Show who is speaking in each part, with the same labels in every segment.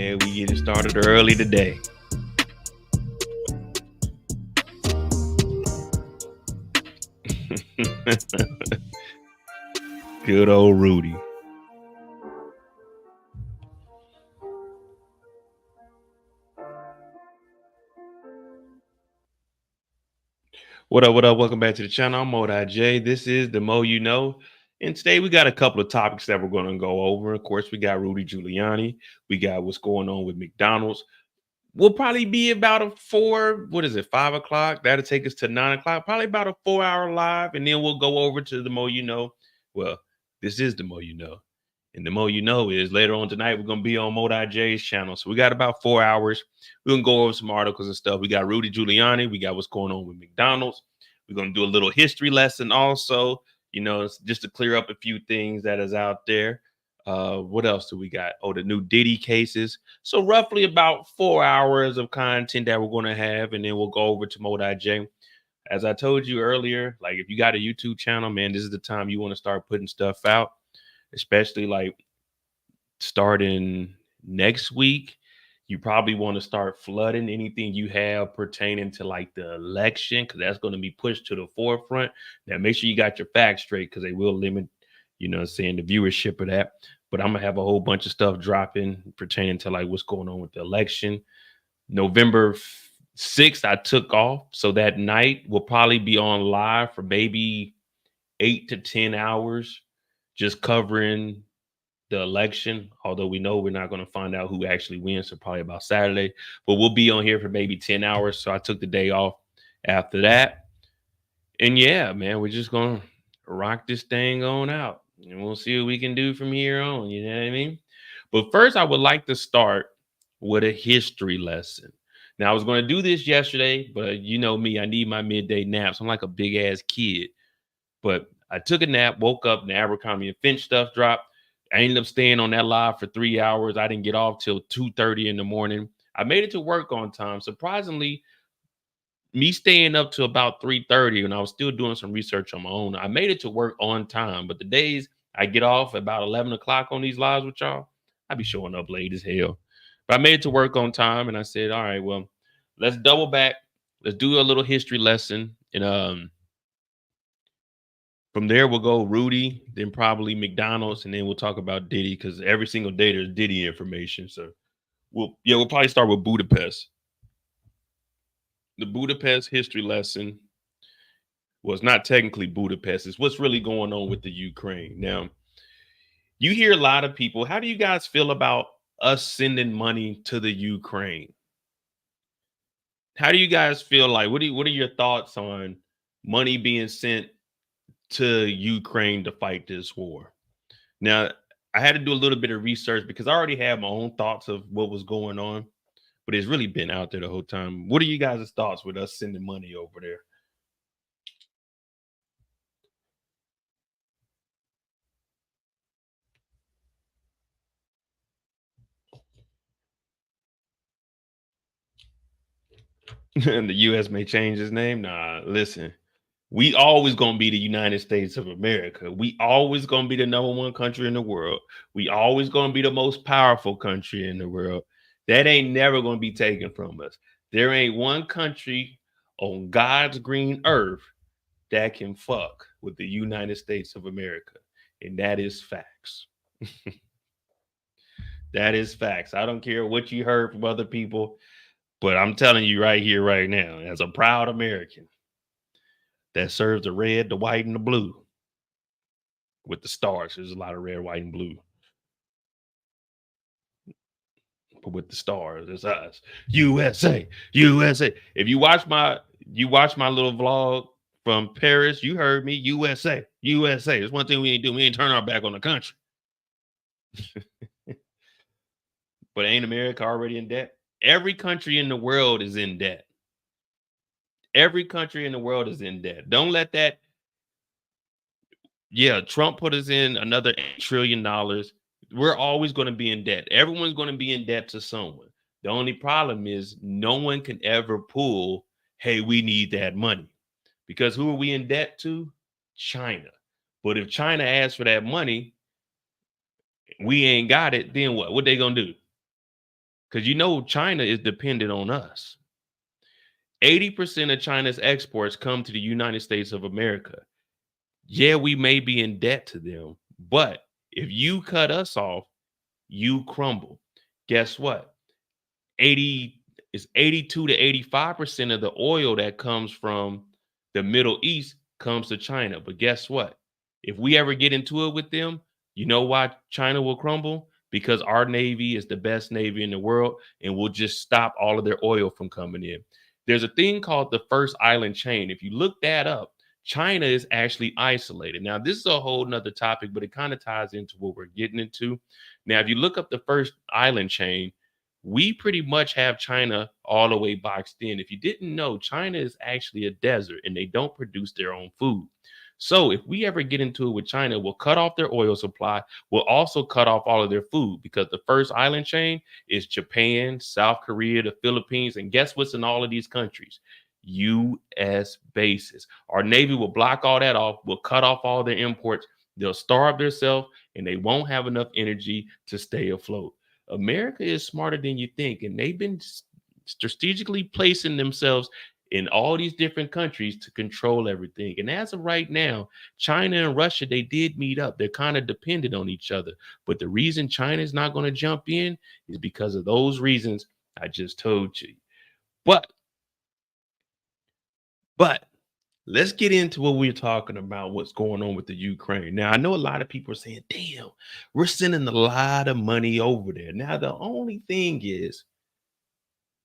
Speaker 1: man. We getting started early today. Good old Rudy. What up? What up? Welcome back to the channel. I'm Modi J. This is the Mo You Know. And today we got a couple of topics that we're going to go over. Of course, we got Rudy Giuliani. We got what's going on with McDonald's. We'll probably be about a 5 o'clock. That'll take us to 9 o'clock. Probably about a 4 hour live. And then we'll go over to the Mo You Know. Well, this is the Mo You Know. And the Mo You Know is later on tonight, we're going to be on Modi J's channel. So we got about 4 hours. We're going to go over some articles and stuff. We got Rudy Giuliani. We got what's going on with McDonald's. We're going to do a little history lesson also, just to clear up a few things that is out there. What else do we got? Oh, the new Diddy cases. So roughly about 4 hours of content that we're going to have. And then we'll go over to Modi J. As I told you earlier, like if you got a YouTube channel, man, this is the time you want to start putting stuff out, especially like starting next week. You probably want to start flooding anything you have pertaining to like the election, because that's going to be pushed to the forefront. Now, make sure you got your facts straight, because they will limit, the viewership of that. But I'm going to have a whole bunch of stuff dropping pertaining to like what's going on with the election. November 6th, I took off. So that night we'll probably be on live for maybe 8 to 10 hours, just covering the election, although we know we're not going to find out who actually wins, so probably about Saturday. But we'll be on here for maybe 10 hours. So I took the day off after that. And yeah, man, we're just going to rock this thing on out. And we'll see what we can do from here on. You know what I mean? But first, I would like to start with a history lesson. Now, I was going to do this yesterday, but you know me, I need my midday naps. I'm like a big ass kid. But I took a nap, woke up, and the Abercrombie and Finch stuff dropped. I ended up staying on that live for 3 hours. I didn't get off till 2:30 in the morning. I made it to work on time. Surprisingly, me staying up to about 3:30, and I was still doing some research on my own, I made it to work on time. But the days I get off about 11 o'clock on these lives with y'all, I be showing up late as hell. But I made it to work on time, and I said, all right, well, let's double back. Let's do a little history lesson. And from there, we'll go Rudy, then probably McDonald's, and then we'll talk about Diddy, because every single day there's Diddy information. So we'll probably start with Budapest. The Budapest history lesson was not technically Budapest. It's what's really going on with the Ukraine. Now, you hear a lot of people. How do you guys feel about us sending money to the Ukraine? How do you guys feel like? What are your thoughts on money being sent to Ukraine to fight this war? Now, I had to do a little bit of research because I already had my own thoughts of what was going on, but it's really been out there the whole time. What are you guys' thoughts with us sending money over there? And the U.S. may change its name. Nah, listen, we always gonna be the United States of America. We always gonna be the #1 country in the world. We always gonna be the most powerful country in the world. That ain't never gonna be taken from us. There ain't one country on God's green earth that can fuck with the United States of America. And that is facts. That is facts. I don't care what you heard from other people, but I'm telling you right here, right now, as a proud American that serves the red, the white, and the blue with the stars. There's a lot of red, white, and blue. But with the stars, it's us. USA, USA. If you watch my little vlog from Paris, you heard me. USA, USA. There's one thing we ain't do. We ain't turn our back on the country. But ain't America already in debt? Every country in the world is in debt. Every country in the world is in debt. Don't let that. Yeah, Trump put us in another $8 trillion. We're always going to be in debt. Everyone's going to be in debt to someone. The only problem is no one can ever pull, hey, we need that money. Because who are we in debt to? China. But if China asks for that money, we ain't got it, then what? What they going to do? because China is dependent on us. 80% of China's exports come to the United States of America. Yeah, we may be in debt to them, but if you cut us off, you crumble. Guess what? 80 is 82 to 85% of the oil that comes from the Middle East comes to China. But guess what? If we ever get into it with them, you know why China will crumble? Because our navy is the best navy in the world and will just stop all of their oil from coming in. There's a thing called the first island chain. If you look that up, China is actually isolated. Now, this is a whole nother topic, but it kind of ties into what we're getting into. Now, if you look up the first island chain, we pretty much have China all the way boxed in. If you didn't know, China is actually a desert and they don't produce their own food. So if we ever get into it with China, we'll cut off their oil supply. We'll also cut off all of their food because the first island chain is Japan, South Korea, the Philippines. And guess what's in all of these countries? U.S. bases. Our Navy will block all that off. We'll cut off all their imports. They'll starve themselves and they won't have enough energy to stay afloat. America is smarter than you think, and they've been strategically placing themselves in all these different countries to control everything. And as of right now, China and Russia, they did meet up. They're kind of dependent on each other. But the reason China is not going to jump in is because of those reasons I just told you. But let's get into what we're talking about, what's going on with the Ukraine. Now, I know a lot of people are saying, damn, we're sending a lot of money over there. Now, the only thing is,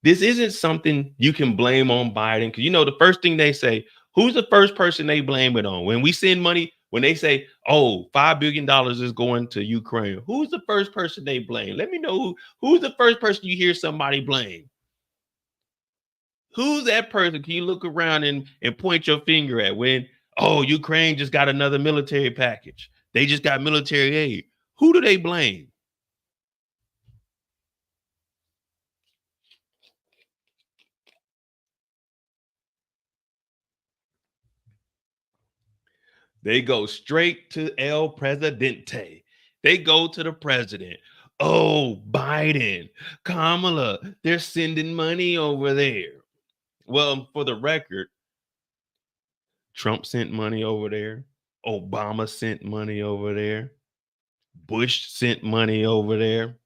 Speaker 1: this isn't something you can blame on Biden. Because, the first thing they say, who's the first person they blame it on? When we send money, when they say, oh, $5 billion is going to Ukraine, who's the first person they blame? Let me know who's the first person you hear somebody blame. Who's that person? Can you look around and point your finger at when, oh, Ukraine just got another military package? They just got military aid. Who do they blame? They go straight to El Presidente. They go to the president. Oh, Biden, Kamala, they're sending money over there. Well, for the record, Trump sent money over there. Obama sent money over there. Bush sent money over there.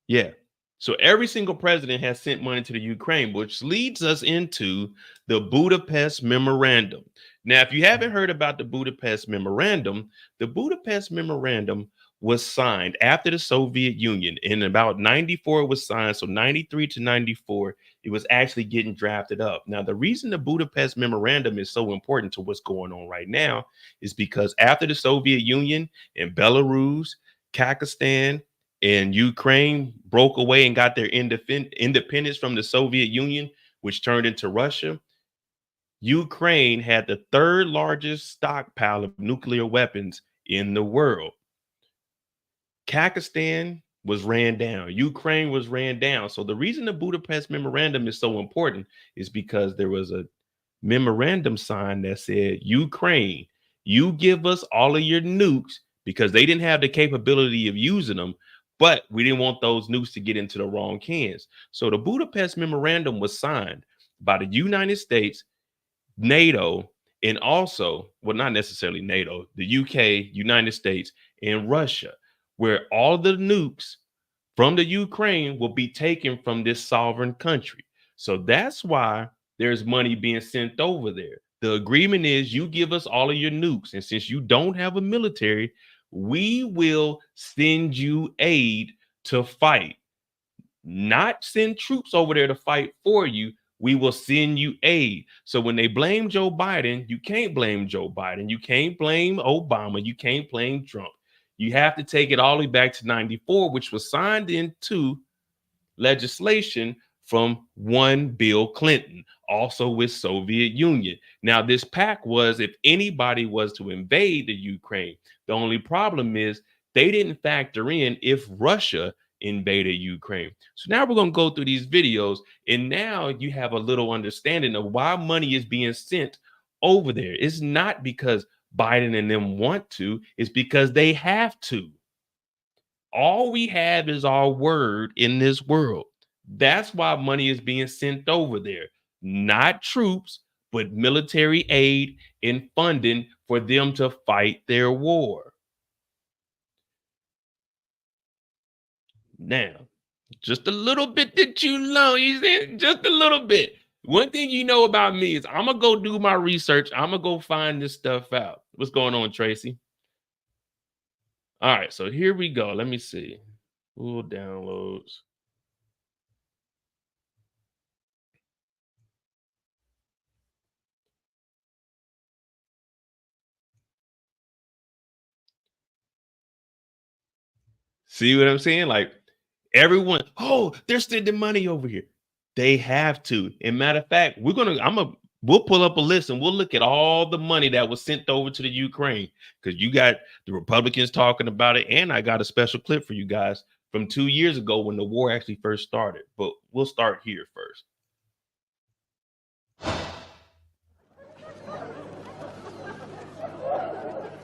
Speaker 1: Yeah. So every single president has sent money to the Ukraine, which leads us into the Budapest Memorandum. Now, if you haven't heard about the Budapest Memorandum was signed after the Soviet Union. In about 94, it was signed. So 93 to 94, it was actually getting drafted up. Now, the reason the Budapest Memorandum is so important to what's going on right now is because after the Soviet Union and Belarus, Kazakhstan, and Ukraine broke away and got their independence from the Soviet Union, which turned into Russia, Ukraine had the third largest stockpile of nuclear weapons in the world. Kazakhstan was ran down. Ukraine was ran down. So the reason the Budapest Memorandum is so important is because there was a memorandum signed that said, Ukraine, you give us all of your nukes, because they didn't have the capability of using them, but we didn't want those nukes to get into the wrong hands. So the Budapest Memorandum was signed by the United States, NATO, and also, well, not necessarily NATO, the UK, United States, and Russia, where all the nukes from the Ukraine will be taken from this sovereign country. So that's why there's money being sent over there. The agreement is you give us all of your nukes. And since you don't have a military, we will send you aid to fight. Not send troops over there to fight for you. We will send you aid. So when they blame Joe Biden, you can't blame Joe Biden. You can't blame Obama. You can't blame Trump. You have to take it all the way back to 94, which was signed into legislation from one Bill Clinton, also with Soviet Union. Now, this pact was if anybody was to invade the Ukraine, the only problem is they didn't factor in if Russia invaded Ukraine. So now we're going to go through these videos, and now you have a little understanding of why money is being sent over there. It's not because Biden and them want to, it's because they have to. All we have is our word in this world. That's why money is being sent over there, not troops, but military aid and funding for them to fight their war. Now, just a little bit that you know, you see, just a little bit. One thing you know about me is I'm gonna go do my research. I'm gonna go find this stuff out. What's going on, Tracy? All right, so here we go. Let me see. Full downloads. See what I'm saying? Like everyone, oh, they're sending money over here. They have to. And matter of fact, we'll pull up a list and we'll look at all the money that was sent over to the Ukraine because you got the Republicans talking about it, and I got a special clip for you guys from 2 years ago when the war actually first started. But we'll start here first.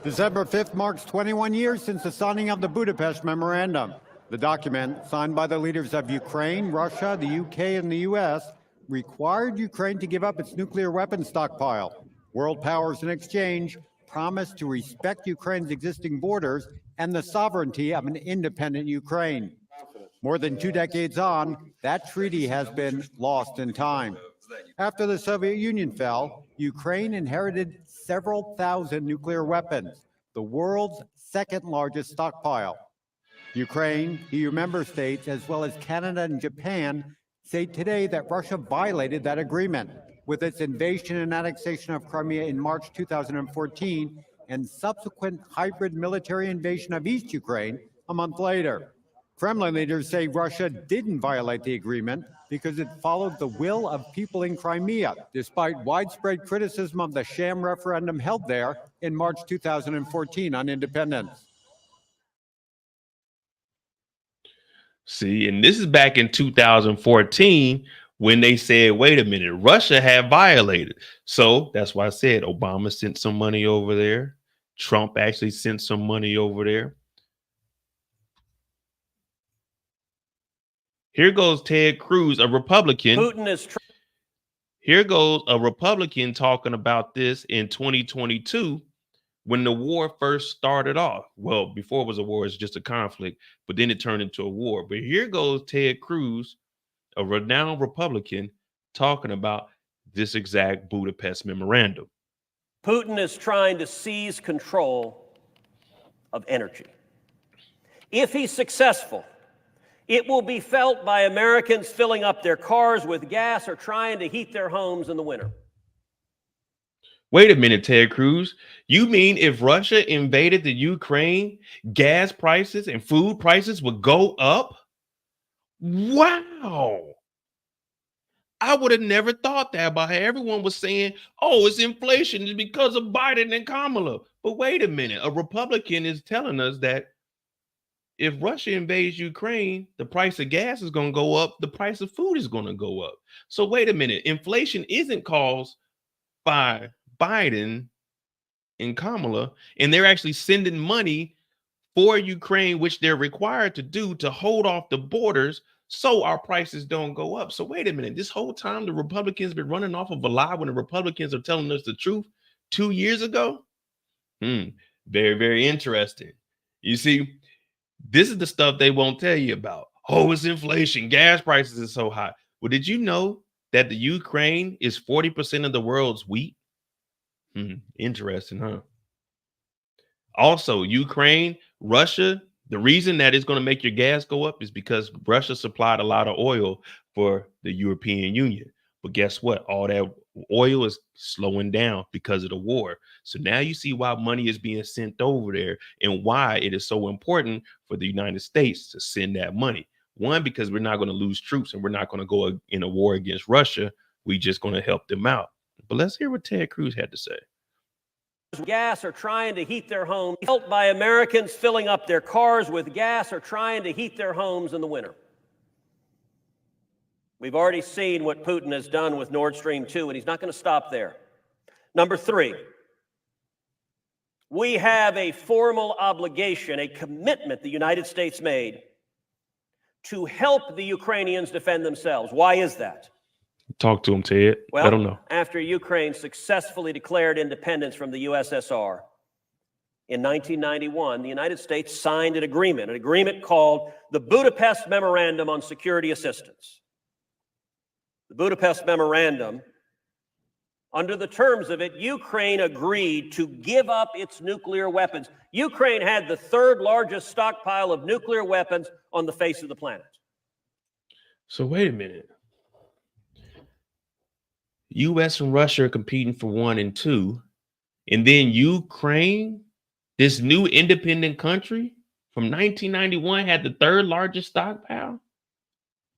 Speaker 2: December 5th marks 21 years since the signing of the Budapest Memorandum. The document, signed by the leaders of Ukraine, Russia, the UK, and the US, required Ukraine to give up its nuclear weapons stockpile. World powers in exchange promised to respect Ukraine's existing borders and the sovereignty of an independent Ukraine. More than 2 decades on, that treaty has been lost in time. After the Soviet Union fell, Ukraine inherited several thousand nuclear weapons, the world's second largest stockpile. Ukraine, EU member states, as well as Canada and Japan, say today that Russia violated that agreement with its invasion and annexation of Crimea in March 2014 and subsequent hybrid military invasion of East Ukraine a month later. Kremlin leaders say Russia didn't violate the agreement because it followed the will of people in Crimea, despite widespread criticism of the sham referendum held there in March 2014 on independence.
Speaker 1: See, and this is back in 2014 when they said, wait a minute, Russia had violated. So that's why I said Obama sent some money over there. Trump actually sent some money over there. Here goes Ted Cruz, a Republican. Here goes a Republican talking about this in 2022 when the war first started off. Well, before it was a war, it's just a conflict, but then it turned into a war. But here goes Ted Cruz, a renowned Republican, talking about this exact Budapest Memorandum.
Speaker 3: Putin is trying to seize control of energy. If he's successful, it will be felt by Americans filling up their cars with gas or trying to heat their homes in the winter.
Speaker 1: Wait a minute, Ted Cruz. You mean if Russia invaded the Ukraine, gas prices and food prices would go up? Wow. I would have never thought that about how everyone was saying, oh, it's inflation. It's because of Biden and Kamala. But wait a minute. A Republican is telling us that if Russia invades Ukraine, the price of gas is going to go up. The price of food is going to go up. So wait a minute. Inflation isn't caused by Biden and Kamala, and they're actually sending money for Ukraine, which they're required to do to hold off the borders so our prices don't go up. So wait a minute. This whole time, the Republicans been running off of a lie when the Republicans are telling us the truth 2 years ago. Very, very interesting. You see, this is the stuff they won't tell you about. Oh, it's inflation. Gas prices are so high. Well, did you know that the Ukraine is 40% of the world's wheat? Interesting, huh? Also, Ukraine, Russia, the reason that it's going to make your gas go up is because Russia supplied a lot of oil for the European Union. But guess what? All that oil is slowing down because of the war. So now you see why money is being sent over there and why it is so important for the United States to send that money. One, because we're not going to lose troops and we're not going to go in a war against Russia. We're just going to help them out. But let's hear what Ted Cruz had to say.
Speaker 3: Gas or trying to heat their homes, helped by Americans filling up their cars with gas or trying to heat their homes in the winter. We've already seen what Putin has done with Nord Stream 2, and he's not going to stop there. Number 3, We have a formal obligation, a commitment the United States made to help the Ukrainians defend themselves. Why is that?
Speaker 1: Talk to him, Ted.
Speaker 3: Well,
Speaker 1: Let him know.
Speaker 3: after Ukraine successfully declared independence from the USSR in 1991, the United States signed an agreement called the Budapest Memorandum on Security Assistance. The Budapest Memorandum, under the terms of it, Ukraine agreed to give up its nuclear weapons. Ukraine had the third largest stockpile of nuclear weapons on the face of the planet.
Speaker 1: So wait a minute. U.S. and Russia are competing for 1 and 2, and then Ukraine, this new independent country from 1991, had the third largest stockpile.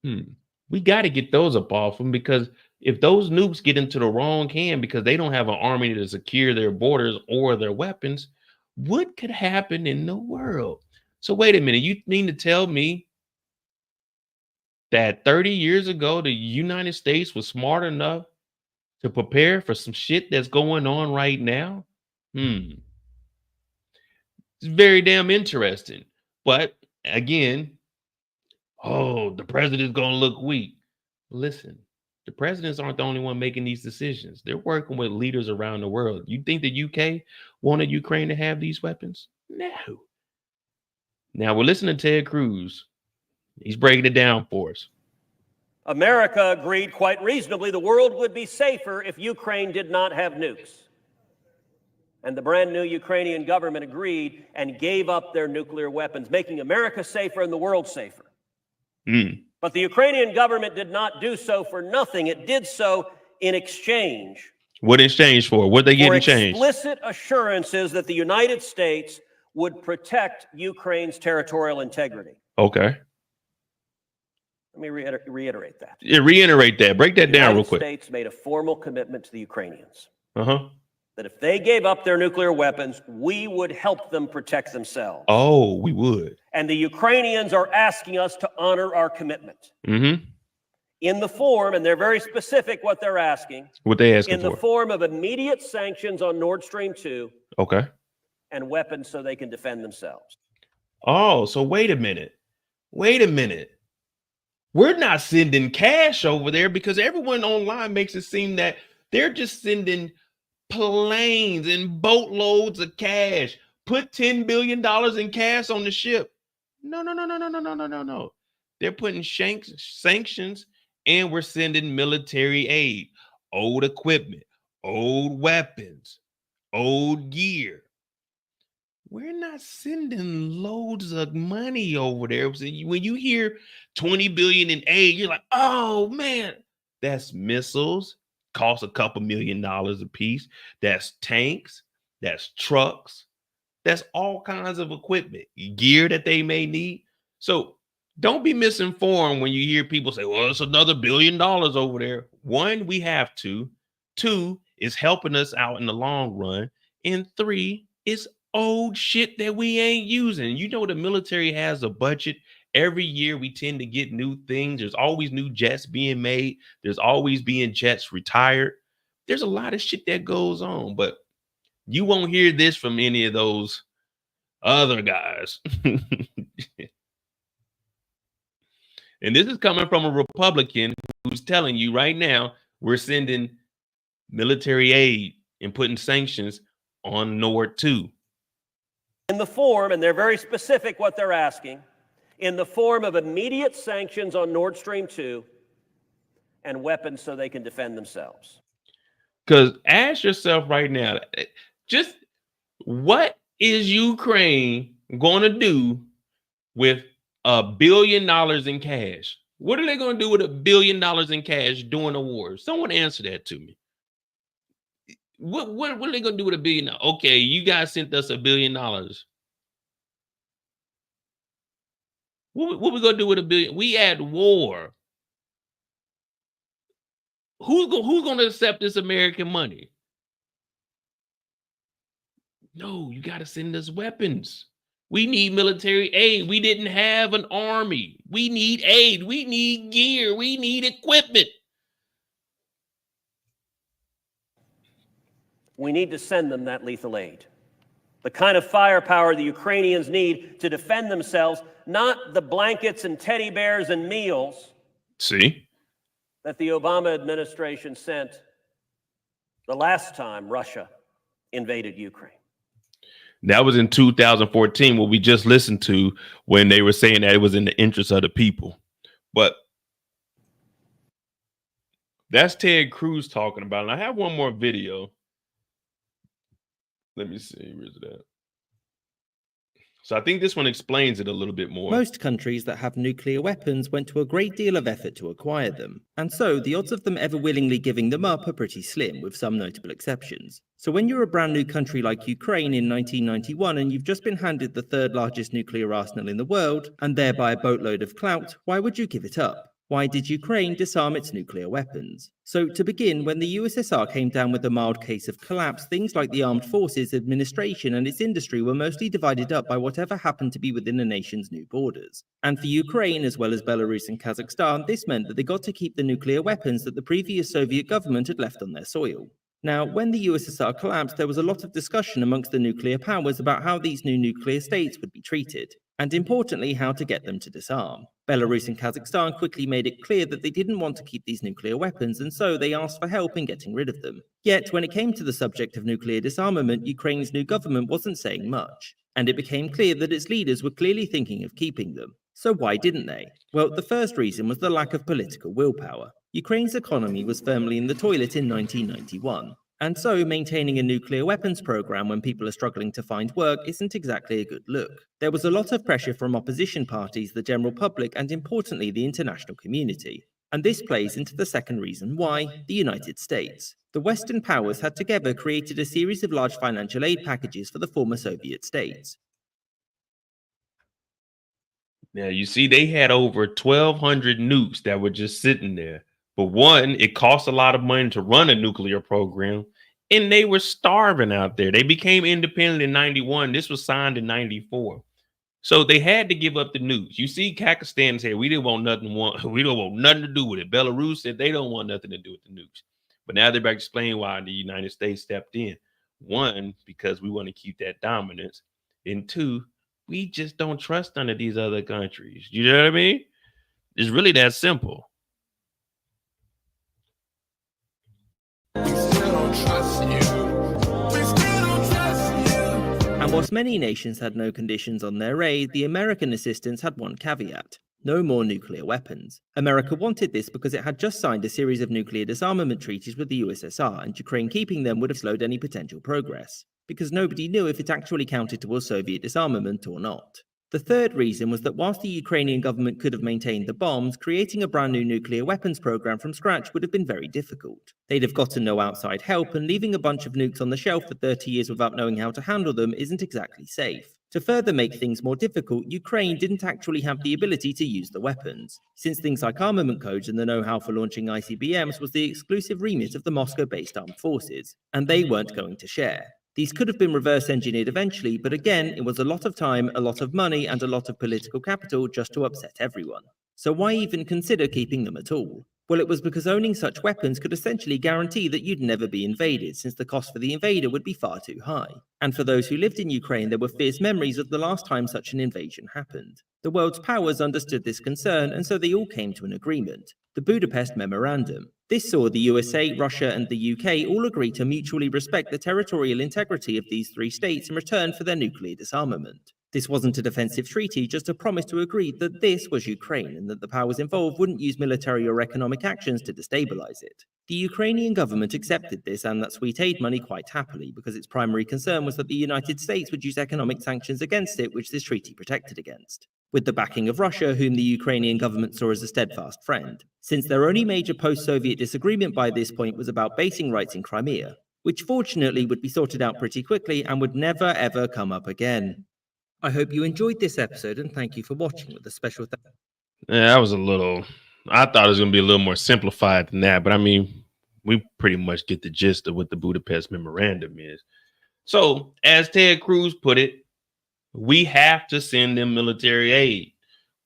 Speaker 1: We got to get those up off them, because if those nukes get into the wrong hand because they don't have an army to secure their borders or their weapons, what could happen in the world? So wait a minute, you mean to tell me that 30 years ago, the United States was smart enough to prepare for some shit that's going on right now? It's very damn interesting. But again, the president's going to look weak. Listen, the presidents aren't the only one making these decisions. They're working with leaders around the world. You think the UK wanted Ukraine to have these weapons? No. Now we're listening to Ted Cruz. He's breaking it down for us.
Speaker 3: America agreed quite reasonably the world would be safer if Ukraine did not have nukes. And the brand new Ukrainian government agreed and gave up their nuclear weapons, making America safer and the world safer. But the Ukrainian government did not do so for nothing. It did so in exchange.
Speaker 1: What in exchange for? What they get in exchange?
Speaker 3: Explicit assurances that the United States would protect Ukraine's territorial integrity.
Speaker 1: Okay.
Speaker 3: Let me reiterate that.
Speaker 1: Yeah, reiterate that. Break that down real quick.
Speaker 3: The United States made a formal commitment to the Ukrainians.
Speaker 1: That
Speaker 3: if they gave up their nuclear weapons, we would help them protect themselves.
Speaker 1: Oh, we would.
Speaker 3: And the Ukrainians are asking us to honor our commitment. In the form, and they're very specific what they're asking.
Speaker 1: What they asking
Speaker 3: for? In the form of immediate sanctions on Nord Stream 2.
Speaker 1: Okay.
Speaker 3: And weapons so they can defend themselves.
Speaker 1: Oh, so wait a minute. Wait a minute. We're not sending cash over there, because everyone online makes it seem that they're just sending planes and boatloads of cash. Put $10 billion in cash on the ship. No. They're putting sanctions, and we're sending military aid, old equipment, old weapons, old gear. We're not sending loads of money over there. When you hear 20 billion in aid, you're like, oh man, that's missiles, cost a couple $1 million a piece. That's tanks, that's trucks, that's all kinds of equipment, gear that they may need. So don't be misinformed when you hear people say, well, it's another $1 billion over there. One, we have to. 2, is helping us out in the long run. And 3, it's old shit that we ain't using. You know, the military has a budget. Every year we tend to get new things. There's always new jets being made. There's always being jets retired. There's a lot of shit that goes on, but you won't hear this from any of those other guys. And this is coming from a Republican who's telling you right now, we're sending military aid and putting sanctions on Nord 2.
Speaker 3: In the form, and they're very specific what they're asking, in the form of immediate sanctions on Nord Stream 2 and weapons so they can defend themselves.
Speaker 1: Because ask yourself right now, just what is Ukraine going to do with $1 billion in cash? What are they going to do with $1 billion in cash during the war? Someone answer that to me. What are they going to do with $1 billion? Okay, you guys sent us $1 billion. What we going to do with $1 billion? We at war. Who's going to accept this American money? No, you got to send us weapons. We need military aid. We didn't have an army. We need aid. We need gear. We need equipment.
Speaker 3: We need to send them that lethal aid. the kind of firepower the Ukrainians need to defend themselves, not the blankets and teddy bears and meals that the Obama administration sent the last time Russia invaded Ukraine.
Speaker 1: That was in 2014, what we just listened to, when they were saying that it was in the interest of the people. But that's Ted Cruz talking about. And I have one more video. Let me see. Where's it at? So I think this one explains it a little bit more.
Speaker 4: Most countries that have nuclear weapons went to a great deal of effort to acquire them, and so the odds of them ever willingly giving them up are pretty slim, with some notable exceptions. So when you're a brand new country like Ukraine in 1991 and you've just been handed the third largest nuclear arsenal in the world, and thereby a boatload of clout, why would you give it up? Why did Ukraine disarm its nuclear weapons? So to begin, when the USSR came down with a mild case of collapse, things like the armed forces, administration and its industry were mostly divided up by whatever happened to be within the nation's new borders. And for Ukraine, as well as Belarus and Kazakhstan, this meant that they got to keep the nuclear weapons that the previous Soviet government had left on their soil. Now, when the USSR collapsed, there was a lot of discussion amongst the nuclear powers about how these new nuclear states would be treated, and importantly, how to get them to disarm. Belarus and Kazakhstan quickly made it clear that they didn't want to keep these nuclear weapons, and so they asked for help in getting rid of them. Yet, when it came to the subject of nuclear disarmament, Ukraine's new government wasn't saying much, and it became clear that its leaders were clearly thinking of keeping them. So why didn't they? Well, the first reason was the lack of political willpower. Ukraine's economy was firmly in the toilet in 1991. And so maintaining a nuclear weapons program when people are struggling to find work isn't exactly a good look. There was a lot of pressure from opposition parties, the general public, and importantly, the international community. And this plays into the second reason why: the United States. The Western powers had together created a series of large financial aid packages for the former Soviet states.
Speaker 1: Now, you see, they had over 1,200 nukes that were just sitting there. But one, it costs a lot of money to run a nuclear program, and they were starving out there. They became independent in 91. This was signed in 94. So they had to give up the nukes. You see, Kazakhstan said, we don't want nothing to do with it. Belarus said they don't want nothing to do with the nukes. But now they're back explaining why the United States stepped in. One, because we want to keep that dominance. And two, we just don't trust none of these other countries. You know what I mean? It's really that simple.
Speaker 4: And whilst many nations had no conditions on their aid, the American assistance had one caveat: no more nuclear weapons. America wanted this because it had just signed a series of nuclear disarmament treaties with the USSR, and Ukraine keeping them would have slowed any potential progress, because nobody knew if it actually counted towards Soviet disarmament or not. The third reason was that whilst the Ukrainian government could have maintained the bombs, creating a brand new nuclear weapons program from scratch would have been very difficult. They'd have gotten no outside help, and leaving a bunch of nukes on the shelf for 30 years without knowing how to handle them isn't exactly safe. To further make things more difficult, Ukraine didn't actually have the ability to use the weapons, since things like armament codes and the know-how for launching ICBMs was the exclusive remit of the Moscow-based armed forces, and they weren't going to share. These could have been reverse-engineered eventually, but again, it was a lot of time, a lot of money, and a lot of political capital just to upset everyone. So why even consider keeping them at all? Well, it was because owning such weapons could essentially guarantee that you'd never be invaded, since the cost for the invader would be far too high. And for those who lived in Ukraine, there were fierce memories of the last time such an invasion happened. The world's powers understood this concern, and so they all came to an agreement: the Budapest Memorandum. This saw the USA, Russia, and the UK all agree to mutually respect the territorial integrity of these three states in return for their nuclear disarmament. This wasn't a defensive treaty, just a promise to agree that this was Ukraine and that the powers involved wouldn't use military or economic actions to destabilize it. The Ukrainian government accepted this and that sweet aid money quite happily, because its primary concern was that the United States would use economic sanctions against it, which this treaty protected against, with the backing of Russia, whom the Ukrainian government saw as a steadfast friend, since their only major post-Soviet disagreement by this point was about basing rights in Crimea, which fortunately would be sorted out pretty quickly and would never ever come up again. I hope you enjoyed this episode, and thank you for watching, with a special thank you.
Speaker 1: Yeah, that was I thought it was going to be a little more simplified than that, but I mean, we pretty much get the gist of what the Budapest Memorandum is. So, as Ted Cruz put it, we have to send them military aid.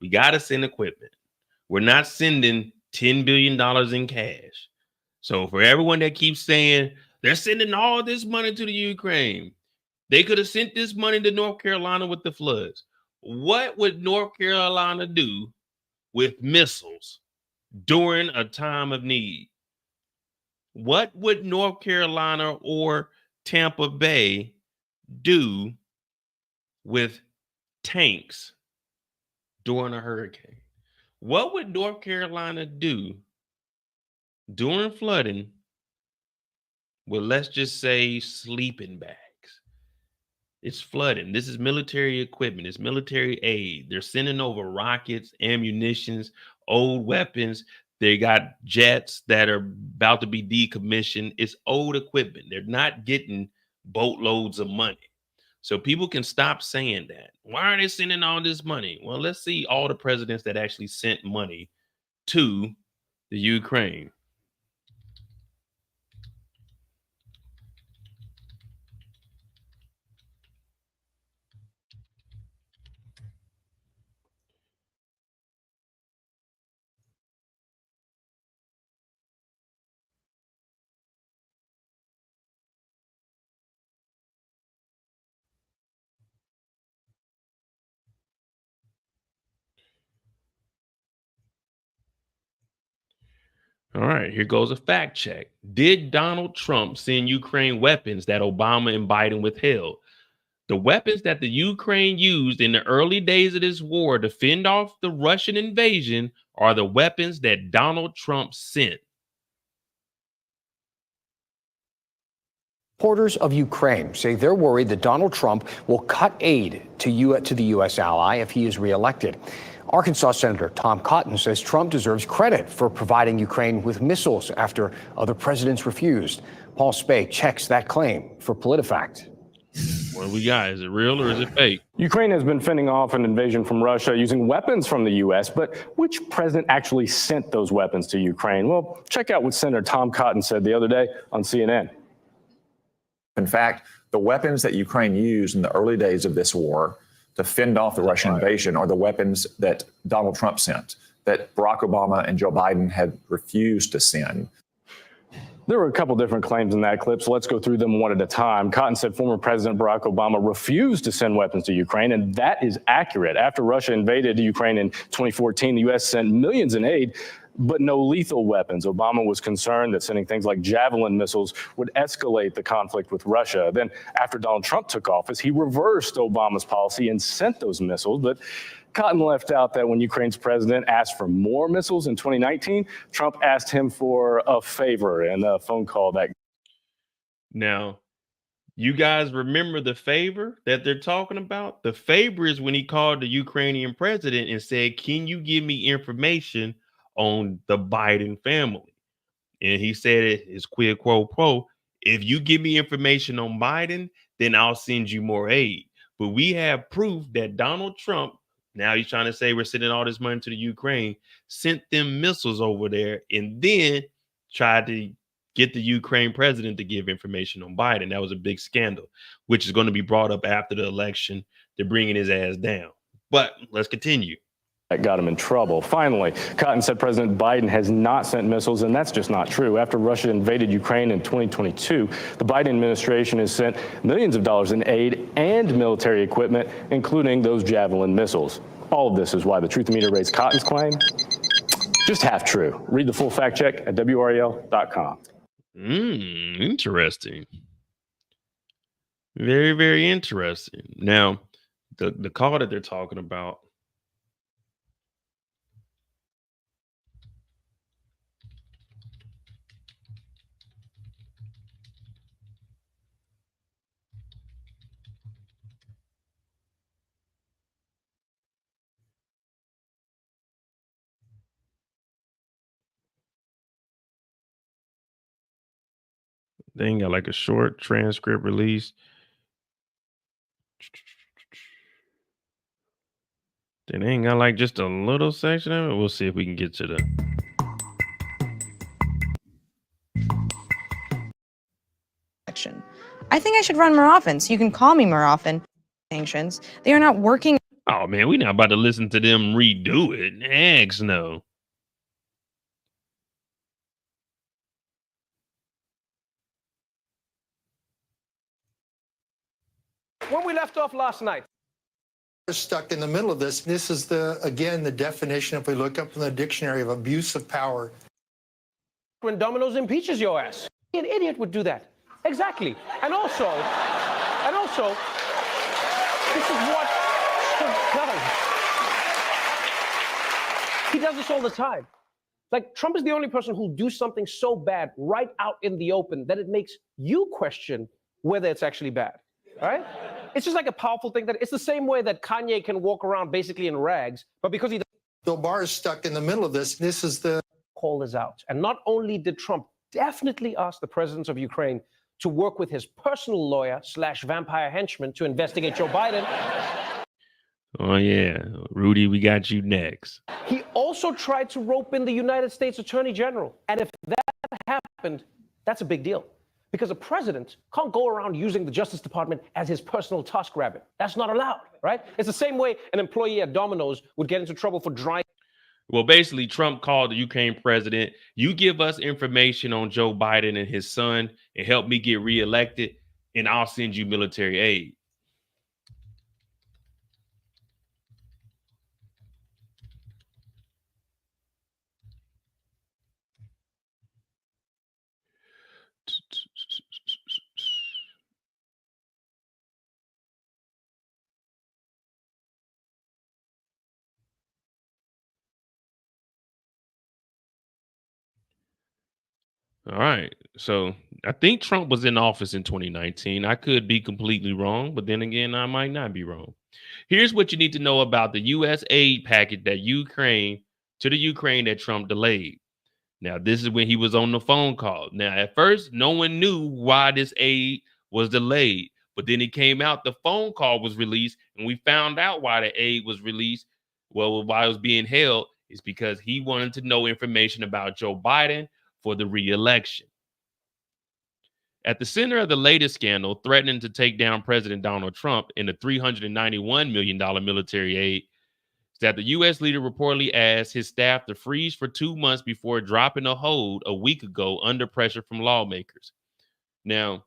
Speaker 1: We got to send equipment. We're not sending $10 billion in cash. So for everyone that keeps saying they're sending all this money to the Ukraine, They could have sent this money to North Carolina with the floods. What would North Carolina do with missiles during a time of need? What would North Carolina or Tampa Bay do with tanks during a hurricane? What would North Carolina do during flooding with, let's just say, sleeping bags? It's flooding. This is military equipment. It's military aid. They're sending over rockets, ammunitions, old weapons. They got jets that are about to be decommissioned. It's old equipment. They're not getting boatloads of money. So people can stop saying that. Why are they sending all this money? Well, let's see all the presidents that actually sent money to the Ukraine. All right, here goes a fact check. Did Donald Trump send Ukraine weapons that Obama and Biden withheld? The weapons that the Ukraine used in the early days of this war to fend off the Russian invasion are the weapons that Donald Trump sent.
Speaker 5: Supporters of Ukraine say they're worried that Donald Trump will cut aid to the U.S. ally if he is reelected. Arkansas Senator Tom Cotton says Trump deserves credit for providing Ukraine with missiles after other presidents refused. Paul Spey checks that claim for PolitiFact.
Speaker 1: What do we got? Is it real or is it fake?
Speaker 6: Ukraine has been fending off an invasion from Russia using weapons from the U.S., but which president actually sent those weapons to Ukraine? Well, check out what Senator Tom Cotton said the other day on CNN.
Speaker 7: In fact, the weapons that Ukraine used in the early days of this war to fend off the Russian invasion are the weapons that Donald Trump sent, that Barack Obama and Joe Biden had refused to send.
Speaker 6: There were a couple different claims in that clip, so let's go through them one at a time. Cotton said former President Barack Obama refused to send weapons to Ukraine, and that is accurate. After Russia invaded Ukraine in 2014, the U.S. sent millions in aid, but no lethal weapons. Obama was concerned that sending things like Javelin missiles would escalate the conflict with Russia. Then after Donald Trump took office, he reversed Obama's policy and sent those missiles. But Cotton left out that when Ukraine's president asked for more missiles in 2019, Trump asked him for a favor in a phone call that.
Speaker 1: Now, you guys remember the favor that they're talking about? The favor is when he called the Ukrainian president and said, "Can you give me information on the Biden family?" And he said it is quid pro quo. If you give me information on Biden, then I'll send you more aid. But we have proof that Donald Trump, now he's trying to say we're sending all this money to the Ukraine, sent them missiles over there and then tried to get the Ukraine president to give information on Biden. That was a big scandal, which is going to be brought up after the election. They're bringing his ass down. But let's continue.
Speaker 6: That got him in trouble. Finally, Cotton said President Biden has not sent missiles, and that's just not true. After Russia invaded Ukraine in 2022, the Biden administration has sent millions of dollars in aid and military equipment, including those Javelin missiles. All of this is why the Truth Meter rates Cotton's claim just half true. Read the full fact check at WREL.com.
Speaker 1: Interesting. Very, very interesting. Now, the call that they're talking about, they ain't got like a short transcript release. Then they ain't got like just a little section of it. We'll see if we can get to the.
Speaker 8: I think I should run more often, so you can call me more often. Sanctions. They are not working.
Speaker 1: Oh man, we're not about to listen to them redo it. Heck no.
Speaker 9: when we left off last night.
Speaker 10: We're stuck in the middle of this. This is, again, the definition, if we look up in the dictionary, of abuse of power.
Speaker 9: When Domino's impeaches your ass. An idiot would do that. Exactly. And also, this is what Trump does. He does this all the time. Like, Trump is the only person who'll do something so bad right out in the open that it makes you question whether it's actually bad, right? It's just like a powerful thing that it's the same way that Kanye can walk around basically in rags, but because he
Speaker 10: Bill Barr is stuck in the middle of this. This is the
Speaker 9: call this out. And not only did Trump definitely ask the president of Ukraine to work with his personal lawyer / vampire henchman to investigate Joe Biden.
Speaker 1: Oh, yeah. Rudy, we got you next.
Speaker 9: He also tried to rope in the United States Attorney General. And if that happened, that's a big deal. Because a president can't go around using the Justice Department as his personal TaskRabbit. That's not allowed, right? It's the same way an employee at Domino's would get into trouble for driving.
Speaker 1: Well, basically, Trump called the Ukraine president. You give us information on Joe Biden and his son and help me get reelected, and I'll send you military aid. All right. So I think Trump was in office in 2019. I could be completely wrong, but then again, I might not be wrong. Here's what you need to know about the U.S. aid package that Ukraine that Trump delayed. Now, this is when he was on the phone call. Now, at first, no one knew why this aid was delayed, but then it came out the phone call was released, and we found out why the aid was released. Well, why it was being held is because he wanted to know information about Joe Biden for the re-election. At the center of the latest scandal, threatening to take down President Donald Trump in the $391 million military aid, is that the U.S. leader reportedly asked his staff to freeze for 2 months before dropping a hold a week ago under pressure from lawmakers. Now,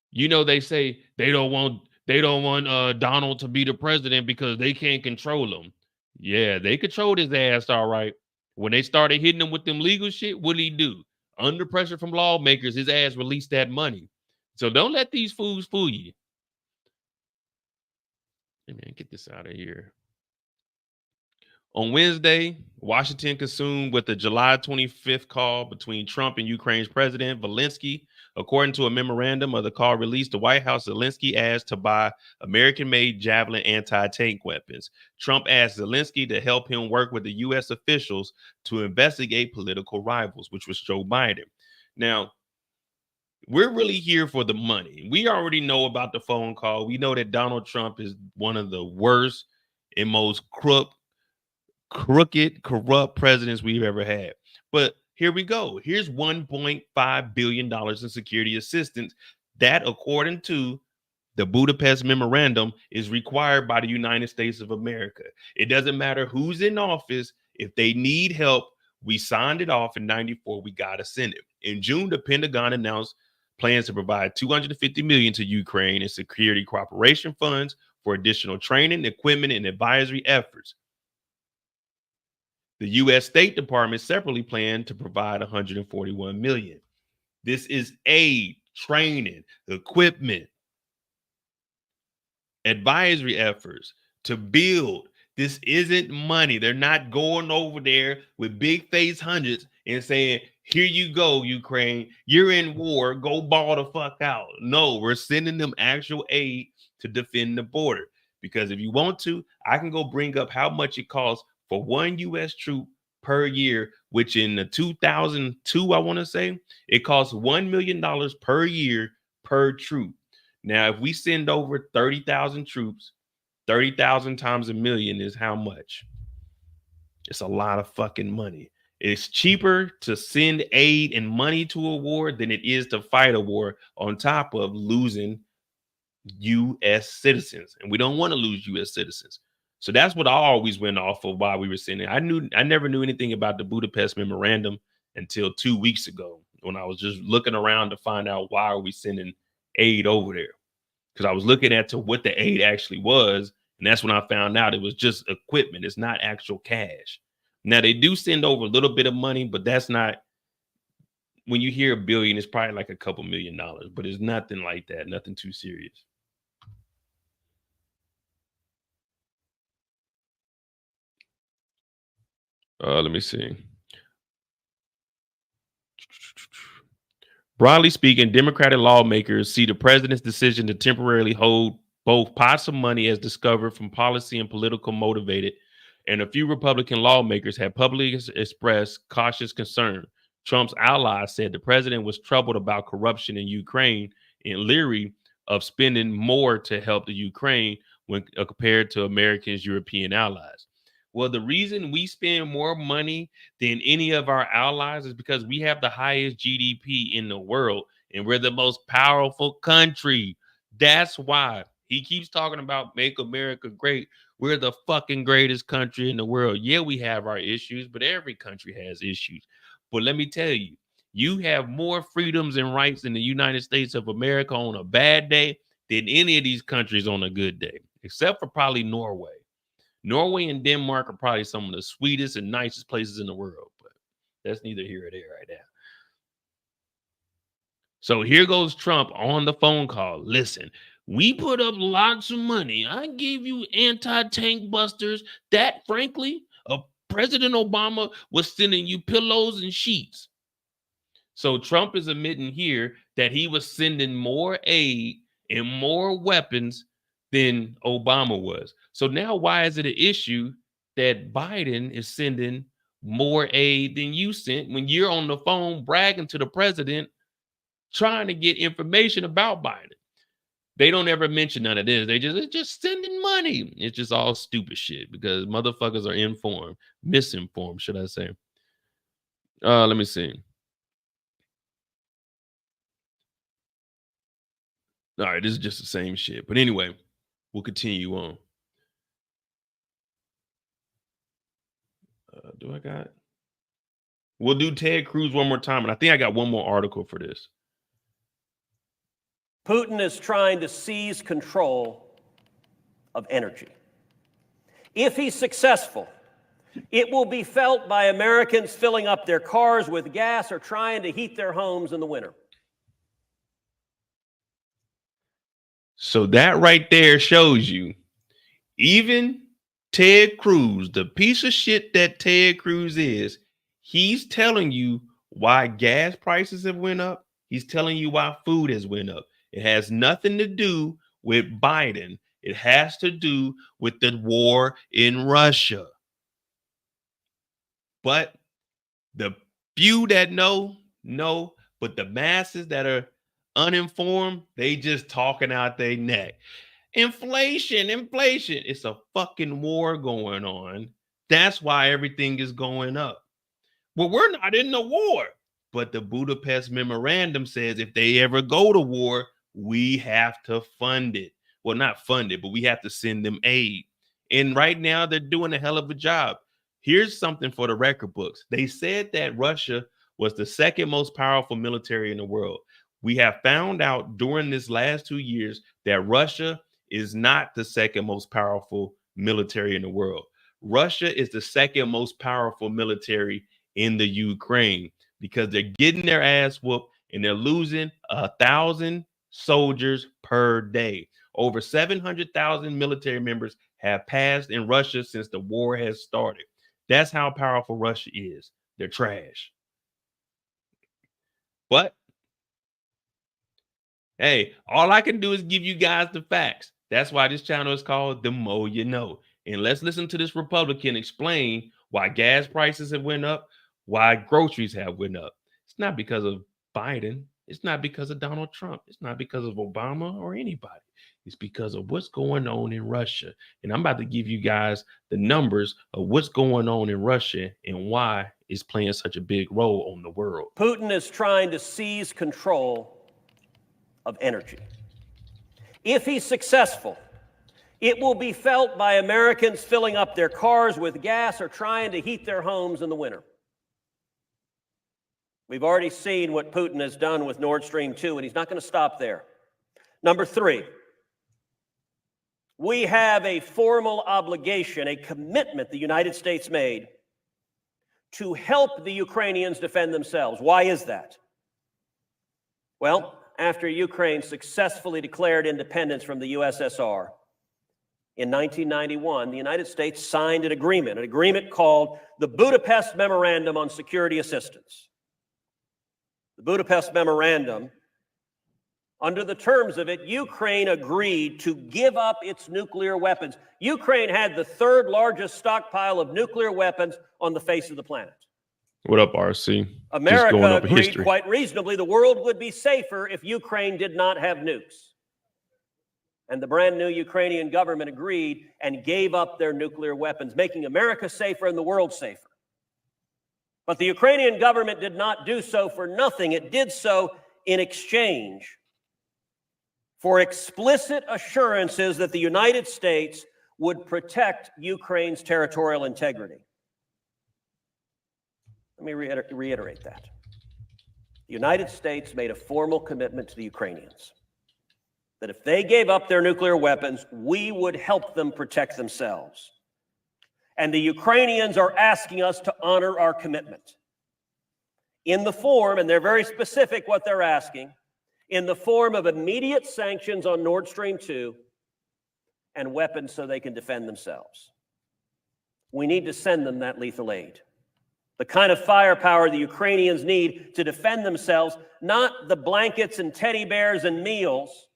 Speaker 1: you know, they say they don't want Donald to be the president because they can't control him. Yeah, they controlled his ass, all right. When they started hitting him with them legal shit, what did he do? Under pressure from lawmakers, his ass released that money. So don't let these fools fool you. Hey man, get this out of here. On Wednesday, Washington consumed with the July 25th call between Trump and Ukraine's President Zelensky. According to a memorandum of the call released, the White House, Zelensky asked to buy American-made Javelin anti-tank weapons. Trump asked Zelensky to help him work with the U.S. officials to investigate political rivals, which was Joe Biden. Now, we're really here for the money. We already know about the phone call. We know that Donald Trump is one of the worst and most crooked, corrupt presidents we've ever had. But here we go. Here's $1.5 billion in security assistance that, according to the Budapest Memorandum, is required by the United States of America. It doesn't matter who's in office. If they need help, we signed it off in 94. We got to send it. In June, the Pentagon announced plans to provide $250 million to Ukraine in security cooperation funds for additional training, equipment, and advisory efforts. The U.S. State Department separately planned to provide $141 million. This is aid, training, equipment, advisory efforts to build. This isn't money. They're not going over there with big face hundreds and saying, here you go, Ukraine. You're in war. Go ball the fuck out. No, we're sending them actual aid to defend the border. Because if you want to, I can go bring up how much it costs for one U.S. troop per year, which in the 2002, I want to say, it costs $1 million per year per troop. Now, if we send over 30,000 troops, 30,000 times a million is how much? It's a lot of fucking money. It's cheaper to send aid and money to a war than it is to fight a war, on top of losing U.S. citizens. And we don't want to lose U.S. citizens. So that's what I always went off of while we were sending. I never knew anything about the Budapest Memorandum until 2 weeks ago when I was just looking around to find out why are we sending aid over there. because I was looking at to what the aid actually was, and that's when I found out it was just equipment. It's not actual cash. Now they do send over a little bit of money, but that's not. When you hear $1 billion, it's probably like a couple $1 million, but it's nothing like that. Nothing too serious. Let me see. Broadly speaking, Democratic lawmakers see the president's decision to temporarily hold both pots of money as discovered from policy and political motivated, and a few Republican lawmakers have publicly expressed cautious concern. Trump's allies said the president was troubled about corruption in Ukraine and leery of spending more to help the Ukraine when compared to Americans' European allies. Well, the reason we spend more money than any of our allies is because we have the highest GDP in the world and we're the most powerful country. That's why he keeps talking about make America great. We're the fucking greatest country in the world. Yeah, we have our issues, but every country has issues. But let me tell you, you have more freedoms and rights in the United States of America on a bad day than any of these countries on a good day, except for probably Norway. Norway and Denmark are probably some of the sweetest and nicest places in the world, but that's neither here or there right now. So here goes Trump on the phone call. Listen, we put up lots of money. I gave you anti-tank busters. That, frankly, President Obama was sending you pillows and sheets. So Trump is admitting here that he was sending more aid and more weapons than Obama was. So now why is it an issue that Biden is sending more aid than you sent when you're on the phone bragging to the president trying to get information about Biden? They don't ever mention none of this. It's just sending money. It's just all stupid shit because motherfuckers are misinformed, should I say. Let me see. All right, this is just the same shit. But anyway, we'll continue on. Do I got? We'll do Ted Cruz one more time. And I think I got one more article for this.
Speaker 3: Putin is trying to seize control of energy. If he's successful, it will be felt by Americans filling up their cars with gas or trying to heat their homes in the winter.
Speaker 1: So that right there shows you, even Ted Cruz, the piece of shit that Ted Cruz is, he's telling you why gas prices have went up. He's telling you why food has went up. It has nothing to do with Biden. It has to do with the war in Russia. But the few that know, but the masses that are uninformed, they just talking out their neck. Inflation. It's a fucking war going on. That's why everything is going up. Well, we're not in the war. But the Budapest Memorandum says if they ever go to war, we have to fund it. Well, not fund it, but we have to send them aid. And right now, they're doing a hell of a job. Here's something for the record books. They said that Russia was the second most powerful military in the world. We have found out during this last 2 years that Russia is not the second most powerful military in the world. Russia is the second most powerful military in the Ukraine because they're getting their ass whooped and they're losing 1,000 soldiers per day. Over 700,000 military members have passed in Russia since the war has started. That's how powerful Russia is. They're trash. But hey, all I can do is give you guys the facts. That's why this channel is called The Mo You Know. And let's listen to this Republican explain why gas prices have went up, why groceries have went up. It's not because of Biden. It's not because of Donald Trump. It's not because of Obama or anybody. It's because of what's going on in Russia. And I'm about to give you guys the numbers of what's going on in Russia and why it's playing such a big role on the world.
Speaker 3: Putin is trying to seize control of energy. If he's successful, it will be felt by Americans filling up their cars with gas or trying to heat their homes in the winter. We've already seen what Putin has done with Nord Stream 2, and he's not going to stop there. Number 3, we have a formal obligation, a commitment the United States made to help the Ukrainians defend themselves. Why is that? Well, after Ukraine successfully declared independence from the USSR in 1991, the United States signed an agreement called the Budapest Memorandum on Security Assistance. The Budapest Memorandum, under the terms of it, Ukraine agreed to give up its nuclear weapons. Ukraine had the third largest stockpile of nuclear weapons on the face of the planet.
Speaker 1: What up, RC?
Speaker 3: America agreed quite reasonably the world would be safer if Ukraine did not have nukes. And the brand new Ukrainian government agreed and gave up their nuclear weapons, making America safer and the world safer. But the Ukrainian government did not do so for nothing. It did so in exchange for explicit assurances that the United States would protect Ukraine's territorial integrity. Let me reiterate that. The United States made a formal commitment to the Ukrainians that if they gave up their nuclear weapons, we would help them protect themselves. And the Ukrainians are asking us to honor our commitment in the form, and they're very specific what they're asking, in the form of immediate sanctions on Nord Stream 2 and weapons so they can defend themselves. We need to send them that lethal aid. The kind of firepower the Ukrainians need to defend themselves, not the blankets and teddy bears and meals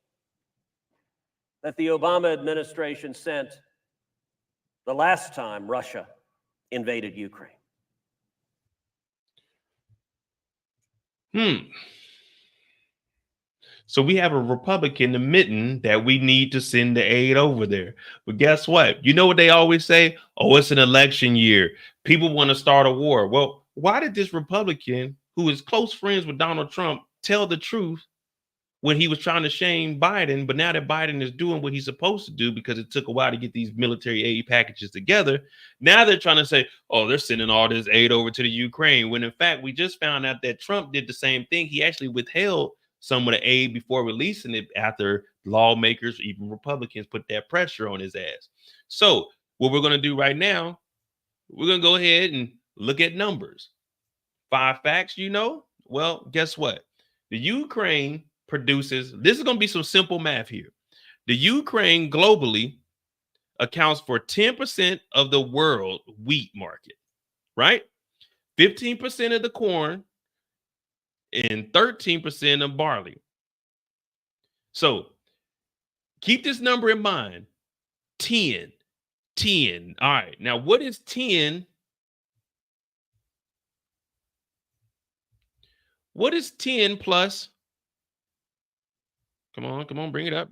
Speaker 3: that the Obama administration sent the last time Russia invaded Ukraine.
Speaker 1: So we have a Republican admitting that we need to send the aid over there. But guess what? You know what they always say? Oh, it's an election year. People want to start a war. Well, why did this Republican, who is close friends with Donald Trump, tell the truth when he was trying to shame Biden? But now that Biden is doing what he's supposed to do because it took a while to get these military aid packages together, now they're trying to say, oh, they're sending all this aid over to the Ukraine. When in fact, we just found out that Trump did the same thing. He actually withheld some of the aid before releasing it after lawmakers, even Republicans, put that pressure on his ass. So what we're going to do right now, we're going to go ahead and look at numbers. 5 facts, you know? Well, guess what? The Ukraine produces, this is going to be some simple math here. The Ukraine globally accounts for 10% of the world wheat market, right? 15% of the corn, and 13% of barley. So keep this number in mind. 10. All right. Now, what is 10? What is 10 plus? Come on. Bring it up.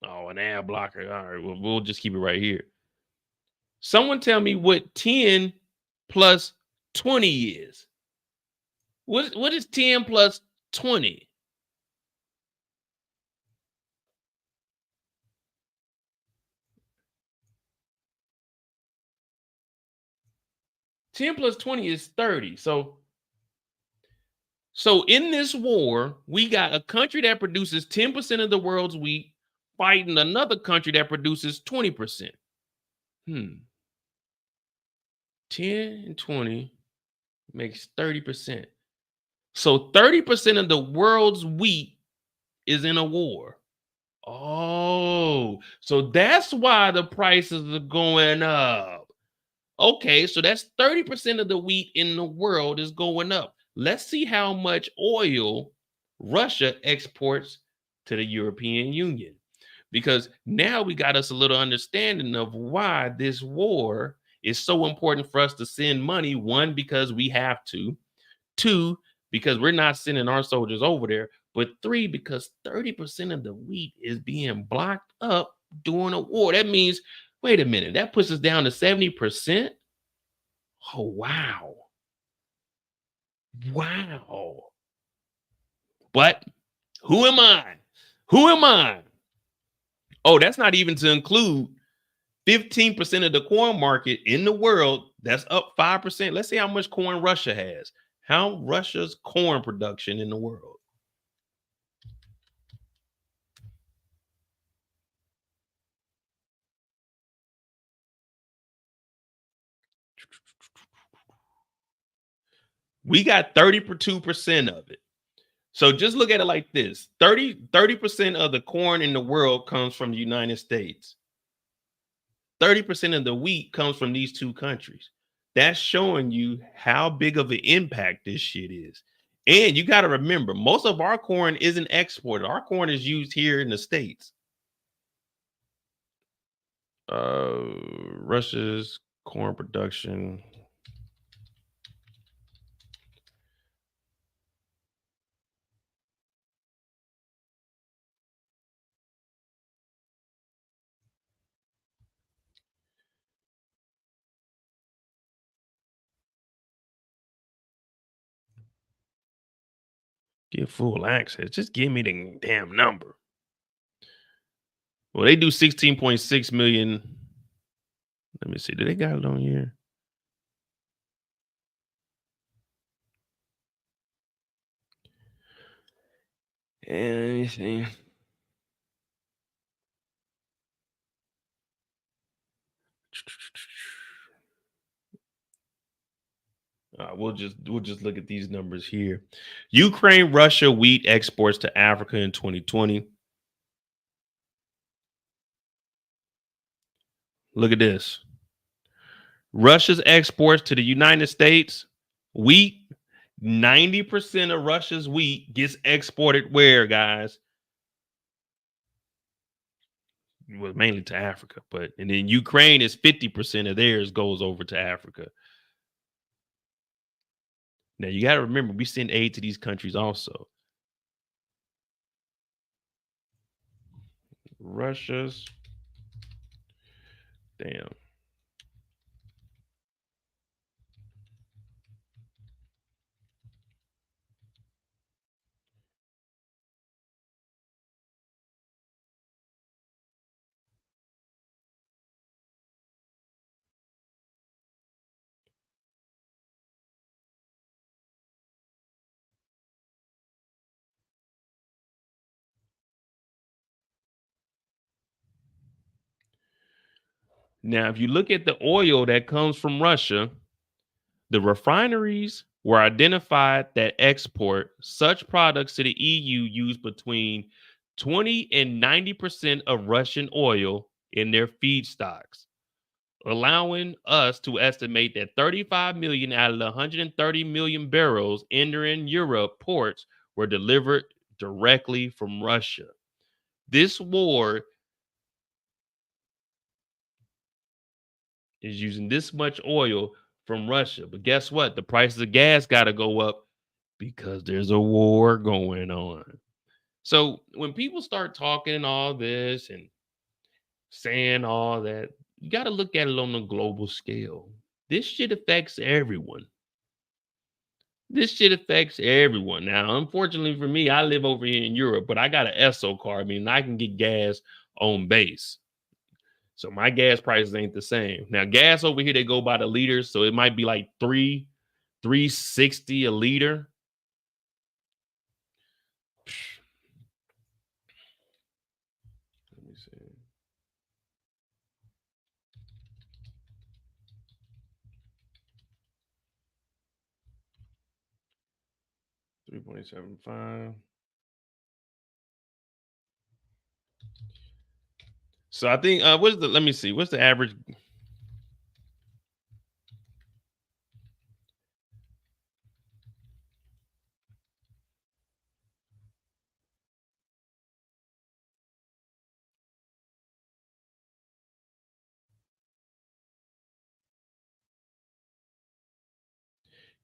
Speaker 1: Oh, an ad blocker. All right. Well, we'll just keep it right here. Someone tell me what 10 plus 20 is. What is 10 plus 20? $10 plus 20 is 30. So in this war, we got a country that produces 10% of the world's wheat fighting another country that produces 20%. 10 and 20 makes 30%. So 30% of the world's wheat is in a war. Oh, so that's why the prices are going up. Okay, so that's 30% of the wheat in the world is going up. Let's see how much oil Russia exports to the European Union. Because now we got us a little understanding of why this war is so important for us to send money. 1, because we have to. 2, because we're not sending our soldiers over there. But 3, because 30% of the wheat is being blocked up during a war. That means, wait a minute, that puts us down to 70%. Oh, wow. Wow. But who am I? Oh, that's not even to include 15% of the corn market in the world. That's up 5%. Let's see how much corn Russia has. How Russia's corn production in the world. We got 32% of it. So just look at it like this. 30% of the corn in the world comes from the United States. 30% of the wheat comes from these two countries. That's showing you how big of an impact this shit is. And you got to remember, most of our corn isn't exported. Our corn is used here in the States. Russia's corn production. Get full access. Just give me the damn number. Well, they do 16.6 million. Let me see. Do they got it on here? And let me see. We'll just look at these numbers here. Ukraine, Russia wheat exports to Africa in 2020. Look at this. Russia's exports to the United States, wheat, 90% of Russia's wheat gets exported where, guys? Well, mainly to Africa, and then Ukraine is 50% of theirs goes over to Africa. Now you got to remember, we send aid to these countries also. Russia's, damn. Now, if you look at the oil that comes from Russia, the refineries were identified that export such products to the EU use between 20 and 90% of Russian oil in their feedstocks, allowing us to estimate that 35 million out of the 130 million barrels entering Europe ports were delivered directly from Russia. This war is using this much oil from Russia. But guess what? The prices of gas got to go up because there's a war going on. So when people start talking all this and saying all that, you got to look at it on a global scale. This shit affects everyone. This shit affects everyone. Now, unfortunately for me, I live over here in Europe, but I got an ESSO card. I mean, I can get gas on base. So my gas prices ain't the same. Now, gas over here, they go by the liters. So it might be like $3.60 a liter. Let me see. $3.75. So I think let me see, what's the average?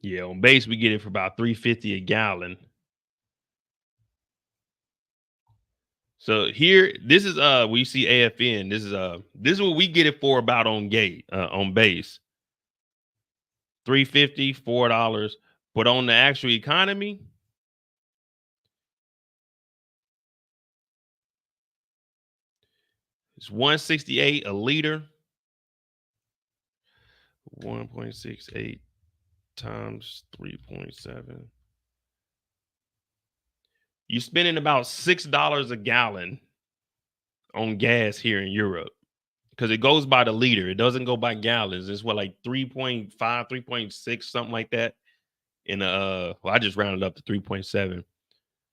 Speaker 1: Yeah, on base we get it for about $3.50 a gallon. So here, this is we see AFN. This is what we get it for about on base. $3.50, $4. But on the actual economy, it's $1.68 a liter. 1.68 times 3.7. You're spending about $6 a gallon on gas here in Europe because it goes by the liter. It doesn't go by gallons. It's what, like 3.5, 3.6, something like that. in well, I just rounded up to 3.7.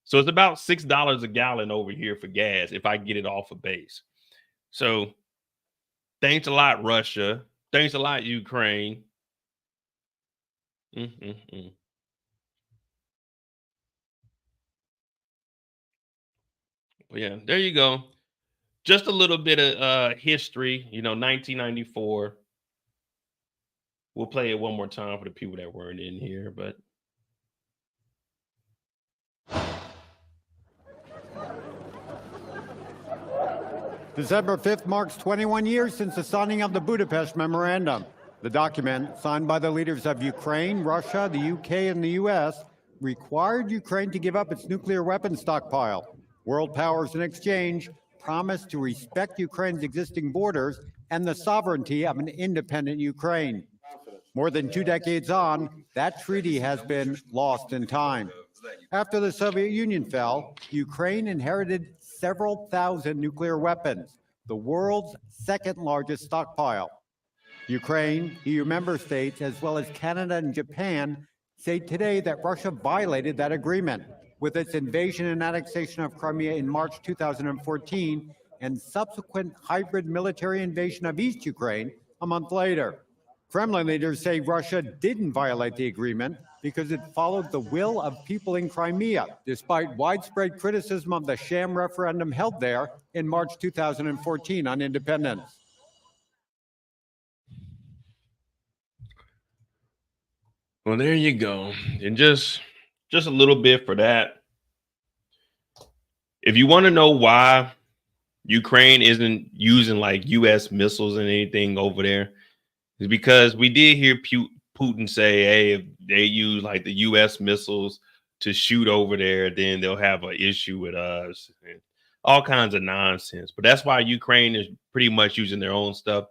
Speaker 1: So it's about $6 a gallon over here for gas if I get it off of base. So thanks a lot, Russia. Thanks a lot, Ukraine. Mm-mm-mm. Well, yeah, there you go. Just a little bit of history, 1994. We'll play it one more time for the people that weren't in here, but
Speaker 2: December 5th marks 21 years since the signing of the Budapest Memorandum. The document, signed by the leaders of Ukraine, Russia, the UK, and the US, required Ukraine to give up its nuclear weapons stockpile. World powers in exchange promised to respect Ukraine's existing borders and the sovereignty of an independent Ukraine. More than 2 decades on, that treaty has been lost in time. After the Soviet Union fell, Ukraine inherited several thousand nuclear weapons, the world's second largest stockpile. Ukraine, EU member states, as well as Canada and Japan, say today that Russia violated that agreement with its invasion and annexation of Crimea in March 2014 and subsequent hybrid military invasion of East Ukraine a month later. Kremlin leaders say Russia didn't violate the agreement because it followed the will of people in Crimea, despite widespread criticism of the sham referendum held there in March 2014 on independence.
Speaker 1: well, there you go. And just a little bit for that. If you want to know why Ukraine isn't using like US missiles and anything over there, is because we did hear Putin say, hey, if they use like the US missiles to shoot over there, then they'll have an issue with us. And all kinds of nonsense. But that's why Ukraine is pretty much using their own stuff.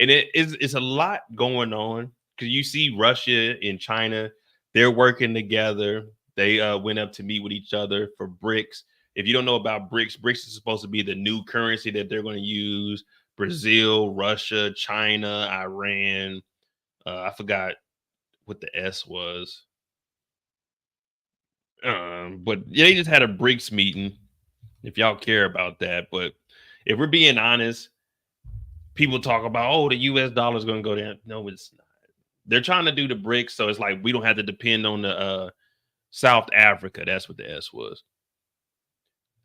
Speaker 1: And it's a lot going on because you see Russia and China, they're working together. They went up to meet with each other for BRICS. If you don't know about BRICS, BRICS is supposed to be the new currency that they're going to use. Brazil, Russia, China, Iran. I forgot what the S was. But they just had a BRICS meeting, if y'all care about that. But if we're being honest, people talk about, oh, the US dollar is going to go down. No, it's not. They're trying to do the BRICS, so it's like we don't have to depend on the South Africa. That's what the S was.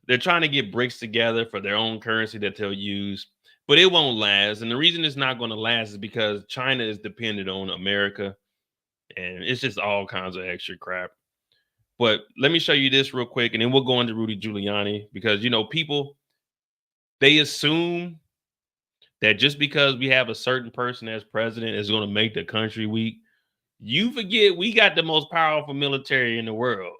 Speaker 1: They're trying to get BRICS together for their own currency that they'll use, but it won't last. And the reason it's not going to last is because China is dependent on America, and it's just all kinds of extra crap. But let me show you this real quick, and then we'll go into Rudy Giuliani, because, people, they assume that just because we have a certain person as president is going to make the country weak. You forget we got the most powerful military in the world.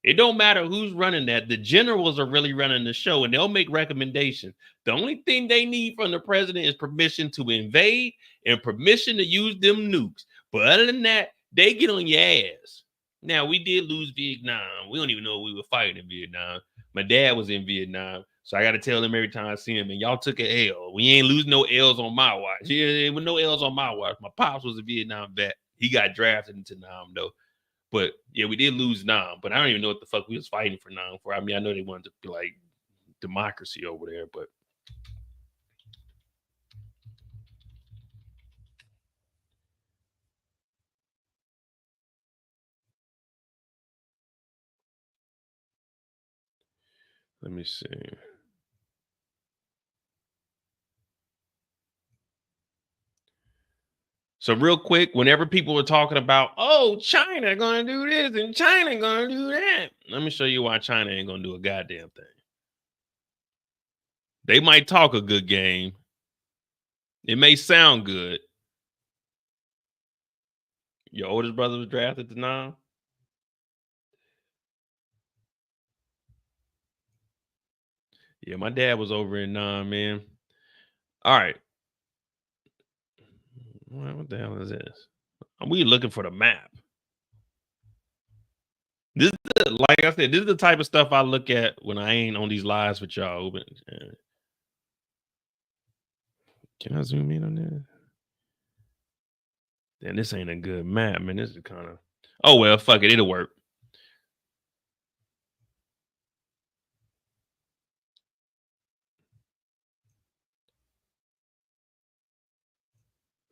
Speaker 1: It don't matter who's running that. The generals are really running the show, and they'll make recommendations. The only thing they need from the president is permission to invade and permission to use them nukes. But other than that, they get on your ass. Now, we did lose Vietnam. We don't even know we were fighting in Vietnam. My dad was in Vietnam, so I got to tell him every time I see him, and y'all took an L. We ain't losing no L's on my watch. Yeah, there was no L's on my watch. My pops was a Vietnam vet. He got drafted into Nam, though. But yeah, we did lose Nam, but I don't even know what the fuck we was fighting for Nam for. I mean, I know they wanted to be like democracy over there, but let me see. So real quick, whenever people were talking about, oh, China gonna do this and China gonna do that, let me show you why China ain't gonna do a goddamn thing. They might talk a good game. It may sound good. Your oldest brother was drafted to Nam. Yeah, my dad was over in Nam, man. All right. What the hell is this? We looking for the map. This is like I said, this is the type of stuff I look at when I ain't on these lives with y'all. Can I zoom in on this? Then this ain't a good map, man. This is kind of Oh, well, fuck it. It'll work.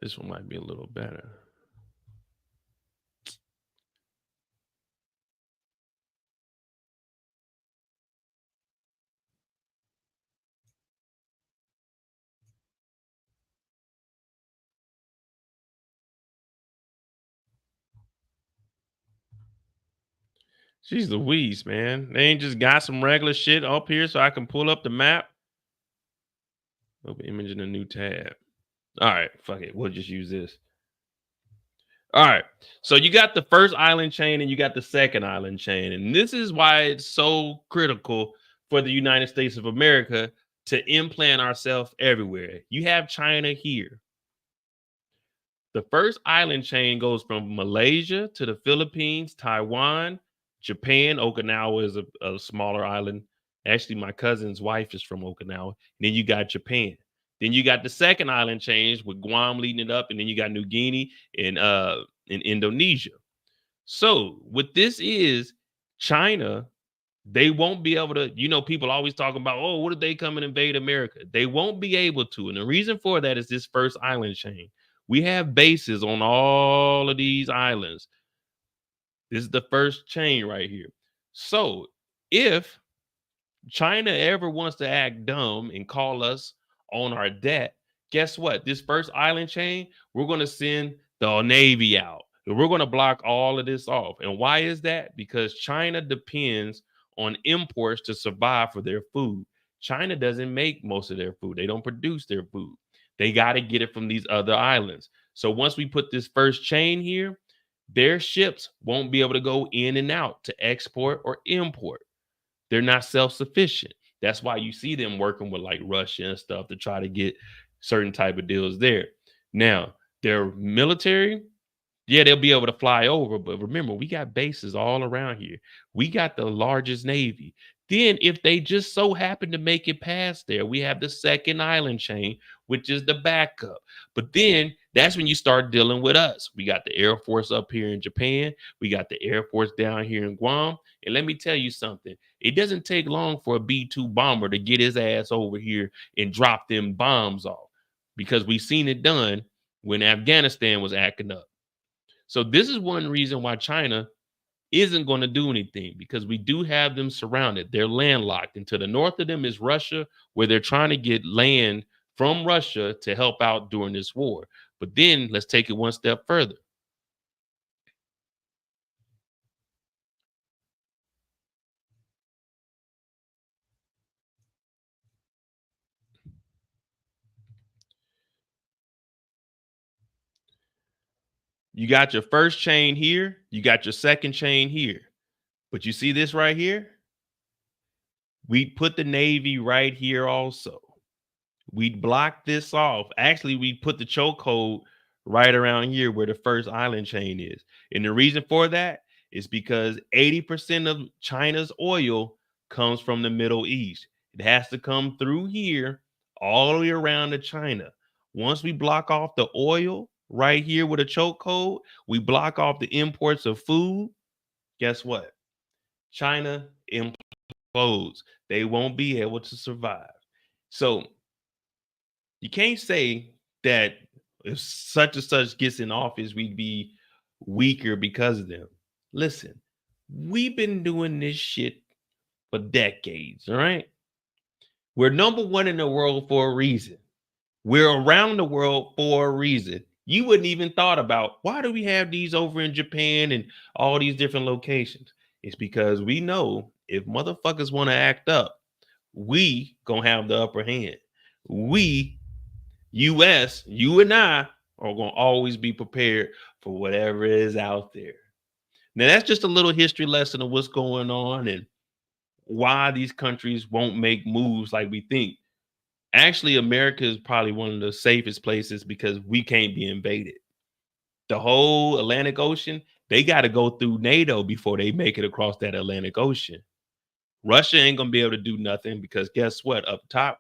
Speaker 1: This one might be a little better. Jeez Louise, man. They ain't just got some regular shit up here so I can pull up the map. Open image in a new tab. All right, fuck it. We'll just use this. All right. So you got the first island chain and you got the second island chain. And this is why it's so critical for the United States of America to implant ourselves everywhere. You have China here. The first island chain goes from Malaysia to the Philippines, Taiwan, Japan. Okinawa is a smaller island. Actually, my cousin's wife is from Okinawa. And then you got Japan. Then you got the second island chain with Guam leading it up, and then you got New Guinea and in Indonesia. So what this is, China, they won't be able to, people always talk about, oh, what if they come and invade America? They won't be able to. And the reason for that is this first island chain. We have bases on all of these islands. This is the first chain right here. So if China ever wants to act dumb and call us on our debt, guess what? This first island chain, we're going to send the Navy out. And we're going to block all of this off. And why is that? Because China depends on imports to survive for their food. China doesn't make most of their food. They don't produce their food. They got to get it from these other islands. So once we put this first chain here, their ships won't be able to go in and out to export or import. They're not self-sufficient. That's why you see them working with like Russia and stuff to try to get certain type of deals there. Now, their military, yeah, they'll be able to fly over. But remember, we got bases all around here. We got the largest Navy. Then if they just so happen to make it past there, we have the second island chain, which is the backup. But then that's when you start dealing with us. We got the Air Force up here in Japan. We got the Air Force down here in Guam. And let me tell you something. It doesn't take long for a B-2 bomber to get his ass over here and drop them bombs off, because we've seen it done when Afghanistan was acting up. So this is one reason why China isn't going to do anything, because we do have them surrounded. They're landlocked. And to the north of them is Russia, where they're trying to get land from Russia to help out during this war. But then let's take it one step further. You got your first chain here. You got your second chain here. But you see this right here? We put the Navy right here also. We'd block this off. Actually, we put the chokehold right around here where the first island chain is. And the reason for that is because 80% of China's oil comes from the Middle East. It has to come through here all the way around to China. Once we block off the oil right here with a chokehold, we block off the imports of food. Guess what? China implodes. They won't be able to survive. So you can't say that if such and such gets in office, we'd be weaker because of them. Listen, we've been doing this shit for decades, all right? We're number one in the world for a reason. We're around the world for a reason. You wouldn't even thought about, why do we have these over in Japan and all these different locations? It's because we know if motherfuckers want to act up, we gonna have the upper hand. We, US, you and I are gonna always be prepared for whatever is out there. Now that's just a little history lesson of what's going on and why these countries won't make moves like we think. Actually, America is probably one of the safest places because we can't be invaded. The whole Atlantic Ocean, they got to go through NATO before they make it across that Atlantic Ocean. Russia ain't going to be able to do nothing because guess what? Up top,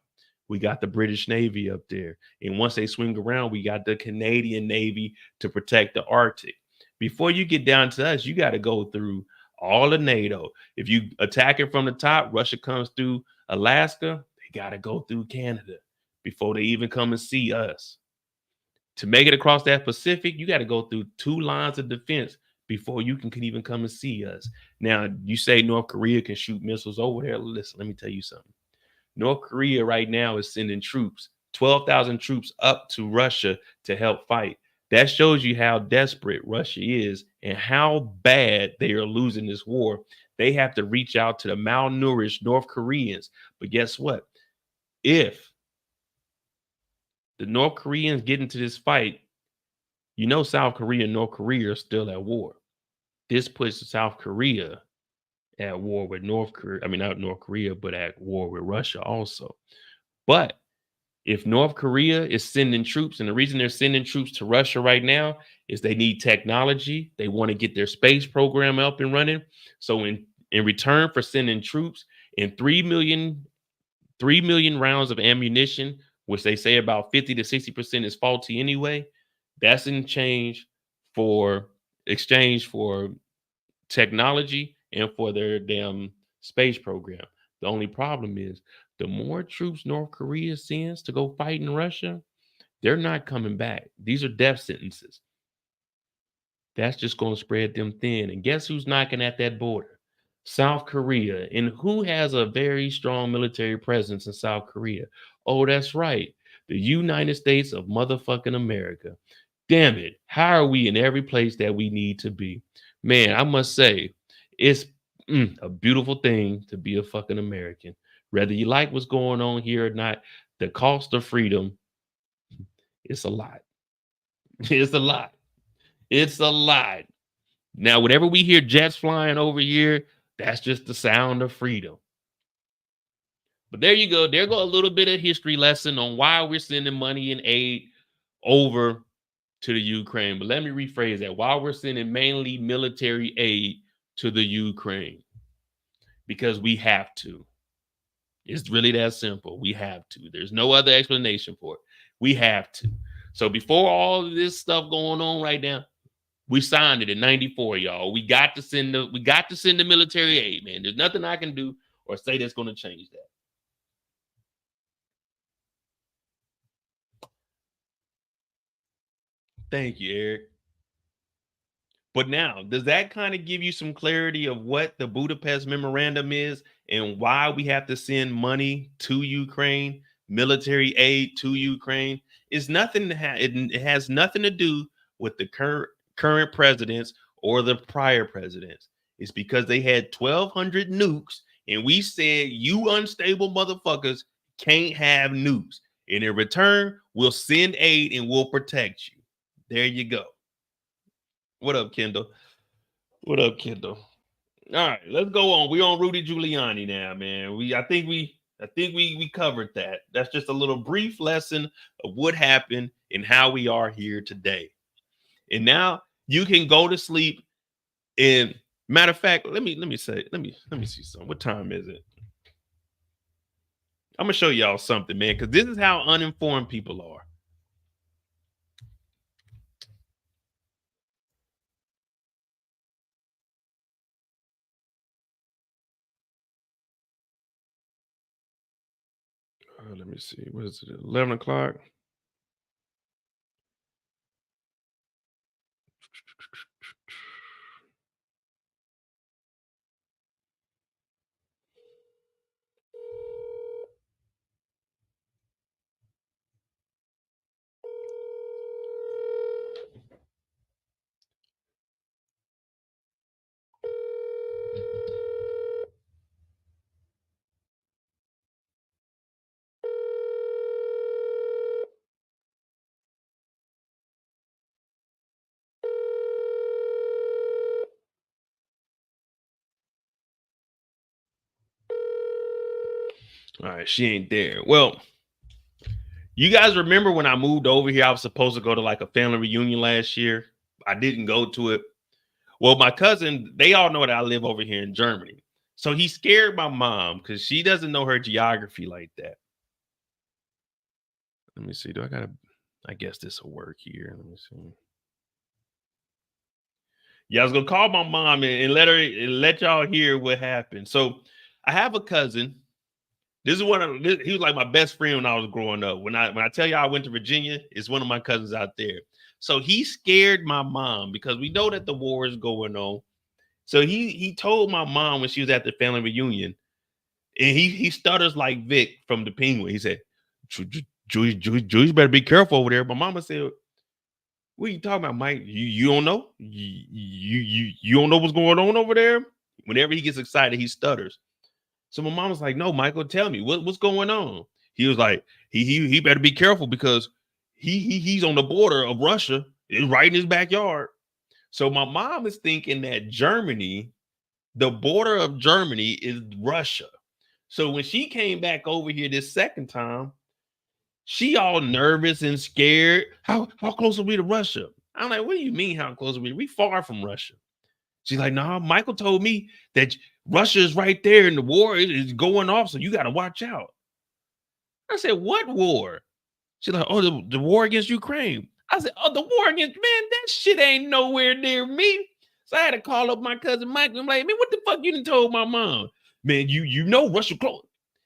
Speaker 1: we got the British Navy up there. And once they swing around, we got the Canadian Navy to protect the Arctic. Before you get down to us, you got to go through all of NATO. If you attack it from the top, Russia comes through Alaska, they got to go through Canada before they even come and see us. To make it across that Pacific, you got to go through 2 lines of defense before you can even come and see us. Now, you say North Korea can shoot missiles over there. Listen, let me tell you something. North Korea right now is sending troops, 12,000 troops up to Russia to help fight. That shows you how desperate Russia is and how bad they are losing this war. They have to reach out to the malnourished North Koreans. But guess what? If the North Koreans get into this fight, you know South Korea and North Korea are still at war. This puts South Korea at war with North Korea. I mean, not North Korea, but at war with Russia also. But if North Korea is sending troops, and the reason they're sending troops to Russia right now is they need technology. They want to get their space program up and running. So in return for sending troops and 3 million rounds of ammunition, which they say about 50 to 60% is faulty anyway, that's in exchange for technology and for their damn space program. The only problem is the more troops North Korea sends to go fight in Russia, they're not coming back. These are death sentences. That's just going to spread them thin. And guess who's knocking at that border? South Korea. And who has a very strong military presence in South Korea? Oh, that's right. The United States of motherfucking America. Damn it. How are we in every place that we need to be? Man, I must say, it's a beautiful thing to be a fucking American. Whether you like what's going on here or not, the cost of freedom, it's a lot. It's a lot. It's a lot. Now, whenever we hear jets flying over here, that's just the sound of freedom. But there you go. There go a little bit of history lesson on why we're sending money and aid over to the Ukraine. But let me rephrase that. Why we're sending mainly military aid to the Ukraine. Because we have to. It's really that simple. We have to. There's no other explanation for it. We have to. So before all of this stuff going on right now, we signed it in '94, y'all. We got to send the military aid, man. There's nothing I can do or say that's going to change that. Thank you, Eric. But now, does that kind of give you some clarity of what the Budapest Memorandum is and why we have to send money to Ukraine, military aid to Ukraine? It's nothing it has nothing to do with the current presidents or the prior presidents. It's because they had 1,200 nukes, and we said, you unstable motherfuckers can't have nukes. And in return, we'll send aid and we'll protect you. There you go. What up, Kendall? What up, Kendall? All right, let's go on. We're on Rudy Giuliani now, man. I think we covered that. That's just a little brief lesson of what happened and how we are here today. And now you can go to sleep. And matter of fact, let me see something. What time is it? I'm gonna show y'all something, man, because this is how uninformed people are. Let me see. What is it? 11 o'clock. All right, she ain't there. Well, you guys remember when I moved over here, I was supposed to go to like a family reunion last year. I didn't go to it. Well, my cousin, they all know that I live over here in Germany. So he scared my mom because she doesn't know her geography like that. Let me see. I guess this will work here. Let me see. Yeah, I was gonna call my mom and let y'all hear what happened. So I have a cousin. This is he was like my best friend when I was growing up. When I tell y'all I went to Virginia, it's one of my cousins out there. So he scared my mom because we know that the war is going on. So he told my mom when she was at the family reunion, and he stutters like Vic from the Penguin. He said, Julie better be careful over there. My mama said, what are you talking about, Mike? You don't know? You don't know what's going on over there? Whenever he gets excited, he stutters. So my mom was like, no, Michael, tell me what's going on. He was like, he better be careful because he's on the border of Russia. It's right in his backyard. So my mom is thinking that Germany, the border of Germany is Russia. So when she came back over here this second time, she all nervous and scared. How close are we to Russia? I'm like, what do you mean how close are we? We far from Russia. She's like, nah, Michael told me that Russia is right there and the war is going off, so you got to watch out. I said, what war? She's like, oh, the war against Ukraine. I said, oh, the war against, man, that shit ain't nowhere near me. So I had to call up my cousin Michael. I'm like, man, what the fuck you done told my mom? Man, you know Russia close.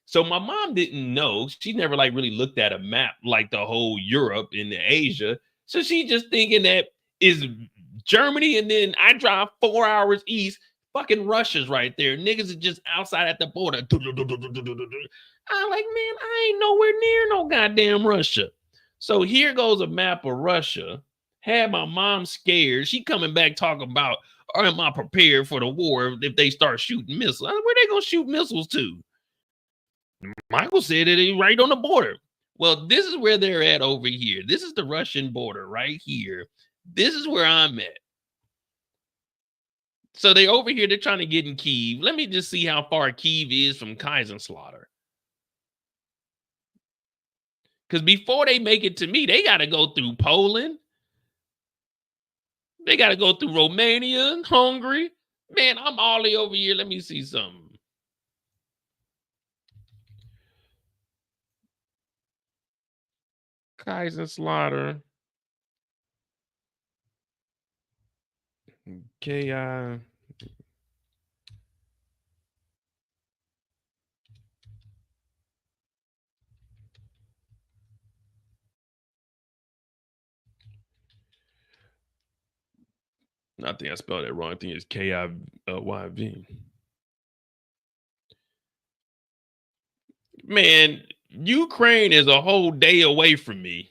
Speaker 1: So my mom didn't know. She never like really looked at a map like the whole Europe and Asia. So she just thinking that is Germany, and then I drive 4 hours east. Fucking Russia's right there. Niggas are just outside at the border. I'm like, man, I ain't nowhere near no goddamn Russia. So here goes a map of Russia. Had my mom scared. She coming back talking about, or am I prepared for the war if they start shooting missiles? Where they gonna shoot missiles to? Michael said it right on the border. Well, this is where they're at over here. This is the Russian border right here. This is where I'm at. So they over here, they're trying to get in Kyiv. Let me just see how far Kyiv is from Kaiserslautern. Because before they make it to me, they got to go through Poland. They got to go through Romania, Hungary. Man, I'm all the way over here. Let me see something. Kaiserslautern. KI. I think I spelled it wrong. I think it's KIYV. Man, Ukraine is a whole day away from me.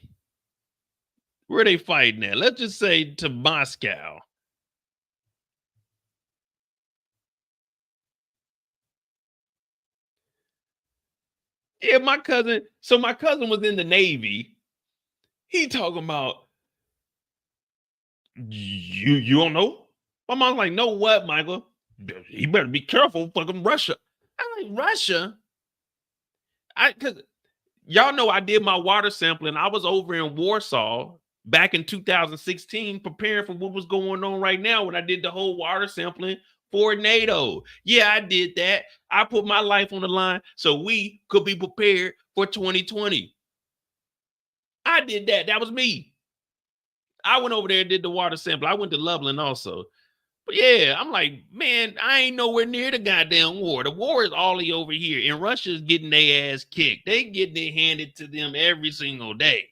Speaker 1: Where are they fighting at? Let's just say to Moscow. Yeah, my cousin. So my cousin was in the Navy. He talking about you don't know? My mom's like, no what, Michael? You better be careful, fucking Russia. I'm like, Russia? Cause y'all know I did my water sampling. I was over in Warsaw back in 2016 preparing for what was going on right now when I did the whole water sampling for NATO. Yeah, I did that. I put my life on the line so we could be prepared for 2020. I did that. That was me. I went over there and did the water sample. I went to Lublin also. But yeah, I'm like, man, I ain't nowhere near the goddamn war. The war is all over here, and Russia's getting their ass kicked. They getting it handed to them every single day.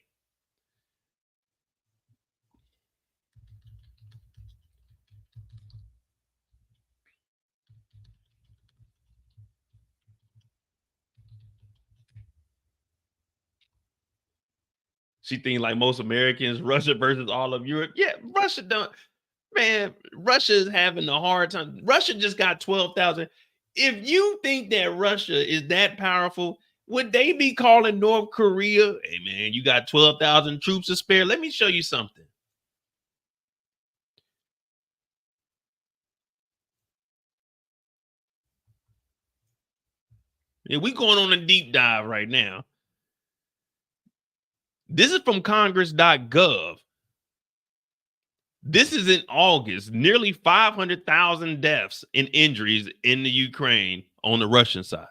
Speaker 1: She think like most Americans, Russia versus all of Europe. Yeah, Russia don't. Man, Russia is having a hard time. Russia just got 12,000. If you think that Russia is that powerful, would they be calling North Korea, hey man, you got 12,000 troops to spare? Let me show you something. Yeah, we going on a deep dive right now. This is from congress.gov. This is in August. Nearly 500,000 deaths and injuries in the Ukraine on the Russian side.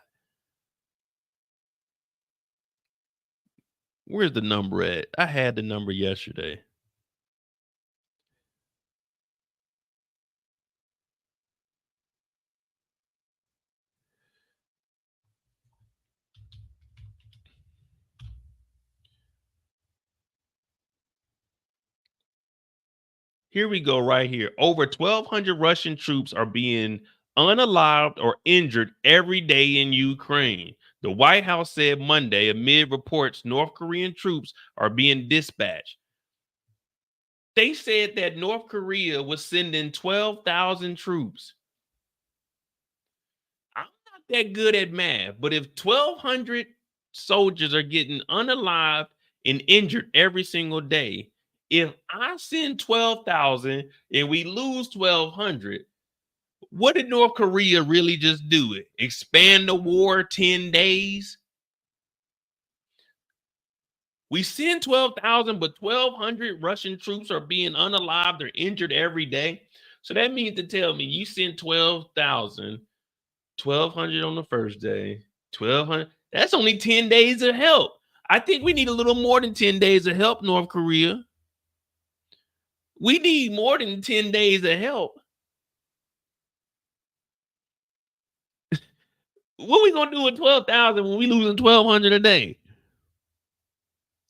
Speaker 1: Where's the number at? I had the number yesterday. Here we go right here. Over 1,200 Russian troops are being unalived or injured every day in Ukraine. The White House said Monday amid reports North Korean troops are being dispatched. They said that North Korea was sending 12,000 troops. I'm not that good at math, but if 1,200 soldiers are getting unalived and injured every single day, if I send 12,000 and we lose 1,200, what did North Korea really just do? It expand the war 10 days? We send 12,000, but 1,200 Russian troops are being unalived or injured every day. So that means to tell me you send 12,000, 1,200 on the first day, 1,200. That's only 10 days of help. I think we need a little more than 10 days of help, North Korea. We need more than 10 days of help. What we gonna do with 12,000 when we losing 1,200 a day?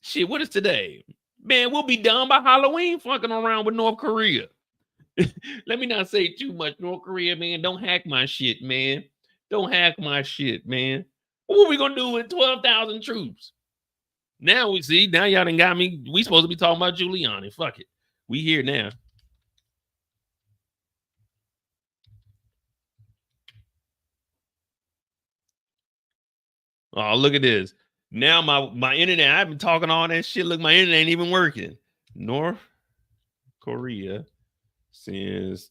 Speaker 1: Shit, what is today? Man, we'll be done by Halloween fucking around with North Korea. Let me not say too much, North Korea, man. Don't hack my shit, man. Don't hack my shit, man. What we gonna do with 12,000 troops? Now we see, now y'all done got me. We supposed to be talking about Giuliani. Fuck it. We here now. Oh, look at this. Now my internet, I've been talking all that shit. Look, my internet ain't even working. North Korea sends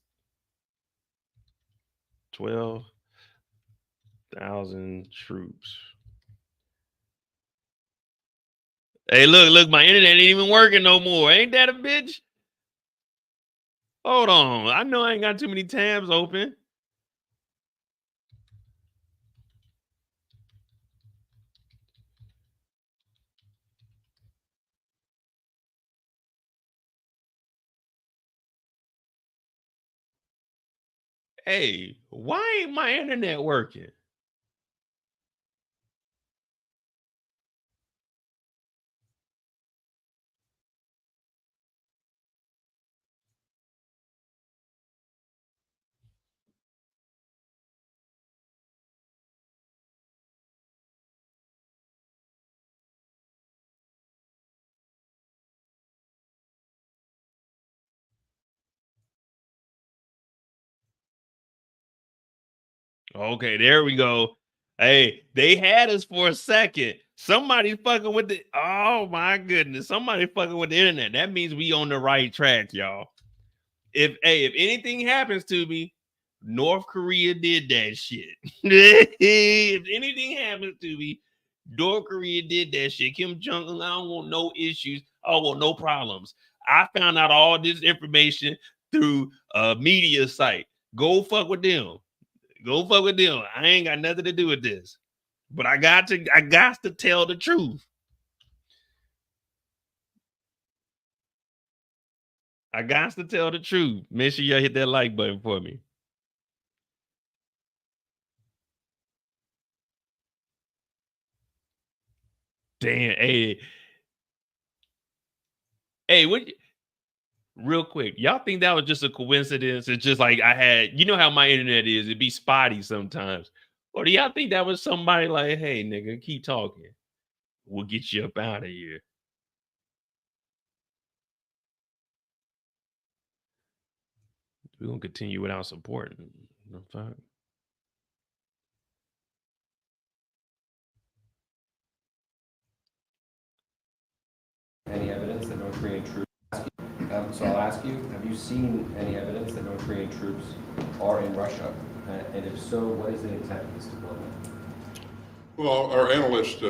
Speaker 1: 12,000 troops. Hey, look, my internet ain't even working no more. Ain't that a bitch? Hold on. I know I ain't got too many tabs open. Hey, why ain't my internet working? Okay, there we go. Hey, they had us for a second. Somebody fucking with the, oh my goodness. Somebody fucking with the internet. That means we on the right track, y'all. If anything happens to me, North Korea did that shit. If anything happens to me, North Korea did that shit. Kim Jong-un, I don't want no issues. I don't want no problems. I found out all this information through a media site. Go fuck with them. Go fuck with them. I ain't got nothing to do with this. But I got to tell the truth. I got to tell the truth. Make sure y'all hit that like button for me. Damn, hey, what? Real quick, y'all think that was just a coincidence? It's just like I had, you know how my internet is, it'd be spotty sometimes. Or do y'all think that was somebody like, hey, nigga, keep talking. We'll get you up out of here. We're gonna continue without supporting. No fuck.
Speaker 11: Any evidence that North Korean troops, so I'll ask you, have you seen any evidence that North Korean troops are in Russia? And if so, what is the intent of this deployment?
Speaker 12: Well, our analysts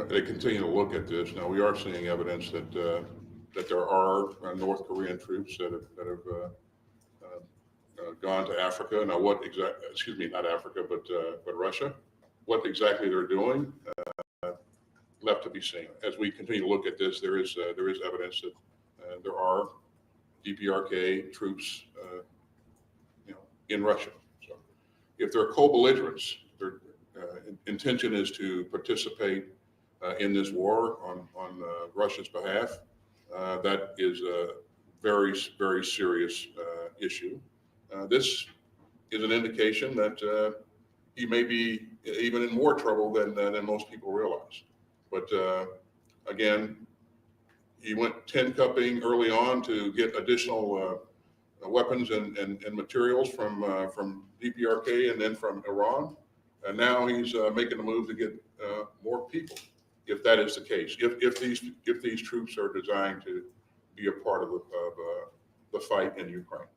Speaker 12: they continue to look at this. Now, we are seeing evidence that there are North Korean troops that have gone to Africa. Now, what exactly? Excuse me, not Africa, but Russia. What exactly they're doing left to be seen. As we continue to look at this, there is evidence that there are DPRK troops, in Russia. So, if they're co-belligerents, their intention is to participate in this war on Russia's behalf. That is very, very serious issue. This is an indication that he may be even in more trouble than most people realize. But again, he went 10 cupping early on to get additional weapons and materials from DPRK and then from Iran. And now he's making a move to get more people, if that is the case. If these troops are designed to be a part of the fight in Ukraine.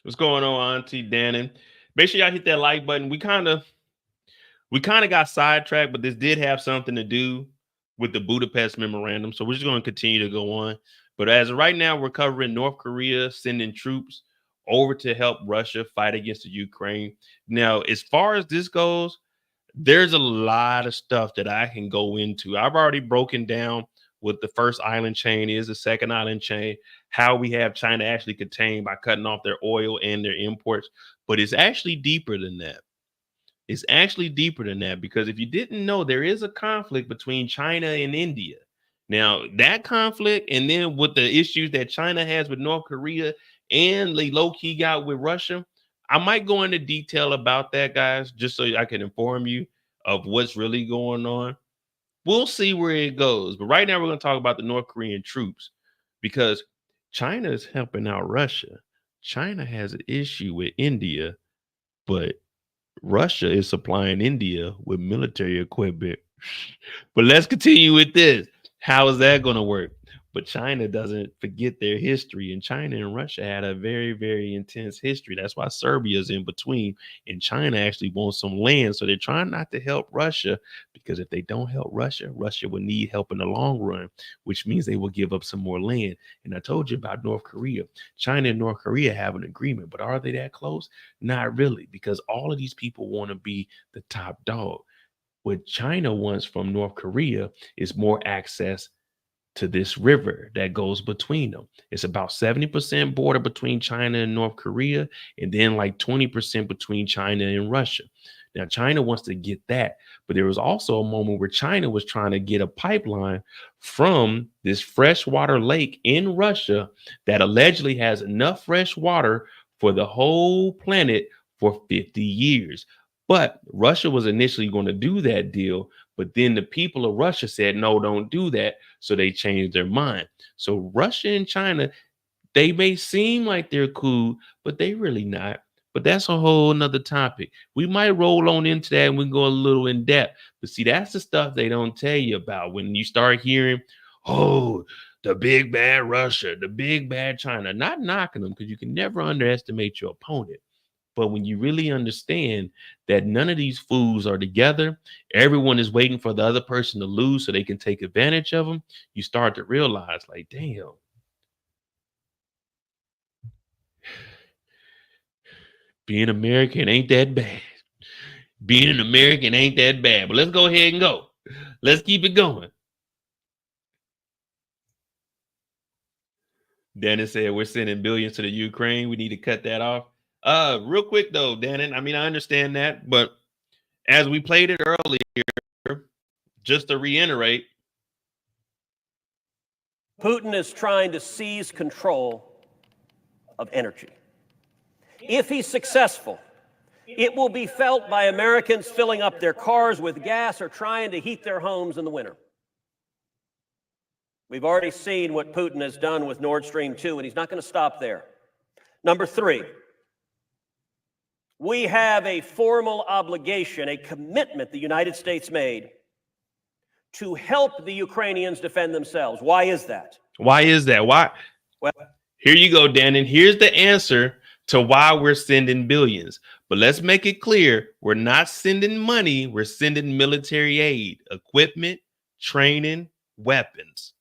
Speaker 1: What's going on, Auntie Dannon? Make sure y'all hit that like button. We kind of got sidetracked, but this did have something to do with the Budapest Memorandum. So we're just going to continue to go on. But as of right now, we're covering North Korea sending troops over to help Russia fight against the Ukraine. Now, as far as this goes, there's a lot of stuff that I can go into. I've already broken down what the first island chain is, the second island chain, how we have China actually contained by cutting off their oil and their imports. But it's actually deeper than that. It's actually deeper than that, because if you didn't know, there is a conflict between China and India. Now, that conflict, and then with the issues that China has with North Korea and they low-key got with Russia, I might go into detail about that, guys, just so I can inform you of what's really going on. We'll see where it goes. But right now, we're going to talk about the North Korean troops, because China is helping out Russia. China has an issue with India, but Russia is supplying India with military equipment. But let's continue with this. How is that going to work? But China doesn't forget their history, and China and Russia had a very, very intense history. That's why Serbia is in between, and China actually wants some land. So they're trying not to help Russia, because if they don't help Russia, Russia will need help in the long run, which means they will give up some more land. And I told you about North Korea. China and North Korea have an agreement, but are they that close? Not really, because all of these people want to be the top dog. What China wants from North Korea is more access to this river that goes between them. It's about 70% border between China and North Korea, and then like 20% between China and Russia. Now, China wants to get that, but there was also a moment where China was trying to get a pipeline from this freshwater lake in Russia that allegedly has enough fresh water for the whole planet for 50 years. But Russia was initially going to do that deal, but then the people of Russia said, no, don't do that. So they changed their mind. So Russia and China, they may seem like they're cool, but they really not. But that's a whole nother topic. We might roll on into that and we go a little in depth. But see, that's the stuff they don't tell you about when you start hearing, oh, the big bad Russia, the big bad China. Not knocking them, because you can never underestimate your opponent. But when you really understand that none of these fools are together, everyone is waiting for the other person to lose so they can take advantage of them, you start to realize, like, damn. Being American ain't that bad. Being an American ain't that bad. But let's go ahead and go. Let's keep it going. Dennis said we're sending billions to the Ukraine. We need to cut that off. Real quick though, Dannon, I mean, I understand that, but as we played it earlier, just to reiterate,
Speaker 3: Putin is trying to seize control of energy. If he's successful, it will be felt by Americans filling up their cars with gas or trying to heat their homes in the winter. We've already seen what Putin has done with Nord Stream 2, and he's not going to stop there. Number 3, we have a formal obligation, a commitment the United States made to help the Ukrainians defend themselves. Why is that?
Speaker 1: Why is that? Why?
Speaker 3: Well,
Speaker 1: here you go, Dan. And here's the answer to why we're sending billions. But let's make it clear. We're not sending money. We're sending military aid, equipment, training, weapons.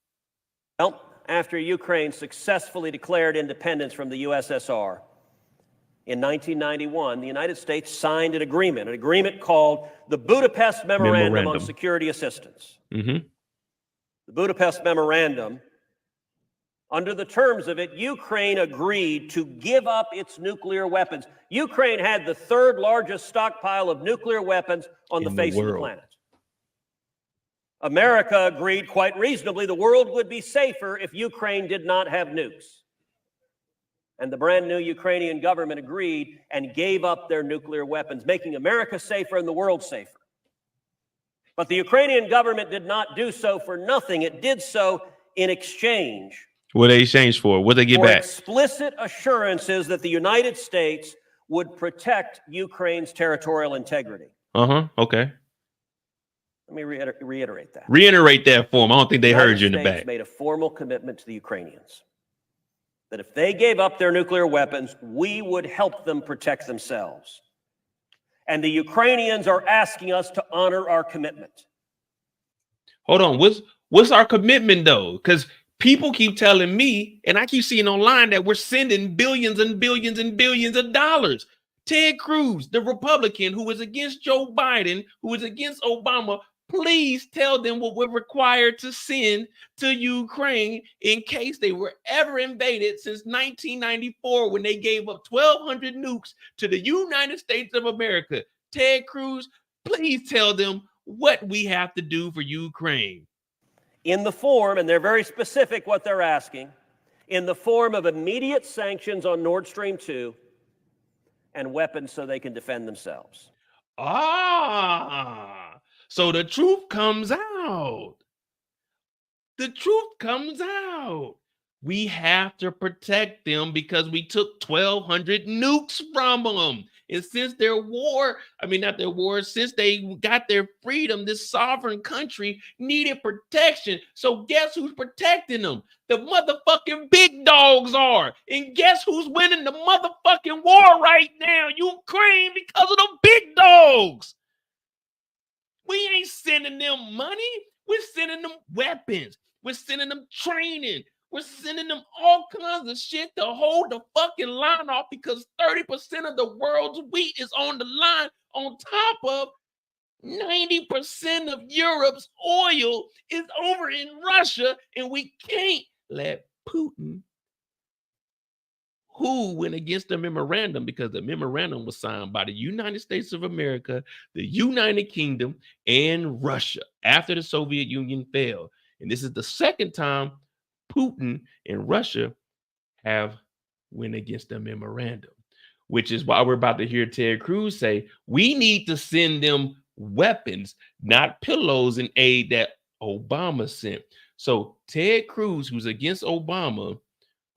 Speaker 3: Well, after Ukraine successfully declared independence from the USSR, in 1991, the United States signed an agreement called the Budapest Memorandum on Security Assistance.
Speaker 1: Mm-hmm.
Speaker 3: The Budapest Memorandum, under the terms of it, Ukraine agreed to give up its nuclear weapons. Ukraine had the 3rd largest stockpile of nuclear weapons on the face of the planet. America agreed quite reasonably the world would be safer if Ukraine did not have nukes. And the brand new Ukrainian government agreed and gave up their nuclear weapons, making America safer and the world safer. But the Ukrainian government did not do so for nothing. It did so in exchange.
Speaker 1: What they exchanged for? What they get
Speaker 3: for
Speaker 1: back?
Speaker 3: Explicit assurances that the United States would protect Ukraine's territorial integrity.
Speaker 1: Okay.
Speaker 3: Let me reiterate that.
Speaker 1: Reiterate that for them. I don't think they heard you in the
Speaker 3: United States
Speaker 1: back.
Speaker 3: made a formal commitment to the Ukrainians that if they gave up their nuclear weapons, we would help them protect themselves. And the Ukrainians are asking us to honor our commitment.
Speaker 1: Hold on. What's our commitment though? Because people keep telling me, and I keep seeing online that we're sending billions and billions and billions of dollars. Ted Cruz, the Republican who is against Joe Biden, who is against Obama, please tell them what we're required to send to Ukraine in case they were ever invaded since 1994 when they gave up 1,200 nukes to the United States of America. Ted Cruz, please tell them what we have to do for Ukraine.
Speaker 3: In the form, and they're very specific what they're asking, in the form of immediate sanctions on Nord Stream 2 and weapons so they can defend themselves.
Speaker 1: So the truth comes out. The truth comes out. We have to protect them because we took 1,200 nukes from them. And since their war, since they got their freedom, this sovereign country needed protection. So guess who's protecting them? The motherfucking big dogs are. And guess who's winning the motherfucking war right now? Ukraine, because of the big dogs. We ain't sending them money. We're sending them weapons. We're sending them training. We're sending them all kinds of shit to hold the fucking line off because 30% of the world's wheat is on the line on top of 90% of Europe's oil is over in Russia, and we can't let Putin, who went against the memorandum because the memorandum was signed by the United States of America, the United Kingdom, and Russia after the Soviet Union fell. And this is the second time Putin and Russia have went against the memorandum, which is why we're about to hear Ted Cruz say, we need to send them weapons, not pillows and aid that Obama sent. So Ted Cruz, who's against Obama,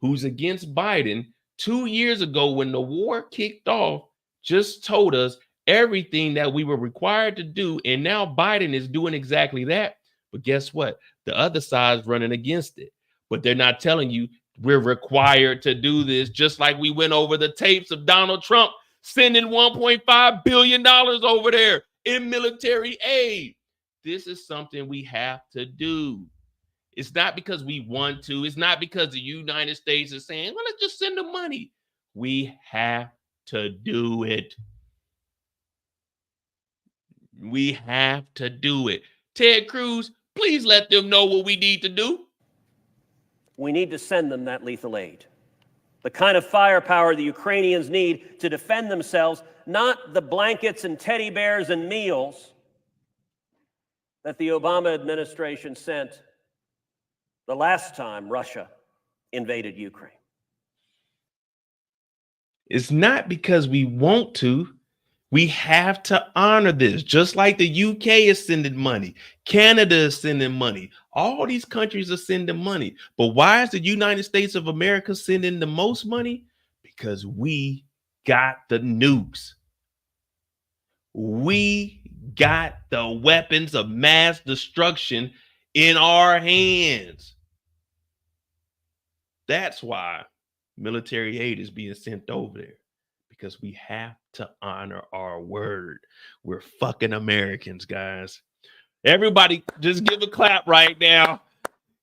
Speaker 1: who's against Biden, 2 years ago when the war kicked off, just told us everything that we were required to do. And now Biden is doing exactly that. But guess what? The other side's running against it. But they're not telling you we're required to do this, just like we went over the tapes of Donald Trump sending $1.5 billion over there in military aid. This is something we have to do. It's not because we want to. It's not because the United States is saying, well, let's just send the money. We have to do it. We have to do it. Ted Cruz, please let them know what we need to do.
Speaker 3: We need to send them that lethal aid. The kind of firepower the Ukrainians need to defend themselves, not the blankets and teddy bears and meals that the Obama administration sent the last time Russia invaded Ukraine.
Speaker 1: It's not because we want to. We have to honor this, just like the UK is sending money. Canada is sending money. All these countries are sending money. But why is the United States of America sending the most money? Because we got the nukes. We got the weapons of mass destruction in our hands. That's why military aid is being sent over there. Because we have to honor our word. We're fucking Americans, guys. Everybody just give a clap right now.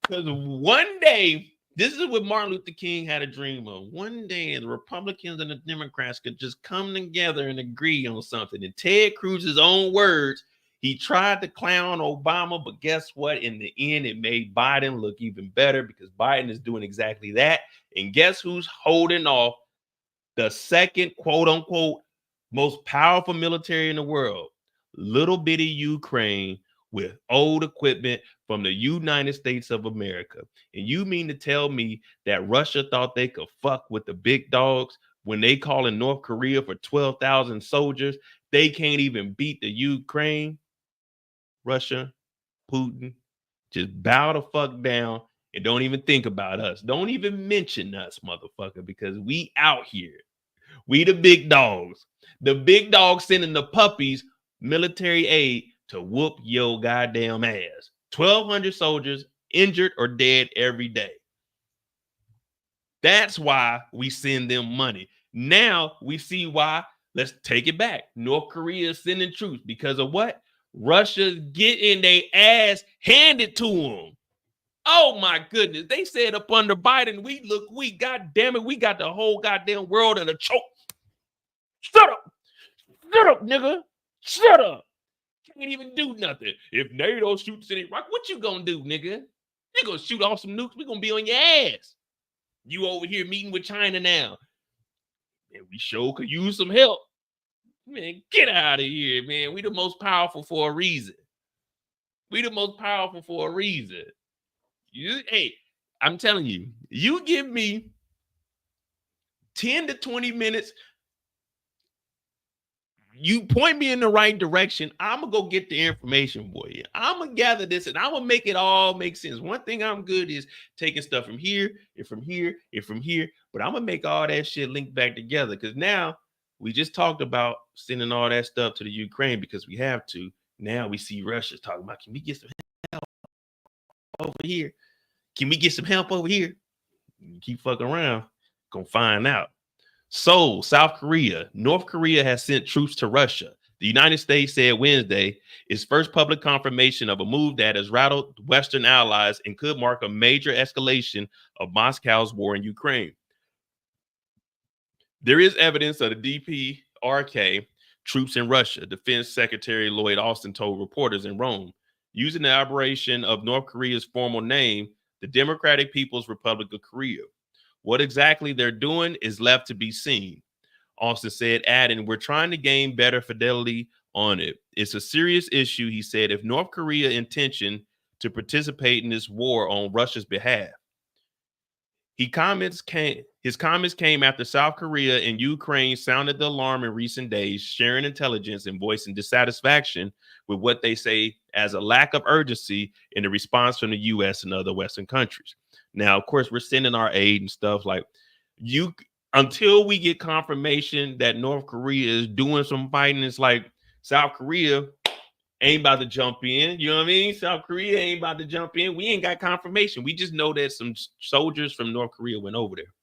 Speaker 1: Because one day, this is what Martin Luther King had a dream of. One day, the Republicans and the Democrats could just come together and agree on something. In Ted Cruz's own words, he tried to clown Obama, but guess what? In the end, it made Biden look even better because Biden is doing exactly that. And guess who's holding off the second, quote unquote, most powerful military in the world? Little bitty Ukraine with old equipment from the United States of America. And you mean to tell me that Russia thought they could fuck with the big dogs when they call in North Korea for 12,000 soldiers? They can't even beat the Ukraine. Russia, Putin, just bow the fuck down and don't even think about us. Don't even mention us, motherfucker, because we out here. We the big dogs. The big dogs sending the puppies military aid to whoop your goddamn ass. 1,200 soldiers injured or dead every day. That's why we send them money. Now we see why. Let's take it back. North Korea is sending troops because of what? Russia's getting their ass handed to them. Oh my goodness. They said up under Biden, we goddamn it, we got the whole goddamn world in a choke. Shut up. Shut up, nigga. Shut up. Can't even do nothing. If NATO shoots in Iraq, what you gonna do, nigga? You gonna shoot off some nukes? We gonna be on your ass. You over here meeting with China now. Man, we sure could use some help. Man, get out of here, man. We the most powerful for a reason. We the most powerful for a reason. Hey, I'm telling you, you give me 10 to 20 minutes, you point me in the right direction, I'm going to go get the information for you. I'm going to gather this and I'm going to make it all make sense. One thing I'm good is taking stuff from here and from here and from here, but I'm going to make all that shit link back together because now we just talked about sending all that stuff to the Ukraine because we have to. Now we see Russia talking about, can we get some help over here? Can we get some help over here? You keep fucking around, gonna find out. Seoul, South Korea. North Korea has sent troops to Russia. The United States said Wednesday its first public confirmation of a move that has rattled Western allies and could mark a major escalation of Moscow's war in Ukraine. There is evidence of the DPRK troops in Russia, Defense Secretary Lloyd Austin told reporters in Rome, using the aberration of North Korea's formal name, the Democratic People's Republic of Korea. What exactly they're doing is left to be seen. Austin said, adding, we're trying to gain better fidelity on it. It's a serious issue, he said, if North Korea intention to participate in this war on Russia's behalf. His comments came after South Korea and Ukraine sounded the alarm in recent days, sharing intelligence and voicing dissatisfaction with what they say as a lack of urgency in the response from the U.S. and other Western countries. Now, of course, we're sending our aid and stuff like until we get confirmation that North Korea is doing some fighting. It's like South Korea ain't about to jump in. You know what I mean? South Korea ain't about to jump in. We ain't got confirmation. We just know that some soldiers from North Korea went over there.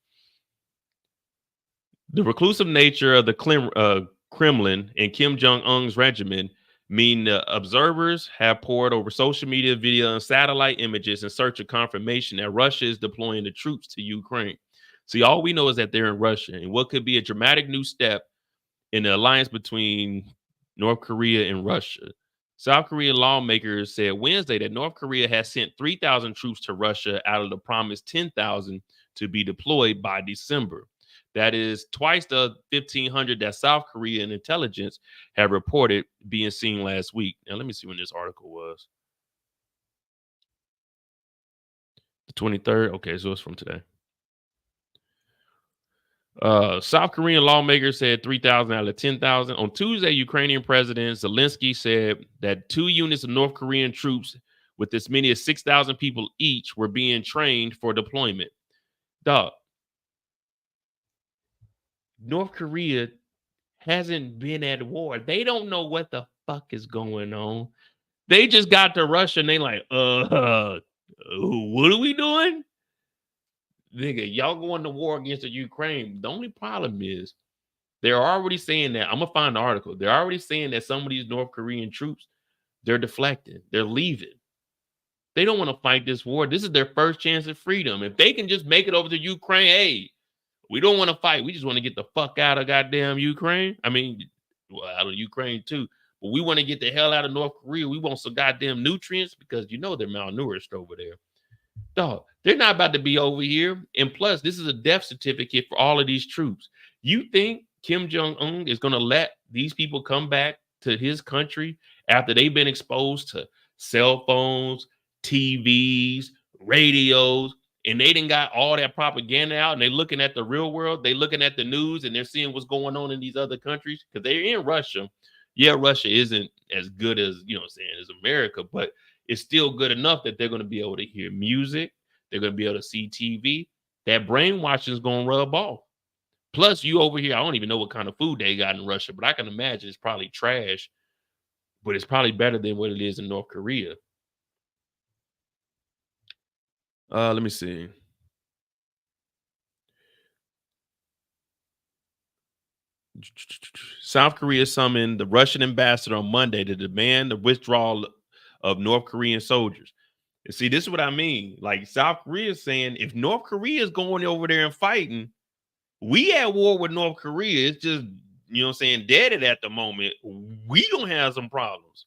Speaker 1: The reclusive nature of the Kremlin and Kim Jong-un's regimen mean the observers have poured over social media, video, and satellite images in search of confirmation that Russia is deploying the troops to Ukraine. See, all we know is that they're in Russia, and what could be a dramatic new step in the alliance between North Korea and Russia. South Korean lawmakers said Wednesday that North Korea has sent 3,000 troops to Russia out of the promised 10,000 to be deployed by December. That is twice the 1,500 that South Korean intelligence have reported being seen last week. Now, let me see when this article was. The 23rd. Okay, so it's from today. South Korean lawmakers said 3,000 out of 10,000. On Tuesday, Ukrainian President Zelensky said that 2 units of North Korean troops with as many as 6,000 people each were being trained for deployment. Dog. North Korea hasn't been at war. They don't know what the fuck is going on. They just got to Russia and they like, what are we doing? Nigga, y'all going to war against the Ukraine. The only problem is they're already saying that. I'm going to find the article. They're already saying that some of these North Korean troops, they're deflecting. They're leaving. They don't want to fight this war. This is their first chance at freedom. If they can just make it over to Ukraine, hey, we don't want to fight. We just want to get the fuck out of goddamn Ukraine. I mean, well, out of Ukraine too. But we want to get the hell out of North Korea. We want some goddamn nutrients because you know they're malnourished over there. Dog, they're not about to be over here. And plus, this is a death certificate for all of these troops. You think Kim Jong-un is going to let these people come back to his country after they've been exposed to cell phones, TVs, radios, and they done got all that propaganda out, and they're looking at the real world. They're looking at the news, and they're seeing what's going on in these other countries because they're in Russia. Yeah, Russia isn't as good as, you know what I'm saying, as America, but it's still good enough that they're going to be able to hear music. They're going to be able to see TV. That brainwashing is going to rub off. Plus, you over here, I don't even know what kind of food they got in Russia, but I can imagine it's probably trash, but it's probably better than what it is in North Korea. Let me see. South Korea summoned the Russian ambassador on Monday to demand the withdrawal of North Korean soldiers. And see, this is what I mean. Like, South Korea is saying if North Korea is going over there and fighting, we at war with North Korea. It's just, you know what I'm saying, dead at the moment. We gonna have some problems.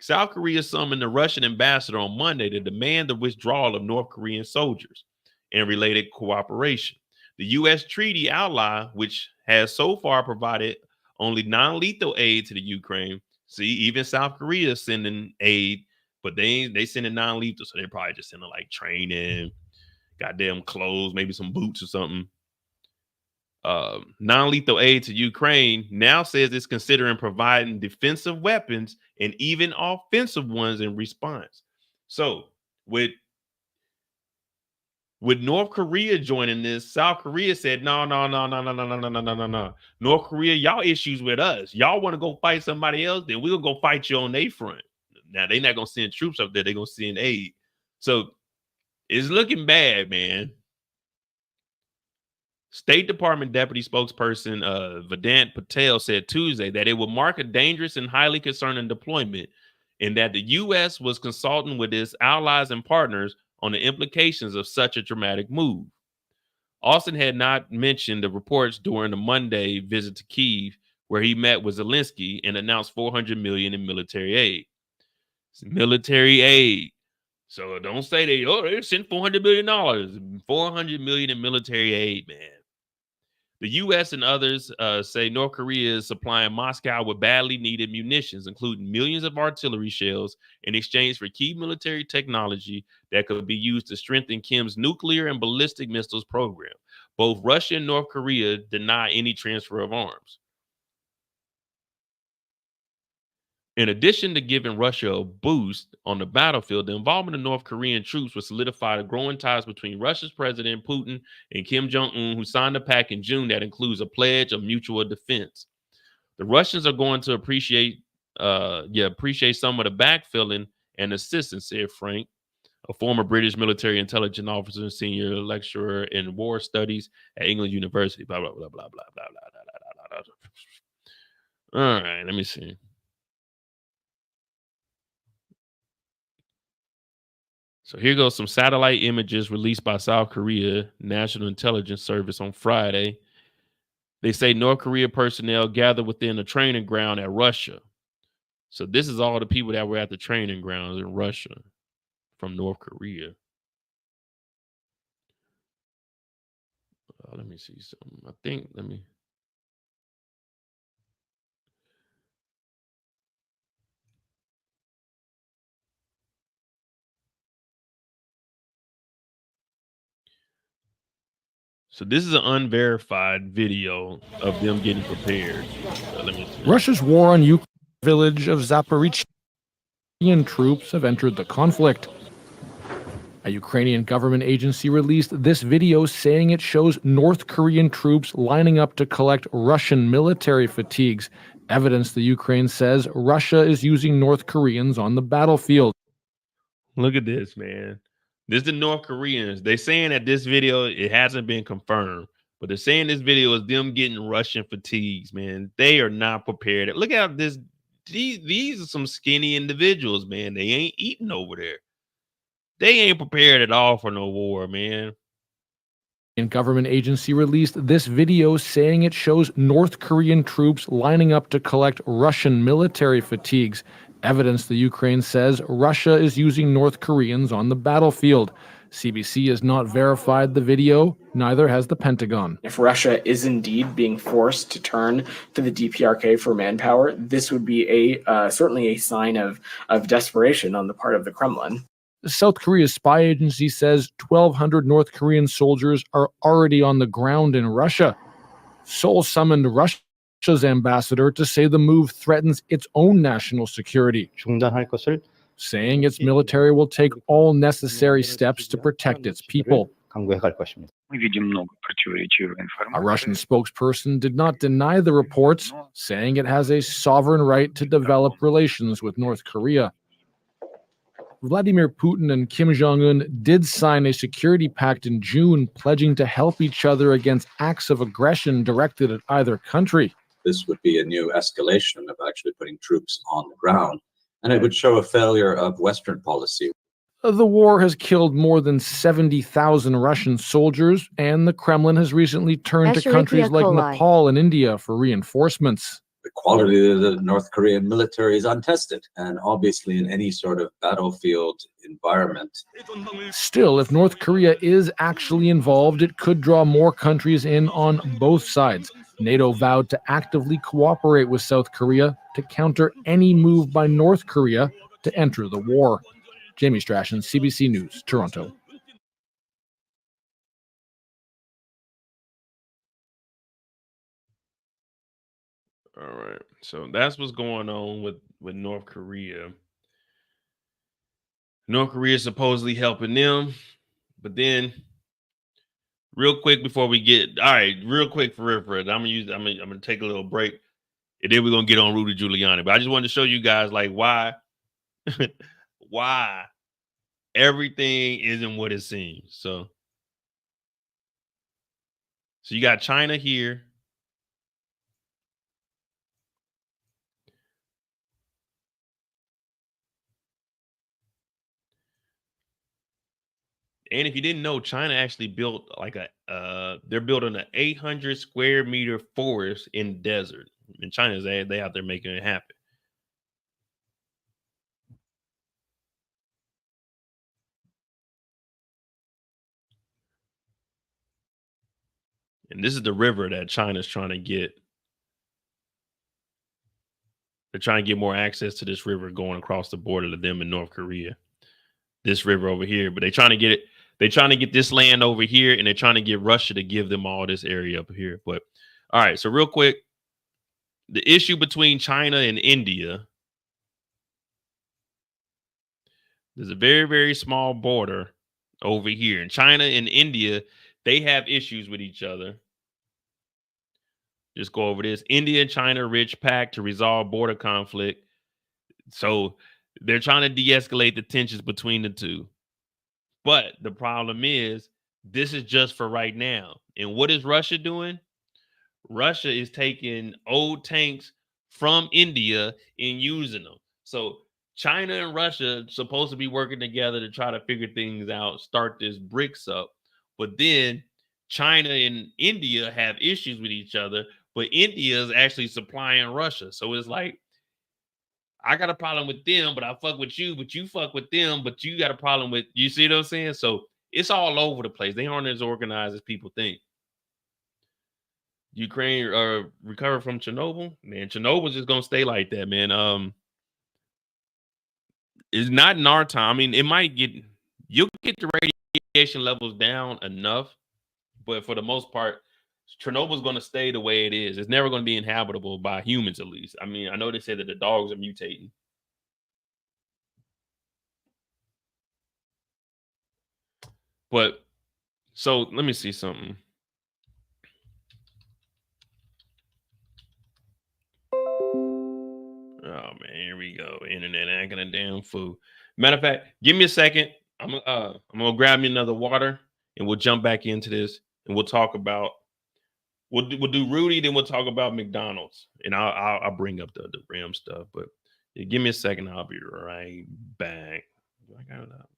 Speaker 1: South Korea summoned the Russian ambassador on Monday to demand the withdrawal of North Korean soldiers and related cooperation. The U.S. treaty ally, which has so far provided only non-lethal aid to the Ukraine. See, even South Korea is sending aid, but they sending non-lethal, so they're probably just sending like training, goddamn clothes, maybe some boots or something. Non-lethal aid to Ukraine now says it's considering providing defensive weapons and even offensive ones in response. So with North Korea joining this, South Korea said, no. North Korea, y'all issues with us. Y'all want to go fight somebody else, then we'll go fight you on their front. Now, they're not going to send troops up there. They're going to send aid. So it's looking bad, man. State Department Deputy Spokesperson Vedant Patel said Tuesday that it will mark a dangerous and highly concerning deployment and that the U.S. was consulting with its allies and partners on the implications of such a dramatic move. Austin had not mentioned the reports during the Monday visit to Kyiv, where he met with Zelensky and announced $400 million in military aid. It's military aid. So don't say they sent $400 billion. $400 million in military aid, man. The U.S. and others say North Korea is supplying Moscow with badly needed munitions, including millions of artillery shells, in exchange for key military technology that could be used to strengthen Kim's nuclear and ballistic missiles program. Both Russia and North Korea deny any transfer of arms. In addition to giving Russia a boost on the battlefield, the involvement of North Korean troops would solidify the growing ties between Russia's President Putin and Kim Jong-un, who signed a pact in June that includes a pledge of mutual defense. The Russians are going to appreciate some of the backfilling and assistance, said Frank, a former British military intelligence officer and senior lecturer in war studies at England University. Blah, blah, blah, blah, blah, blah, blah, blah, blah. All right, let me see. So here goes some satellite images released by South Korea National Intelligence Service on Friday. They say North Korea personnel gathered within a training ground at Russia. So this is all the people that were at the training grounds in Russia from North Korea. Let me see something. So this is an unverified video of them getting prepared.
Speaker 13: Russia's war on Ukraine village of Zaporizhzhia troops have entered the conflict. A Ukrainian government agency released this video saying it shows North Korean troops lining up to collect Russian military fatigues, evidence the Ukraine says Russia is using North Koreans on the battlefield.
Speaker 1: Look at this, man. This is the North Koreans. They're saying that this video, it hasn't been confirmed, but they're saying this video is them getting Russian fatigues, man. They are not prepared. Look at this. These are some skinny individuals, man. They ain't eating over there. They ain't prepared at all for no war, man.
Speaker 13: A government agency released this video saying it shows North Korean troops lining up to collect Russian military fatigues, evidence the Ukraine says Russia is using North Koreans on the battlefield. CBC has not verified the video, neither has the Pentagon.
Speaker 14: If Russia is indeed being forced to turn to the DPRK for manpower, this would be certainly a sign of desperation on the part of the Kremlin.
Speaker 13: South Korea's spy agency says 1,200 North Korean soldiers are already on the ground in Russia. Seoul summoned Russia's ambassador to say the move threatens its own national security, saying its military will take all necessary steps to protect its people. A Russian spokesperson did not deny the reports, saying it has a sovereign right to develop relations with North Korea. Vladimir Putin and Kim Jong-un did sign a security pact in June, pledging to help each other against acts of aggression directed at either country.
Speaker 15: This would be a new escalation of actually putting troops on the ground, and it would show a failure of Western policy.
Speaker 13: The war has killed more than 70,000 Russian soldiers, and the Kremlin has recently turned to countries like Nepal and India for reinforcements.
Speaker 15: The quality of the North Korean military is untested, and obviously in any sort of battlefield environment.
Speaker 13: Still, if North Korea is actually involved, it could draw more countries in on both sides. NATO vowed to actively cooperate with South Korea to counter any move by North Korea to enter the war. Jamie Strachan, CBC News, Toronto.
Speaker 1: All right. So that's what's going on with North Korea. North Korea is supposedly helping them. But then real quick before we get real quick for real, I'm gonna take a little break. And then we're gonna get on Rudy Giuliani. But I just wanted to show you guys like why why everything isn't what it seems. So you got China here. And if you didn't know, China actually built like they're building an 800 square meter forest in the desert. And China's they out there making it happen. And this is the river that China's trying to get. They're trying to get more access to this river going across the border to them in North Korea. This river over here, but they're trying to get it. They're trying to get this land over here, and they're trying to get Russia to give them all this area up here. But all right, so real quick, the issue between China and India. There's a very, very small border over here. And China and India, they have issues with each other. Just go over this. India and China rich pact to resolve border conflict. So they're trying to de-escalate the tensions between the two. But the problem is, this is just for right now. And what is Russia doing? Russia is taking old tanks from India and using them. So China and Russia are supposed to be working together to try to figure things out, start this BRICS up. But then China and India have issues with each other, but India is actually supplying Russia. So it's like, I got a problem with them, but I fuck with you, but you fuck with them, but you got a problem with, you see what I'm saying? So it's all over the place. They aren't as organized as people think. Ukraine recovered from Chernobyl. Man, Chernobyl's just gonna stay like that, man. It's not in our time. I mean, it might you'll get the radiation levels down enough, but for the most part, Chernobyl's going to stay the way it is. It's never going to be inhabitable by humans, at least. I mean, I know they said that the dogs are mutating. But, so let me see something. Oh, man, here we go. Internet acting a damn fool. Matter of fact, give me a second. I'm going to grab me another water, and we'll jump back into this, and we'll talk about We'll do Rudy, then we'll talk about McDonald's, and I'll bring up the Ram stuff. But yeah, give me a second, I'll be right back. I got it up.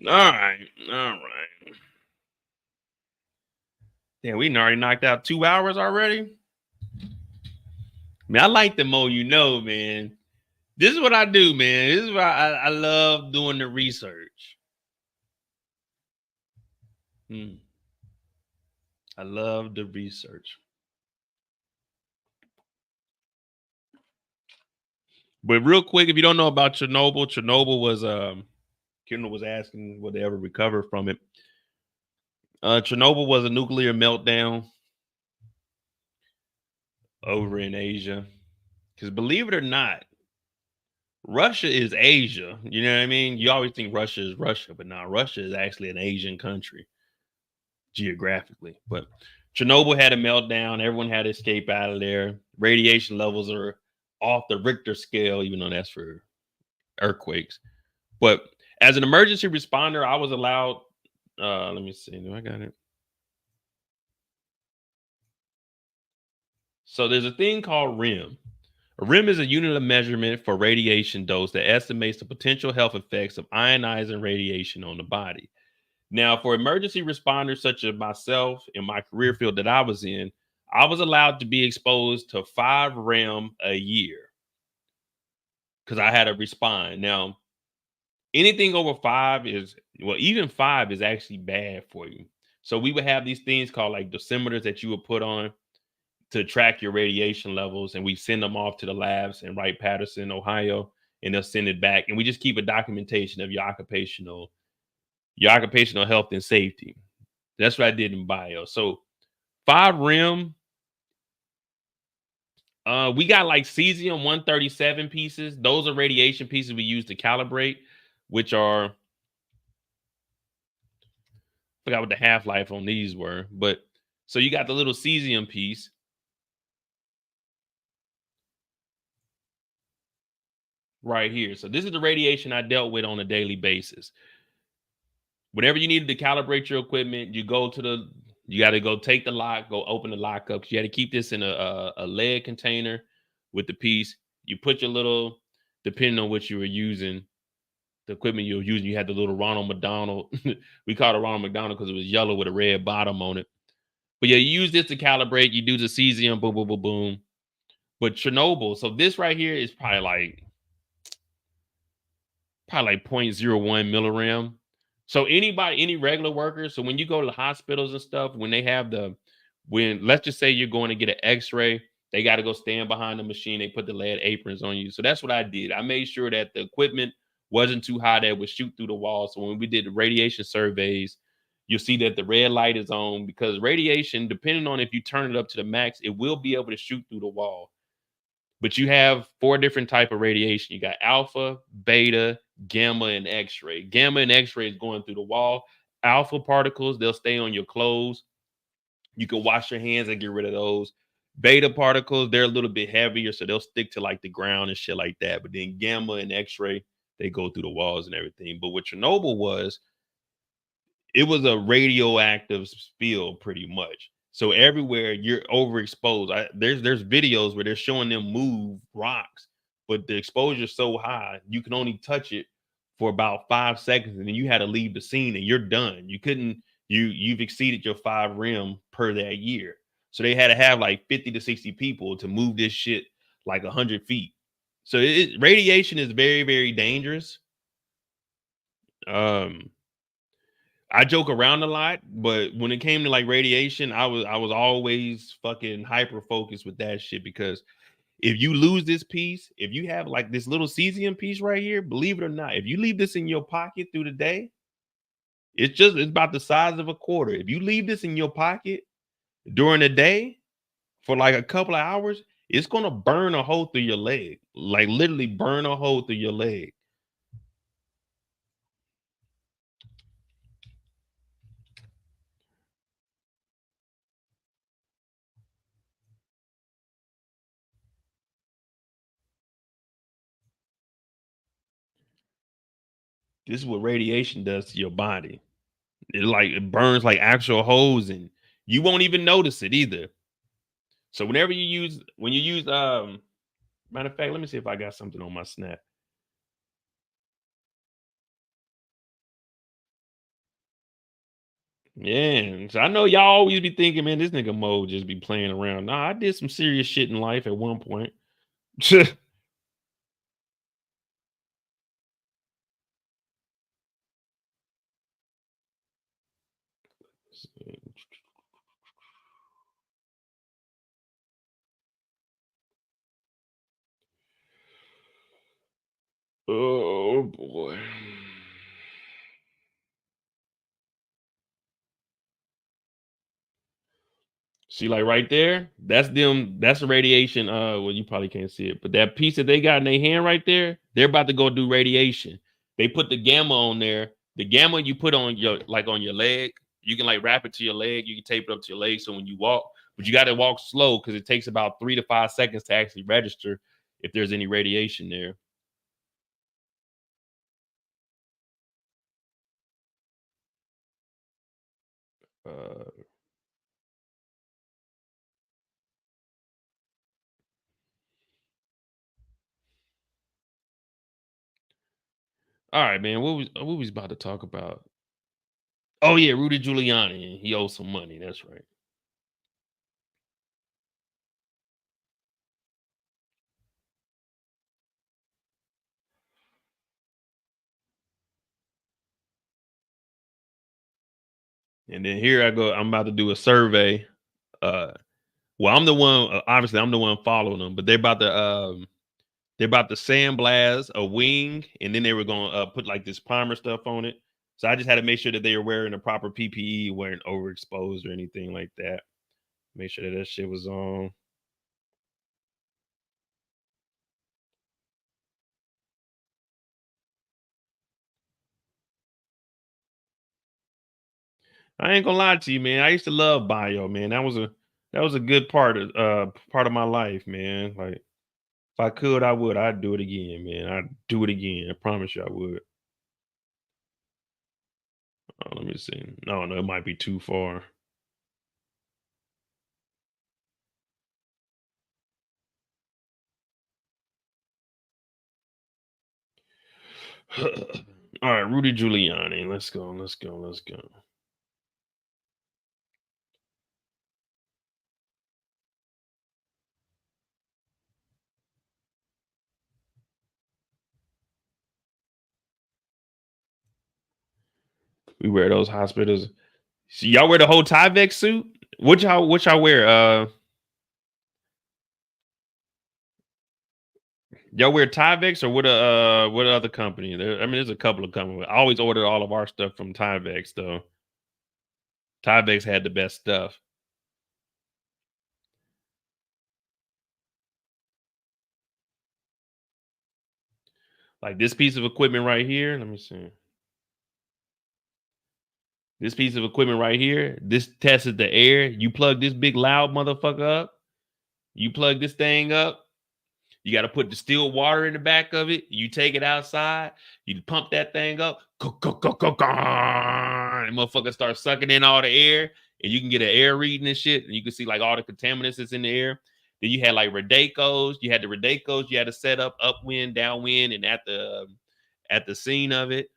Speaker 1: All right. Damn, we already knocked out 2 hours already. Man, I like the more you know, man. This is what I do, man. This is why I love doing the research. I love the research. But real quick, if you don't know about Chernobyl was Kendall was asking would they ever recover from it. Chernobyl was a nuclear meltdown over in Asia. Because believe it or not, Russia is Asia. You know what I mean? You always think Russia is Russia, but now Russia is actually an Asian country geographically. But Chernobyl had a meltdown. Everyone had to escape out of there. Radiation levels are off the Richter scale, even though that's for earthquakes. But as an emergency responder, I was allowed. Let me see. Do I got it? So there's a thing called REM. A REM is a unit of measurement for radiation dose that estimates the potential health effects of ionizing radiation on the body. Now, for emergency responders such as myself in my career field that I was in, I was allowed to be exposed to 5 REM a year because I had to respond. Now, anything over 5 is, well, even 5 is actually bad for you. So we would have these things called like dosimeters that you would put on to track your radiation levels, and we send them off to the labs in Wright-Patterson, Ohio, and they'll send it back. And we just keep a documentation of your occupational health and safety. That's what I did in bio. So 5 REM, we got like cesium-137 pieces. Those are radiation pieces we use to calibrate, which are, I forgot what the half-life on these were, but so you got the little cesium piece. Right here. So this is the radiation I dealt with on a daily basis. Whenever you needed to calibrate your equipment, you got to go take the lock, go open the lock up. You had to keep this in a lead container with the piece. You put your little, depending on what you were using, the equipment you were using, you had the little Ronald McDonald. We called it Ronald McDonald because it was yellow with a red bottom on it. But yeah, you use this to calibrate. You do the cesium, boom, boom, boom, boom. But Chernobyl, so this right here is probably like 0.01 millirem. So any regular worker, so when you go to the hospitals and stuff, when they have let's just say you're going to get an x-ray, they got to go stand behind the machine. They put the lead aprons on you. So that's what I did. I made sure that the equipment wasn't too high that it would shoot through the wall. So when we did the radiation surveys, you'll see that the red light is on, because radiation, depending on if you turn it up to the max, it will be able to shoot through the wall. But you have 4 different type of radiation. You got alpha, beta, gamma, and X-ray. Gamma and X-ray is going through the wall. Alpha particles, they'll stay on your clothes. You can wash your hands and get rid of those. Beta particles, they're a little bit heavier, so they'll stick to like the ground and shit like that. But then gamma and X-ray, they go through the walls and everything. But what Chernobyl was, it was a radioactive spill pretty much. So everywhere you're overexposed. There's videos where they're showing them move rocks, but the exposure is so high you can only touch it for about 5 seconds, and then you had to leave the scene and you're done. You couldn't. You've exceeded your 5 REM per that year. So they had to have like 50 to 60 people to move this shit like 100 feet. So radiation is very, very dangerous. I joke around a lot, but when it came to like radiation, I was always fucking hyper focused with that shit, because if you lose this piece, if you have like this little cesium piece right here, believe it or not, if you leave this in your pocket through the day, it's about the size of a quarter. If you leave this in your pocket during the day for like a couple of hours, it's gonna burn a hole through your leg, like literally burn a hole through your leg. This is what radiation does to your body. It burns like actual holes, and you won't even notice it either. So whenever you use, matter of fact, let me see if I got something on my snap. Yeah, so I know y'all always be thinking, man, this nigga Mo just be playing around. Nah, I did some serious shit in life at one point. Oh boy. See, like right there, that's them. That's the radiation. Well, you probably can't see it, but that piece that they got in their hand right there, they're about to go do radiation. They put the gamma on there. The gamma you put on your on your leg, you can like wrap it to your leg. You can tape it up to your leg, so when you walk, but you got to walk slow because it takes about 3 to 5 seconds to actually register if there's any radiation there. All right, man. What was about to talk about? Oh yeah, Rudy Giuliani. He owes some money. That's right. And then here I go. I'm about to do a survey. Well, I'm the one. Obviously, I'm the one following them, but they're about to sandblast a wing, and then they were going to put like this primer stuff on it. So I just had to make sure that they were wearing the proper PPE, weren't overexposed or anything like that. Make sure that shit was on. I ain't gonna lie to you, man. I used to love bio, man. That was a good part of my life, man. Like if I could, I would. I'd do it again, man. I'd do it again. I promise you, I would. Oh, let me see. No, it might be too far. All right, Rudy Giuliani. Let's go. Let's go. Let's go. We wear those hospitals. So y'all wear the whole Tyvek suit? What y'all wear? Y'all wear Tyvex or what other company? I mean, there's a couple of companies. I always order all of our stuff from Tyvex though. Tyvex had the best stuff. Like this piece of equipment right here. Let me see. This piece of equipment right here. This tests the air. You plug this big loud motherfucker up. You plug this thing up. You got to put distilled water in the back of it. You take it outside. You pump that thing up. And motherfucker starts sucking in all the air. And you can get an air reading and shit. And you can see like all the contaminants that's in the air. Then you had like Radecos. You had the Radecos. You had to set up upwind, downwind, and at the scene of it.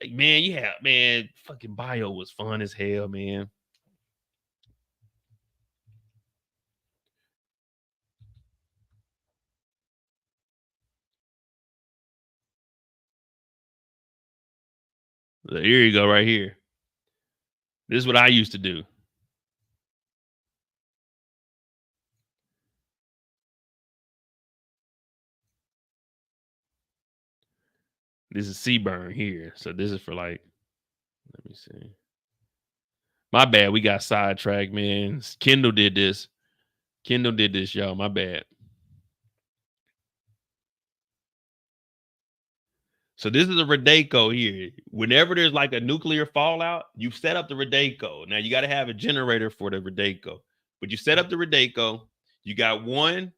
Speaker 1: Like, man, fucking bio was fun as hell, man. Here you go, right here. This is what I used to do. This is Seaburn here. So this is for like, let me see. My bad. We got sidetracked, man. Kendall did this. Y'all. My bad. So this is a Radeco here. Whenever there's like a nuclear fallout, you set up the Radeco. Now you got to have a generator for the Radeco, but you set up the Radeco. You got one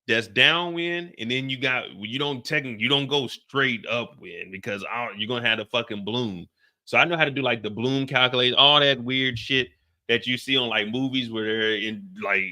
Speaker 1: that's downwind, and then you don't go straight upwind because you're gonna have the fucking bloom. So I know how to do like the bloom calculation, all that weird shit that you see on like movies where they're in like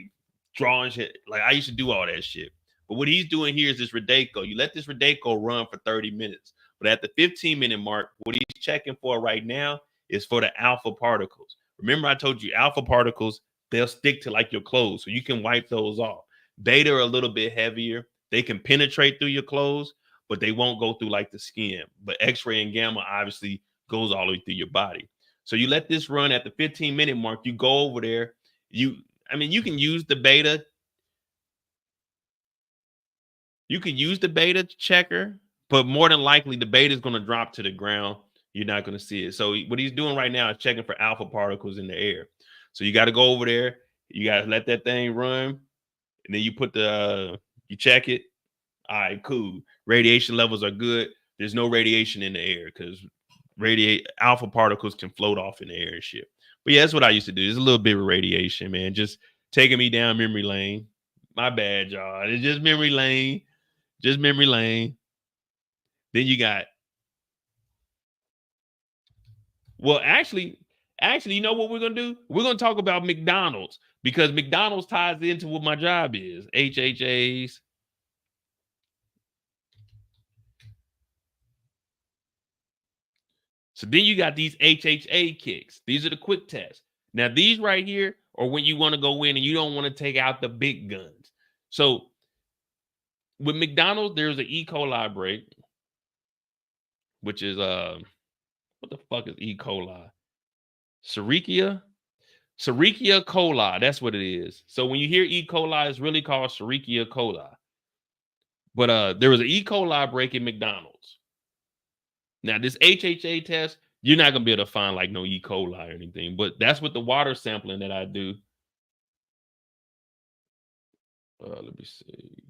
Speaker 1: drawing shit. Like I used to do all that shit. But what he's doing here is this Radeco. You let this Radeco run for 30 minutes. But at the 15-minute mark, what he's checking for right now is for the alpha particles. Remember, I told you alpha particles, they'll stick to like your clothes, so you can wipe those off. Beta are a little bit heavier. They can penetrate through your clothes, but they won't go through like the skin. But X-ray and gamma obviously goes all the way through your body. So you let this run at the 15-minute mark. You go over there. You can use the beta. You can use the beta checker, but more than likely the beta is going to drop to the ground. You're not going to see it. So what he's doing right now is checking for alpha particles in the air. So you got to go over there. You got to let that thing run, and then you put you check it. All right, cool. Radiation levels are good. There's no radiation in the air because alpha particles can float off in the air and shit. But yeah, that's what I used to do. There's a little bit of radiation, man. Just taking me down memory lane. My bad, y'all. It's just memory lane. Just memory lane. Then you got. Well, actually, you know what we're gonna do? We're gonna talk about McDonald's because McDonald's ties into what my job is. HHAs. So then you got these HHA kicks. These are the quick tests. Now, these right here are when you want to go in and you don't want to take out the big guns. So with McDonald's, there's an E. coli break, which is what the fuck is E. coli? Sericea coli. That's what it is. So when you hear E. coli, it's really called Sericea coli. But there was an E. coli break in McDonald's. Now, this HHA test, you're not going to be able to find like no E. coli or anything, but that's what the water sampling that I do. Let me see.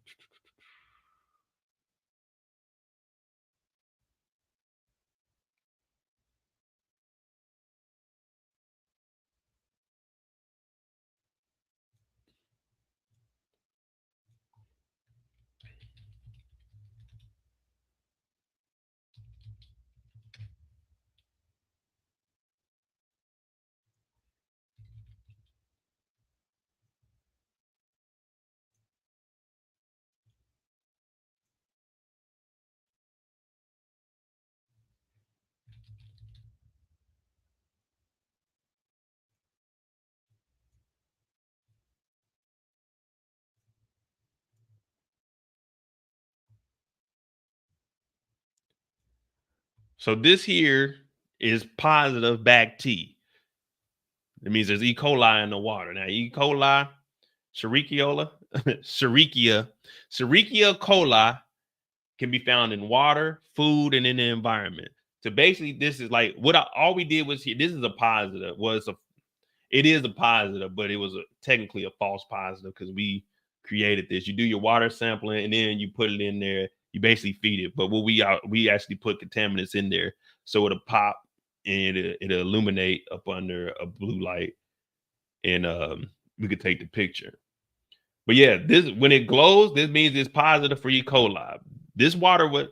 Speaker 1: So this here is positive back T. It means there's E. coli in the water. Now, E. coli, Sericea coli can be found in water, food, and in the environment. So basically, this is like all we did was here. This is a positive. It is a positive, but it was technically a false positive because we created this. You do your water sampling and then you put it in there. You basically feed it. But what we actually put contaminants in there so it'll pop and it'll illuminate up under a blue light, and we could take the picture. But yeah, this when it glows, this means it's positive for E. coli. This water,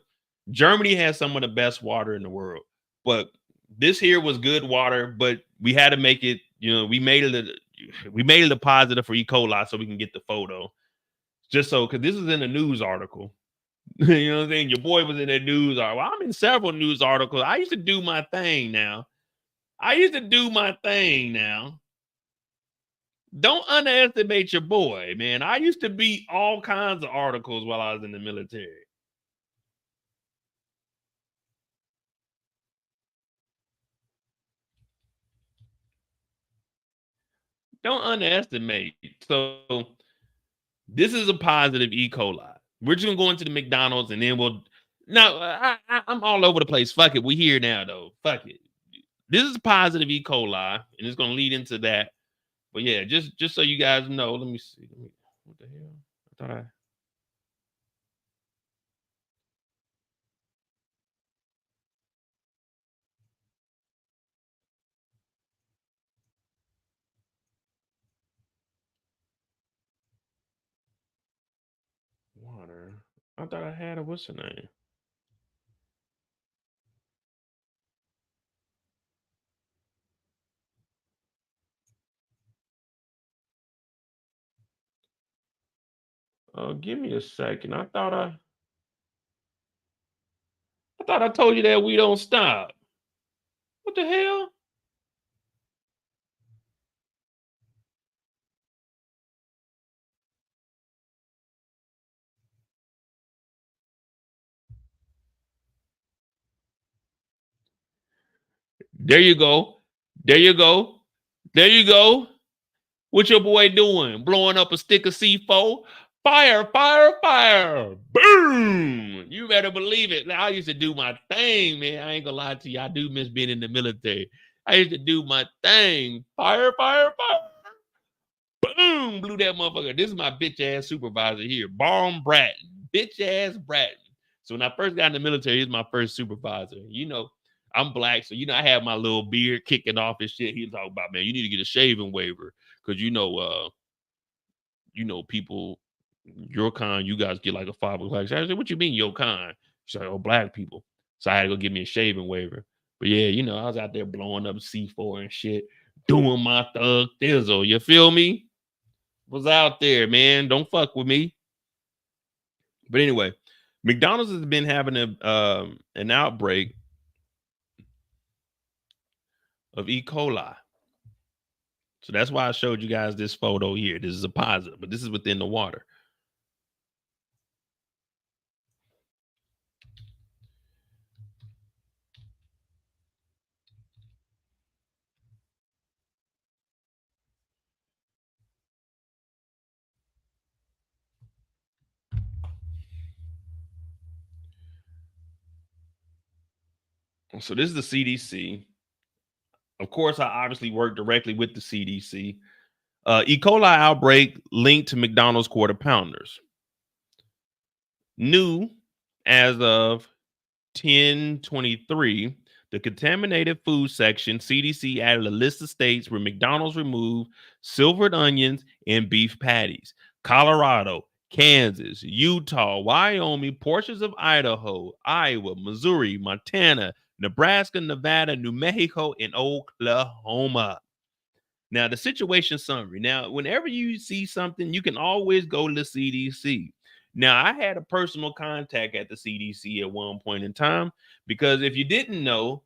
Speaker 1: Germany has some of the best water in the world, but this here was good water, but we had to make it. We made it a positive for E. coli so we can get the photo. Just so, because this is in a news article. You know what I'm saying? Your boy was in a news article. Well, I'm in several news articles. I used to do my thing now. Don't underestimate your boy, man. I used to be all kinds of articles while I was in the military. Don't underestimate. So this is a positive E. coli. We're just gonna go into the McDonald's and then we'll. No, I'm all over the place. Fuck it. We here now though. Fuck it. This is positive E. coli, and it's gonna lead into that. But yeah, just so you guys know. Let me see. What the hell? I thought water. I thought I had a what's her name? Give me a second. I thought I told you that we don't stop. What the hell? There you go. There you go. There you go. What your boy doing? Blowing up a stick of C4? Fire, fire, fire. Boom. You better believe it. Now, I used to do my thing, man. I ain't gonna lie to you. I do miss being in the military. I used to do my thing. Fire, fire, fire. Boom. Blew that motherfucker. This is my bitch ass supervisor here. Bomb Bratton. Bitch ass Bratton. So when I first got in the military, he was my first supervisor. You know, I'm black, so you know I have my little beard kicking off and shit. He was talking about, man, you need to get a shaving waiver because you know, people, your kind, you guys get like a 5 o'clock. I said, what you mean, your kind? She's like, oh, black people. So I had to go get me a shaving waiver. But yeah, you know, I was out there blowing up C4 and shit, doing my thug thizzle. You feel me? Was out there, man. Don't fuck with me. But anyway, McDonald's has been having an outbreak of E. coli. So that's why I showed you guys this photo here. This is a positive, but this is within the water. So this is the CDC. Of course, I obviously work directly with the CDC. E. coli outbreak linked to McDonald's Quarter Pounders. New as of 10/23, the contaminated food section, CDC added a list of states where McDonald's removed silvered onions and beef patties. Colorado, Kansas, Utah, Wyoming, portions of Idaho, Iowa, Missouri, Montana, Nebraska, Nevada, New Mexico, and Oklahoma. Now, the situation summary. Now, whenever you see something, you can always go to the CDC. Now, I had a personal contact at the CDC at one point in time because if you didn't know,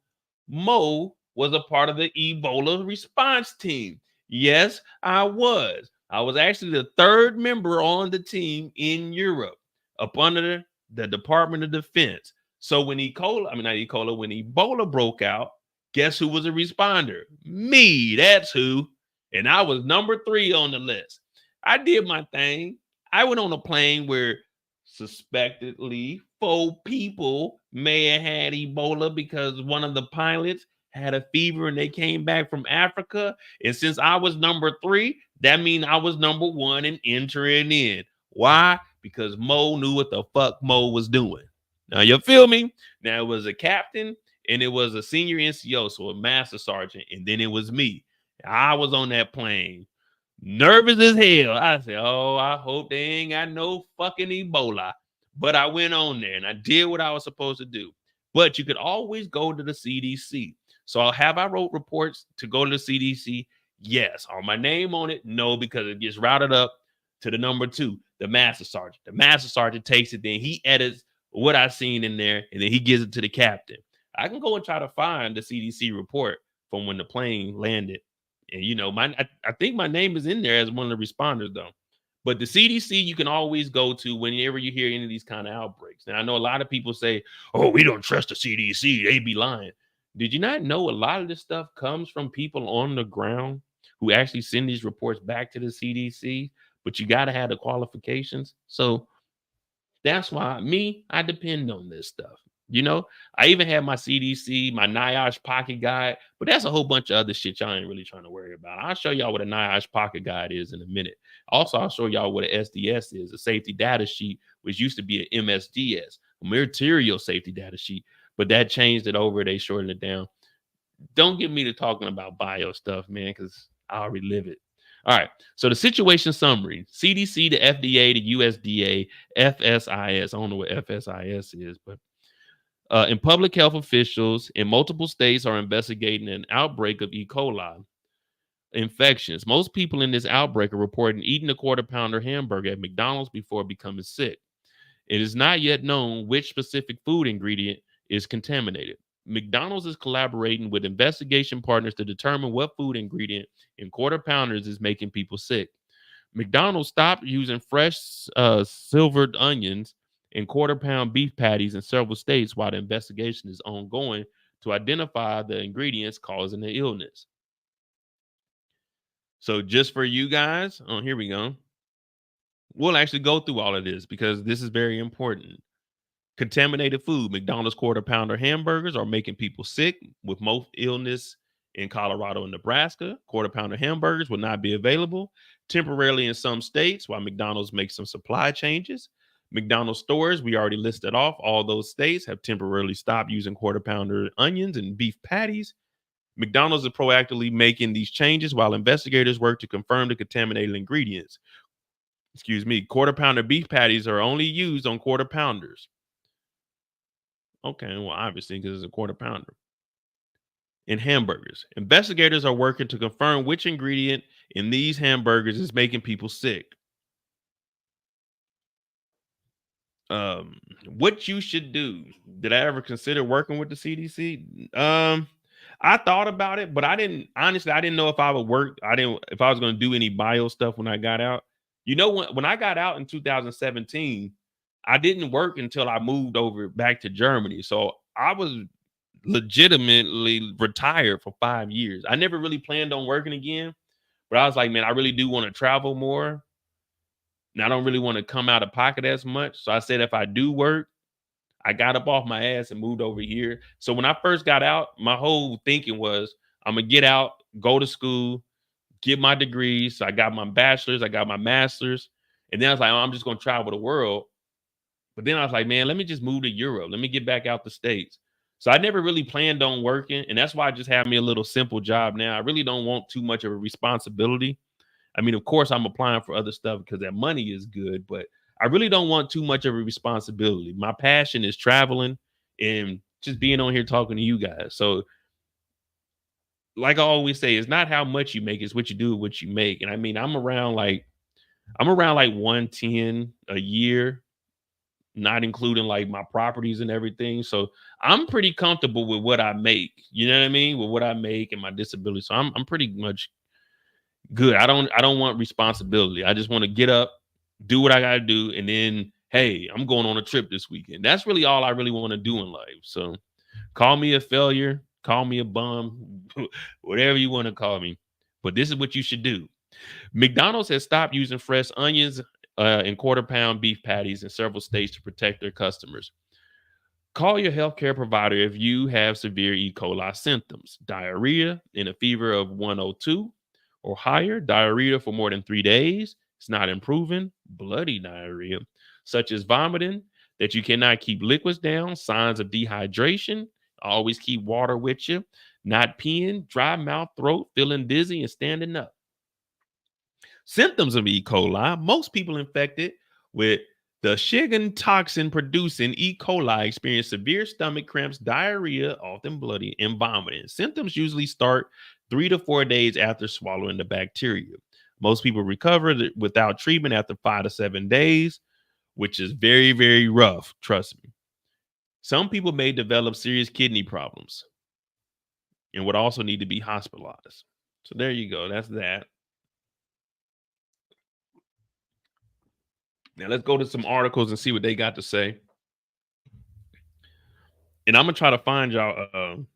Speaker 1: Mo was a part of the Ebola response team. Yes, I was. I was actually the third member on the team in Europe up under the Department of Defense. So when when Ebola broke out, guess who was a responder? Me, that's who. And I was number 3 on the list. I did my thing. I went on a plane where suspectedly 4 people may have had Ebola because one of the pilots had a fever and they came back from Africa. And since I was number 3, that means I was number 1 and entering in. Why? Because Mo knew what the fuck Mo was doing. Now, you feel me? Now, it was a captain and it was a senior NCO, so a master sergeant, and then it was me. I was on that plane, nervous as hell. I said, oh, I hope they ain't got no fucking Ebola. But I went on there and I did what I was supposed to do. But you could always go to the CDC. So I wrote reports to go to the CDC? Yes. Are my name on it? No, because it gets routed up to the number 2, the master sergeant. The master sergeant takes it, then he edits what I seen in there, and then he gives it to the captain. I can go and try to find the CDC report from when the plane landed. And, you know, I think my name is in there as one of the responders, though. But the CDC, you can always go to whenever you hear any of these kind of outbreaks. And I know a lot of people say, oh, we don't trust the CDC. They be lying. Did you not know a lot of this stuff comes from people on the ground who actually send these reports back to the CDC? But you got to have the qualifications. So that's why I depend on this stuff. You know, I even have my CDC, my NIOSH pocket guide, but that's a whole bunch of other shit y'all ain't really trying to worry about. I'll show y'all what a NIOSH pocket guide is in a minute. Also, I'll show y'all what an SDS is, a safety data sheet, which used to be an MSDS, a material safety data sheet, but that changed it over. They shortened it down. Don't get me to talking about bio stuff, man, because I already live it. All right. So the situation summary: CDC, the FDA, the USDA, FSIS. I don't know what FSIS is, but and public health officials in multiple states are investigating an outbreak of E. coli infections. Most people in this outbreak are reporting eating a quarter pounder hamburger at McDonald's before becoming sick. It is not yet known which specific food ingredient is contaminated. McDonald's is collaborating with investigation partners to determine what food ingredient in quarter pounders is making people sick. McDonald's stopped using fresh silvered onions and quarter pound beef patties in several states while the investigation is ongoing to identify the ingredients causing the illness. So just for you guys, oh, here we go. We'll actually go through all of this because this is very important. Contaminated food. McDonald's quarter pounder hamburgers are making people sick, with most illness in Colorado and Nebraska. Quarter pounder hamburgers will not be available temporarily in some states while McDonald's makes some supply changes. McDonald's stores, we already listed off, all those states have temporarily stopped using quarter pounder onions and beef patties. McDonald's is proactively making these changes while investigators work to confirm the contaminated ingredients. Excuse me, quarter pounder beef patties are only used on quarter pounders. Okay, well, obviously, because it's a quarter pounder. In hamburgers, investigators are working to confirm which ingredient in these hamburgers is making people sick. What you should do. Did I ever consider working with the CDC? I thought about it, but I didn't know if I would work. If I was going to do any bio stuff when I got out. You know, when I got out in 2017, I didn't work until I moved over back to Germany. So I was legitimately retired for 5 years. I never really planned on working again, but I was like, man, I really do want to travel more. And I don't really want to come out of pocket as much. So I said, if I do work, I got up off my ass and moved over here. So when I first got out, my whole thinking was, I'm going to get out, go to school, get my degrees. So I got my bachelor's, I got my master's. And then I was like, oh, I'm just going to travel the world. But then I was like, man, let me just move to Europe. Let me get back out the States. So I never really planned on working. And that's why I just have me a little simple job now. I really don't want too much of a responsibility. I mean, of course, I'm applying for other stuff because that money is good, but I really don't want too much of a responsibility. My passion is traveling and just being on here talking to you guys. So like I always say, it's not how much you make, it's what you do with what you make. And I mean, I'm around like 110 a year, not including like my properties and everything. So I'm pretty comfortable with what I make, you know what I mean? With what I make and my disability. So I'm pretty much good. I don't want responsibility. I just want to get up, do what I got to do. And then, hey, I'm going on a trip this weekend. That's really all I really want to do in life. So call me a failure, call me a bum, whatever you want to call me. But this is what you should do. McDonald's has stopped using fresh onions and quarter pound beef patties in several states to protect their customers. Call your healthcare provider if you have severe E. coli symptoms, diarrhea and a fever of 102 or higher, diarrhea for more than 3 days, it's not improving, bloody diarrhea, such as vomiting, that you cannot keep liquids down, signs of dehydration, always keep water with you, not peeing, dry mouth, throat, feeling dizzy, and standing up. Symptoms of E. coli, most people infected with the Shigan toxin producing E. coli experience severe stomach cramps, diarrhea, often bloody, and vomiting. Symptoms usually start 3 to 4 days after swallowing the bacteria. Most people recover without treatment after 5 to 7 days, which is very, very rough. Trust me. Some people may develop serious kidney problems and would also need to be hospitalized. So there you go. That's that. Now let's go to some articles and see what they got to say. And I'm gonna try to find y'all. I'm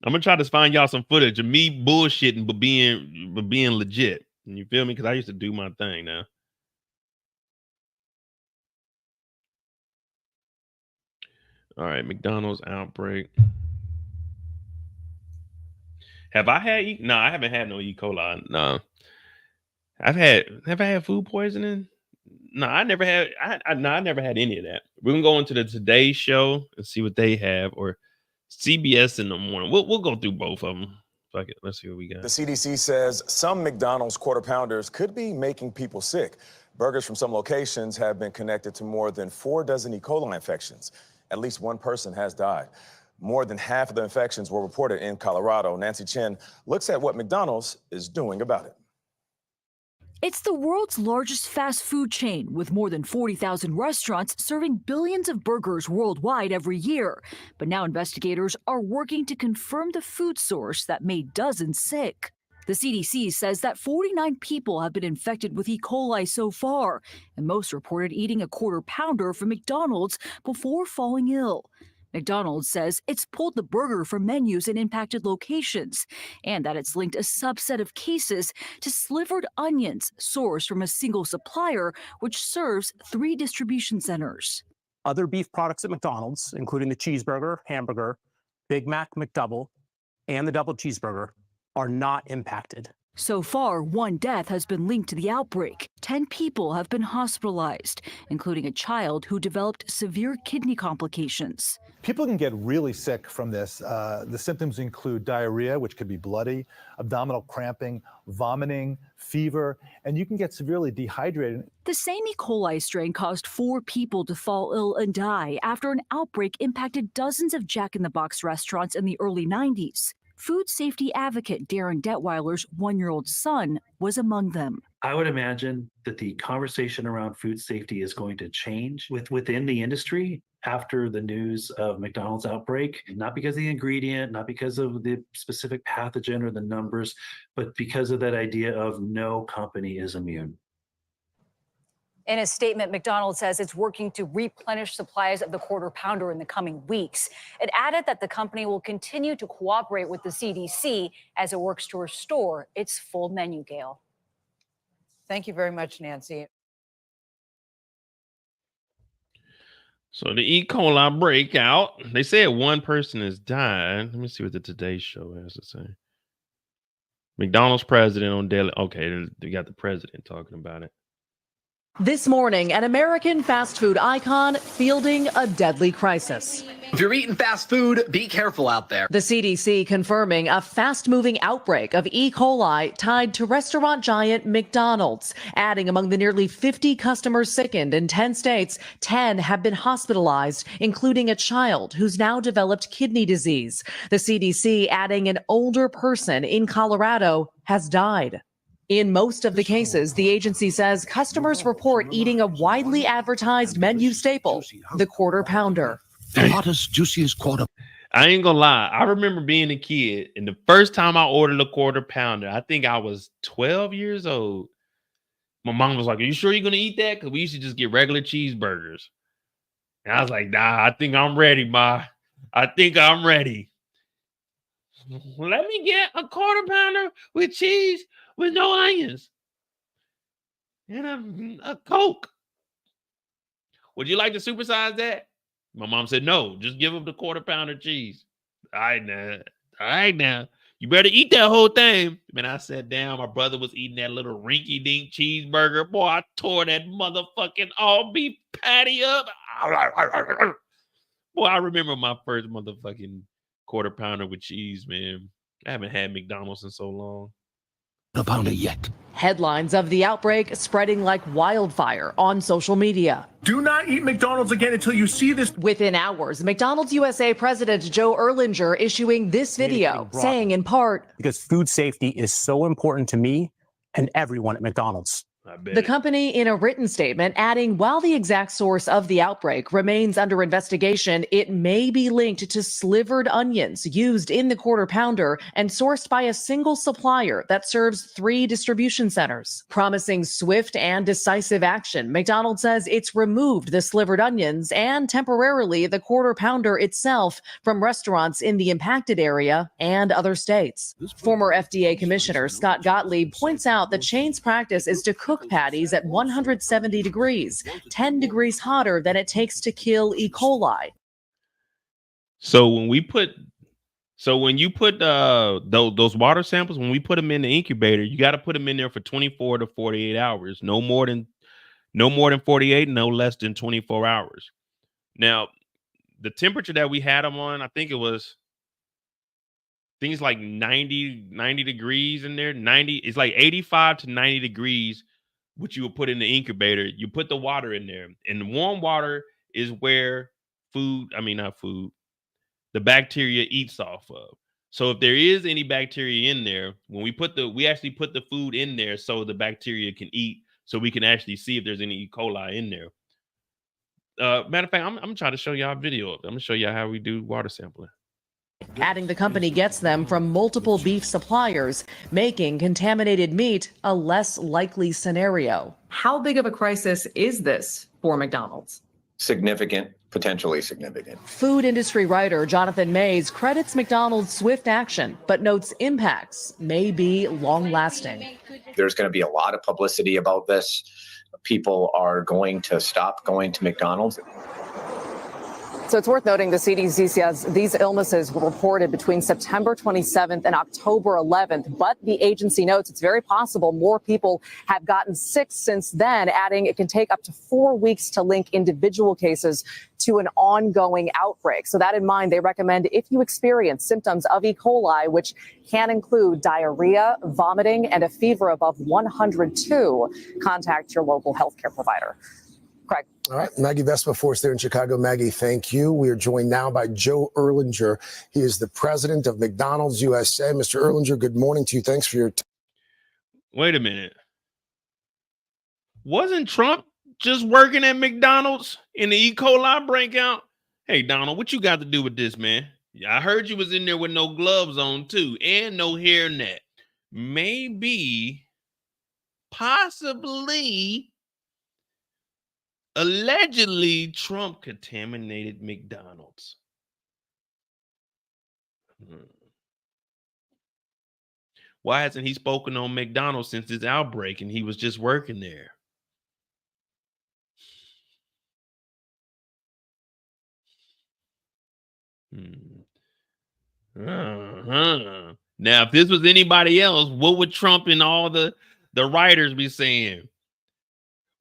Speaker 1: gonna try to find y'all some footage of me bullshitting but being legit. You feel me? Because I used to do my thing now. All right, McDonald's outbreak. Have I had? No, I haven't had no E. coli. No, have I had food poisoning? No, I never had. I never had any of that. We're gonna go into the Today Show and see what they have, or CBS in the morning. We'll go through both of them. Fuck it. Let's see what we got.
Speaker 16: The CDC says some McDonald's quarter pounders could be making people sick. Burgers from some locations have been connected to more than 4 dozen E. coli infections. At least one person has died. More than half of the infections were reported in Colorado. Nancy Chen looks at what McDonald's is doing about it.
Speaker 17: It's the world's largest fast food chain with more than 40,000 restaurants serving billions of burgers worldwide every year. But now investigators are working to confirm the food source that made dozens sick. The CDC says that 49 people have been infected with E. coli so far, and most reported eating a quarter pounder from McDonald's before falling ill. McDonald's says it's pulled the burger from menus in impacted locations and that it's linked a subset of cases to slivered onions sourced from a single supplier, which serves 3 distribution centers.
Speaker 18: Other beef products at McDonald's, including the cheeseburger, hamburger, Big Mac, McDouble, and the double cheeseburger, are not impacted.
Speaker 17: So far, 1 death has been linked to the outbreak. 10 people have been hospitalized, including a child who developed severe kidney complications.
Speaker 19: People can get really sick from this. The symptoms include diarrhea, which could be bloody, abdominal cramping, vomiting, fever, and you can get severely dehydrated.
Speaker 17: The same E. coli strain caused 4 people to fall ill and die after an outbreak impacted dozens of Jack in the Box restaurants in the early 90s. Food safety advocate Darren Detweiler's 1-year-old son was among them.
Speaker 20: I would imagine that the conversation around food safety is going to change within the industry after the news of McDonald's outbreak, not because of the ingredient, not because of the specific pathogen or the numbers, but because of that idea of no company is immune.
Speaker 21: In a statement, McDonald's says it's working to replenish supplies of the Quarter Pounder in the coming weeks. It added that the company will continue to cooperate with the CDC as it works to restore its full menu, Gail.
Speaker 22: Thank you very much, Nancy.
Speaker 1: So the E. coli breakout, they said 1 person has died. Let me see what the Today Show has to say. McDonald's president on daily. Okay, they got the president talking about it.
Speaker 23: This morning, an American fast food icon fielding a deadly crisis.
Speaker 24: If you're eating fast food, be careful out there.
Speaker 23: The CDC confirming a fast-moving outbreak of E. coli tied to restaurant giant McDonald's. Adding among the nearly 50 customers sickened in 10 states, 10 have been hospitalized, including a child who's now developed kidney disease. The CDC adding an older person in Colorado has died. In most of the cases, the agency says customers report eating a widely advertised menu staple, the Quarter Pounder.
Speaker 1: The hottest, juiciest quarter. I ain't gonna lie. I remember being a kid, and the first time I ordered a Quarter Pounder, I think I was 12 years old. My mom was like, "Are you sure you're gonna eat that?" Because we used to just get regular cheeseburgers. And I was like, "Nah, I think I'm ready, Ma. I think I'm ready. Let me get a Quarter Pounder with cheese with no onions and a Coke. Would you like to supersize that?" My mom said, "No, just give him the Quarter Pounder cheese." All right now. You better eat that whole thing. Man, I sat down. My brother was eating that little rinky-dink cheeseburger. Boy, I tore that motherfucking all beef patty up. Boy, I remember my first motherfucking Quarter Pounder with cheese, man. I haven't had McDonald's in so long.
Speaker 23: The pounder yet. Headlines of the outbreak spreading like wildfire on social media.
Speaker 25: Do not eat McDonald's again until you see this.
Speaker 23: Within hours, McDonald's USA President Joe Erlinger issuing this video, saying in part,
Speaker 18: because food safety is so important to me and everyone at McDonald's.
Speaker 23: The company in a written statement adding, while the exact source of the outbreak remains under investigation, it may be linked to slivered onions used in the Quarter Pounder and sourced by a single supplier that serves 3 distribution centers. Promising swift and decisive action, McDonald's says it's removed the slivered onions and temporarily the Quarter Pounder itself from restaurants in the impacted area and other states. Former FDA Commissioner Scott Gottlieb points out the chain's practice is to cook patties at 170 degrees, 10 degrees hotter than it takes to kill E. coli.
Speaker 1: So when you put those water samples, when we put them in the incubator, you got to put them in there for 24 to 48 hours. No more than 48, no less than 24 hours. Now, the temperature that we had them on, I think it's like 90 degrees in there. It's like 85 to 90 degrees, which you would put in the incubator. You put the water in there, and the warm water is where the bacteria eats off of. So if there is any bacteria in there, when we actually put the food in there so the bacteria can eat, so we can actually see if there's any E. coli in there. Matter of fact, I'm trying to show y'all a video of it. I'm gonna show y'all how we do water sampling.
Speaker 23: Adding the company gets them from multiple beef suppliers, making contaminated meat a less likely scenario. How big of a crisis is this for McDonald's?
Speaker 4: significant, potentially significant.
Speaker 23: Food industry writer Jonathan Mays credits McDonald's swift action, but notes impacts may be long-lasting.
Speaker 4: There's going to be a lot of publicity about this. People are going to stop going to McDonald's.
Speaker 5: So it's worth noting the CDC says these illnesses were reported between September 27th and October 11th, but the agency notes it's very possible more people have gotten sick since then, adding it can take up to 4 weeks to link individual cases to an ongoing outbreak. So that in mind, they recommend if you experience symptoms of E. coli, which can include diarrhea, vomiting, and a fever above 102, contact your local healthcare provider. Craig.
Speaker 6: All right, Maggie Vespa for us there in Chicago. Maggie, thank you. We are joined now by Joe Erlinger. He is the president of McDonald's USA. Mr. Erlinger, good morning to you. Thanks for your time.
Speaker 1: Wait a minute. Wasn't Trump just working at McDonald's in the E. coli breakout? Hey, Donald, what you got to do with this, man? I heard you was in there with no gloves on, too, and no hairnet. Maybe, possibly, allegedly, Trump contaminated McDonald's. Why hasn't he spoken on McDonald's since this outbreak and he was just working there? Now, if this was anybody else, what would Trump and all the writers be saying?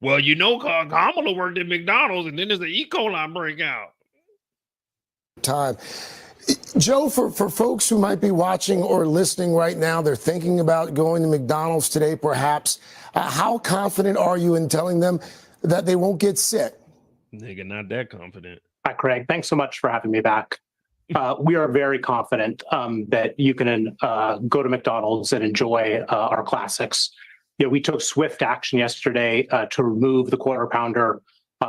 Speaker 1: Well, you know, Kamala worked at McDonald's and then there's the E. coli breakout.
Speaker 6: Time. Joe, for folks who might be watching or listening right now, they're thinking about going to McDonald's today, perhaps. How confident are you in telling them that they won't get sick?
Speaker 1: Nigga, not that confident.
Speaker 18: Hi, Craig. Thanks so much for having me back. We are very confident that you can go to McDonald's and enjoy our classics. You know, we took swift action yesterday to remove the Quarter Pounder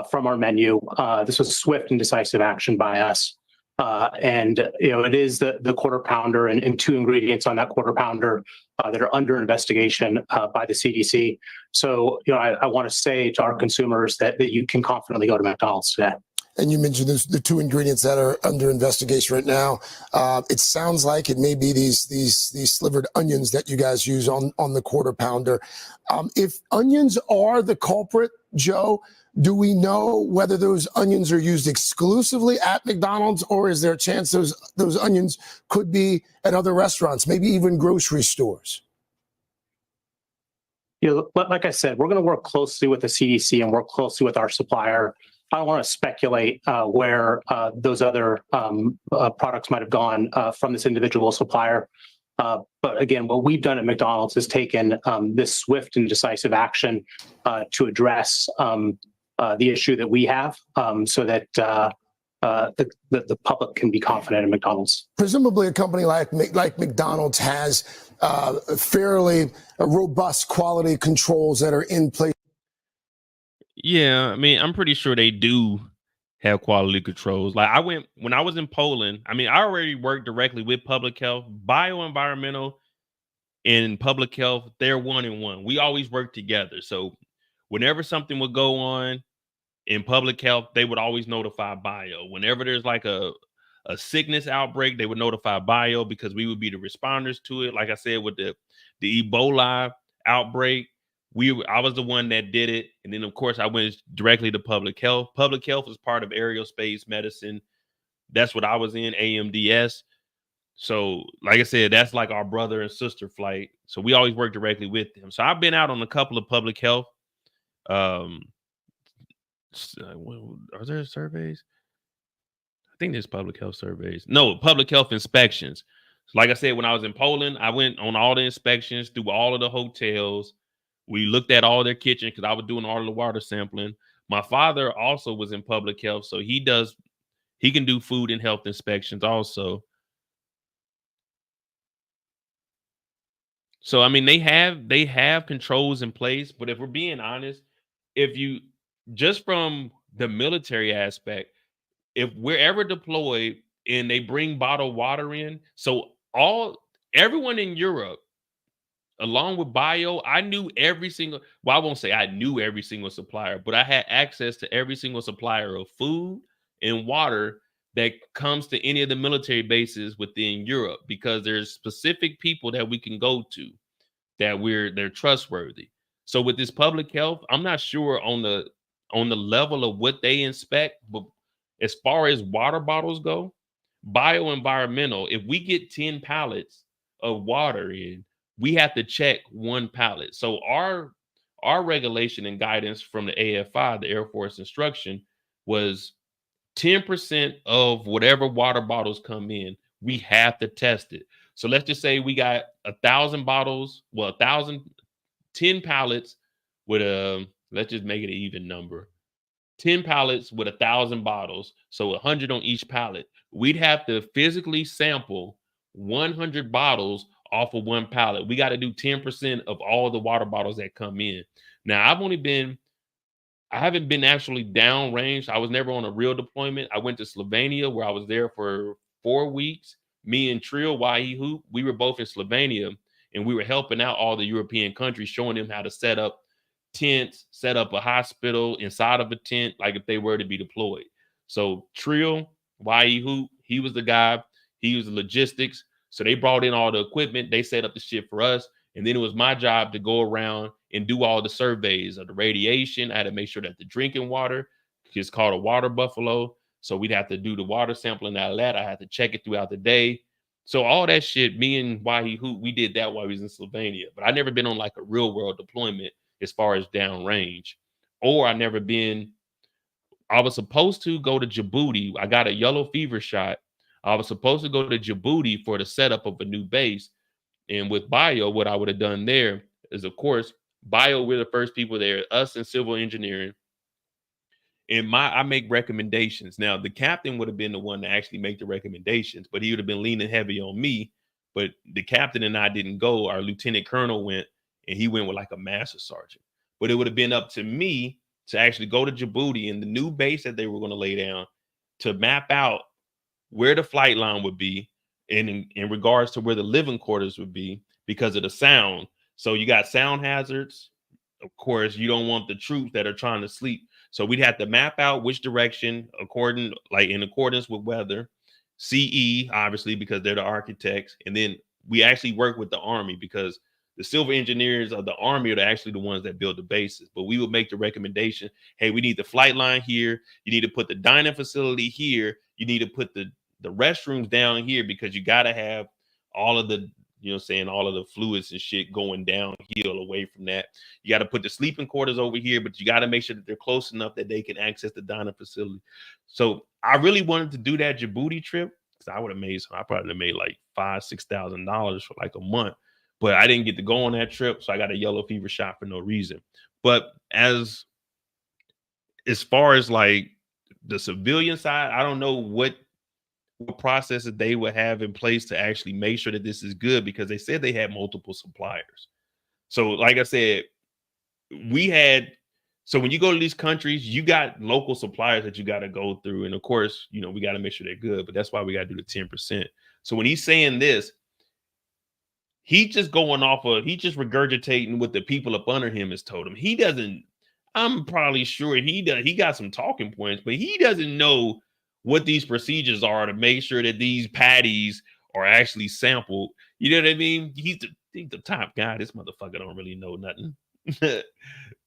Speaker 18: from our menu. This was swift and decisive action by us. And, you know, it is the Quarter Pounder and 2 ingredients on that Quarter Pounder that are under investigation by the CDC. So, you know, I want to say to our consumers that you can confidently go to McDonald's today.
Speaker 6: And you mentioned the 2 ingredients that are under investigation right now. It sounds like it may be these slivered onions that you guys use on the Quarter Pounder. If onions are the culprit, Joe, do we know whether those onions are used exclusively at McDonald's, or is there a chance those onions could be at other restaurants, maybe even grocery stores?
Speaker 18: You know, like I said, we're going to work closely with the CDC and work closely with our supplier. I don't want to speculate where those other products might have gone from this individual supplier. But again, what we've done at McDonald's is taken this swift and decisive action to address the issue that we have so that the public can be confident in McDonald's.
Speaker 6: Presumably a company like McDonald's has fairly robust quality controls that are in place.
Speaker 1: Yeah, I mean, I'm pretty sure they do have quality controls. Like when I was in Poland, I mean, I already worked directly with public health, bioenvironmental, and public health. They're 1 and 1. We always work together. So whenever something would go on in public health, they would always notify bio. Whenever there's like a sickness outbreak, they would notify bio because we would be the responders to it. Like I said, with the Ebola outbreak, I was the one that did it. And then, of course, I went directly to public health. Public health was part of aerospace medicine. That's what I was in, AMDS. So, like I said, that's like our brother and sister flight. So we always work directly with them. So I've been out on a couple of public health. Are there surveys? I think there's public health surveys. No, public health inspections. So like I said, when I was in Poland, I went on all the inspections through all of the hotels. We looked at all their kitchen because I was doing all of the water sampling. My father also was in public health, so he can do food and health inspections also. So I mean, they have controls in place, but if we're being honest, if you just from the military aspect, if we're ever deployed and they bring bottled water in, so everyone in Europe along with bio, I knew every single, well, I won't say I knew every single supplier, but I had access to every single supplier of food and water that comes to any of the military bases within Europe, because there's specific people that we can go to that they're trustworthy. So with this public health, I'm not sure on the level of what they inspect, but as far as water bottles go, bioenvironmental, if we get 10 pallets of water in, we have to check 1 pallet. So our regulation and guidance from the AFI, the Air Force instruction, was 10% of whatever water bottles come in, we have to test it. So let's just say we got 1,000 bottles, well, 10 pallets with let's just make it an even number. 10 pallets with 1,000 bottles, so 100 on each pallet. We'd have to physically sample 100 bottles off of 1 pallet. We got to do 10% of all the water bottles that come in. Now, I haven't been actually downrange. I was never on a real deployment. I went to Slovenia, where I was there for 4 weeks. Me and Trill, Wahi Hoop, we were both in Slovenia, and we were helping out all the European countries, showing them how to set up tents, set up a hospital inside of a tent, like if they were to be deployed. So Trill, Wahi Hoop, he was the guy. He was the logistics. So they brought in all the equipment. They set up the shit for us. And then it was my job to go around and do all the surveys of the radiation. I had to make sure that the drinking water is called a water buffalo. So we'd have to do the water sampling out of that. I had to check it throughout the day. So all that shit, me and Wahi Hoop, we did that while we was in Slovenia. But I never been on like a real world deployment as far as downrange. Or I was supposed to go to Djibouti. I got a yellow fever shot. I was supposed to go to Djibouti for the setup of a new base. And with bio, what I would have done there is, of course, bio, we're the first people there, us and civil engineering. And I make recommendations. Now, the captain would have been the one to actually make the recommendations, but he would have been leaning heavy on me. But the captain and I didn't go. Our lieutenant colonel went, and he went with like a master sergeant. But it would have been up to me to actually go to Djibouti and the new base that they were going to lay down, to map out where the flight line would be in regards to where the living quarters would be, because of the sound. So you got sound hazards. Of course, you don't want the troops that are trying to sleep. So we'd have to map out which direction, in accordance with weather, CE, obviously, because they're the architects. And then we actually work with the Army, because the civil engineers of the Army are actually the ones that build the bases. But we would make the recommendation, hey, we need the flight line here. You need to put the dining facility here. You need to put the restrooms down here, because you got to have all of the, all of the fluids and shit going downhill away from that. You got to put the sleeping quarters over here, but you got to make sure that they're close enough that they can access the dining facility. So I really wanted to do that Djibouti trip, because I probably would have made like $5,000-$6,000 for like a month, but I didn't get to go on that trip. So I got a yellow fever shot for no reason. But as far as like the civilian side, I don't know what processes they would have in place to actually make sure that this is good, because they said they had multiple suppliers. So like I said, so when you go to these countries, you got local suppliers that you got to go through. And of course, we got to make sure they're good, but that's why we got to do the 10%. So when he's saying this, he just regurgitating what the people up under him has told him. I'm probably sure he got some talking points, but he doesn't know what these procedures are to make sure that these patties are actually sampled. You know what I mean? He's the top guy. This motherfucker don't really know nothing.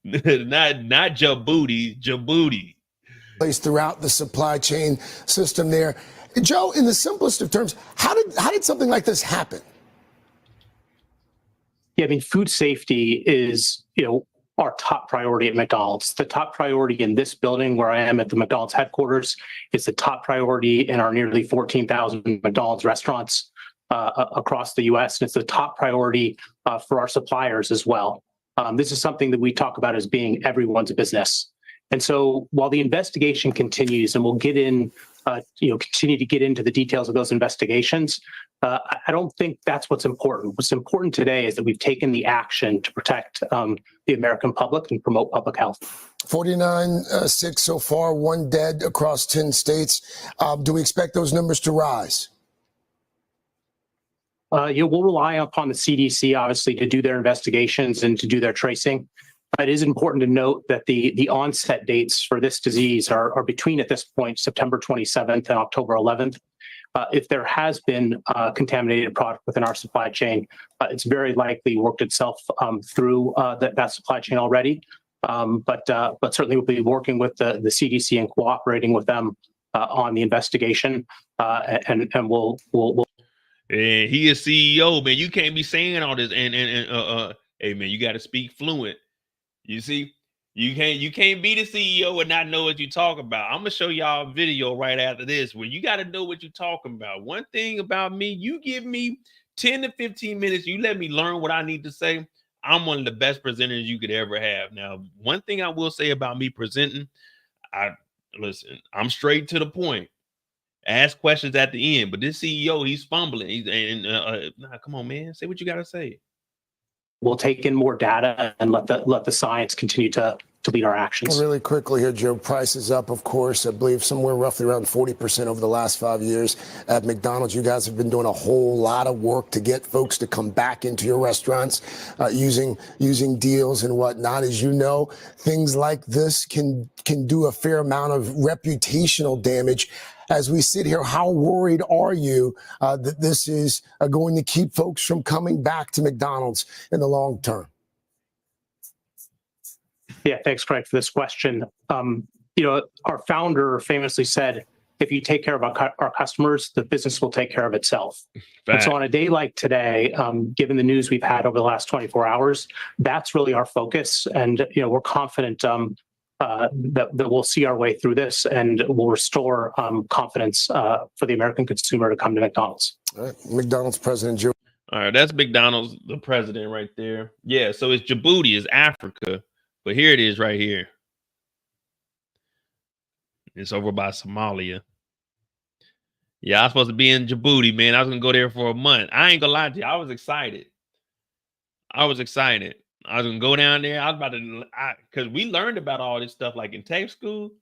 Speaker 1: not Djibouti.
Speaker 6: Place throughout the supply chain system there. Joe, in the simplest of terms, how did something like this happen?
Speaker 18: Yeah, I mean, food safety is, our top priority at McDonald's. The top priority in this building where I am at the McDonald's headquarters is the top priority in our nearly 14,000 McDonald's restaurants across the U.S. And it's the top priority for our suppliers as well. This is something that we talk about as being everyone's business. And so while the investigation continues, and we'll get in, continue to get into the details of those investigations, I don't think that's what's important. What's important today is that we've taken the action to protect the American public and promote public health.
Speaker 6: 49 sick so far, 1 dead across 10 states. Do we expect those numbers to rise?
Speaker 18: We'll rely upon the CDC, obviously, to do their investigations and to do their tracing. It is important to note that the onset dates for this disease are between, at this point, September 27th and October 11th. If there has been contaminated product within our supply chain, it's very likely worked itself through that supply chain already. But certainly we'll be working with the CDC and cooperating with them on the investigation, and we'll.
Speaker 1: And he is CEO, man. You can't be saying all this. And hey, man, you got to speak fluent. You see, you can't be the CEO and not know what you talk about. I'm gonna show y'all a video right after this where you got to know what you're talking about. One thing about me, you give me 10 to 15 minutes, you let me learn what I need to say. I'm one of the best presenters you could ever have. Now, one thing I will say about me presenting, I'm straight to the point. Ask questions at the end, but this CEO, he's fumbling. Come on, man, say what you got to say.
Speaker 18: We'll take in more data and let the science continue to lead our actions.
Speaker 6: Really quickly here, Joe, prices up, of course, I believe somewhere roughly around 40% over the last 5 years at McDonald's. You guys have been doing a whole lot of work to get folks to come back into your restaurants using deals and whatnot. As you know, things like this can do a fair amount of reputational damage. As we sit here, how worried are you that this is going to keep folks from coming back to McDonald's in the long term?
Speaker 18: Yeah, thanks, Craig, for this question. Our founder famously said, if you take care of our customers, the business will take care of itself. And so on a day like today, given the news we've had over the last 24 hours, that's really our focus. And, we're confident that we'll see our way through this and we'll restore confidence for the American consumer to come to McDonald's.
Speaker 6: All right. McDonald's President Joe.
Speaker 1: All right, that's McDonald's, the president right there. Yeah, so it's Djibouti, it's Africa. But here it is right here. It's over by Somalia. Yeah, I was supposed to be in Djibouti, man. I was going to go there for a month. I ain't going to lie to you. I was excited. I was going to go down there. I was about to, because we learned about all this stuff like in tech school.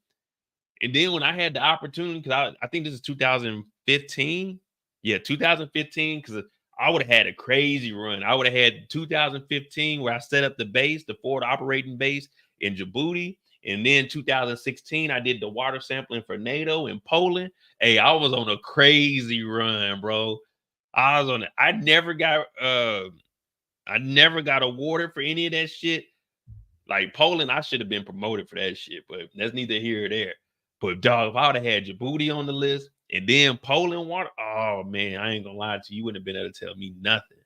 Speaker 1: And then when I had the opportunity, because I think this is 2015. Yeah, 2015, because I would have had a crazy run. I would have had 2015 where I set up the base, the forward operating base in Djibouti. And then 2016, I did the water sampling for NATO in Poland. Hey, I was on a crazy run, bro. I was on it. I never got awarded for any of that shit. Like Poland, I should have been promoted for that shit, but that's neither here or there. But dog, if I would have had Djibouti on the list, and then Poland water, oh man, I ain't gonna lie to you, you wouldn't have been able to tell me nothing.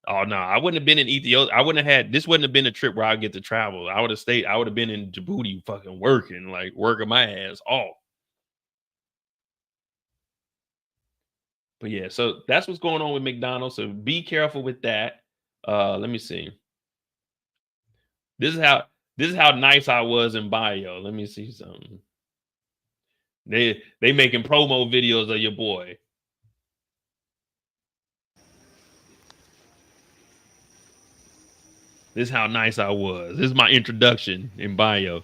Speaker 1: Oh no, I wouldn't have been in Ethiopia. I wouldn't have had, this wouldn't have been a trip where I get to travel. I would have stayed, I would have been in Djibouti fucking working my ass off. But yeah, so that's what's going on with McDonald's. So be careful with that. Let me see. This is how nice I was in bio. Let me see something. They making promo videos of your boy. This is how nice I was. This is my introduction in bio.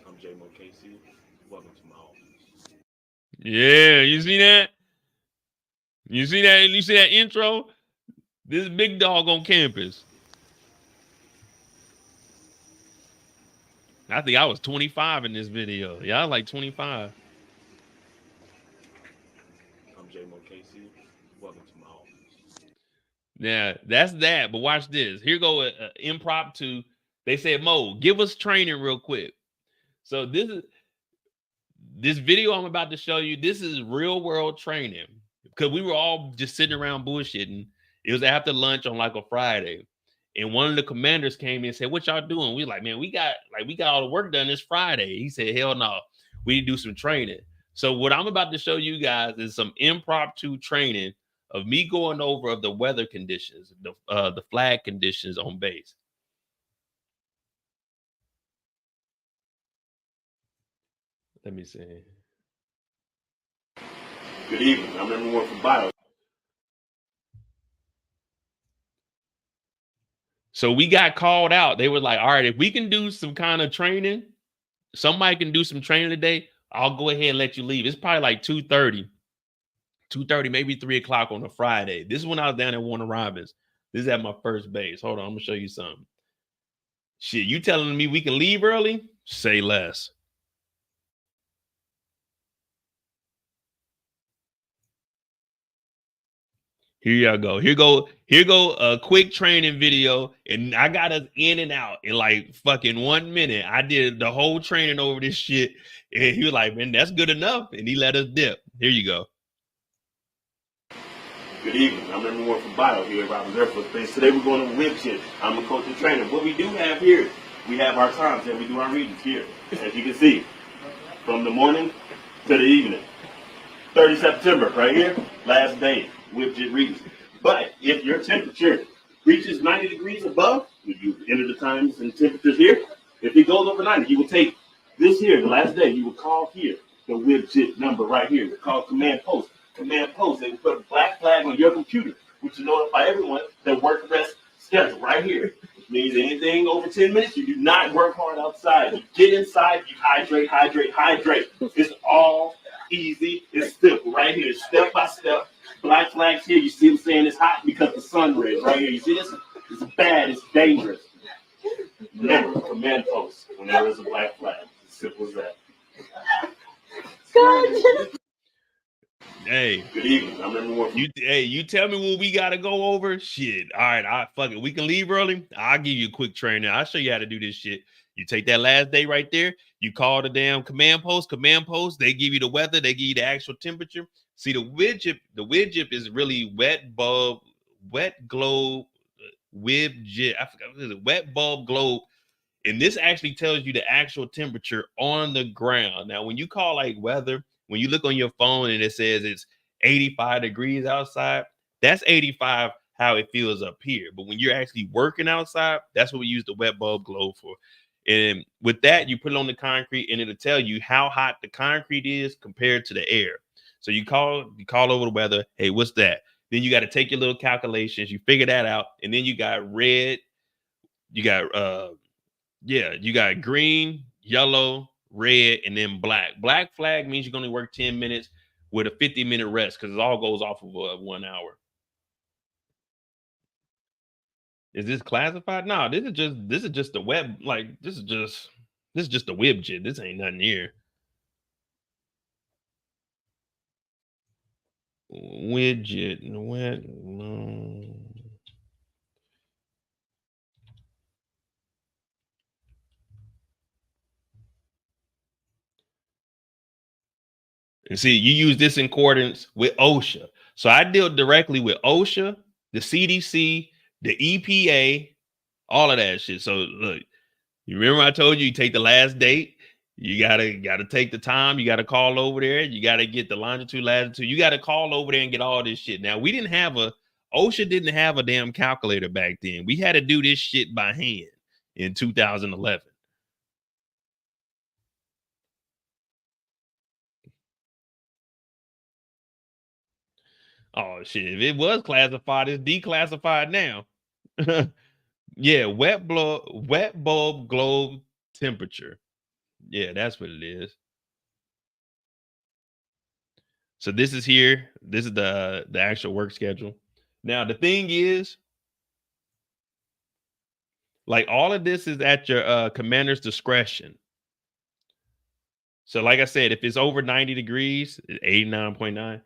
Speaker 1: I'm J Mo Casey. Welcome to my office. Yeah, you see that? You see that? You see that intro? This big dog on campus. I think I was 25 in this video. Yeah, I was like 25. I'm J Mo Casey. Welcome to my office. Yeah, that's that. But watch this. Here go impromptu. They said, Mo, give us training real quick. So this video I'm about to show you, this is real world training. Because we were all just sitting around bullshitting. It was after lunch on like a Friday. And one of the commanders came in and said, what y'all doing? We like, man, we got all the work done this Friday. He said, hell no, we need to do some training. So what I'm about to show you guys is some impromptu training of me going over the weather conditions, the flag conditions on base. Let me see. Good evening. I'm number one from bio. So we got called out. They were like, all right, if we can do some kind of training, somebody can do some training today, I'll go ahead and let you leave. It's probably like 2:30. 2:30, maybe 3 o'clock on a Friday. This is when I was down at Warner Robins. This is at my first base. Hold on, I'm gonna show you something. Shit, you telling me we can leave early? Say less. Here y'all go. Here go a quick training video, and I got us in and out in like fucking 1 minute. I did the whole training over this shit, and he was like, "Man, that's good enough," and he let us dip. Here you go.
Speaker 2: Good evening. I'm number one for bio here at Robins Air Force Base. Today we're going to whip shit. I'm a coach and trainer. What we do have here, we have our times that we do our readings here. As you can see, from the morning to the evening. 30 September, right here, last day, whip jit readings. But if your temperature reaches 90 degrees above, you enter the times and temperatures here. If it goes over 90, you will take this here, the last day, you will call here, the whip jit number right here. It's called command post. Command post, they put a black flag on your computer, which will notify everyone that work rest schedule right here. Which means anything over 10 minutes, you do not work hard outside. You get inside, you hydrate, hydrate, hydrate. It's all easy. It's simple right here, step by step. Black flags here, you see them saying it's hot because the sun rays right here. You see this? It's bad, it's dangerous. Remember, command post when there is a black flag. As simple as that.
Speaker 1: Hey,
Speaker 2: good evening. I'm number one.
Speaker 1: You tell me what we gotta go over. Shit. All right, I fuck it. We can leave early. I'll give you a quick training. I'll show you how to do this shit. You take that last day right there. You call the damn command post. Command post. They give you the weather. They give you the actual temperature. See the widget. The widget is really wet bulb, wet globe, widget. I forgot what is it. Wet bulb globe. And this actually tells you the actual temperature on the ground. Now, when you call like weather, when you look on your phone and it says it's 85 degrees outside, that's 85 how it feels up here. But when you're actually working outside, that's what we use the wet bulb globe for. And with that, you put it on the concrete and it'll tell you how hot the concrete is compared to the air. So you call over the weather. Hey, what's that? Then you got to take your little calculations. You figure that out. And then you got red. You got you got green, yellow, red, and then black. Black flag means you're going to work 10 minutes with a 50-minute rest because it all goes off of 1 hour. Is this classified? No, this is just the web. Like this is just the web jit. This ain't nothing here. Widget, wet. No. And see, you use this in accordance with OSHA. So I deal directly with OSHA, the CDC, the EPA, all of that shit. So look, you remember I told you take the last date. You gotta take the time. You gotta call over there. You gotta get the longitude, latitude. You gotta call over there and get all this shit. Now OSHA didn't have a damn calculator back then. We had to do this shit by hand in 2011. Oh shit! If it was classified, it's declassified now. Yeah, wet bulb globe temperature. Yeah, that's what it is. So this is here. This is the actual work schedule. Now the thing is, like all of this is at your commander's discretion. So like I said, if it's over 90 degrees, 89.9.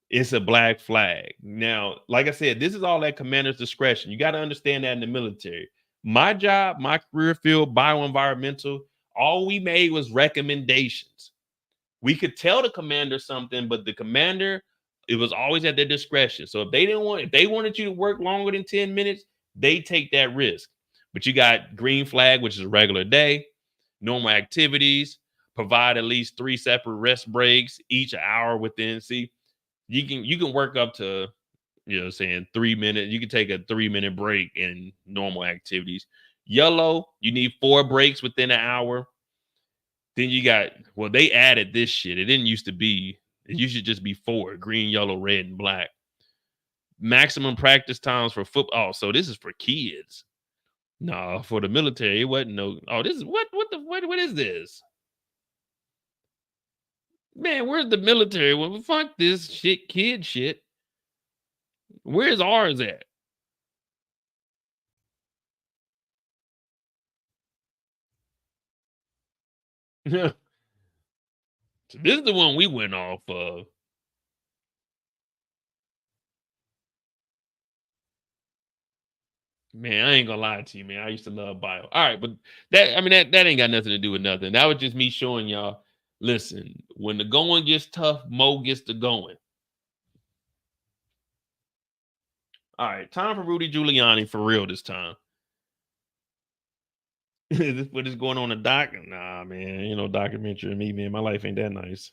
Speaker 1: It's a black flag. Now, like I said, this is all at commander's discretion. You got to understand that in the military. My job, my career field, bioenvironmental, all we made was recommendations. We could tell the commander something, but the commander, it was always at their discretion. So if they wanted you to work longer than 10 minutes, they take that risk. But you got green flag, which is a regular day, normal activities, provide at least 3 separate rest breaks, each hour within. See, you can work up to, 3 minutes. You can take a 3-minute break in normal activities. Yellow, you need 4 breaks within an hour. Then you got, they added this shit. It didn't used to be, it used to just be 4, green, yellow, red, and black. Maximum practice times for football. Oh, so this is for kids. No, for the military, it wasn't no. Oh, this is what is this? Man, where's the military? Well, fuck this shit, kid shit. Where's ours at? So this is the one we went off of. Man, I ain't gonna lie to you, man. I used to love bio. All right, but that, I mean, that ain't got nothing to do with nothing. That was just me showing y'all. Listen, when the going gets tough, Mo gets to going. All right, time for Rudy Giuliani for real this time. Is this what is going on in doc? Nah, man, ain't no documentary of me, man. My life ain't that nice.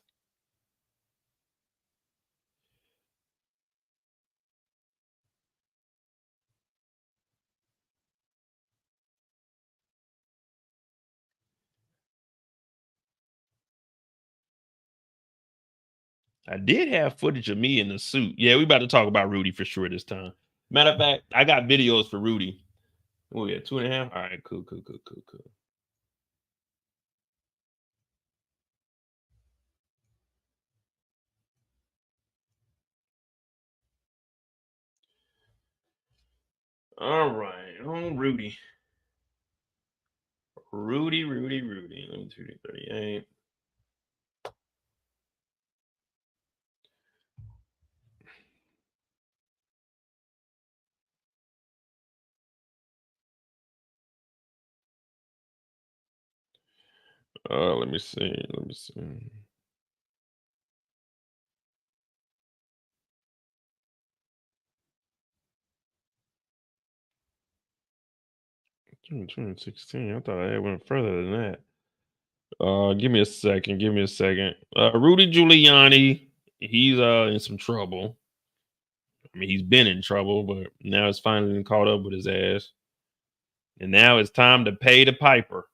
Speaker 1: I did have footage of me in the suit. Yeah, we about to talk about Rudy for sure this time. Matter of fact, I got videos for Rudy. Oh yeah, 2.5. All right, cool. All right, on Rudy. Rudy. Let me 238. Let me see. June 2016. I thought I went further than that. Give me a second. Rudy Giuliani, he's in some trouble. I mean, he's been in trouble, but now it's finally been caught up with his ass. And now it's time to pay the piper.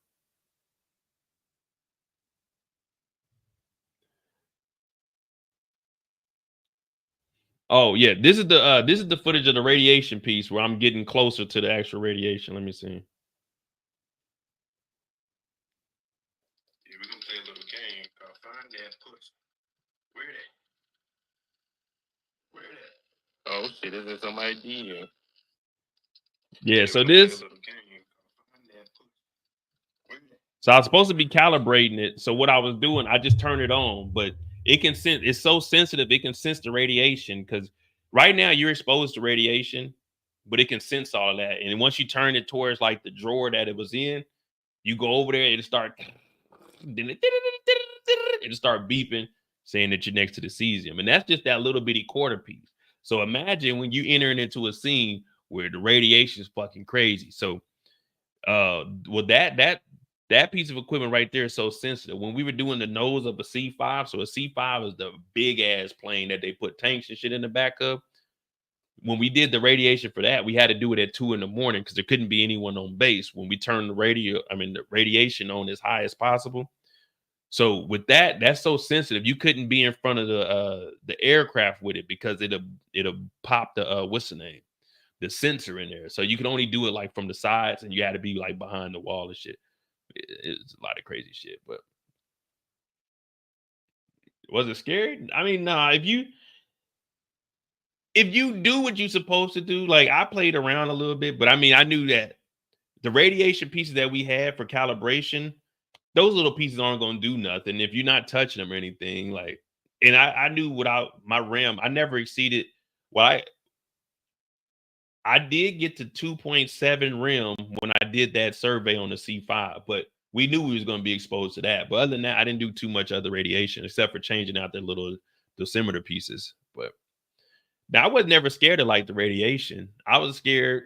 Speaker 1: Oh yeah, this is the footage of the radiation piece where I'm getting closer to the actual radiation. Let me see. Yeah, we're gonna play a little game called Find That Pussy. Where that? Oh shit, this is somebody DM. Yeah, so this. So I was supposed to be calibrating it. So what I was doing, I just turned it on, but it can sense. It's so sensitive, it can sense the radiation because right now you're exposed to radiation, but it can sense all that. And once you turn it towards like the drawer that it was in, you go over there, it'll start beeping, saying that you're next to the cesium, and that's just that little bitty quarter piece. So imagine when you entering into a scene where the radiation is fucking crazy. So, well, that piece of equipment right there is so sensitive. When we were doing the nose of a C5, so a C5 is the big ass plane that they put tanks and shit in the back of. When we did the radiation for that, we had to do it at 2 a.m. because there couldn't be anyone on base. When we turned the radiation on as high as possible. So with that, that's so sensitive. You couldn't be in front of the aircraft with it because it'll pop the what's the name? The sensor in there. So you can only do it like from the sides, and you had to be like behind the wall and shit. It's a lot of crazy shit, but was it scary? I mean, nah, if you do what you're supposed to do, like I played around a little bit, but I mean, I knew that the radiation pieces that we had for calibration, those little pieces aren't going to do nothing if you're not touching them or anything. Like, and I knew without my RAM, I never exceeded. Well, I did get to 2.7 RAM when I did that survey on the C5, but we knew we was going to be exposed to that. But other than that, I didn't do too much other radiation except for changing out the little dosimeter pieces. But now I was never scared of like the radiation. I was scared.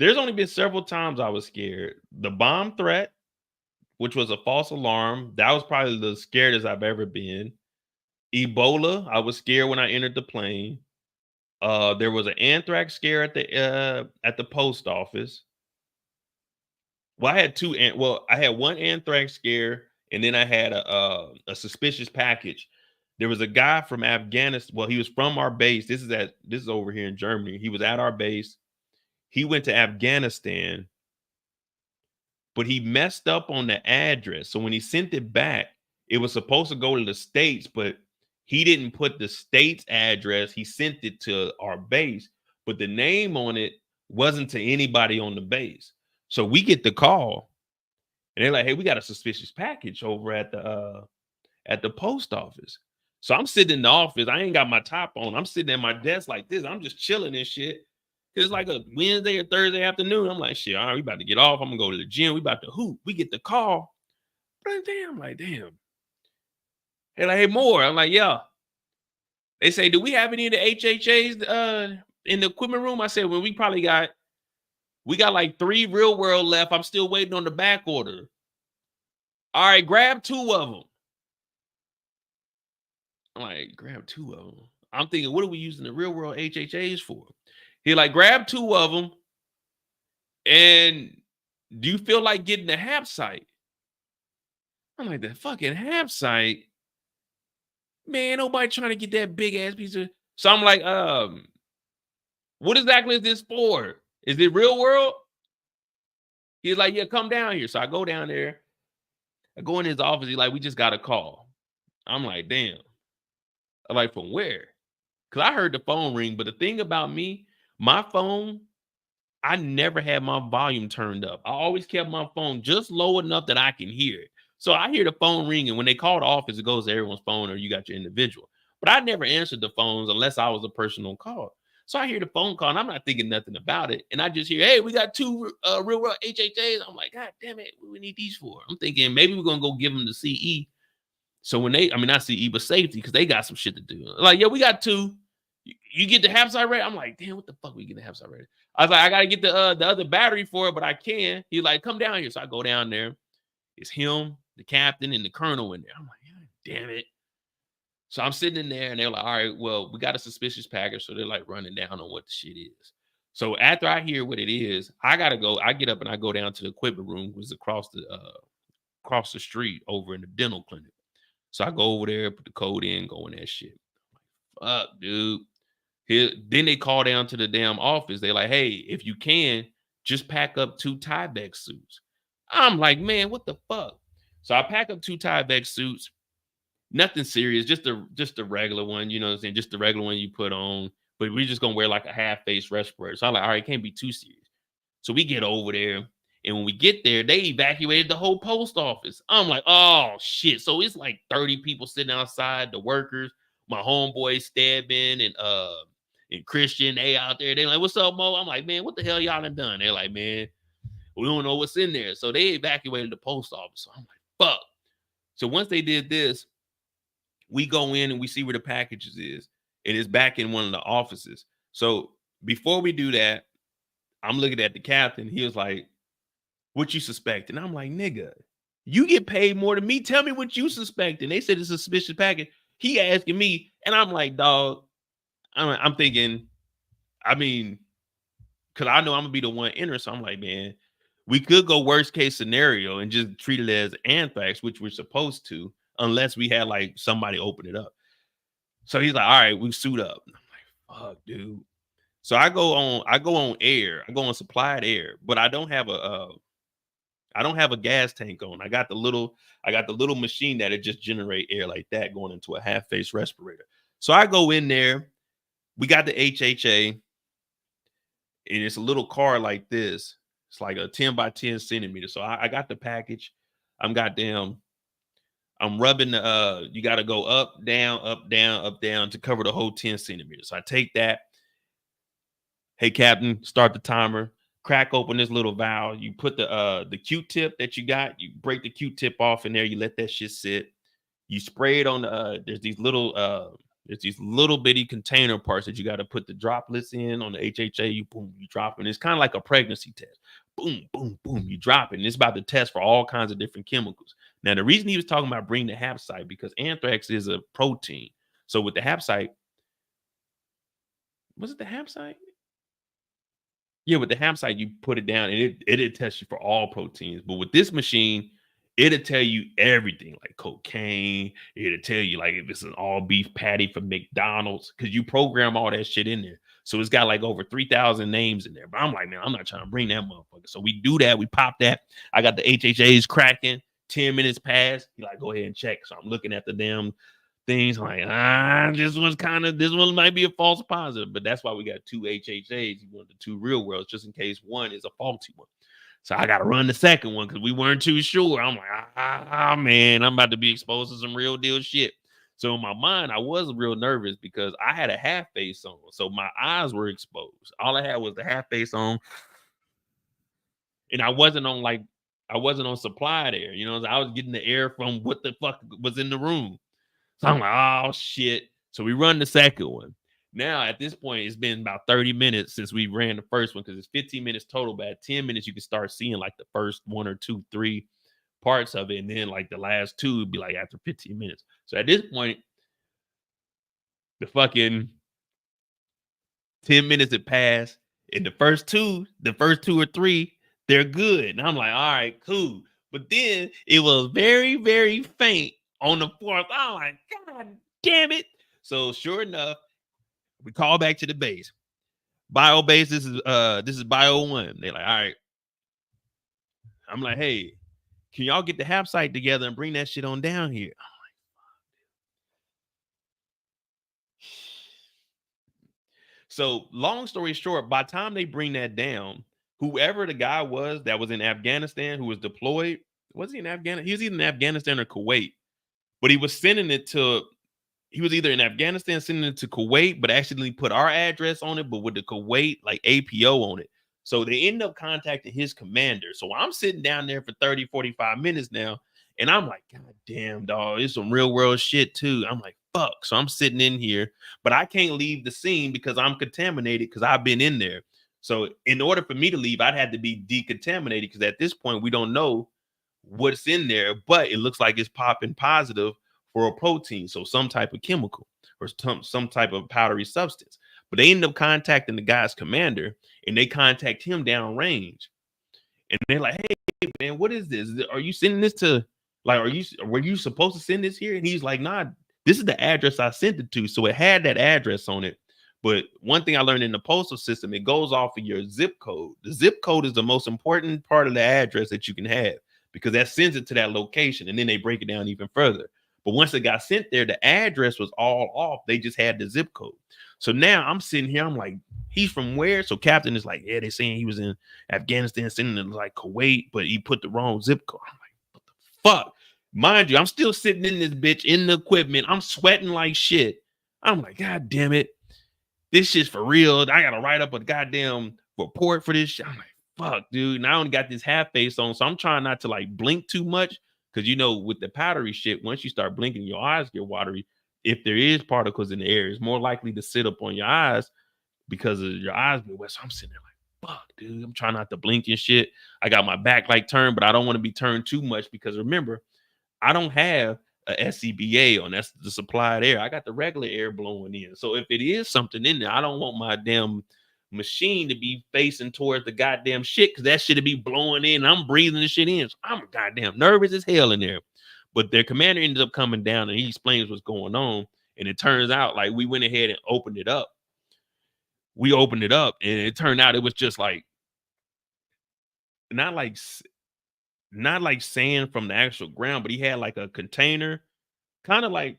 Speaker 1: There's only been several times I was scared. The bomb threat, which was a false alarm, that was probably the scaredest I've ever been. Ebola, I was scared when I entered the plane. There was an anthrax scare at the post office. Well, I had one anthrax scare, and then I had a suspicious package. There was a guy from Afghanistan. Well, he was from our base. This is over here in Germany. He was at our base. He went to Afghanistan, but he messed up on the address. So when he sent it back, It was supposed to go to the States, but he didn't put the state's address. He sent it to our base, but the name on it wasn't to anybody on the base. So we get the call, and they're like, "Hey, we got a suspicious package over at the post office." So I'm sitting in the office. I ain't got my top on. I'm sitting at my desk like this. I'm just chilling and shit. It's like a Wednesday or Thursday afternoon. I'm like, shit, all right, we about to get off. I'm gonna go to the gym. We about to hoop. We get the call. But damn, I'm like, damn. They're like, hey, more. I'm like, yeah. They say, do we have any of the HHAs in the equipment room? I said, well, we got like 3 real world left. I'm still waiting on the back order. All right, grab 2 of them. I'm like, grab 2 of them. I'm thinking, what are we using the real world HHAs for? He like, grab 2 of them. And do you feel like getting the HAP site? I'm like, the fucking HAP site? Man, nobody trying to get that big ass piece of. So I'm like, what exactly is this for? Is it real world? He's like, yeah, come down here. So I go down there. I go in his office. He's like, we just got a call. I'm like, damn. I'm like, from where? Because I heard the phone ring. But the thing about me, my phone, I never had my volume turned up. I always kept my phone just low enough that I can hear it. So I hear the phone ring, and when they call the office, it goes to everyone's phone or you got your individual. But I never answered the phones unless I was a person on call. So I hear the phone call, and I'm not thinking nothing about it. And I just hear, hey, we got 2 real world HHAs. I'm like, God damn it, what do we need these for? I'm thinking maybe we're going to go give them the CE. So when they, I mean, not CE, but safety, because they got some shit to do. Like, yeah, we got 2. You get the HAP site ready? I'm like, damn, what the fuck we get the HAP site ready? I was like, I got to get the other battery for it, but I can. He's like, come down here. So I go down there. It's him, the captain, and the colonel in there. I'm like, God damn it. So I'm sitting in there, and they're like, all right, well, we got a suspicious package. So they're like running down on what the shit is. So after I hear what it is, I got to go. I get up and I go down to the equipment room, which is across the street over in the dental clinic. So I go over there, put the code in, go in that shit. Fuck, dude. Then they call down to the damn office. They're like, hey, if you can, just pack up 2 Tyvek suits. I'm like, man, what the fuck? So I pack up 2 Tyvek suits. Nothing serious, just a regular one, you know what I'm saying? Just the regular one you put on. But we're just gonna wear like a half-face respirator. So I'm like, all right, it can't be too serious. So we get over there. And when we get there, they evacuated the whole post office. I'm like, oh shit. So it's like 30 people sitting outside, the workers, my homeboy Stabbing and Christian, they out there. They like, what's up, Mo? I'm like, man, what the hell y'all done? They're like, man, we don't know what's in there. So they evacuated the post office. So I'm like, fuck. So once they did this, we go in and we see where the packages is. And it's back in one of the offices. So before we do that, I'm looking at the captain. He was like, what you suspect? And I'm like, nigga, you get paid more than me. Tell me what you suspect. And they said it's a suspicious package. He asking me, and I'm like, dog, I'm thinking, I mean, because I know I'm gonna be the one enter. So I'm like, man, we could go worst case scenario and just treat it as anthrax, which we're supposed to, unless we had like somebody open it up. So he's like, all right, we suit up. And I'm like, fuck, dude. So I go on air. I go on supplied air, but I don't have a gas tank on. I got the little machine that it just generate air like that going into a half-face respirator. So I go in there. We got the HHA, and it's a little car like this. It's like a 10 by 10 centimeter. So I got the package. I'm rubbing the you got to go up, down, up, down, up, down to cover the whole 10 centimeters. So I take that. Hey, Captain, start the timer. Crack open this little valve. You put the Q-tip that you got. You break the Q-tip off in there. You let that shit sit. You spray it on the. There's these little bitty container parts that you got to put the droplets in on the HHA. You boom, you drop it. It's kind of like a pregnancy test. Boom, boom, boom. You drop it, and it's about to test for all kinds of different chemicals. Now, the reason he was talking about bringing the HAP site because anthrax is a protein. So with the HAP site, was it the HAP site? Yeah, with the HAP site, you put it down and it'll test you for all proteins. But with this machine, it'll tell you everything like cocaine. It'll tell you like if it's an all beef patty from McDonald's because you program all that shit in there. So it's got like over 3,000 names in there. But I'm like, man, I'm not trying to bring that motherfucker. So we do that. We pop that. I got the HHAs cracking. 10 minutes pass. He like, go ahead and check. So I'm looking at the damn things. I'm like, this one might be a false positive, but that's why we got 2 HHAs. You want the 2 real worlds just in case one is a faulty one. So I got to run the second one because we weren't too sure. I'm like, man, I'm about to be exposed to some real deal shit. So in my mind, I was real nervous because I had a half face on. So my eyes were exposed. All I had was the half face on. And I wasn't on supply there. You know, I was getting the air from what the fuck was in the room. So I'm like, oh shit. So we run the second one. Now at this point, it's been about 30 minutes since we ran the first one because it's 15 minutes total. But at 10 minutes, you can start seeing like the first 1 or 2, 3 parts of it. And then like the last 2 would be like after 15 minutes. So at this point, the fucking 10 minutes had passed. And the first two or 3, they're good. And I'm like, all right, cool. But then it was very, very faint on the 4th. I'm like, God damn it. So sure enough, we call back to the base. Bio base, this is Bio 1. They're like, all right. I'm like, hey, can y'all get the half site together and bring that shit on down here? I'm like, so long story short, by the time they bring that down, whoever the guy was that was in Afghanistan who was deployed, was he in Afghanistan? He was either in Afghanistan or Kuwait, but he was sending it to, he was either in Afghanistan sending it to Kuwait, but actually put our address on it, but with the Kuwait like APO on it. So they end up contacting his commander. So I'm sitting down there for 30, 45 minutes now. And I'm like, God damn, dog, it's some real world shit too. I'm like, fuck. So I'm sitting in here, but I can't leave the scene because I'm contaminated because I've been in there. So in order for me to leave, I'd have to be decontaminated because at this point, we don't know what's in there, but it looks like it's popping positive for a protein. So some type of chemical or some type of powdery substance. But they end up contacting the guy's commander and they contact him downrange. And they're like, hey, man, what is this? Are you sending this to, like, were you supposed to send this here? And he's like, nah, this is the address I sent it to. So it had that address on it. But one thing I learned in the postal system, it goes off of your zip code. The zip code is the most important part of the address that you can have because that sends it to that location. And then they break it down even further. But once it got sent there, the address was all off. They just had the zip code. So now I'm sitting here. I'm like, he's from where? So captain is like, yeah, they're saying he was in Afghanistan, sending it like Kuwait, but he put the wrong zip code. I'm like, what the fuck? Mind you, I'm still sitting in this bitch in the equipment. I'm sweating like shit. I'm like, God damn it. This shit's for real. I got to write up a goddamn report for this shit. I'm like, fuck, dude. And I only got this half face on. So I'm trying not to like blink too much. Because, you know, with the powdery shit, once you start blinking, your eyes get watery. If there is particles in the air, it's more likely to sit up on your eyes because of your eyes being wet. So I'm sitting there like, fuck, dude. I'm trying not to blink and shit. I got my back like turned, but I don't want to be turned too much because remember, I don't have a SCBA on. That's the supplied air. I got the regular air blowing in. So if it is something in there, I don't want my damn machine to be facing towards the goddamn shit because that shit to be blowing in. I'm breathing the shit in. So I'm goddamn nervous as hell in there. But their commander ended up coming down and he explains what's going on. And it turns out like we went ahead and opened it up. We opened it up and it turned out it was just like not like sand from the actual ground, but he had like a container, kind of like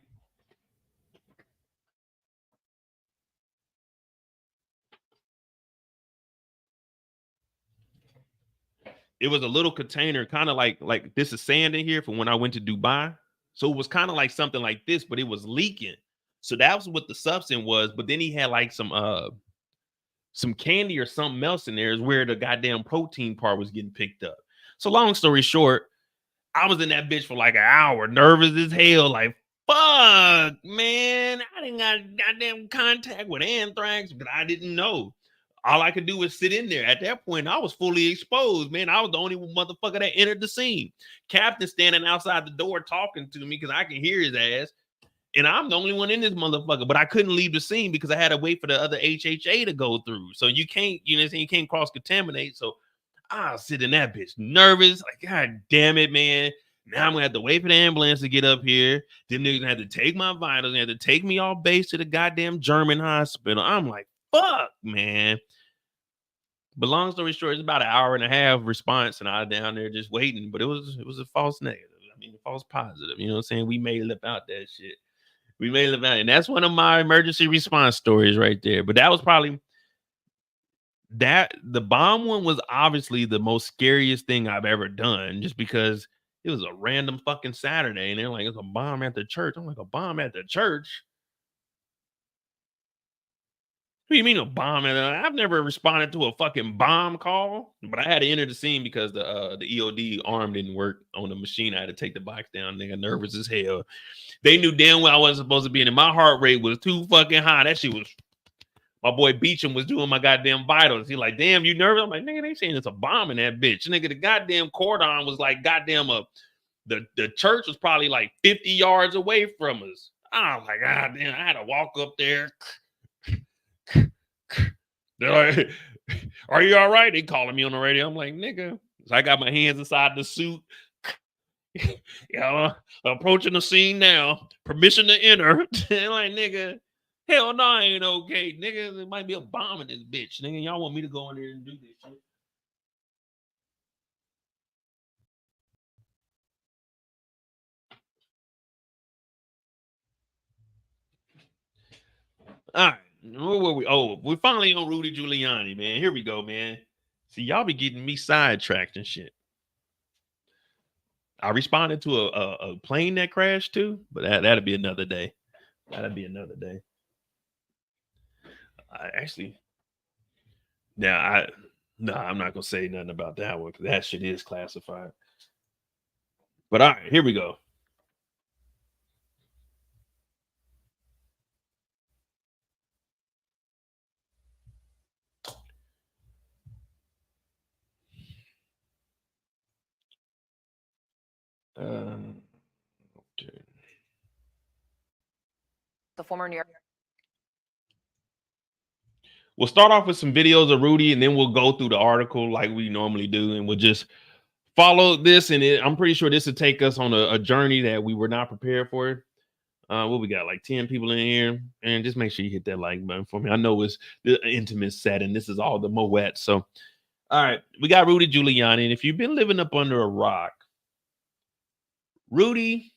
Speaker 1: it was a little container, kind of like this is sand in here from when I went to Dubai. So it was kind of like something like this, but it was leaking. So that was what the substance was. But then he had like some candy or something else in there is where the goddamn protein part was getting picked up. So long story short, I was in that bitch for like an hour, nervous as hell, like, fuck, man. I didn't got goddamn contact with anthrax, but I didn't know. All I could do was sit in there. At that point, I was fully exposed, man. I was the only motherfucker that entered the scene. Captain standing outside the door talking to me because I can hear his ass. And I'm the only one in this motherfucker, but I couldn't leave the scene because I had to wait for the other HHA to go through. So you can't, you know what I'm saying? You can't cross-contaminate. So I'll sit in that bitch nervous. Like, God damn it, man. Now I'm gonna have to wait for the ambulance to get up here. Then they're gonna have to take my vitals. They have to take me off base to the goddamn German hospital. I'm like, fuck, man. But long story short, it's about an hour and a half response, and I was down there just waiting. But it was a false negative. mean, false positive. You know what I'm saying? We made it about that shit. We made it about it. And that's one of my emergency response stories right there. But that was probably the bomb one was obviously the most scariest thing I've ever done, just because it was a random fucking Saturday and they're like, it's a bomb at the church. I'm like, a bomb at the church? What do you mean a bomb? I've never responded to a fucking bomb call, but I had to enter the scene because the EOD arm didn't work on the machine. I had to take the box down. Nigga, nervous as hell. They knew damn well I wasn't supposed to be in it. My heart rate was too fucking high. That shit was. My boy Beecham was doing my goddamn vitals. He like, damn, you nervous? I'm like, nigga, they saying it's a bomb in that bitch. Nigga, the goddamn cordon was like goddamn the church was probably like 50 yards away from us. I was like, ah, damn, I had to walk up there. They're like, are you all right? They calling me on the radio. I'm like, nigga. So I got my hands inside the suit. Yeah, approaching the scene now. Permission to enter. Like, nigga, hell no, I ain't okay. Nigga, there might be a bomb in this bitch. Nigga, y'all want me to go in there and do this shit? All right. Where were we? Oh, we're finally on Rudy Giuliani, man. Here we go, man. See, y'all be getting me sidetracked and shit. I responded to a plane that crashed too, but that'll be another day. That'll be another day. I'm not gonna say nothing about that one because that shit is classified. But all right, here we go. Okay.
Speaker 5: The former New York.
Speaker 1: We'll start off with some videos of Rudy, and then we'll go through the article like we normally do, and we'll just follow this. And I'm pretty sure this will take us on a journey that we were not prepared for. What we got, like 10 people in here, and just make sure you hit that like button for me. I know it's the intimate setting. This is all the Moet. So, all right, we got Rudy Giuliani, and if you've been living up under a rock, Rudy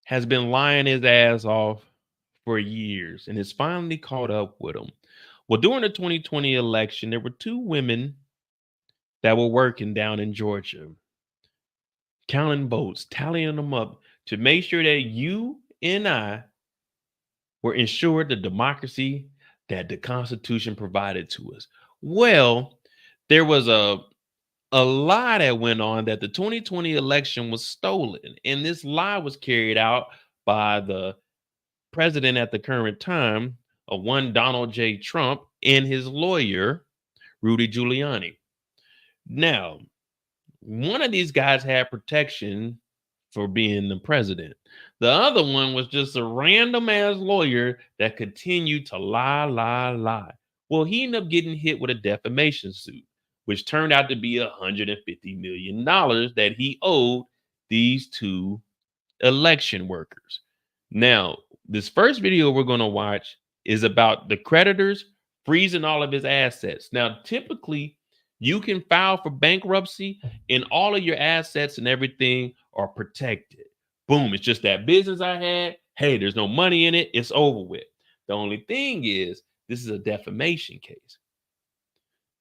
Speaker 1: has been lying his ass off for years and has finally caught up with him. Well, during the 2020 election, there were two women that were working down in Georgia, counting votes, tallying them up to make sure that you and I were ensured the democracy that the Constitution provided to us. Well, there was a lie that went on that the 2020 election was stolen, and this lie was carried out by the president at the current time, one Donald J. Trump, and his lawyer, Rudy Giuliani. Now, one of these guys had protection for being the president. The other one was just a random ass lawyer that continued to lie. Well, he ended up getting hit with a defamation suit, which turned out to be $150 million that he owed these two election workers. Now, this first video we're going to watch is about the creditors freezing all of his assets. Now, typically, you can file for bankruptcy and all of your assets and everything are protected. Boom, it's just that business I had. Hey, there's no money in it. It's over with. The only thing is, this is a defamation case,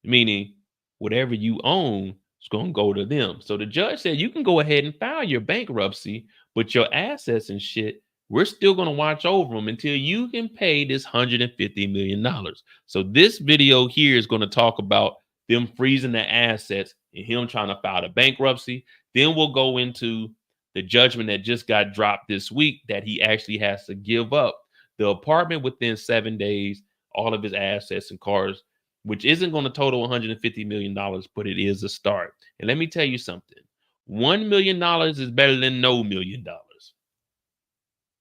Speaker 1: meaning whatever you own is going to go to them. So the judge said you can go ahead and file your bankruptcy, but your assets and shit, we're still going to watch over them until you can pay this $150 million. So this video here is going to talk about them freezing the assets and him trying to file the bankruptcy. Then we'll go into the judgment that just got dropped this week that he actually has to give up the apartment within 7 days, all of his assets and cars, which isn't going to total $150 million, but it is a start. And let me tell you something. $1 million is better than no $1 million.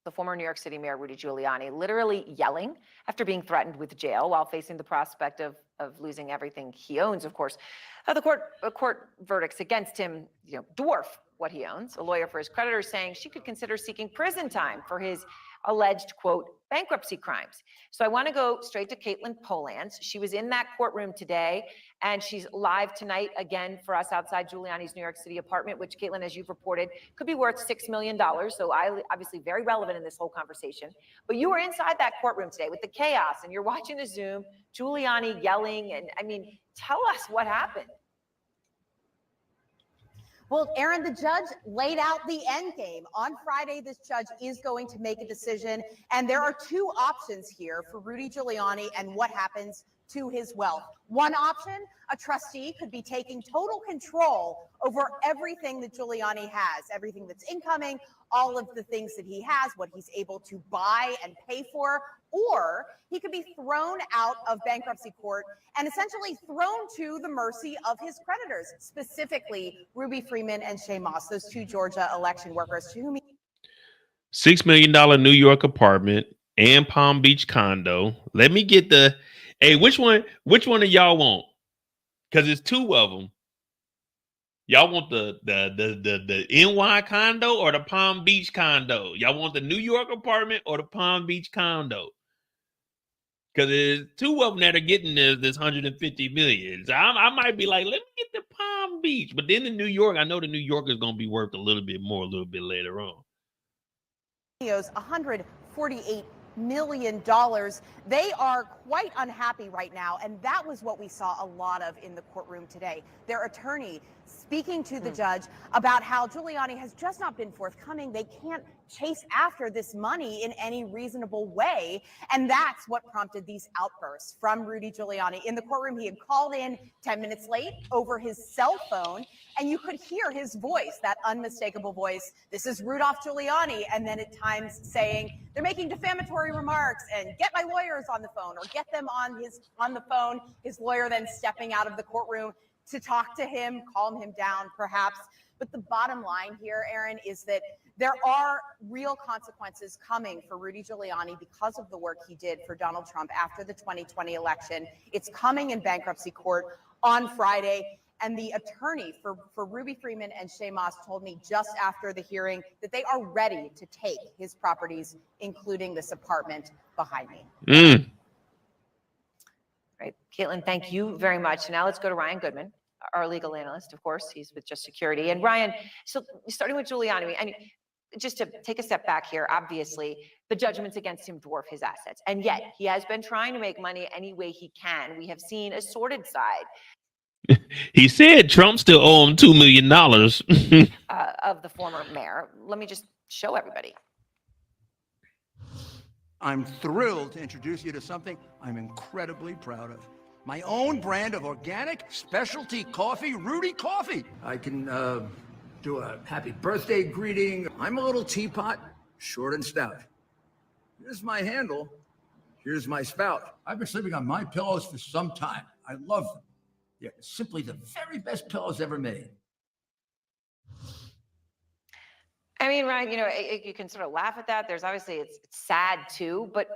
Speaker 5: The former New York City Mayor Rudy Giuliani literally yelling after being threatened with jail while facing the prospect of losing everything he owns, of course. The court verdicts against him, dwarf what he owns. A lawyer for his creditors saying she could consider seeking prison time for his
Speaker 7: alleged, quote, bankruptcy crimes. So I want to go straight to Caitlin Polans. She was in that courtroom today, and she's live tonight again for us outside Giuliani's New York City apartment, which, Caitlin, as you've reported, could be worth $6 million. So obviously very relevant in this whole conversation. But you were inside that courtroom today with the chaos, and you're watching the Zoom, Giuliani yelling, and I mean, tell us what happened.
Speaker 8: Well, Aaron, the judge laid out the end game. On Friday, this judge is going to make a decision, and there are two options here for Rudy Giuliani and what happens to his wealth. One option, a trustee could be taking total control over everything that Giuliani has, everything that's incoming, all of the things that he has, what he's able to buy and pay for, or he could be thrown out of bankruptcy court and essentially thrown to the mercy of his creditors, specifically Ruby Freeman and Shaye Moss, those two Georgia election workers to whom he
Speaker 1: $6 million New York apartment and Palm Beach condo. Let me get the, hey, which one of y'all want? Because it's two of them. Y'all want the NY condo or the Palm Beach condo? Y'all want the New York apartment or the Palm Beach condo? Because there's two of them that are getting this 150 million. So I might be like, let me get the Palm Beach. But then the New York, I know the New York is going to be worth a little bit more a little bit later on.
Speaker 8: $148 million. They are quite unhappy right now, and that was what we saw a lot of in the courtroom today. Their attorney speaking to the judge about how Giuliani has just not been forthcoming. They can't chase after this money in any reasonable way, and that's what prompted these outbursts from Rudy Giuliani. In the courtroom, he had called in 10 minutes late over his cell phone, and you could hear his voice, that unmistakable voice. This is Rudolph Giuliani, and then at times saying they're making defamatory remarks and get my lawyers on the phone, or get them on the phone. His lawyer then stepping out of the courtroom to talk to him, calm him down, perhaps. But the bottom line here, Aaron, is that there are real consequences coming for Rudy Giuliani because of the work he did for Donald Trump after the 2020 election. It's coming in bankruptcy court on Friday. And the attorney for Ruby Freeman and Shaye Moss told me just after the hearing that they are ready to take his properties, including this apartment behind me.
Speaker 7: Right. Caitlin, thank you very much. Now let's go to Ryan Goodman, our legal analyst, of course. He's with Just Security. And Ryan, so starting with Giuliani, I mean, just to take a step back here, obviously, the judgments against him dwarf his assets. And yet he has bbeen trying to make money any way he can. We have seen a sordid side.
Speaker 1: He said Trump still owe him $2 million.
Speaker 7: Of the former mayor. Let me just show everybody.
Speaker 9: I'm thrilled to introduce you to something I'm incredibly proud of. My own brand of organic specialty coffee, Rudy Coffee. I can do a happy birthday greeting. I'm a little teapot, short and stout. Here's my handle. Here's my spout. I've been sleeping on my pillows for some time. I love them. Yeah, simply the very best pillows ever made.
Speaker 7: I mean, Ryan, you know, you can sort of laugh at that. There's obviously, it's sad too, but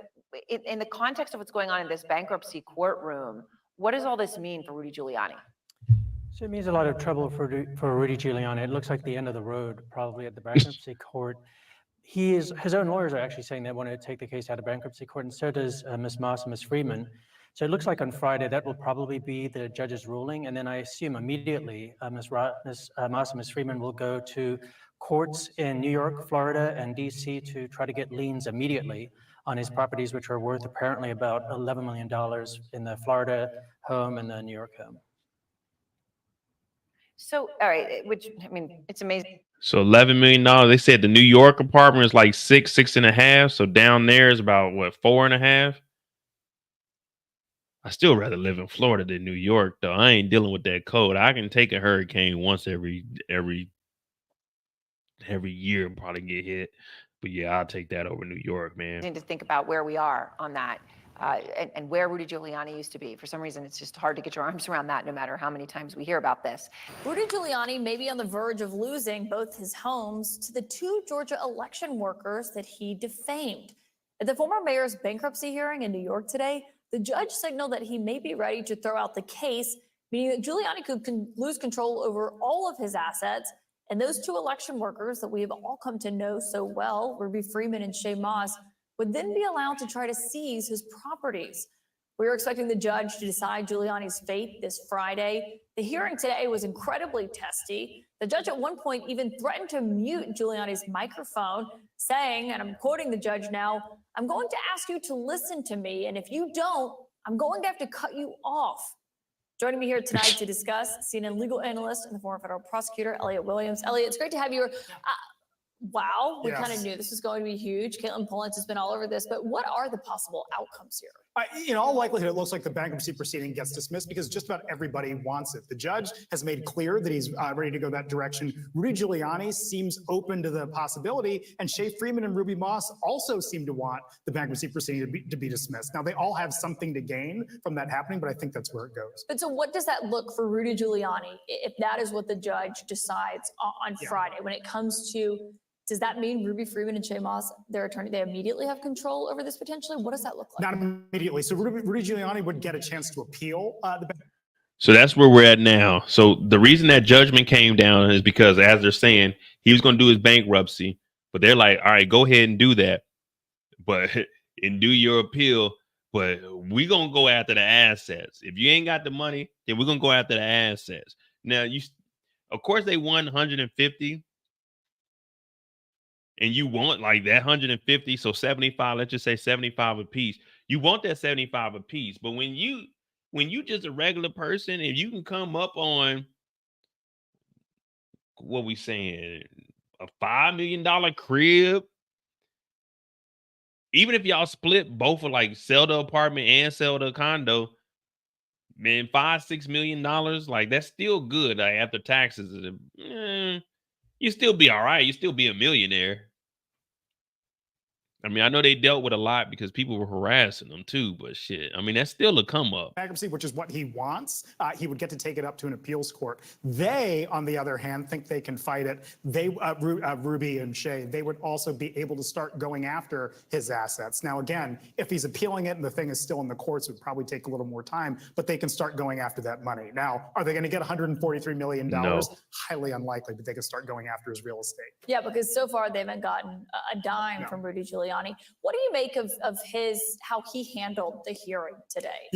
Speaker 7: in the context of what's going on in this bankruptcy courtroom, what does all this mean for Rudy Giuliani?
Speaker 10: So it means a lot of trouble for Rudy Giuliani. It looks like the end of the road, probably at the bankruptcy court. His own lawyers are actually saying they want to take the case out of bankruptcy court, and so does Ms. Moss and Ms. Freeman. So it looks like on Friday that will probably be the judge's ruling, and then I assume immediately Ms. Moss and Ms. Freeman will go to courts in New York, Florida, and DC to try to get liens immediately on his properties, which are worth apparently about $11 million in the Florida home and the New York home.
Speaker 7: So, all right, which, I mean, it's amazing.
Speaker 1: So $11 million. They said the New York apartment is like 6.5. So down there is about what, 4.5. I still rather live in Florida than New York, though. I ain't dealing with that cold. I can take a hurricane once every year and probably get hit. But yeah, I'll take that over New York, man.
Speaker 7: To think about where we are on that and where Rudy Giuliani used to be. For some reason, it's just hard to get your arms around that no matter how many times we hear about this.
Speaker 11: Rudy Giuliani may be on the verge of losing both his homes to the two Georgia election workers that he defamed. At the former mayor's bankruptcy hearing in New York today, the judge signaled that he may be ready to throw out the case, meaning that Giuliani could lose control over all of his assets. And those two election workers that we have all come to know so well, Ruby Freeman and Shaye Moss, would then be allowed to try to seize his properties. We were expecting the judge to decide Giuliani's fate this Friday. The hearing today was incredibly testy. The judge at one point even threatened to mute Giuliani's microphone, saying, and I'm quoting the judge now, "I'm going to ask you to listen to me, and if you don't, I'm going to have to cut you off." Joining me here tonight to discuss, CNN legal analyst and the former federal prosecutor, Elliot Williams. Elliot, it's great to have you here. Wow, we kind of knew this was going to be huge. Caitlin Pullins has been all over this, but what are the possible outcomes here?
Speaker 3: In all likelihood, it looks like the bankruptcy proceeding gets dismissed because just about everybody wants it. The judge has made clear that he's ready to go that direction. Rudy Giuliani seems open to the possibility, and Shaye, Freeman and Ruby Moss also seem to want the bankruptcy proceeding to be dismissed. Now, they all have something to gain from that happening, but I think that's where it goes.
Speaker 11: But so what does that look for Rudy Giuliani if that is what the judge decides on Friday when it comes to? Does that mean Ruby Freeman and Shaye Moss, their attorney, they immediately have control over this potentially? What does that look like?
Speaker 3: Not immediately. So Rudy Giuliani would get a chance to appeal the.
Speaker 1: So that's where we're at now. So the reason that judgment came down is because, as they're saying, he was going to do his bankruptcy, but they're like, all right, go ahead and do that, but and do your appeal. But we're going to go after the assets. If you ain't got the money, then we're going to go after the assets. Now, of course, they won 150. And you want like that 150, so 75, let's just say 75 a piece. You want that 75 a piece. But when you just a regular person, if you can come up on what we saying, a $5 million crib, even if y'all split both of like sell the apartment and sell the condo, man, $5-6 million, like that's still good. Like, after taxes, you still be all right. You still be a millionaire. I mean, I know they dealt with a lot because people were harassing them too, but shit, I mean, that's still a come up.
Speaker 3: Bankruptcy, which is what he wants, he would get to take it up to an appeals court. They, on the other hand, think they can fight it. They, Ruby and Shaye, they would also be able to start going after his assets. Now, again, if he's appealing it and the thing is still in the courts, it would probably take a little more time, but they can start going after that money. Now, are they going to get $143 million?
Speaker 1: No.
Speaker 3: Highly unlikely, but they can start going after his real estate.
Speaker 11: Yeah, because so far they haven't gotten a dime from Rudy Giuliani. What do you make of how he handled the hearing today?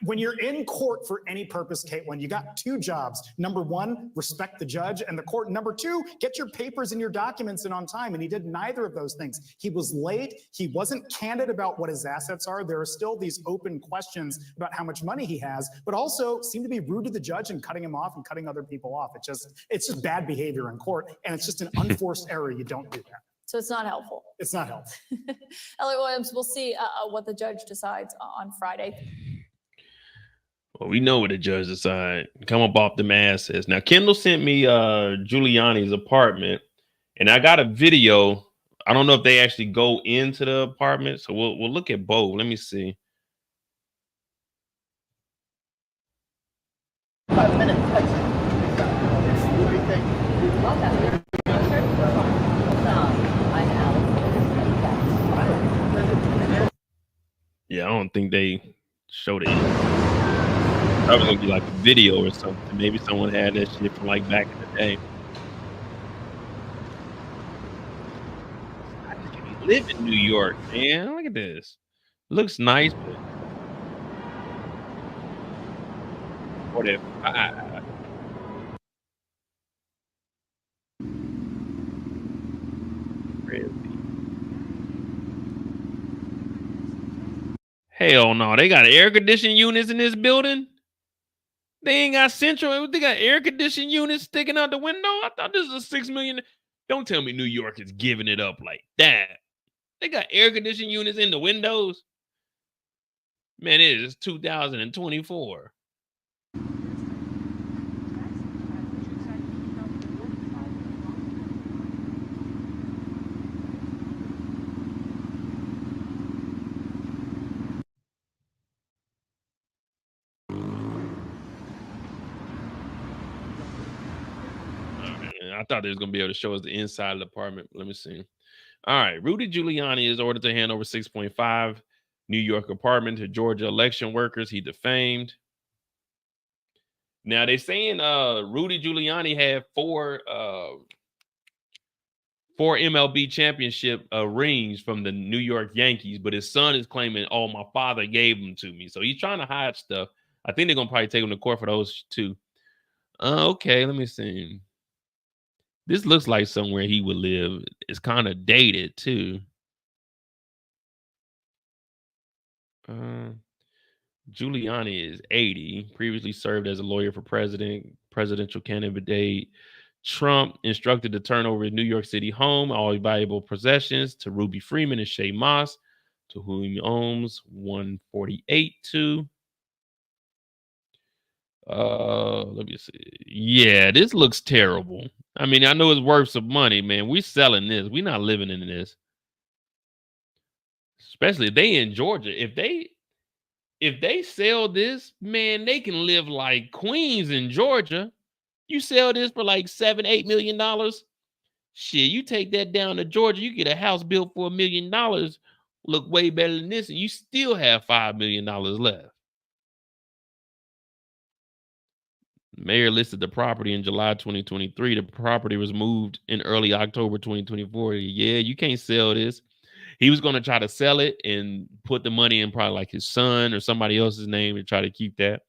Speaker 3: When you're in court for any purpose, Caitlin, you got two jobs. Number one, respect the judge and the court. Number two, get your papers and your documents in on time. And he did neither of those things. He was late. He wasn't candid about what his assets are. There are still these open questions about how much money he has, but also seemed to be rude to the judge and cutting him off and cutting other people off. It's just bad behavior in court. And it's just an unforced error. You don't do that.
Speaker 11: So it's not helpful.
Speaker 3: It's not helpful.
Speaker 11: Elliot Williams, we'll see what the judge decides on Friday.
Speaker 1: Well, we know what the judge decides. Come up off them assets. Now, Kendall sent me Giuliani's apartment, and I got a video. I don't know if they actually go into the apartment, so we'll look at both. Let me see.
Speaker 12: 5 minutes. What do you think?
Speaker 1: Yeah, I don't think they showed it. That was gonna be like a video or something. Maybe someone had that shit from like back in the day. I just live in New York, man. Look at this. Looks nice, but whatever. Really? Hell no, they got air conditioning units in this building. They ain't got central. They got air conditioning units sticking out the window. I thought this was a $6 million. Don't tell me New York is giving it up like that. They got air conditioning units in the windows. Man, it is 2024. I thought they was gonna be able to show us the inside of the apartment. Let me see. All right, Rudy Giuliani is ordered to hand over 6.5 New York apartment to Georgia election workers he defamed. Now they're saying Rudy Giuliani had four 4 MLB championship rings from the New York Yankees, but his son is claiming, oh, my father gave them to me. So he's trying to hide stuff. I think they're going to probably take him to court for those too. Okay, let me see. This looks like somewhere he would live. It's kind of dated too. Giuliani is 80, previously served as a lawyer for presidential candidate Trump, instructed to turn over his New York City home, all valuable possessions, to Ruby Freeman and Shaye Moss, to whom he owns 148 to. Let me see. Yeah, this looks terrible. I mean, I know it's worth some money, man. We're selling this. We're not living in this. Especially if they in Georgia. If they sell this, man, they can live like queens in Georgia. You sell this for like $7-8 million. Shit, you take that down to Georgia, you get a house built for $1 million. Look way better than this, and you still have $5 million left. Mayor listed the property in July 2023. The property was moved in early October 2024. Yeah, you can't sell this. He was going to try to sell it and put the money in probably like his son or somebody else's name and try to keep that.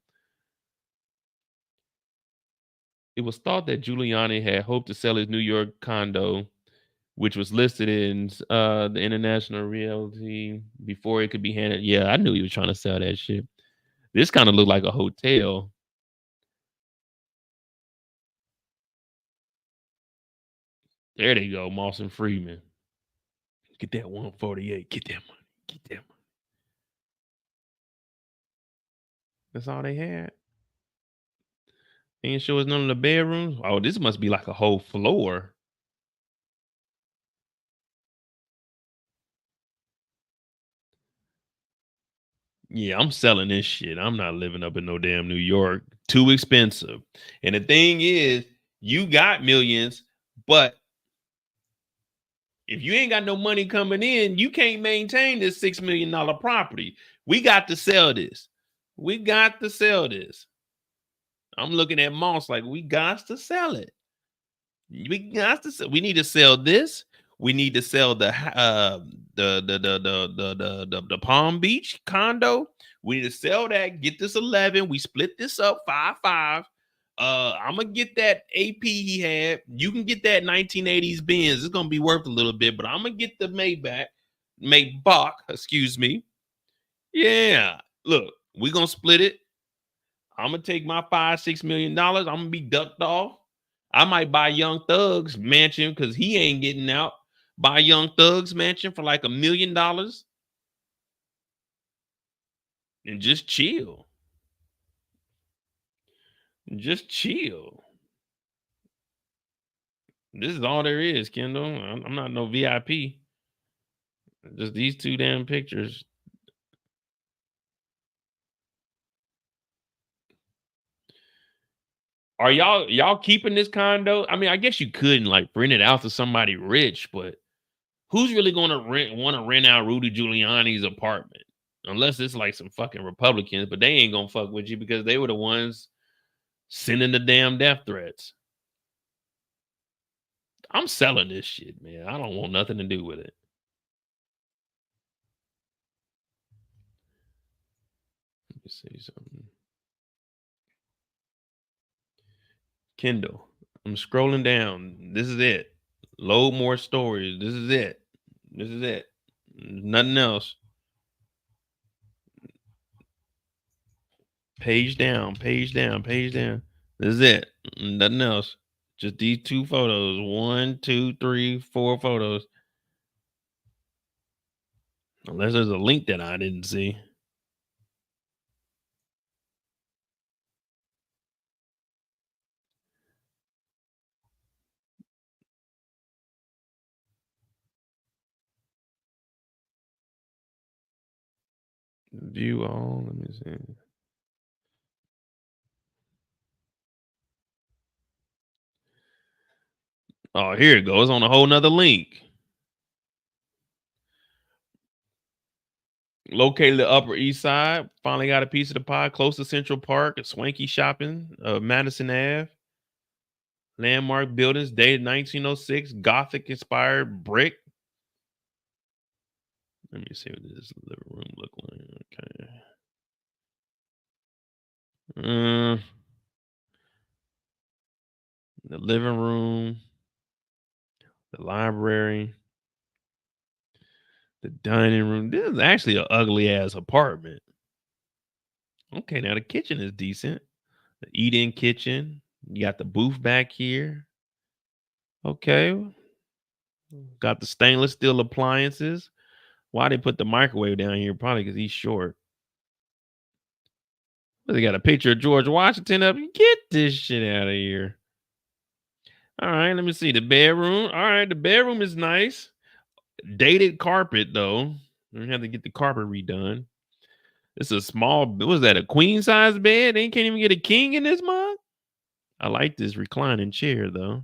Speaker 1: It was thought that Giuliani had hoped to sell his New York condo, which was listed in the International Realty, before it could be handed. Yeah, I knew he was trying to sell that shit. This kind of looked like a hotel. There they go, Moss and Freeman. Get that 148. Get that money. Get that money. That's all they had. They didn't show us none of the bedrooms. Oh, this must be like a whole floor. Yeah, I'm selling this shit. I'm not living up in no damn New York. Too expensive. And the thing is, you got millions, but if you ain't got no money coming in, you can't maintain this $6 million property. We got to sell this. We got to sell this. I'm looking at Moss like, we got to sell it. We got to sell. We need to sell this. We need to sell the Palm Beach condo. We need to sell that. Get this 11. We split this up 5-5. I'm gonna get that AP he had. You can get that 1980s Benz. It's gonna be worth a little bit, but I'm gonna get the Maybach, excuse me. Yeah, look, we're gonna split it. I'm gonna take my $5-6 million. I'm gonna be ducked off. I might buy Young Thug's mansion because he ain't getting out. Buy Young Thug's mansion for like $1 million and just chill. Just chill. This is all there is, Kendall. I'm not no VIP. Just these two damn pictures. Are y'all keeping this condo? I mean, I guess you could and like rent it out to somebody rich, but who's really gonna want to rent out Rudy Giuliani's apartment? Unless it's like some fucking Republicans, but they ain't gonna fuck with you because they were the ones sending the damn death threats. I'm selling this shit, man. I don't want nothing to do with it. Let me see something. Kindle. I'm scrolling down. This is it. Load more stories. This is it. This is it. Nothing else. Page down, page down, page down. This is it. Nothing else. Just these two photos. 1, 2, 3, 4 photos. Unless there's a link that I didn't see. View all. Let me see. Oh, here it goes on a whole nother link. Located the Upper East Side. Finally got a piece of the pie close to Central Park. A swanky shopping. Madison Ave. Landmark buildings dated 1906, Gothic inspired brick. Let me see what this living room look like. Okay. The living room, the library, the dining room. This is actually an ugly ass apartment. Okay, now the kitchen is decent. The eat-in kitchen. You got the booth back here. Okay. Got the stainless steel appliances. Why they put the microwave down here? Probably because he's short. They got a picture of George Washington up. Get this shit out of here. All right, let me see the bedroom. All right, the bedroom is nice. Dated carpet though. We have to get the carpet redone. It's a small. Was that a queen size bed? They can't even get a king in this month. I like this reclining chair though.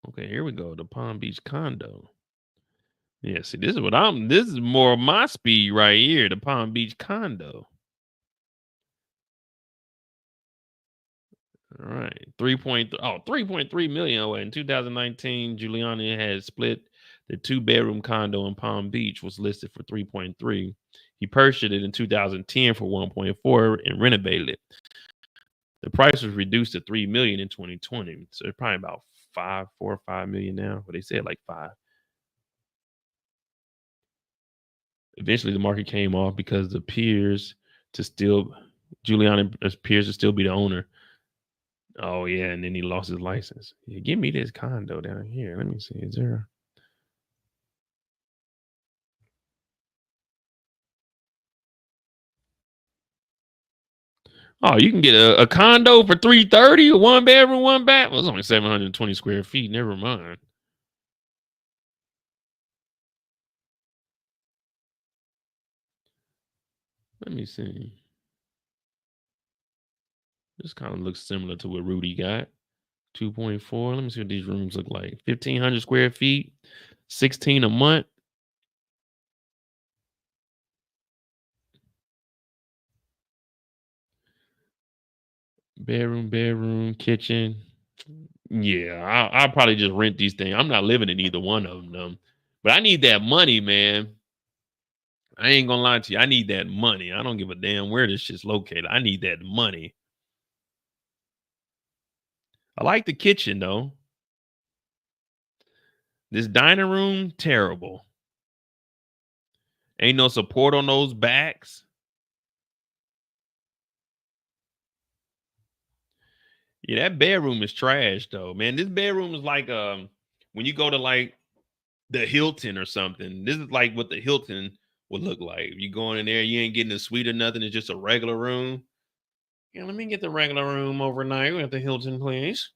Speaker 1: Okay, here we go. The Palm Beach condo. Yeah, see, this is more of my speed right here. The Palm Beach condo. All right. 3.3 million. Oh, in 2019, Giuliani had split the 2-bedroom condo in Palm Beach, was listed for 3.3. He purchased it in 2010 for 1.4 and renovated it. The price was reduced to 3 million in 2020. So it's probably about 4 or 5 million now. But they said like 5. Eventually the market came off because Giuliani appears to still be the owner. Oh yeah, and then he lost his license. Yeah, give me this condo down here. Let me see. Is there? Oh, you can get a condo for 330, a 1-bedroom, 1-bath. Well, it's only 720 square feet. Never mind. Let me see. This kind of looks similar to what Rudy got. 2.4. Let me see what these rooms look like. 1,500 square feet, 16 a month. Bedroom, kitchen. Yeah, I'll probably just rent these things. I'm not living in either one of them. But I need that money, man. I ain't gonna lie to you. I need that money. I don't give a damn where this shit's located. I need that money. I like the kitchen though. This dining room, terrible. Ain't no support on those backs. Yeah, that bedroom is trash though, man. This bedroom is like when you go to like the Hilton or something. This is like what the Hilton would look like. If you going in there, you ain't getting a suite or nothing. It's just a regular room. Yeah, let me get the regular room overnight. We got the Hilton, please.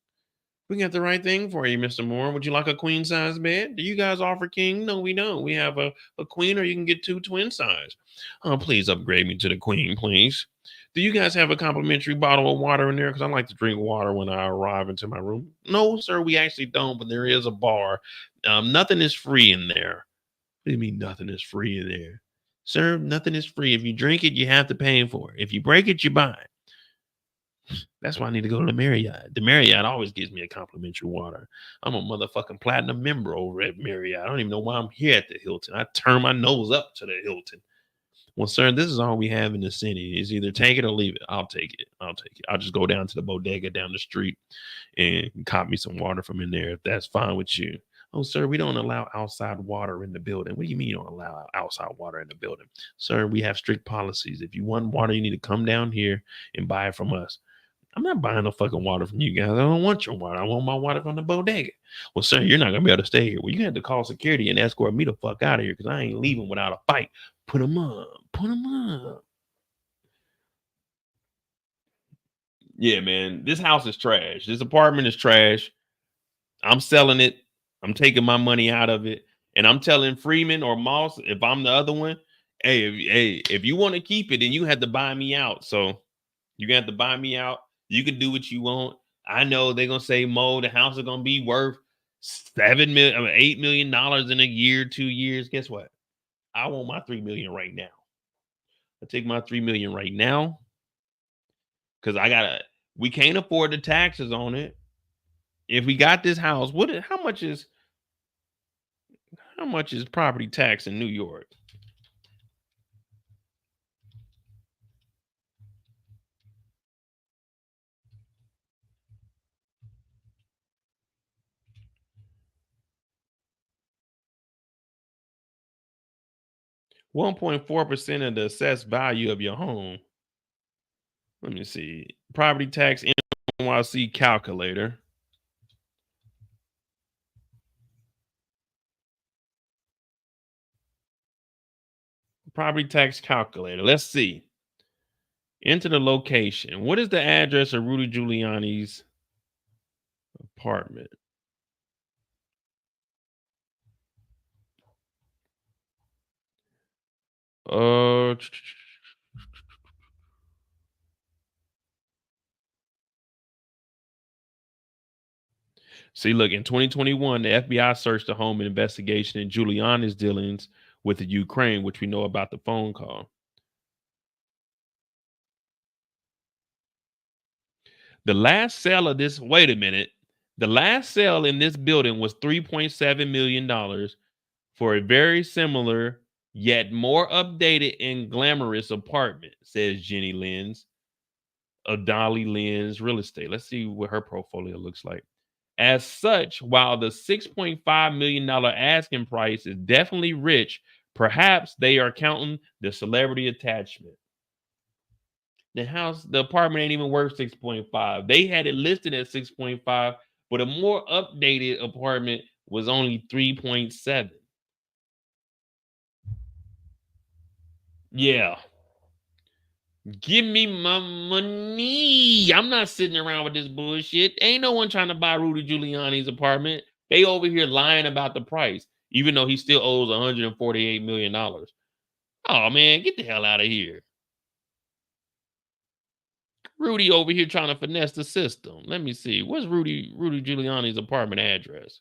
Speaker 1: We got the right thing for you, Mr. Moore. Would you like a queen size bed? Do you guys offer king? No, we don't. We have a queen, or you can get 2 twin size. Oh, please upgrade me to the queen, please. Do you guys have a complimentary bottle of water in there? Because I like to drink water when I arrive into my room. No, sir, we actually don't, but there is a bar. Nothing is free in there. What do you mean nothing is free in there? Sir, nothing is free. If you drink it, you have to pay for it. If you break it, you buy it. That's why I need to go to the Marriott. The Marriott always gives me a complimentary water. I'm a motherfucking platinum member over at Marriott. I don't even know why I'm here at the Hilton. I turn my nose up to the Hilton. Well, sir, this is all we have in the city. It's either take it or leave it. I'll take it. I'll take it. I'll just go down to the bodega down the street and cop me some water from in there if that's fine with you. Oh, sir, we don't allow outside water in the building. What do you mean you don't allow outside water in the building? Sir, we have strict policies. If you want water, you need to come down here and buy it from us. I'm not buying no fucking water from you guys. I don't want your water. I want my water from the bodega. Well, sir, you're not going to be able to stay here. Well, you have to call security and escort me the fuck out of here because I ain't leaving without a fight. Put them up. Put them up. Yeah, man. This house is trash. This apartment is trash. I'm selling it. I'm taking my money out of it. And I'm telling Freeman or Moss, if I'm the other one, hey, if you want to keep it, then you have to buy me out. So you're going to have to buy me out. You can do what you want. I know they're going to say, Mo, the house is going to be worth $8 million in a year, 2 years. Guess what? I want my $3 million right now. I take my 3 million right now because we can't afford the taxes on it. If we got this house, how much is property tax in New York? (1.4% of the assessed value of your home). Let me see. Property tax NYC calculator. Property tax calculator. Let's see. Enter the location. What is the address of Rudy Giuliani's apartment? See, look, in 2021, the FBI searched the home investigation in Giuliani's dealings with the Ukraine, which we know about the phone call. The last sale of this, wait a minute. The last sale in this building was $3.7 million for a very similar yet more updated and glamorous apartment, says Jenny Lenz of Dolly Lenz Real Estate. Let's see what her portfolio looks like. As such, while the $6.5 million asking price is definitely rich, perhaps they are counting the celebrity attachment. The apartment ain't even worth 6.5. They had it listed at 6.5, but a more updated apartment was only 3.7. Yeah. Give me my money. I'm not sitting around with this bullshit. Ain't no one trying to buy Rudy Giuliani's apartment. They over here lying about the price, even though he still owes $148 million. Oh, man, get the hell out of here. Rudy over here trying to finesse the system. Let me see. What's Rudy Giuliani's apartment address?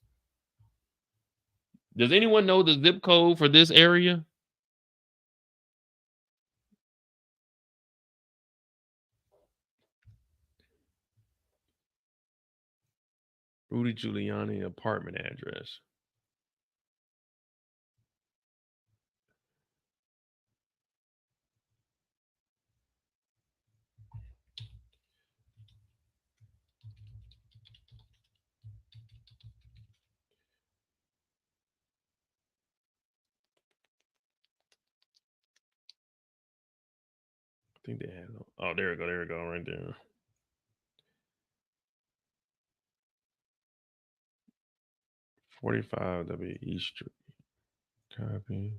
Speaker 1: Does anyone know the zip code for this area? Rudy Giuliani apartment address. I think they had. Oh, there we go, right there. (45 W East Street). Copy.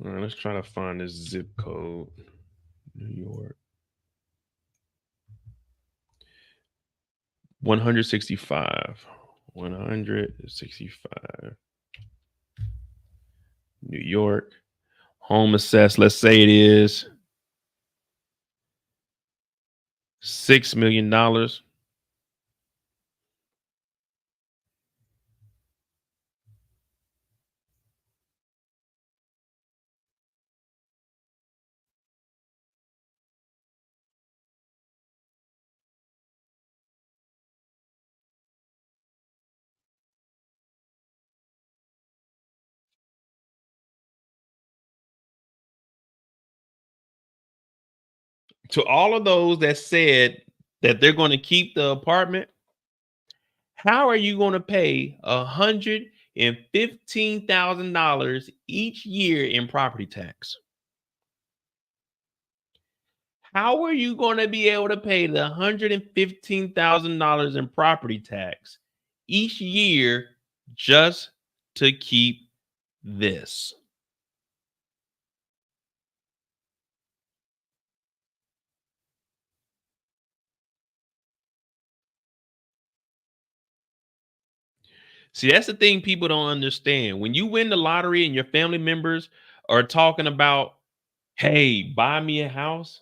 Speaker 1: All right, let's try to find this zip code. New York. 165. 165. New York. Home assessed, let's say it is $6 million. To all of those that said that they're going to keep the apartment, how are you going to pay $115,000 each year in property tax? How are you going to be able to pay the $115,000 in property tax each year just to keep this? See, that's the thing people don't understand. When you win the lottery and your family members are talking about, hey, buy me a house,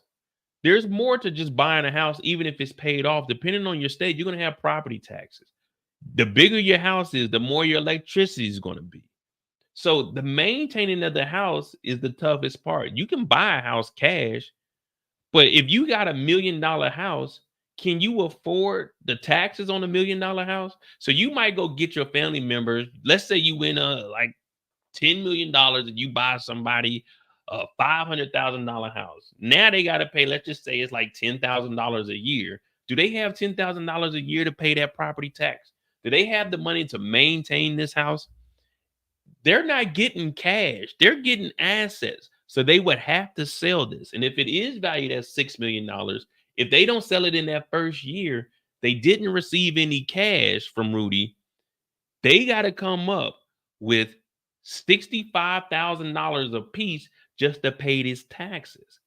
Speaker 1: there's more to just buying a house, even if it's paid off. Depending on your state, you're going to have property taxes. The bigger your house is, the more your electricity is going to be. So the maintaining of the house is the toughest part. You can buy a house cash, but if you got $1 million house, can you afford the taxes on $1 million house? So you might go get your family members. Let's say you win like $10 million and you buy somebody a $500,000 house. Now they got to pay, let's just say it's like $10,000 a year. Do they have $10,000 a year to pay that property tax? Do they have the money to maintain this house? They're not getting cash. They're getting assets. So they would have to sell this. And if it is valued at $6 million, if they don't sell it in that first year, they didn't receive any cash from Rudy. They got to come up with $65,000 a piece just to pay his taxes.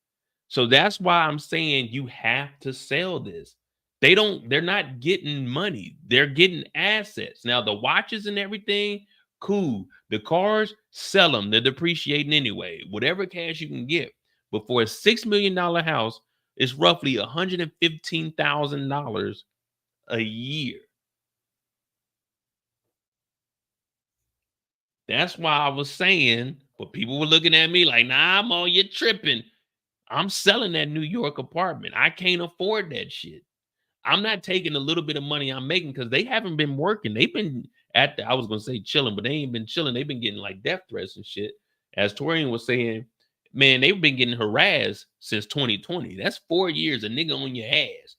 Speaker 1: So that's why I'm saying you have to sell this. They're not getting money. They're getting assets. Now the watches and everything, cool. The cars, sell them. They're depreciating anyway. Whatever cash you can get. But for a $6 million house, it's roughly $115,000 a year. That's why I was saying, but people were looking at me like, nah, Mo, you're tripping. I'm selling that New York apartment. I can't afford that shit. I'm not taking a little bit of money I'm making because they haven't been working. They've been I was going to say chilling, but they ain't been chilling. They've been getting like death threats and shit. As Torian was saying, man, they've been getting harassed since 2020. That's 4 years, a nigga on your ass.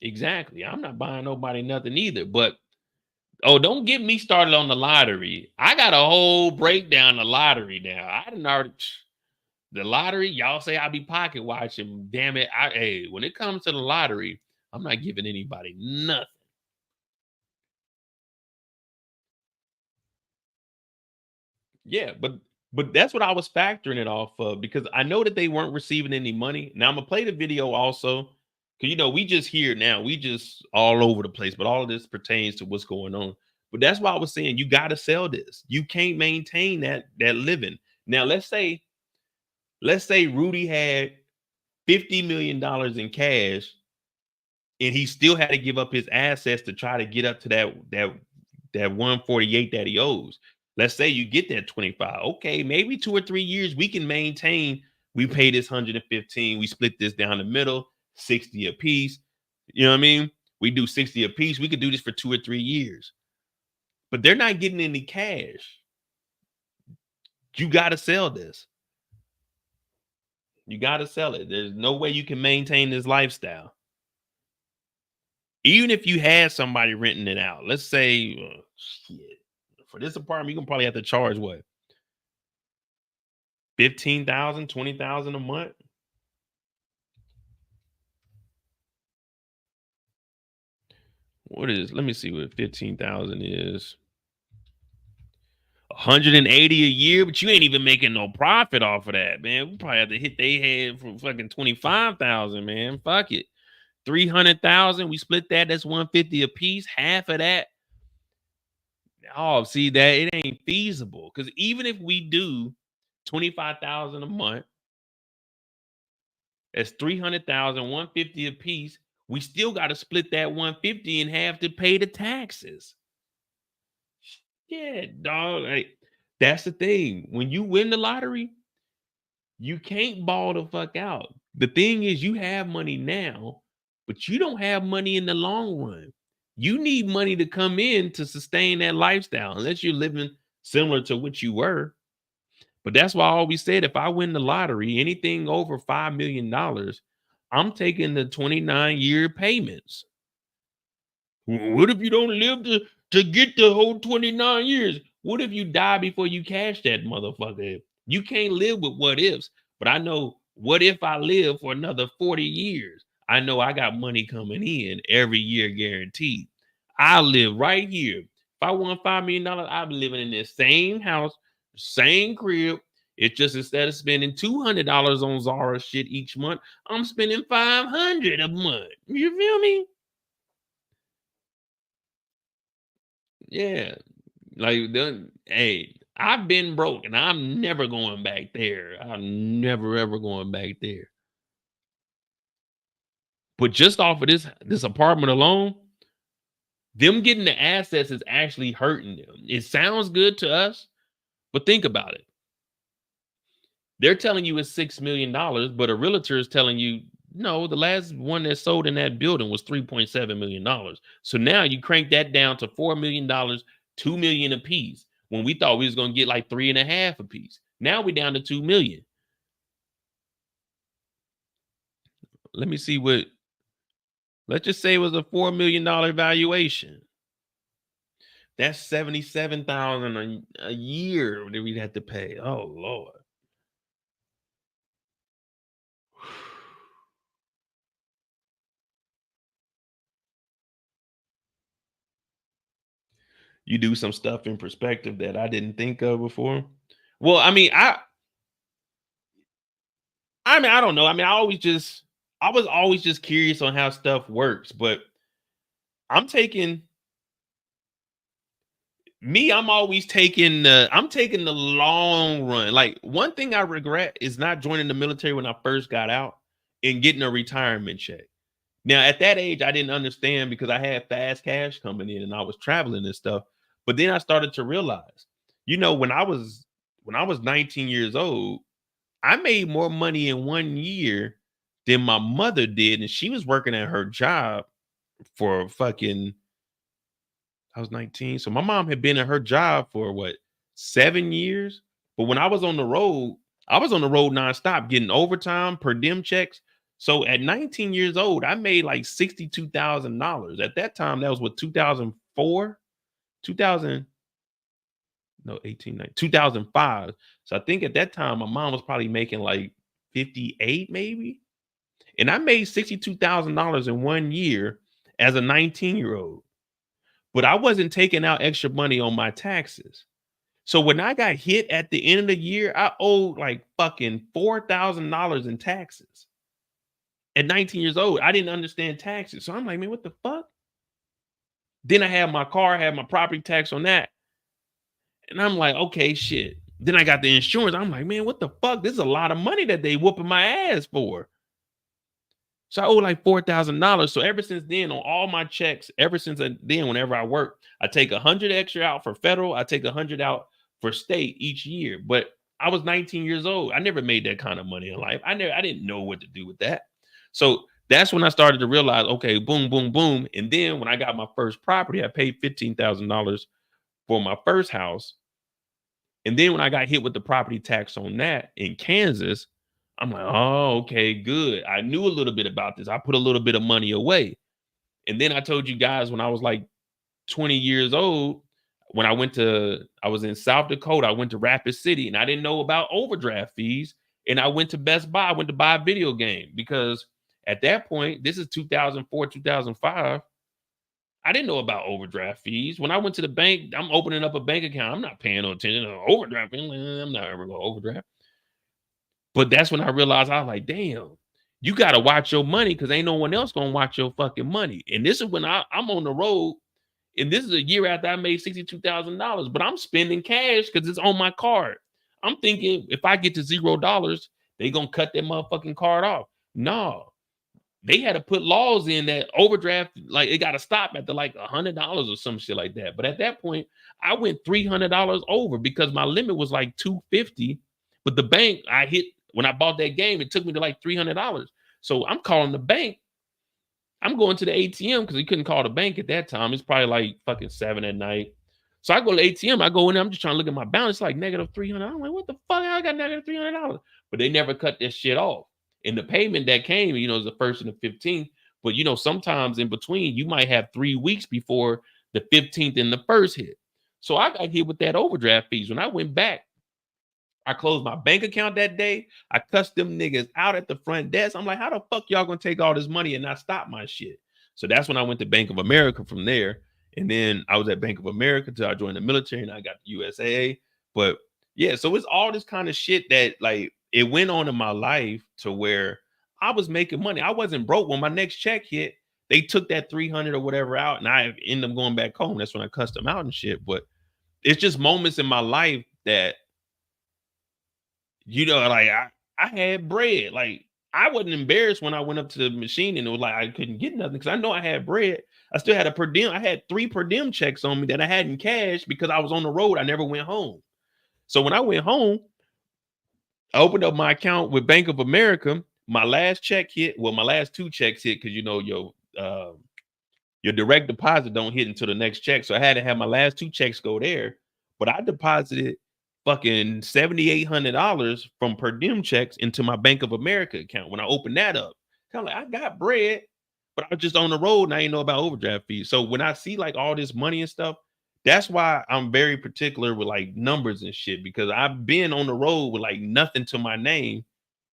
Speaker 1: Exactly. I'm not buying nobody nothing either. But oh, don't get me started on the lottery. I got a whole breakdown of lottery now. I didn't already the lottery. Y'all say I be pocket watching. Damn it. Hey, when it comes to the lottery, I'm not giving anybody nothing. Yeah, but that's what I was factoring it off of because I know that they weren't receiving any money. Now I'm gonna play the video also because we just here now, we just all over the place, but all of this pertains to what's going on. But that's why I was saying you got to sell this. You can't maintain that living. Now let's say Rudy had $50 million in cash, and he still had to give up his assets to try to get up to that 148 that he owes. Let's say you get that 25. Okay, maybe 2 or 3 years we can maintain. We pay this 115. We split this down the middle, 60 a piece. You know what I mean? We do 60 a piece. We could do this for 2 or 3 years. But they're not getting any cash. You got to sell this. You got to sell it. There's no way you can maintain this lifestyle. Even if you had somebody renting it out, let's say, shit, for this apartment, you can probably have to charge what? $15,000, $20,000 a month. What is? Let me see what 15,000 is. 180 a year, but you ain't even making no profit off of that, man. We probably have to hit their head for fucking 25,000, man. Fuck it. 300,000. We split that. That's 150 a piece. Half of that. Oh, see that it ain't feasible because even if we do 25,000 a month, that's 300,000, 150 a piece. We still got to split that 150 in half to pay the taxes. Yeah, dog. Like, that's the thing. When you win the lottery, you can't ball the fuck out. The thing is, you have money now, but you don't have money in the long run. You need money to come in to sustain that lifestyle, unless you're living similar to what you were. But that's why I always said, if I win the lottery, anything over $5 million, I'm taking the 29-year payments. What if you don't live to get the whole 29 years? What if you die before you cash that motherfucker? You can't live with what ifs, but I know what if I live for another 40 years? I know I got money coming in every year guaranteed. I live right here. If I won $5 million, I'd be living in this same house, same crib. It's just instead of spending $200 on Zara shit each month, I'm spending $500 a month. You feel me? Yeah. Like, hey, I've been broke and I'm never going back there. I'm never ever going back there. But just off of this apartment alone, them getting the assets is actually hurting them. It sounds good to us, but think about it. They're telling you it's $6 million, but a realtor is telling you, no, the last one that sold in that building was $3.7 million. So now you crank that down to $4 million, $2 million a piece, when we thought we was going to get like 3.5 a piece. Now we're down to 2 million. Let me see what, let's just say it was a $4 million valuation. That's $77,000 a year that we'd have to pay. Oh Lord. You do some stuff in perspective that I didn't think of before. Well, I mean, I don't know. I mean, I was always just curious on how stuff works, but I'm taking I'm taking the long run. Like, one thing I regret is not joining the military when I first got out and getting a retirement check. Now, at that age, I didn't understand because I had fast cash coming in and I was traveling and stuff. But then I started to realize, when I was 19 years old, I made more money in 1 year than my mother did, and she was working at her job for fucking, I was 19. So my mom had been at her job for what, 7 years? But when I was on the road nonstop, getting overtime, per diem checks. So at 19 years old, I made like $62,000. At that time, that was what, 2004? 2000, no, 18, 19, 2005. So I think at that time, my mom was probably making like 58 maybe. And I made $62,000 in 1 year as a 19-year-old. But I wasn't taking out extra money on my taxes. So when I got hit at the end of the year, I owed like fucking $4,000 in taxes. At 19 years old, I didn't understand taxes. So I'm like, man, what the fuck? Then I had my car, had my property tax on that. And I'm like, okay, shit. Then I got the insurance. I'm like, man, what the fuck? This is a lot of money that they whooping my ass for. So I owe like $4,000. So ever since then, on all my checks, ever since then, whenever I work, I take 100 extra out for federal. I take 100 out for state each year. But I was 19 years old. I never made that kind of money in life. I didn't know what to do with that. So that's when I started to realize, okay, boom, boom, boom. And then when I got my first property, I paid $15,000 for my first house. And then when I got hit with the property tax on that in Kansas, I'm like, oh, okay, good. I knew a little bit about this. I put a little bit of money away. And then I told you guys when I was like 20 years old, when I was in South Dakota, I went to Rapid City and I didn't know about overdraft fees. And I went to Best Buy, I went to buy a video game because at that point, this is 2004, 2005. I didn't know about overdraft fees. When I went to the bank, I'm opening up a bank account. I'm not paying no attention to overdraft. I'm not ever going to overdraft. But that's when I realized, I was like, damn, you got to watch your money because ain't no one else going to watch your fucking money. And this is when I'm on the road. And this is a year after I made $62,000, but I'm spending cash because it's on my card. I'm thinking if I get to $0, they going to cut that motherfucking card off. No, they had to put laws in that overdraft, like it got to stop at the like $100 or some shit like that. But at that point, I went $300 over because my limit was like $250. But the bank I hit when I bought that game, it took me to like $300. So I'm calling the bank. I'm going to the ATM because he couldn't call the bank at that time. It's probably like fucking 7 at night. So I go to the ATM. I go in there. I'm just trying to look at my balance. It's like -$300. I'm like, what the fuck? I got -$300. But they never cut that shit off. And the payment that came, is the 1st and the 15th. But, sometimes in between, you might have 3 weeks before the 15th and the 1st hit. So I got hit with that overdraft fees. When I went back, I closed my bank account that day. I cussed them niggas out at the front desk. I'm like, how the fuck y'all gonna take all this money and not stop my shit? So that's when I went to Bank of America from there. And then I was at Bank of America till I joined the military and I got the USAA. But yeah, so it's all this kind of shit that like it went on in my life to where I was making money. I wasn't broke. When my next check hit, they took that 300 or whatever out and I ended up going back home. That's when I cussed them out and shit. But it's just moments in my life that like I had bread. Like I wasn't embarrassed when I went up to the machine and it was like I couldn't get nothing because I know I had bread. I still had a per diem. I had 3 per diem checks on me that I had in cash because I was on the road. I never went home. So when I went home, I opened up my account with Bank of America. My last check hit. Well, my last 2 checks hit because you know your direct deposit don't hit until the next check. So I had to have my last 2 checks go there. But I deposited fucking $7,800 from per diem checks into my Bank of America account. When I opened that up, kind of like I got bread, but I was just on the road and I didn't know about overdraft fees. So when I see like all this money and stuff, that's why I'm very particular with like numbers and shit, because I've been on the road with like nothing to my name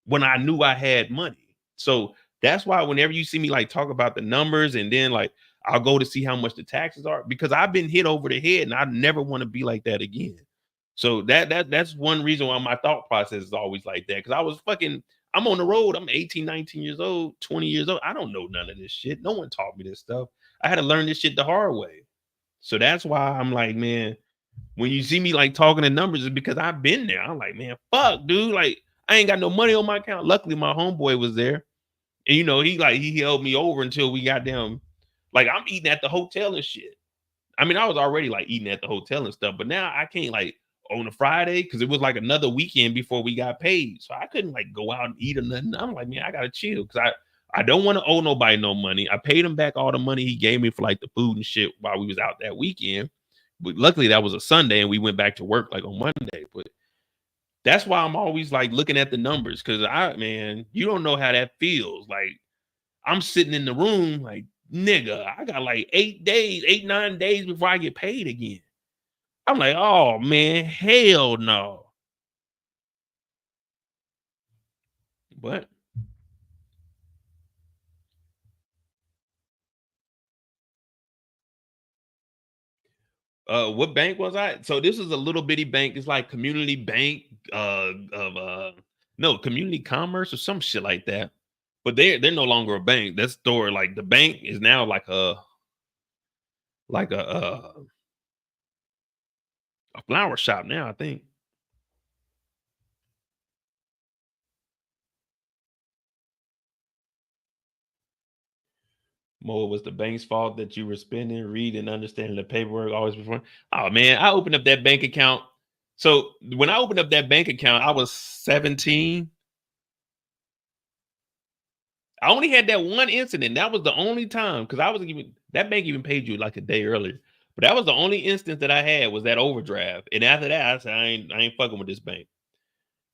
Speaker 1: when I knew I had money. So that's why whenever you see me like talk about the numbers and then like I'll go to see how much the taxes are, because I've been hit over the head and I never want to be like that again. So that's one reason why my thought process is always like that. Cause I'm on the road. I'm 18, 19 years old, 20 years old. I don't know none of this shit. No one taught me this stuff. I had to learn this shit the hard way. So that's why I'm like, man, when you see me like talking in numbers, is because I've been there. I'm like, man, fuck, dude. Like, I ain't got no money on my account. Luckily, my homeboy was there. And you know, he held me over until we got down. Like, I'm eating at the hotel and shit. I mean, I was already like eating at the hotel and stuff, but now I can't like on a Friday because it was like another weekend before we got paid. So I couldn't like go out and eat or nothing. I'm like, man, I gotta chill because I don't want to owe nobody no money. I paid him back all the money he gave me for like the food and shit while we was out that weekend. But luckily that was a Sunday and we went back to work like on Monday. But that's why I'm always like looking at the numbers because you don't know how that feels. Like I'm sitting in the room like, nigga, I got like 9 days before I get paid again. I'm like, oh man, hell no. But what bank was I? So this is a little bitty bank. It's like community bank of no community commerce or some shit like that. But they're no longer a bank. That store, like the bank is now like a flower shop now, I think. Mo, it was the bank's fault that you were spending, reading, understanding the paperwork always before. Oh man, I opened up that bank account. So when I opened up that bank account, I was 17. I only had that one incident. That was the only time because that bank even paid you like a day earlier. But that was the only instance that I had was that overdraft. And after that, I said, I ain't fucking with this bank.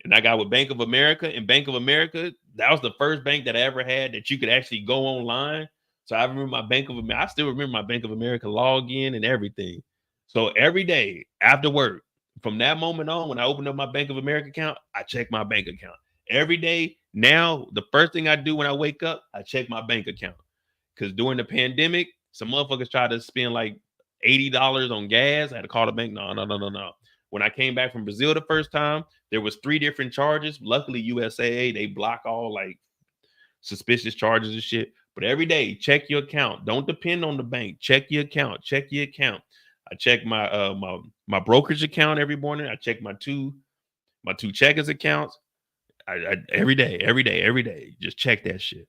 Speaker 1: And I got with Bank of America, and Bank of America, that was the first bank that I ever had that you could actually go online. So I remember my Bank of America. I still remember my Bank of America login and everything. So every day after work, from that moment on, when I opened up my Bank of America account, I check my bank account. Every day now, the first thing I do when I wake up, I check my bank account. Because during the pandemic, some motherfuckers tried to spend like $80 on gas. I had to call the bank. No. When I came back from Brazil the first time, there was 3 different charges. Luckily, USAA, they block all like suspicious charges and shit. But every day, check your account. Don't depend on the bank. Check your account. Check your account. I check my my brokerage account every morning. I check my two checkers accounts. I every day. Just check that shit.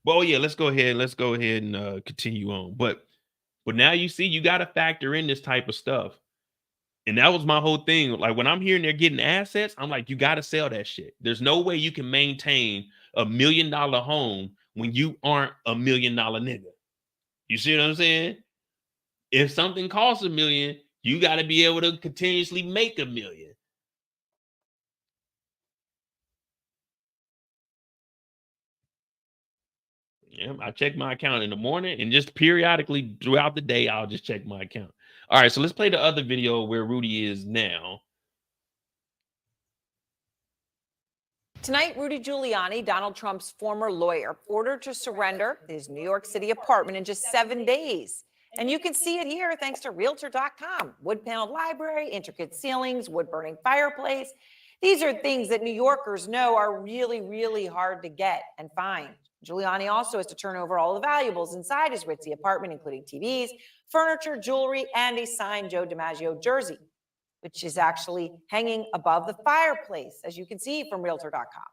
Speaker 1: Well, yeah, let's go ahead and continue on. But now you see, you got to factor in this type of stuff. And that was my whole thing. Like when I'm hearing they're getting assets, I'm like, you got to sell that shit. There's no way you can maintain $1 million home when you aren't $1 million nigga. You see what I'm saying? If something costs $1 million, you got to be able to continuously make $1 million. Yeah, I check my account in the morning and just periodically throughout the day, I'll just check my account. All right, so let's play the other video where Rudy is now.
Speaker 7: Tonight, Rudy Giuliani, Donald Trump's former lawyer, ordered to surrender his New York City apartment in just 7 days. And you can see it here thanks to Realtor.com. Wood paneled library, intricate ceilings, wood burning fireplace. These are things that New Yorkers know are really, really hard to get and find. Giuliani also has to turn over all the valuables inside his ritzy apartment, including TVs, furniture, jewelry, and a signed Joe DiMaggio jersey, which is actually hanging above the fireplace, as you can see from Realtor.com.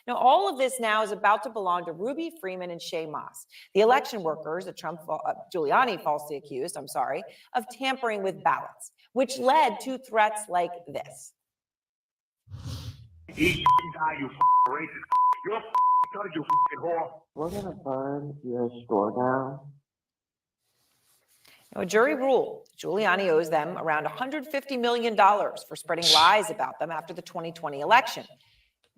Speaker 7: Now, all of this now is about to belong to Rudy Freeman and Shaye Moss, the election workers that Giuliani falsely accused, of tampering with ballots, which led to threats like this.
Speaker 13: Eat die, you racist. You're a you whore.
Speaker 14: We're gonna burn your store down.
Speaker 7: Now, a jury ruled Giuliani owes them around $150 million for spreading lies about them after the 2020 election. He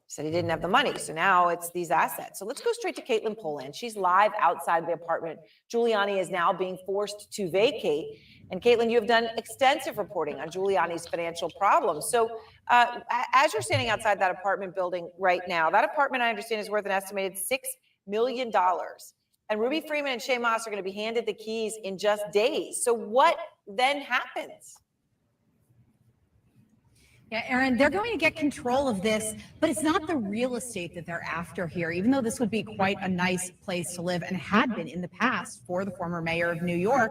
Speaker 7: said he didn't have the money, so now it's these assets. So let's go straight to Caitlin Poland. She's live outside the apartment Giuliani is now being forced to vacate. And Caitlin, you have done extensive reporting on Giuliani's financial problems. So as you're standing outside that apartment building right now, that apartment, I understand, is worth an estimated $6 million. And Rudy Freeman and Shaye Moss are going to be handed the keys in just days. So what then happens?
Speaker 8: Yeah, Aaron, they're going to get control of this, but it's not the real estate that they're after here, even though this would be quite a nice place to live and had been in the past for the former mayor of New York.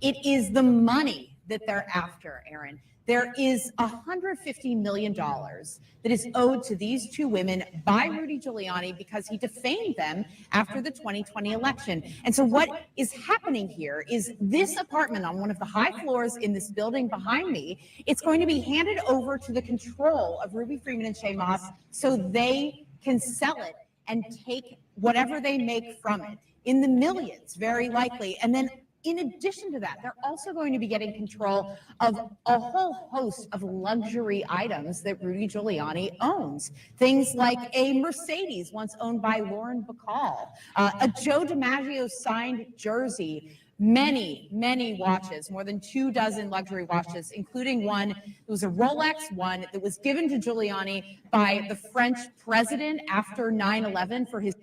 Speaker 8: It is the money that they're after, Aaron. There is $150 million that is owed to these two women by Rudy Giuliani because he defamed them after the 2020 election. And so what is happening here is this apartment on one of the high floors in this building behind me, it's going to be handed over to the control of Rudy Freeman and Shaye Moss so they can sell it and take whatever they make from it in the millions, very likely. And then in addition to that, they're also going to be getting control of a whole host of luxury items that Rudy Giuliani owns. Things like a Mercedes once owned by Lauren Bacall, a Joe DiMaggio signed jersey, many, many watches, more than 24 luxury watches, including one that was a Rolex one that was given to Giuliani by the French president after 9/11 for his.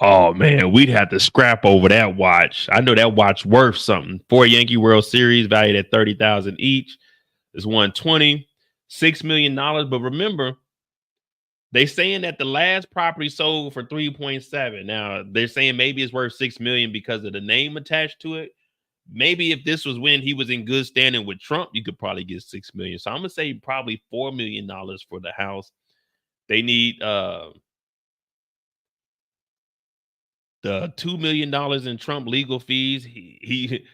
Speaker 1: Oh man, we'd have to scrap over that watch. I know that watch worth something. 4 Yankee World Series valued at $30,000 each. It's $120, $6 million. But remember, they saying that the last property sold for 3.7. Now they're saying maybe it's worth $6 million because of the name attached to it. Maybe if this was when he was in good standing with Trump, you could probably get $6 million. So I'm gonna say probably $4 million for the house. They need the $2 million in Trump legal fees. He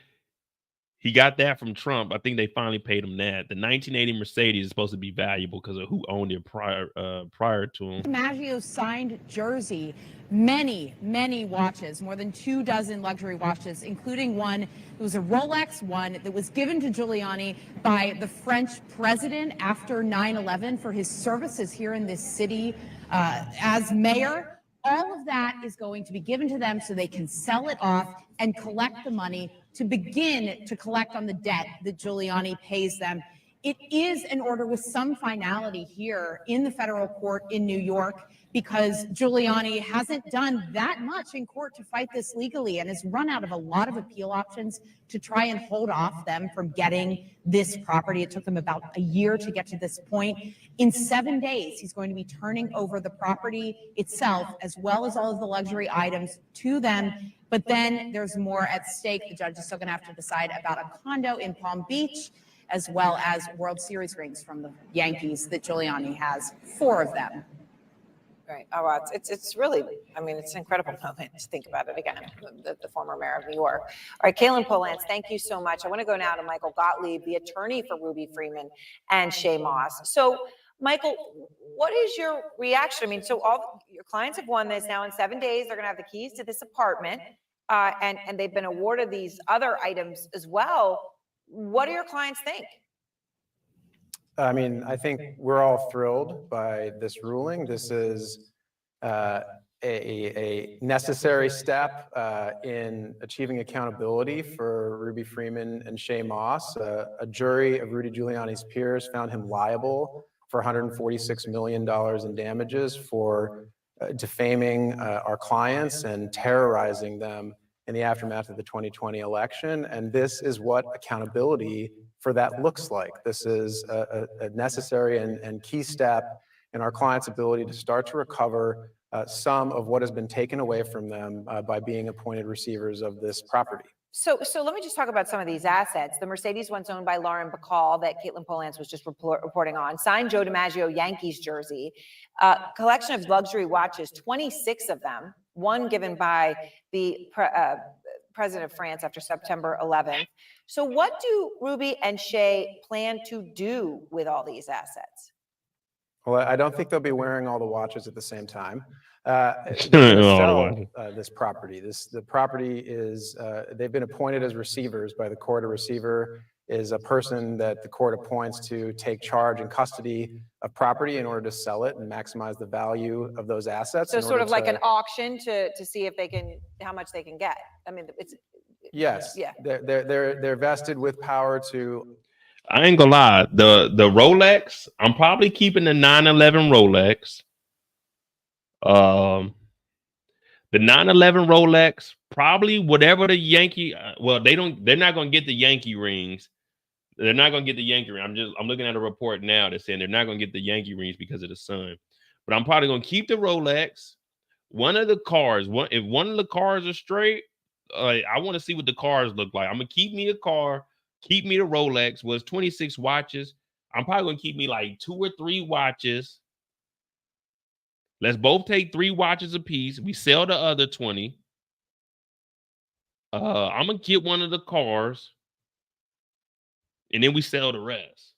Speaker 1: got that from Trump. I think they finally paid him that. The 1980 Mercedes is supposed to be valuable because of who owned it prior to him.
Speaker 8: DiMaggio signed jersey, many, many watches, more than 24 luxury watches, including one that was a Rolex one that was given to Giuliani by the French president after 9/11 for his services here in this city as mayor. All of that is going to be given to them so they can sell it off and collect the money to begin to collect on the debt that Giuliani pays them. It is an order with some finality here in the federal court in New York because Giuliani hasn't done that much in court to fight this legally and has run out of a lot of appeal options to try and hold off them from getting this property. It took them about a year to get to this point. In 7 days, he's going to be turning over the property itself as well as all of the luxury items to them. But then there's more at stake. The judge is still going to have to decide about a condo in Palm Beach, as well as World Series rings from the Yankees that Giuliani has, 4 of them.
Speaker 7: Right. Oh, well, it's really, I mean, it's an incredible moment to think about it again, the former mayor of New York. All right, Caitlin Polance, thank you so much. I want to go now to Michael Gottlieb, the attorney for Rudy Freeman and Shaye Moss. So, Michael, what is your reaction? I mean, so all your clients have won this now in 7 days. They're going to have the keys to this apartment, and they've been awarded these other items as well. What do your clients think?
Speaker 15: I mean, I think we're all thrilled by this ruling. This is a necessary step in achieving accountability for Rudy Freeman and Shaye Moss. A jury of Rudy Giuliani's peers found him liable for $146 million in damages for defaming our clients and terrorizing them in the aftermath of the 2020 election. And this is what accountability for that looks like. This is a necessary and key step in our client's ability to start to recover some of what has been taken away from them by being appointed receivers of this property.
Speaker 7: So let me just talk about some of these assets. The Mercedes one's owned by Lauren Bacall that Caitlin Polans was just reporting on. Signed Joe DiMaggio Yankees jersey. Collection of luxury watches, 26 of them. One given by the president of France after September 11th. So what do Ruby and Shaye plan to do with all these assets?
Speaker 15: Well, I don't think they'll be wearing all the watches at the same time. They're gonna sell this property. The property is, they've been appointed as receivers by the court. A receiver is a person that the court appoints to take charge and custody of property in order to sell it and maximize the value of those assets.
Speaker 7: So sort of like an auction to see if they can, how much they can get. I mean, it's.
Speaker 15: Yes,
Speaker 7: yeah.
Speaker 15: They're vested with power to.
Speaker 1: I ain't gonna lie. The Rolex, I'm probably keeping the 911 Rolex. The 911 Rolex, probably whatever the Yankee. Well, they're not gonna get the Yankee rings. They're not gonna get the Yankee ring. I'm looking at a report now that's saying they're not gonna get the Yankee rings because of the sun. But I'm probably gonna keep the Rolex. One of the cars. If one of the cars are straight, I want to see what the cars look like. I'm gonna keep me a car. Keep me the Rolex. Was 26 watches. I'm probably gonna keep me like 2 or 3 watches. Let's both take 3 watches apiece. We sell the other 20. I'm gonna get one of the cars, and then we sell the rest.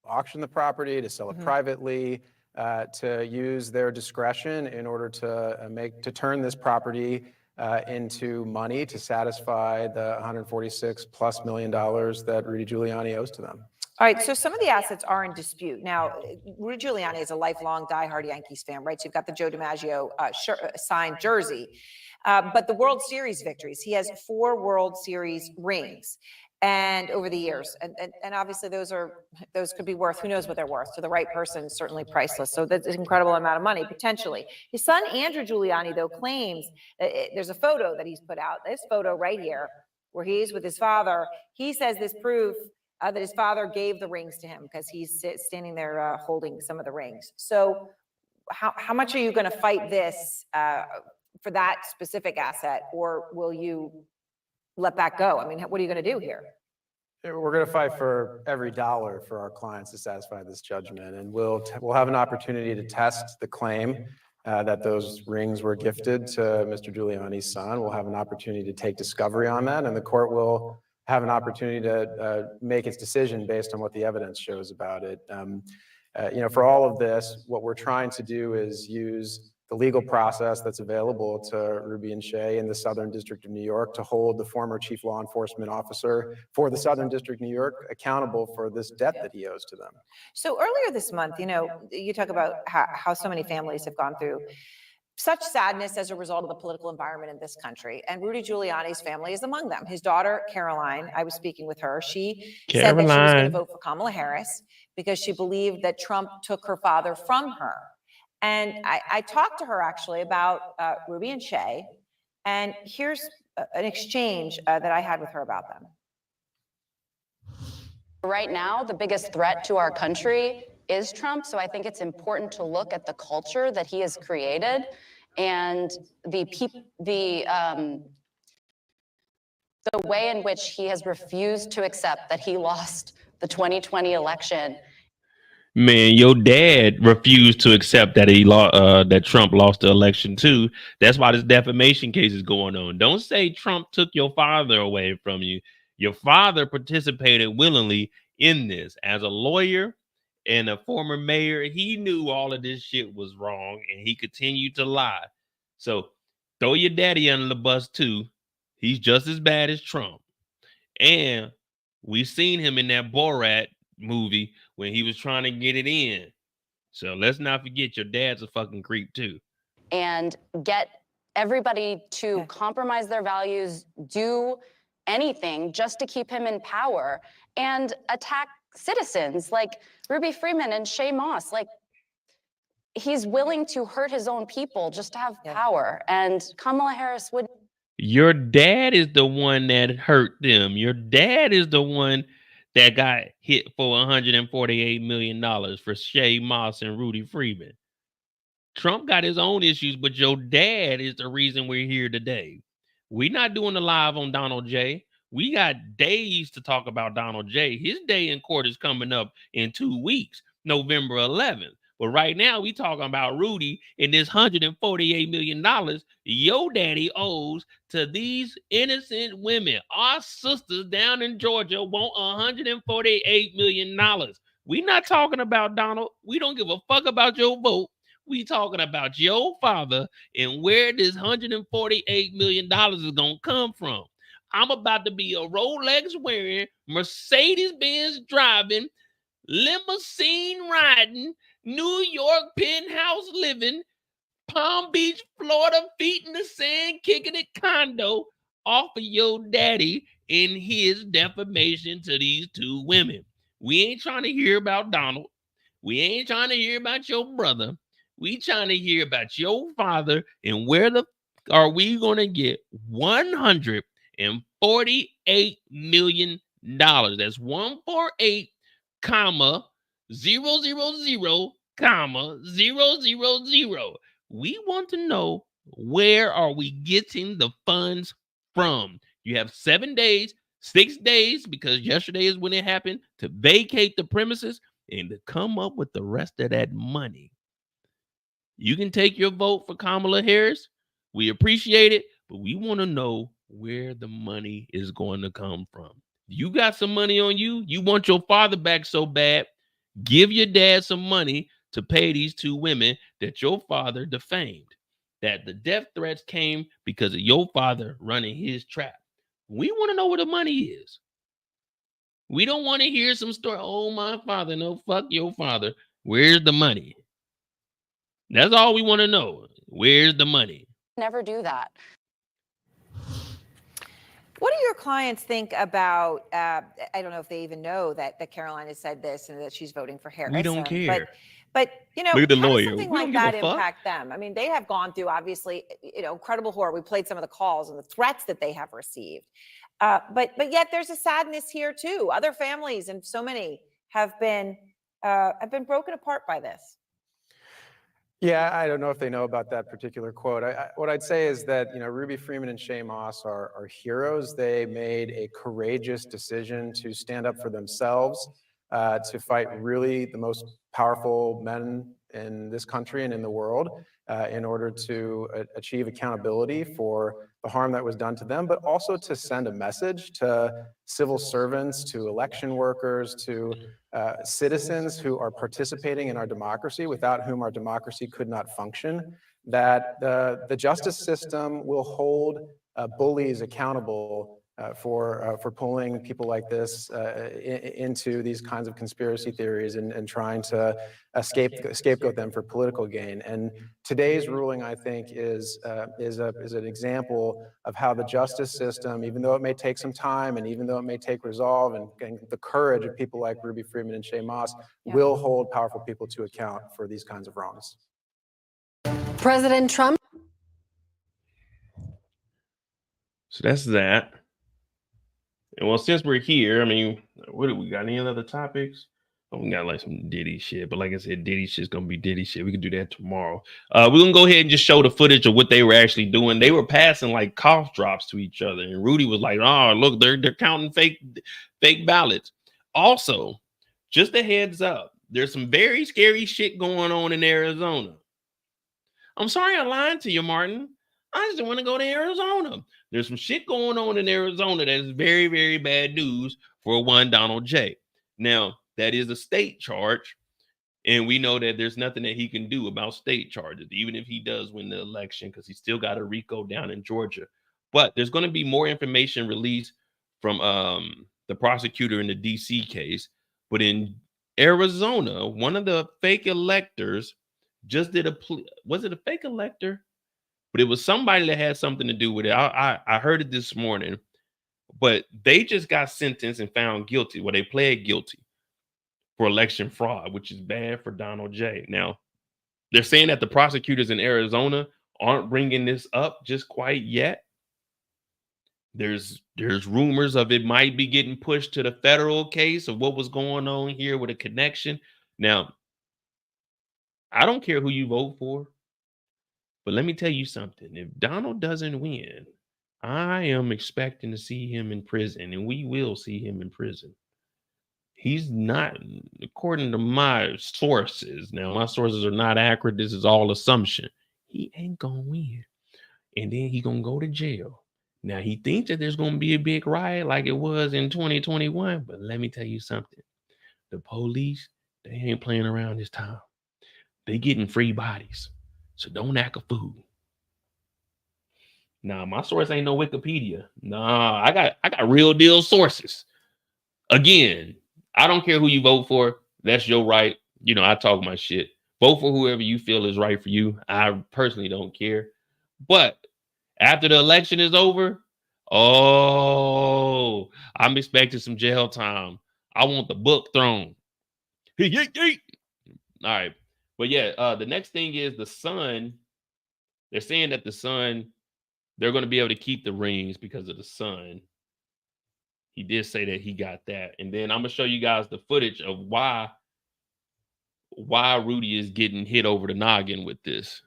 Speaker 15: Auction the property, to sell it privately, to use their discretion in order to turn this property into money to satisfy the $146+ million that Rudy Giuliani owes to them.
Speaker 7: All right, so some of the assets are in dispute. Now, Rudy Giuliani is a lifelong diehard Yankees fan, right? So you've got the Joe DiMaggio signed jersey. But the World Series victories, he has 4 World Series rings. And over the years, and obviously those could be worth, who knows what they're worth. To the right person, certainly priceless. So that's an incredible amount of money, potentially. His son, Andrew Giuliani, though, claims there's a photo that he's put out, this photo right here, where he's with his father. He says this proof that his father gave the rings to him because he's standing there holding some of the rings. So how much are you going to fight this for that specific asset, or will you let that go? I mean, what are you going to do here?
Speaker 15: We're going to fight for every dollar for our clients to satisfy this judgment, and we'll have an opportunity to test the claim that those rings were gifted to Mr. Giuliani's son. We'll have an opportunity to take discovery on that, and the court will have an opportunity to make its decision based on what the evidence shows about it. For all of this, what we're trying to do is use the legal process that's available to Ruby and Shaye in the Southern District of New York to hold the former chief law enforcement officer for the Southern District of New York accountable for this debt that he owes to them.
Speaker 7: So earlier this month, you talk about how so many families have gone through such sadness as a result of the political environment in this country. And Rudy Giuliani's family is among them. His daughter, Caroline, I was speaking with her. She said that she was going to vote for Kamala Harris because she believed that Trump took her father from her. And I talked to her actually about Ruby and Shaye, and here's an exchange that I had with her about them.
Speaker 16: Right now, the biggest threat to our country is Trump, so I think it's important to look at the culture that he has created and the way in which he has refused to accept that he lost the 2020 election.
Speaker 1: Man, your dad refused to accept that that Trump lost the election too. That's why this defamation case is going on. Don't say Trump took your father away from you. Your father participated willingly in this. As a lawyer and a former mayor, he knew all of this shit was wrong, and he continued to lie. So throw your daddy under the bus too. He's just as bad as Trump. And we've seen him in that Borat movie when he was trying to get it in. So let's not forget your dad's a fucking creep too.
Speaker 16: And get everybody to compromise their values, do anything just to keep him in power, and attack citizens like Ruby Freeman and Shaye Moss. Like, he's willing to hurt his own people just to have power. And Kamala Harris would.
Speaker 1: Your dad is the one that hurt them. Your dad is the one that got hit for $148 million for Shaye Moss and Rudy Freeman. Trump got his own issues, but your dad is the reason we're here today. We're not doing the live on Donald J. We got days to talk about Donald J. His day in court is coming up in 2 weeks, November 11th. But right now, we talking about Rudy and this $148 million your daddy owes to these innocent women. Our sisters down in Georgia want $148 million. We not talking about Donald. We don't give a fuck about your vote. We talking about your father and where this $148 million is going to come from. I'm about to be a Rolex wearing, Mercedes-Benz driving, limousine riding, New York penthouse living, Palm Beach, Florida, feet in the sand, kicking it condo off of your daddy in his defamation to these two women. We ain't trying to hear about Donald. We ain't trying to hear about your brother. We trying to hear about your father and where the are we going to get $148 million. That's 148, comma 000, comma 000. We want to know, where are we getting the funds from? You have 7 days, 6 days, because yesterday is when it happened, to vacate the premises and to come up with the rest of that money. You can take your vote for Kamala Harris. We appreciate it, but we want to know where the money is going to come from. You got some money on you. You want your father back so bad. Give your dad some money to pay these two women that your father defamed. That the death threats came because of your father running his trap. We want to know where the money is. We don't want to hear some story. Oh, my father. No, fuck your father. Where's the money? That's all we want to know. Where's the money?
Speaker 16: Never do that.
Speaker 7: What do your clients think about, I don't know if they even know that Caroline has said this and that she's voting for Harris.
Speaker 1: We don't care.
Speaker 7: But you know,
Speaker 1: Look at the
Speaker 7: how does
Speaker 1: lawyer.
Speaker 7: something
Speaker 1: We
Speaker 7: like
Speaker 1: don't give
Speaker 7: that
Speaker 1: a fuck.
Speaker 7: impact them? I mean, they have gone through, obviously, incredible horror. We played some of the calls and the threats that they have received. But yet there's a sadness here too. Other families, and so many, have been broken apart by this.
Speaker 15: Yeah, I don't know if they know about that particular quote. What I'd say is that, Ruby Freeman and Shaye Moss are heroes. They made a courageous decision to stand up for themselves, to fight really the most powerful men in this country and in the world, in order to achieve accountability for the harm that was done to them, but also to send a message to civil servants, to election workers, to citizens who are participating in our democracy, without whom our democracy could not function, that the justice system will hold bullies accountable for pulling people like this into these kinds of conspiracy theories and trying to scapegoat them for political gain. And today's ruling, I think, is an example of how the justice system, even though it may take some time and even though it may take resolve and the courage of people like Ruby Freeman and Shaye Moss, will hold powerful people to account for these kinds of wrongs.
Speaker 17: President Trump.
Speaker 1: So that's that. And well, since we're here, I mean, what do we got? Any other topics? Oh, we got like some Diddy shit, but like I said, Diddy shit's gonna be Diddy shit. We can do that tomorrow. We're gonna go ahead and just show the footage of what they were actually doing. They were passing like cough drops to each other, and Rudy was like, "Oh, look, they're counting fake ballots." Also, just a heads up, there's some very scary shit going on in Arizona. I'm sorry I lied to you, Martin. I just want to go to Arizona. There's some shit going on in Arizona that is very, very bad news for one Donald J. Now, that is a state charge, and we know that there's nothing that he can do about state charges, even if he does win the election, because he's still got a RICO down in Georgia. But there's going to be more information released from the prosecutor in the DC case. But in Arizona, one of the fake electors just did a plea. Was it a fake elector? But it was somebody that had something to do with it. I heard it this morning, but they just got sentenced and found guilty. Well, they pled guilty for election fraud, which is bad for Donald J. Now, they're saying that the prosecutors in Arizona aren't bringing this up just quite yet. There's rumors of it might be getting pushed to the federal case of what was going on here with a connection. Now, I don't care who you vote for, but let me tell you something. If Donald doesn't win, I am expecting to see him in prison, and we will see him in prison. He's not, according to my sources. Now, my sources are not accurate. This is all assumption. He ain't gonna win. And then he gonna go to jail. Now, he thinks that there's gonna be a big riot like it was in 2021. But let me tell you something. The police, they ain't playing around this time. They getting free bodies. So don't act a fool. Nah, my source ain't no Wikipedia. Nah, I got real deal sources. Again, I don't care who you vote for. That's your right. You know, I talk my shit. Vote for whoever you feel is right for you. I personally don't care. But after the election is over, oh, I'm expecting some jail time. I want the book thrown. All right. But yeah, the next thing is the son. They're saying that the son, they're going to be able to keep the rings because of the son. He did say that he got that. And then I'm going to show you guys the footage of why Rudy is getting hit over the noggin with this.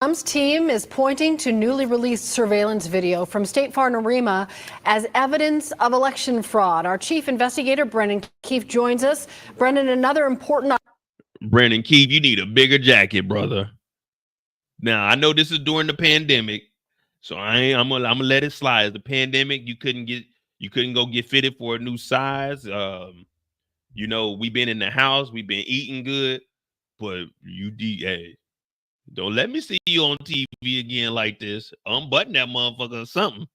Speaker 17: Trump's team is pointing to newly released surveillance video from State Farm Arena as evidence of election fraud. Our chief investigator, Brendan Keefe, joins us. Brendan, another important...
Speaker 1: Brendan Keefe, you need a bigger jacket, brother. Now, I know this is during the pandemic, so I'm gonna let it slide. The pandemic, you couldn't go get fitted for a new size. You know, we've been in the house, we've been eating good, but hey, don't let me see you on TV again like this. Unbutton that motherfucker or something.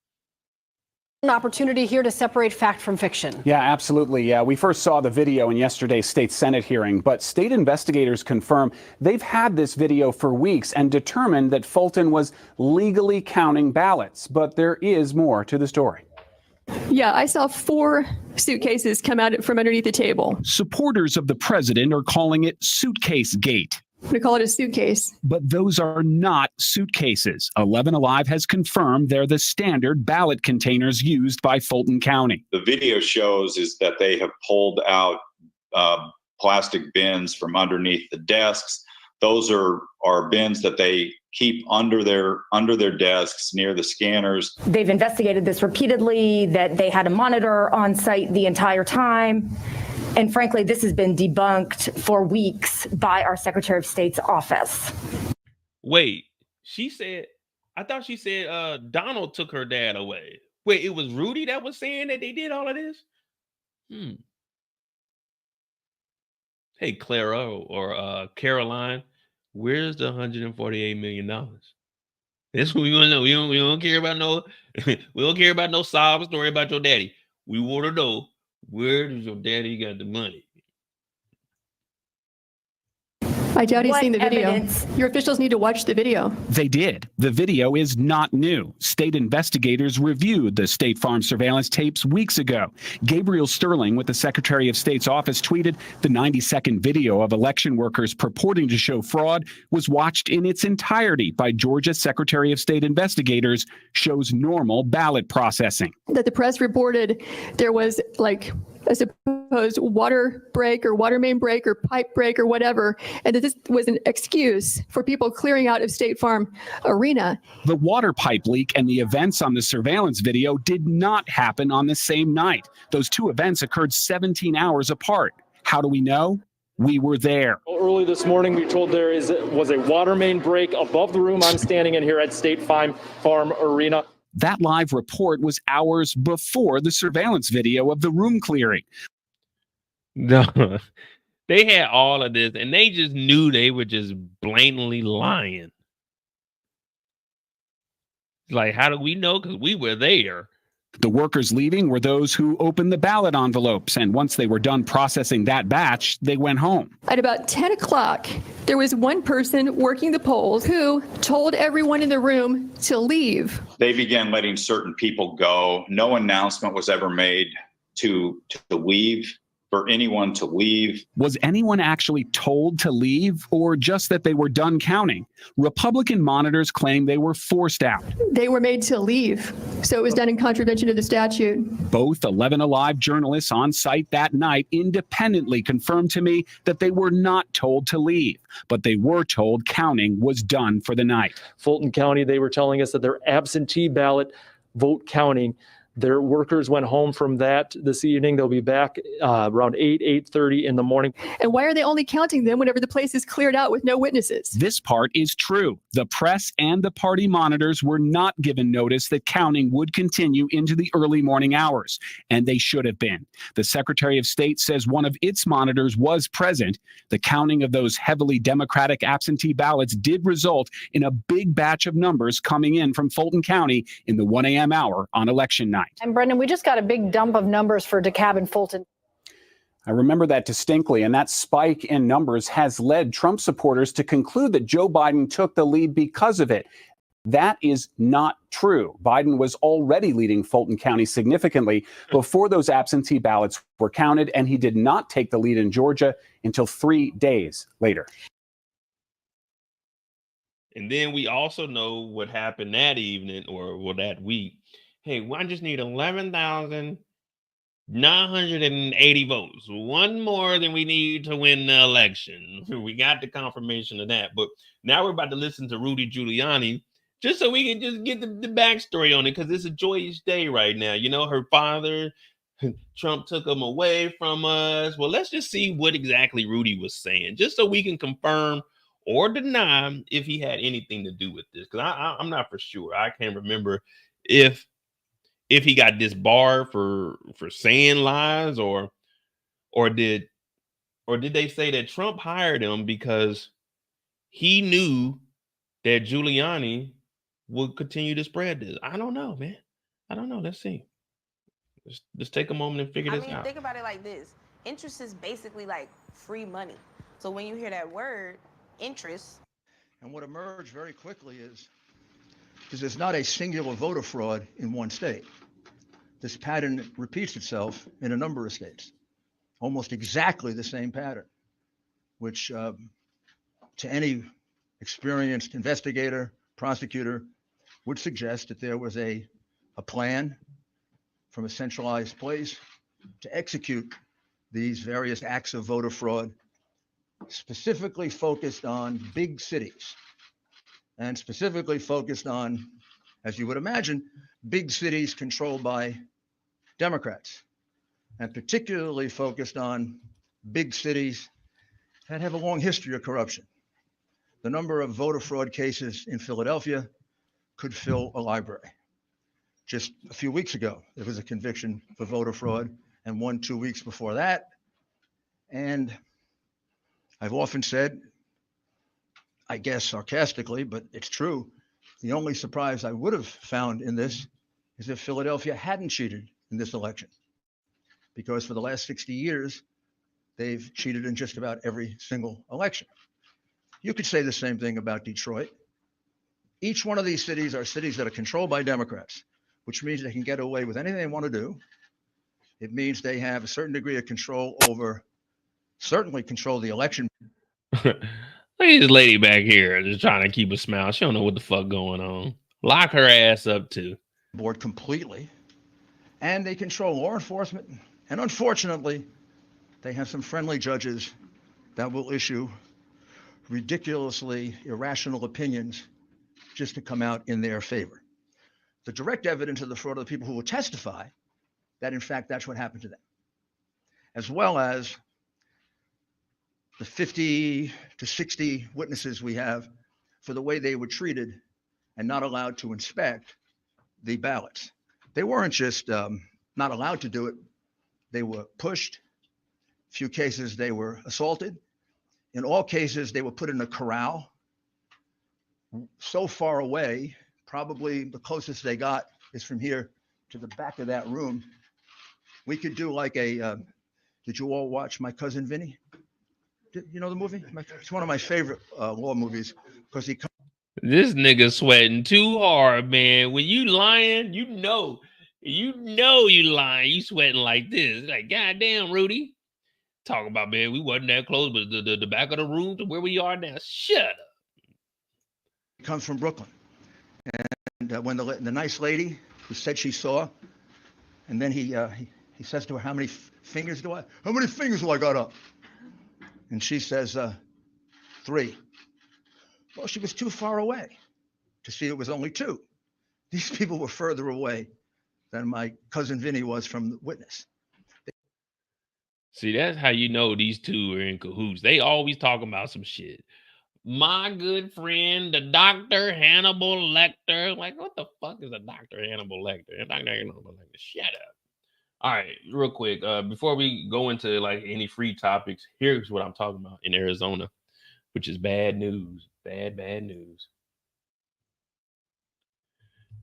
Speaker 17: An opportunity here to separate fact from fiction.
Speaker 19: Yeah, absolutely. Yeah, we first saw the video in yesterday's state Senate hearing, but state investigators confirm they've had this video for weeks and determined that Fulton was legally counting ballots. But there is more to the story.
Speaker 20: Yeah, I saw 4 suitcases come out from underneath the table.
Speaker 21: Supporters of the president are calling it suitcase gate.
Speaker 20: We call it a suitcase.
Speaker 21: But those are not suitcases. 11 Alive has confirmed they're the standard ballot containers used by Fulton County.
Speaker 22: The video shows is that they have pulled out plastic bins from underneath the desks. Those are bins that they keep under their desks near the scanners.
Speaker 24: They've investigated this repeatedly, that they had a monitor on site the entire time. And frankly, this has been debunked for weeks by our Secretary of State's office.
Speaker 1: Wait, I thought she said Donald took her dad away. Wait, it was Rudy that was saying that they did all of this? Hey, Clara or Caroline, where's the $148 million? That's what we want to know. We don't care about no sob story about your daddy. We want to know, where does your daddy got the money?
Speaker 20: I doubt he's
Speaker 24: What
Speaker 20: seen the video.
Speaker 24: evidence?
Speaker 20: Your officials need to watch the video.
Speaker 21: They did. The video is not new. State investigators reviewed the State Farm surveillance tapes weeks ago. Gabriel Sterling with the Secretary of State's office tweeted the 90-second video of election workers purporting to show fraud was watched in its entirety by Georgia Secretary of State investigators, shows normal ballot processing.
Speaker 20: That the press reported there was like a supposed water break or water main break or pipe break or whatever, and that this was an excuse for people clearing out of State Farm Arena.
Speaker 21: The water pipe leak and the events on the surveillance video did not happen on the same night. Those two events occurred 17 hours apart. How do we know? We were there.
Speaker 26: Early this morning, we were told there was a water main break above the room I'm standing in here at State Farm Arena.
Speaker 21: That live report was hours before the surveillance video of the room clearing.
Speaker 1: No, they had all of this and they just knew they were just blatantly lying. Like, how do we know? Because we were there.
Speaker 21: The workers leaving were those who opened the ballot envelopes, and once they were done processing that batch, they went home.
Speaker 20: At about 10 o'clock, there was one person working the polls who told everyone in the room to leave.
Speaker 22: They began letting certain people go. No announcement was ever made to leave for anyone to leave.
Speaker 21: Was anyone actually told to leave, or just that they were done counting? Republican monitors claim they were forced out.
Speaker 20: They were made to leave, so it was done in contravention of the statute.
Speaker 21: Both 11 Alive journalists on site that night independently confirmed to me that they were not told to leave, but they were told counting was done for the night.
Speaker 26: Fulton County, they were telling us that their absentee ballot vote counting, their workers went home from that this evening. They'll be back around 8:30 in the morning.
Speaker 20: And why are they only counting them whenever the place is cleared out with no witnesses?
Speaker 21: This part is true. The press and the party monitors were not given notice that counting would continue into the early morning hours, and they should have been. The Secretary of State says one of its monitors was present. The counting of those heavily Democratic absentee ballots did result in a big batch of numbers coming in from Fulton County in the 1 a.m. hour on election night.
Speaker 17: And Brendan, we just got a big dump of numbers for DeKalb and Fulton.
Speaker 19: I remember that distinctly, and that spike in numbers has led Trump supporters to conclude that Joe Biden took the lead because of it. That is not true. Biden was already leading Fulton County significantly before those absentee ballots were counted, and he did not take the lead in Georgia until 3 days later.
Speaker 1: And then we also know what happened that evening or that week. Hey, I just need 11,980 votes. One more than we need to win the election. We got the confirmation of that. But now we're about to listen to Rudy Giuliani just so we can just get the backstory on it, because it's a joyous day right now. You know, her father, Trump took him away from us. Well, let's just see what exactly Rudy was saying, just so we can confirm or deny if he had anything to do with this. Because I'm not for sure. I can't remember if he got disbarred for saying lies, or did they say that Trump hired him because he knew that Giuliani would continue to spread this. I don't know, man. I don't know. Let's see. Let's take a moment and figure this out.
Speaker 2: Think about it like this. Interest is basically like free money. So when you hear that word, interest.
Speaker 9: And what emerged very quickly is there's not a singular voter fraud in one state. This pattern repeats itself in a number of states, almost exactly the same pattern, which to any experienced investigator, prosecutor, would suggest that there was a plan from a centralized place to execute these various acts of voter fraud, specifically focused on big cities, and specifically focused on, as you would imagine, big cities controlled by Democrats, and particularly focused on big cities that have a long history of corruption. The number of voter fraud cases in Philadelphia could fill a library. Just a few weeks ago, there was a conviction for voter fraud, and 2 weeks before that. And I've often said, I guess sarcastically, but it's true, the only surprise I would have found in this is if Philadelphia hadn't cheated in this election, because for the last 60 years, they've cheated in just about every single election. You could say the same thing about Detroit. Each one of these cities are cities that are controlled by Democrats, which means they can get away with anything they want to do. It means they have a certain degree of control over, certainly control the election.
Speaker 1: Look at this lady back here just trying to keep a smile. She don't know what the fuck going on. Lock her ass up too.
Speaker 9: Board completely. And they control law enforcement. And unfortunately, they have some friendly judges that will issue ridiculously irrational opinions just to come out in their favor. The direct evidence of the fraud of the people who will testify that, in fact, that's what happened to them, as well as the 50 to 60 witnesses we have for the way they were treated and not allowed to inspect the ballots. They weren't just not allowed to do it. They were pushed. A few cases, they were assaulted. In all cases, they were put in a corral so far away. Probably the closest they got is from here to the back of that room. We could do like a, did you all watch My Cousin Vinny? You know the movie? It's one of my favorite law movies because he.
Speaker 1: This nigga sweating too hard, man. When you lying, you know you lying. You sweating like this. Like, goddamn, Rudy. Talking about, man, we wasn't that close, but the back of the room to where we are now. Shut up.
Speaker 9: Comes from Brooklyn. And when the nice lady who said she saw, and then he says to her, how many fingers do I got up? And she says, 3. Well, she was too far away to see it was only 2. These people were further away than my cousin Vinny was from the witness.
Speaker 1: See, that's how you know these two are in cahoots. They always talking about some shit. My good friend, the Dr. Hannibal Lecter. Like, what the fuck is a Dr. Hannibal Lecter? Dr. Hannibal Lecter, shut up. All right, real quick, before we go into like any free topics, here's what I'm talking about in Arizona, which is bad news. Bad news.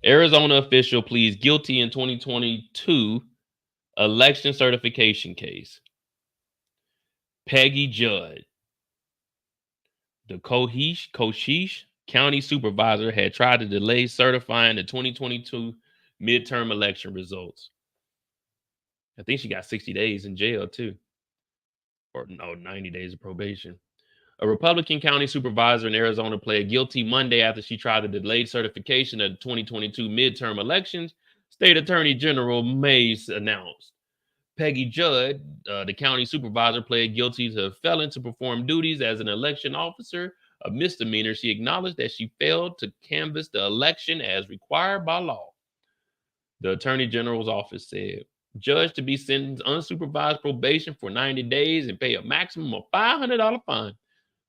Speaker 1: Arizona official pleads guilty in 2022 election certification case. Peggy Judd, the Cochise County supervisor, had tried to delay certifying the 2022 midterm election results. I think she got 60 days in jail too. Or no, 90 days of probation. A Republican county supervisor in Arizona pled guilty Monday after she tried to delay certification of the 2022 midterm elections, State Attorney General Mays announced. Peggy Judd, the county supervisor, pled guilty to failing to perform duties as an election officer, a misdemeanor. She acknowledged that she failed to canvass the election as required by law. The Attorney General's office said, judge to be sentenced unsupervised probation for 90 days and pay a maximum of $500 fine.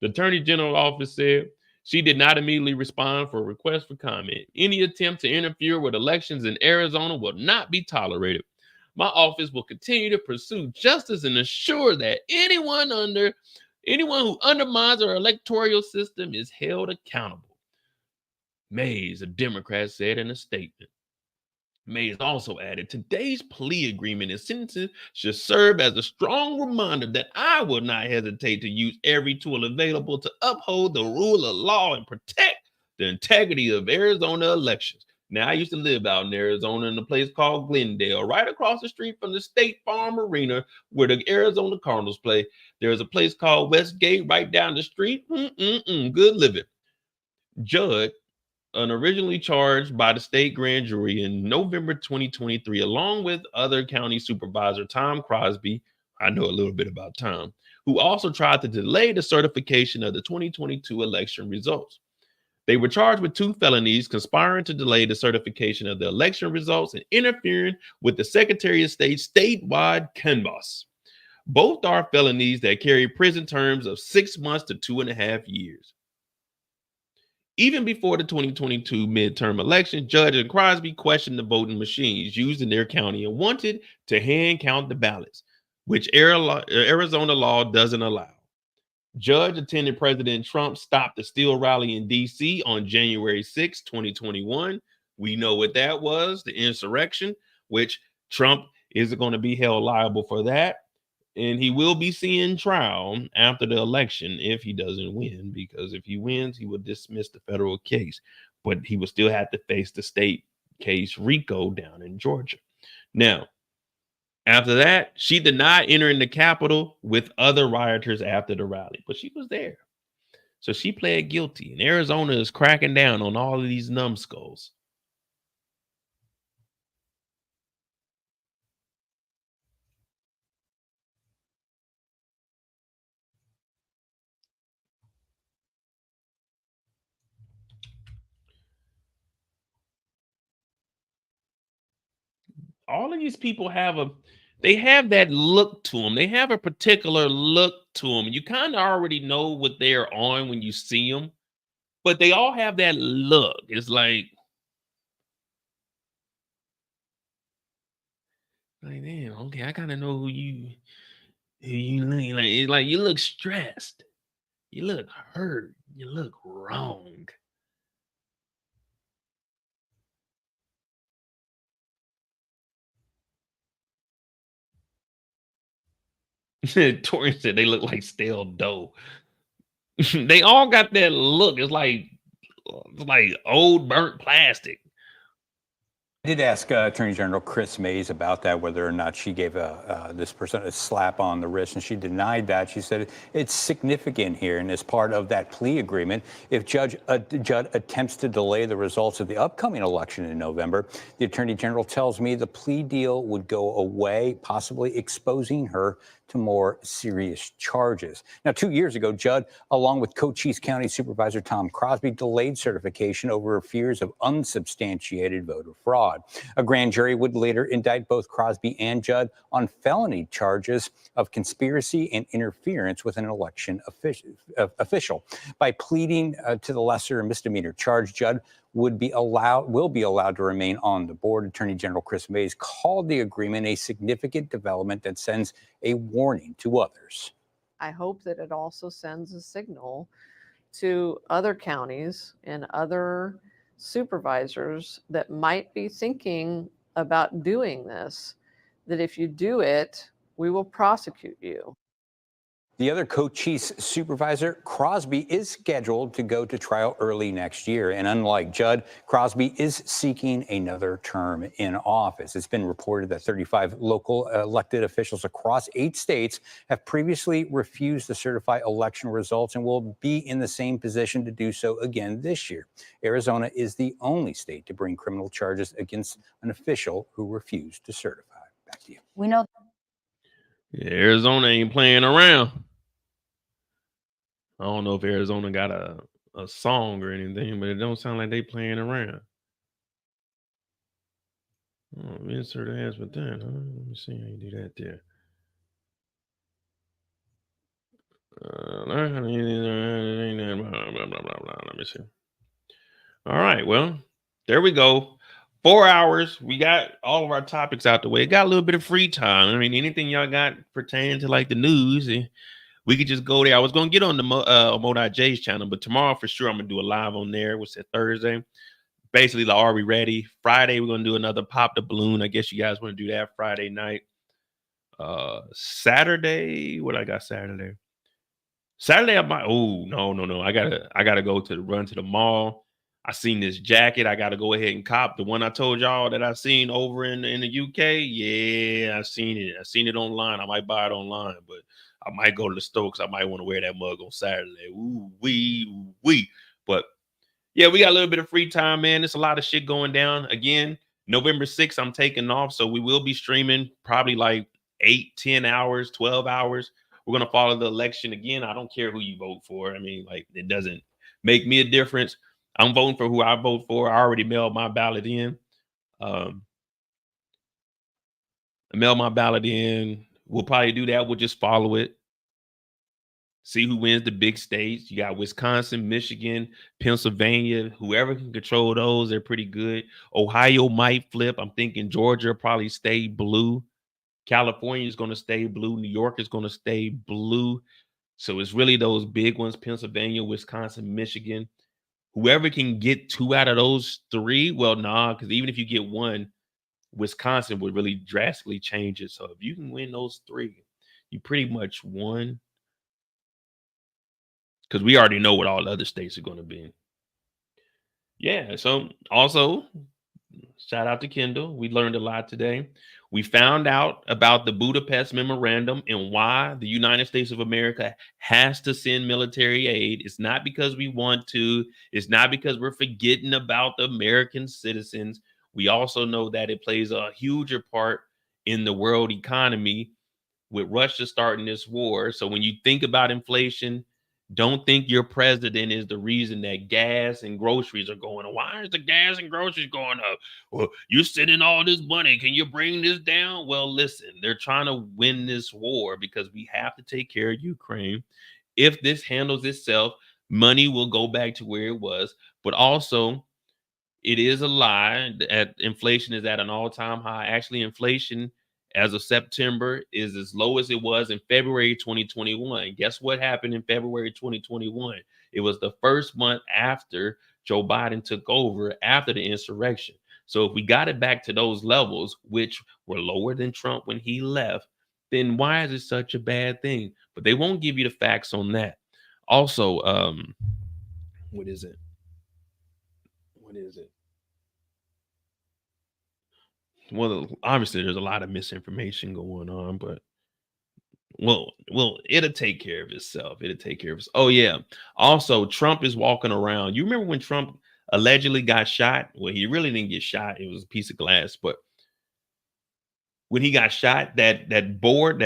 Speaker 1: The Attorney General's office said she did not immediately respond for a request for comment. Any attempt to interfere with elections in Arizona will not be tolerated. My office will continue to pursue justice and ensure that anyone who undermines our electoral system is held accountable. Mays, a Democrat, said in a statement. Mays also added, today's plea agreement and sentences should serve as a strong reminder that I will not hesitate to use every tool available to uphold the rule of law and protect the integrity of Arizona elections. Now, I used to live out in Arizona in a place called Glendale, right across the street from the State Farm Arena where the Arizona Cardinals play. There's a place called Westgate right down the street. Good living. Judd, originally charged by the state grand jury in November 2023, along with other county supervisor Tom Crosby, I know a little bit about Tom, who also tried to delay the certification of the 2022 election results. They were charged with 2 felonies, conspiring to delay the certification of the election results and interfering with the Secretary of State's statewide canvass. Both are felonies that carry prison terms of 6 months to 2.5 years. Even before the 2022 midterm election, Judge and Crosby questioned the voting machines used in their county and wanted to hand count the ballots, which Arizona law doesn't allow. Judge attended President Trump's Stop the Steal rally in D.C. on January 6, 2021. We know what that was, the insurrection, which Trump is going to be held liable for that. And he will be seeing trial after the election if he doesn't win, because if he wins, he will dismiss the federal case. But he will still have to face the state case RICO down in Georgia. Now, after that, she denied entering the Capitol with other rioters after the rally, but she was there. So she pled guilty, and Arizona is cracking down on all of these numbskulls. All of these people have that look to them. They have a particular look to them. You kind of already know what they're on when you see them, but they all have that look. It's like damn, okay, I kind of know who you look like. It's like you look stressed, you look hurt, you look wrong. Torian said they look like stale dough. They all got that look. It's like old burnt plastic.
Speaker 4: I did ask Attorney General Chris Mays about that, whether or not she gave this person a slap on the wrist, and she denied that. She said it's significant here, and as part of that plea agreement, if Judge attempts to delay the results of the upcoming election in November, the Attorney General tells me the plea deal would go away, possibly exposing her to more serious charges. Now, 2 years ago, Judd, along with Cochise County Supervisor Tom Crosby, delayed certification over fears of unsubstantiated voter fraud. A grand jury would later indict both Crosby and Judd on felony charges of conspiracy and interference with an election official. By pleading to the lesser misdemeanor charge, Judd will be allowed to remain on the board. Attorney General Chris Mays called the agreement a significant development that sends a warning to others.
Speaker 5: I hope that it also sends a signal to other counties and other supervisors that might be thinking about doing this, that if you do it, we will prosecute you.
Speaker 4: The other Cochise supervisor, Crosby, is scheduled to go to trial early next year. And unlike Judd, Crosby is seeking another term in office. It's been reported that 35 local elected officials across 8 states have previously refused to certify election results and will be in the same position to do so again this year. Arizona is the only state to bring criminal charges against an official who refused to certify. Back to you.
Speaker 24: We know.
Speaker 1: Yeah, Arizona ain't playing around. I don't know if Arizona got a song or anything, but it don't sound like they playing around. Oh, insert ass with that, huh? Let me see how you do that there. Let me see. All right, well, there we go. 4 hours. We got all of our topics out the way. Got a little bit of free time. I mean, anything y'all got pertaining to like the news, we could just go there. I was gonna get on the Mo.J's channel, but tomorrow for sure I'm gonna do a live on there. What's it, Thursday? Basically, like, are we ready? Friday, we're gonna do another pop the balloon. I guess you guys want to do that Friday night. Saturday, what I got Saturday? Saturday, I might. Oh no! I gotta go to run to the mall. I seen this jacket. I gotta go ahead and cop the one I told y'all that I seen over in the UK. Yeah, I seen it. I seen it online. I might buy it online, but I might go to the store because I might want to wear that mug on Saturday. Ooh wee. But yeah, we got a little bit of free time, man. There's a lot of shit going down. Again, November 6th, I'm taking off. So we will be streaming probably like 8, 10 hours, 12 hours. We're going to follow the election again. I don't care who you vote for. I mean, like, it doesn't make me a difference. I'm voting for who I vote for. I already mailed my ballot in. I mailed my ballot in. We'll probably do that. We'll just follow it. See who wins the big states. You got Wisconsin, Michigan, Pennsylvania. Whoever can control those, they're pretty good. Ohio might flip. I'm thinking Georgia will probably stay blue. California is going to stay blue. New York is going to stay blue. So it's really those big ones, Pennsylvania, Wisconsin, Michigan. Whoever can get 2 out of those 3, well, nah, because even if you get 1, Wisconsin would really drastically change it. So if you can win those 3, you pretty much won. Because we already know what all the other states are going to be. Yeah, so also, shout out to Kendall. We learned a lot today. We found out about the Budapest Memorandum and why the United States of America has to send military aid. It's not because we want to. It's not because we're forgetting about the American citizens. We also know that it plays a huger part in the world economy with Russia starting this war. So when you think about inflation, don't think your president is the reason that gas and groceries are going up. Why is the gas and groceries going up? Well, you're sending all this money. Can you bring this down? Well, listen, they're trying to win this war because we have to take care of Ukraine. If this handles itself, money will go back to where it was. But also, it is a lie that inflation is at an all-time high. Actually, inflation as of September is as low as it was in February 2021. Guess what happened in February 2021? It was the first month after Joe Biden took over after the insurrection. So if we got it back to those levels, which were lower than Trump when he left, then why is it such a bad thing? But they won't give you the facts on that. Also, what is it? Well, obviously there's a lot of misinformation going on, but it'll take care of itself. It'll take care of itself. Oh yeah. Also, Trump is walking around. You remember when Trump allegedly got shot? Well, he really didn't get shot. It was a piece of glass. But when he got shot, that board,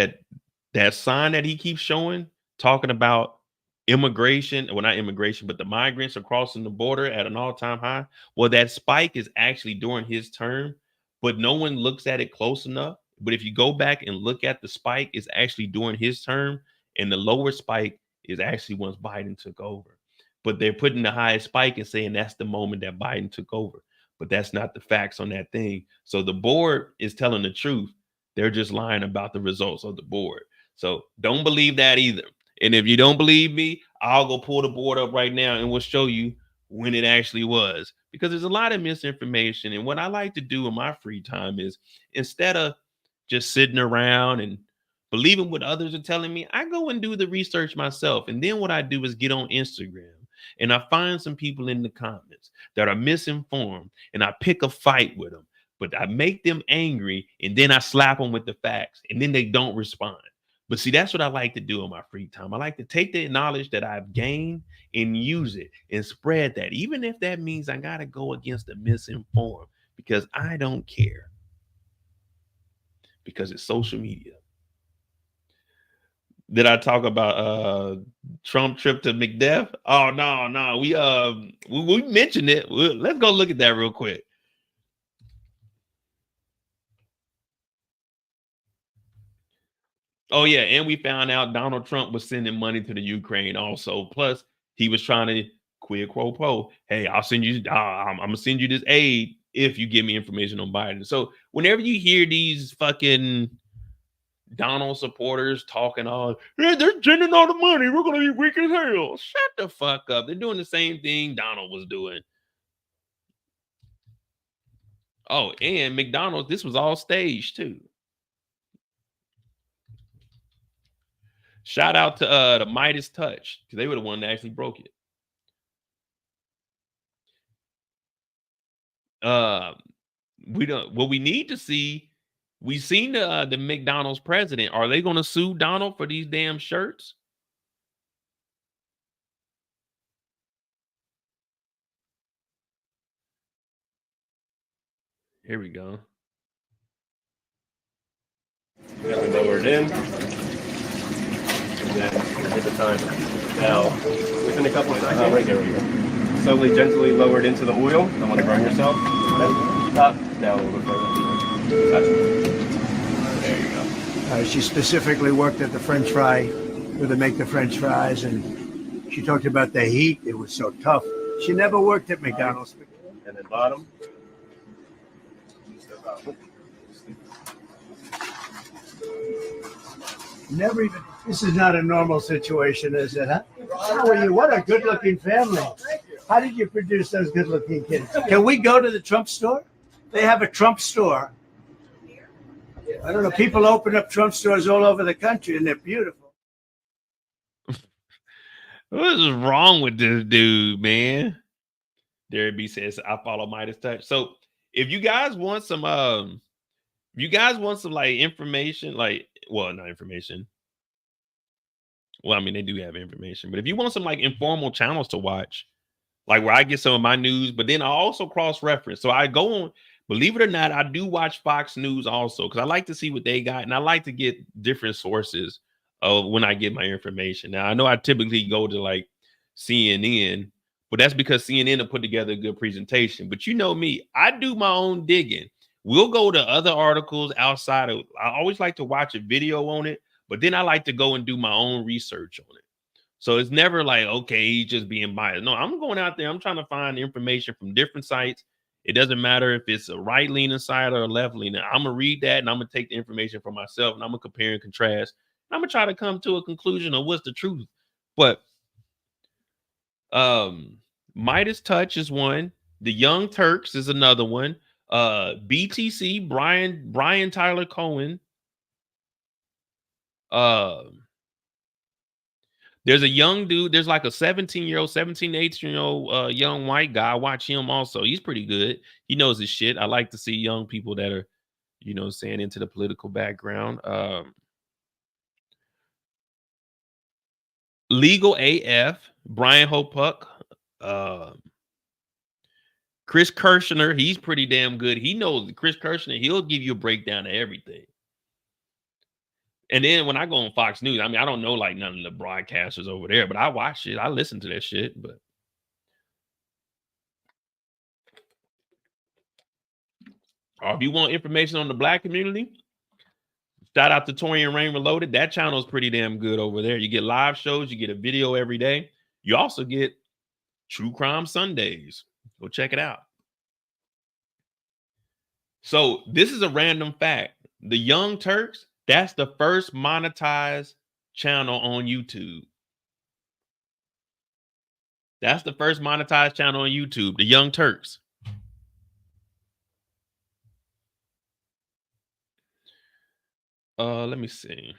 Speaker 1: that sign that he keeps showing, talking about immigration, well, not immigration, but the migrants are crossing the border at an all-time high. Well, that spike is actually during his term, but no one looks at it close enough. But if you go back and look at the spike, it's actually during his term, and the lower spike is actually once Biden took over. But they're putting the highest spike and saying that's the moment that Biden took over. But that's not the facts on that thing. So the board is telling the truth. They're just lying about the results of the board. So don't believe that either. And if you don't believe me, I'll go pull the board up right now and we'll show you when it actually was, because there's a lot of misinformation. And what I like to do in my free time is, instead of just sitting around and believing what others are telling me, I go and do the research myself. And then what I do is get on Instagram and I find some people in the comments that are misinformed and I pick a fight with them, but I make them angry and then I slap them with the facts and then they don't respond. But see, that's what I like to do in my free time. I like to take the knowledge that I've gained and use it and spread that, even if that means I got to go against the misinformed, because I don't care, because it's social media. Did I talk about Trump trip to McDeath? Oh, no. We mentioned it. Let's go look at that real quick. Oh, yeah. And we found out Donald Trump was sending money to the Ukraine also. Plus, he was trying to quid pro quo. Hey, I'm going to send you this aid if you give me information on Biden. So whenever you hear these fucking Donald supporters talking all, hey, they're sending all the money, we're going to be weak as hell. Shut the fuck up. They're doing the same thing Donald was doing. Oh, and McDonald's, this was all staged too. Shout out to the Midas Touch, because they were the one that actually broke it. What we need to see, we've seen the McDonald's president. Are they going to sue Donald for these damn shirts? Here we go.
Speaker 3: Now we lower it in. And then hit the time. Now, within a couple of seconds, right there we go. Slowly, gently lower it into the oil. Don't want to burn yourself. Up, down a little bit further. Gotcha. There you go.
Speaker 6: She specifically worked at the French fry, where they make the French fries, and she talked about the heat. It was so tough. She never worked at McDonald's.
Speaker 3: And then bottom.
Speaker 6: Never even. This is not a normal situation, is it? Huh? How are you? What a good-looking family. How did you produce those good-looking kids? Can we go to the Trump store? They have a Trump store. I don't know. People open up Trump stores all over the country, and they're beautiful.
Speaker 1: What is wrong with this dude, man? Derek B says, I follow Midas Touch. So if you guys want some like information, like, well, not information. Well, I mean, they do have information, but if you want some like informal channels to watch, like where I get some of my news, but then I also cross-reference. So I go on, believe it or not, I do watch Fox News also, because I like to see what they got, and I like to get different sources of when I get my information. Now, I know I typically go to like CNN, but that's because CNN will put together a good presentation. But you know me, I do my own digging. We'll go to other articles outside of, I always like to watch a video on it, but then I like to go and do my own research on it. So it's never like, okay, he's just being biased. No, I'm going out there. I'm trying to find information from different sites. It doesn't matter if it's a right-leaning side or a left-leaning. I'm going to read that and I'm going to take the information for myself and I'm going to compare and contrast. And I'm going to try to come to a conclusion of what's the truth. But Midas Touch is one. The Young Turks is another one. BTC, Brian Tyler Cohen. There's a young dude. There's like a 17-year-old, 17, 18-year-old young white guy. I watch him also. He's pretty good. He knows his shit. I like to see young people that are you know, saying into the political background. Legal AF, Brian Hopuck, Chris Kirshner, he's pretty damn good. He knows Chris Kirshner, he'll give you a breakdown of everything. And then when I go on Fox News, I mean, I don't know like none of the broadcasters over there, but I watch it. I listen to that shit. But if you want information on the black community, shout out to Torian Rain Reloaded. That channel is pretty damn good over there. You get live shows, you get a video every day. You also get True Crime Sundays. Go check it out. So this is a random fact. The Young Turks, that's the first monetized channel on YouTube. That's the first monetized channel on YouTube, the Young Turks. Let me see.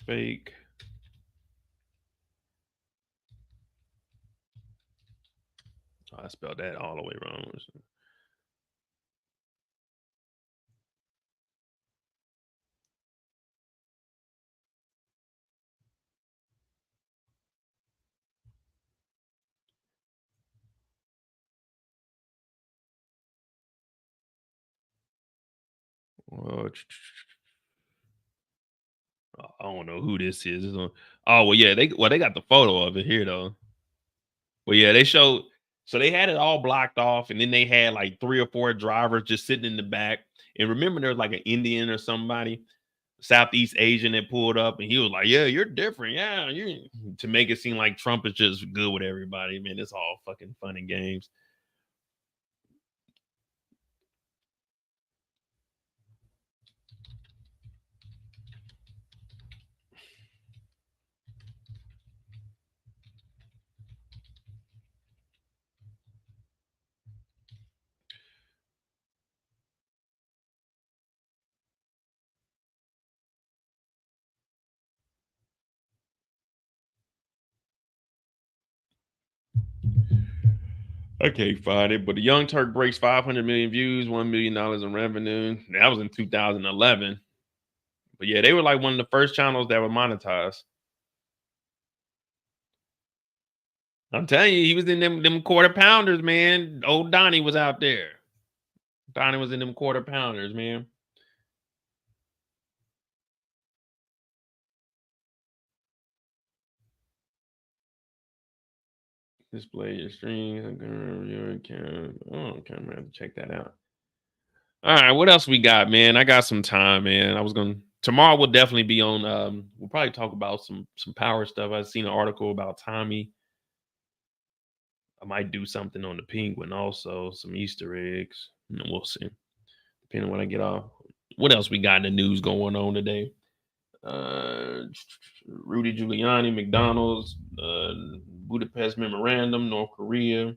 Speaker 1: Fake. Oh, I spelled that all the way wrong. I don't know who this is. Oh, well, yeah, they got the photo of it here though. Well, yeah, they showed. So they had it all blocked off, and then they had like 3 or 4 drivers just sitting in the back. And remember, there was like an Indian or somebody, Southeast Asian, that pulled up, and he was like, "Yeah, you're different, yeah." To make it seem like Trump is just good with everybody. Man, it's all fucking fun and games. I can't find it, but the Young Turk breaks 500 million views, $1 million in revenue. That was in 2011. But yeah, they were like one of the first channels that were monetized. I'm telling you, he was in them quarter pounders, man. Old Donnie was out there. Donnie was in them quarter pounders, man. Display your stream. Your account. Oh, okay, I'm gonna have to check that out. All right, what else we got, man? I got some time, man. Tomorrow we'll definitely be on. We'll probably talk about some power stuff. I've seen an article about Tommy. I might do something on the Penguin also, some Easter eggs. We'll see. Depending on when I get off. What else we got in the news going on today? Rudy Giuliani, McDonald's, Budapest Memorandum, North Korea.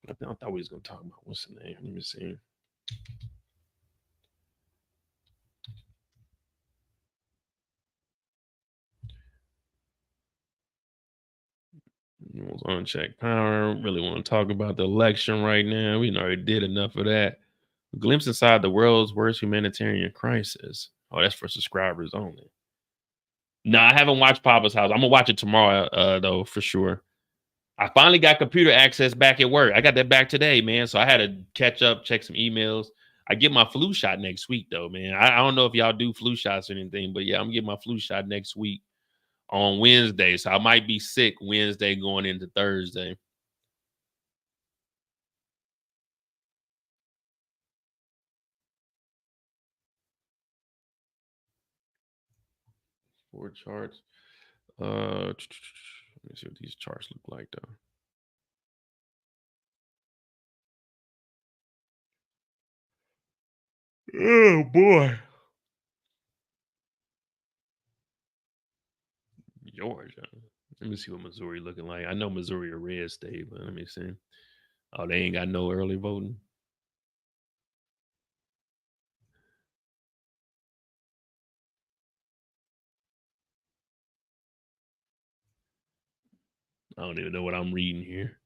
Speaker 1: I thought we was gonna talk about what's the name. Let me see. Unchecked power. Really want to talk about the election right now. We already did enough of that. A glimpse inside the world's worst humanitarian crisis. Oh, that's for subscribers only. No, I haven't watched Papa's House. I'm gonna watch it tomorrow, though, for sure. I finally got computer access back at work. I got that back today, man. So I had to catch up, check some emails. I get my flu shot next week, though, man. I don't know if y'all do flu shots or anything, but yeah, I'm getting my flu shot next week on Wednesday. So I might be sick Wednesday going into Thursday. Four charts. Let me see what these charts look like, though. Oh boy. Georgia. Let me see what Missouri looking like. I know Missouri a red state, but let me see. Oh, they ain't got no early voting. I don't even know what I'm reading here.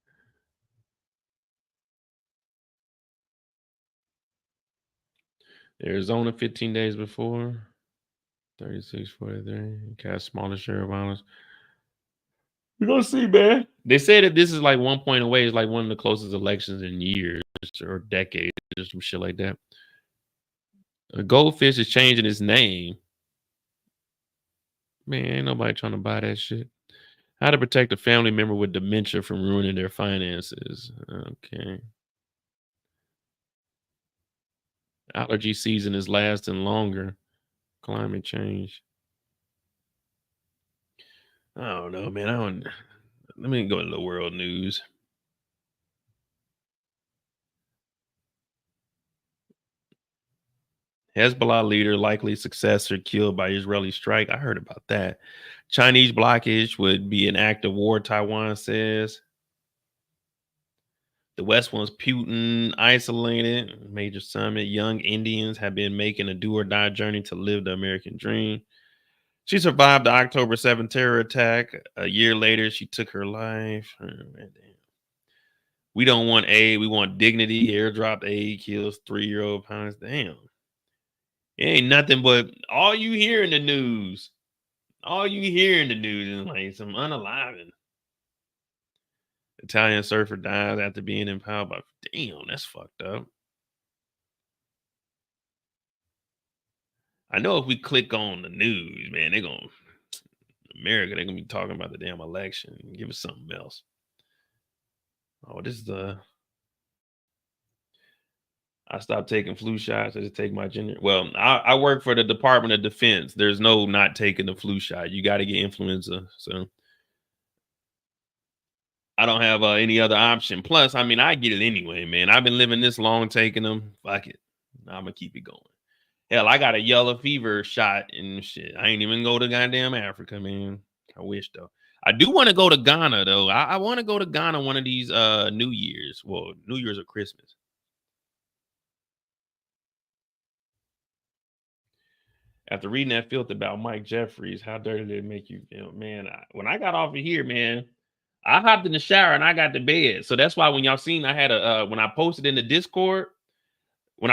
Speaker 1: Arizona 15 days before. 36-43. Cast smaller share of violence. We're gonna see, man. They say that this is like 1 point away. It's like one of the closest elections in years or decades or some shit like that. A goldfish is changing its name. Man, ain't nobody trying to buy that shit. How to protect a family member with dementia from ruining their finances. Okay. Allergy season is lasting longer. Climate change. I don't know, man. Let me go to the world news. Hezbollah leader, likely successor, killed by Israeli strike. I heard about that. Chinese blockage would be an act of war, Taiwan says. The West wants Putin isolated. Major summit. Young Indians have been making a do or die journey to live the American dream. She survived the October 7th terror attack. A year later, she took her life. Oh, man, damn. We don't want aid. We want dignity. Airdrop aid kills 3-year-old pounds. Damn. It ain't nothing but all you hear in the news. All you hear in the news is like some unaliving. Italian surfer dies after being impaled by. Damn, that's fucked up. I know if we click on the news, man, they're gonna be talking about the damn election. Give us something else. Oh, this is I stopped taking flu shots. I just take my gender. Well, I work for the Department of Defense. There's no not taking the flu shot. You got to get influenza. So I don't have any other option. Plus, I mean, I get it anyway, man. I've been living this long taking them. Fuck it. I'm going to keep it going. Hell, I got a yellow fever shot and shit. I ain't even go to goddamn Africa, man. I wish, though. I do want to go to Ghana, though. I want to go to Ghana one of these New Year's. Well, New Year's or Christmas. After reading that filth about Mike Jeffries, how dirty did it make you feel? Man, when I got off of here, man, I hopped in the shower and I got to bed. So that's why when y'all seen I had when I posted in the Discord, I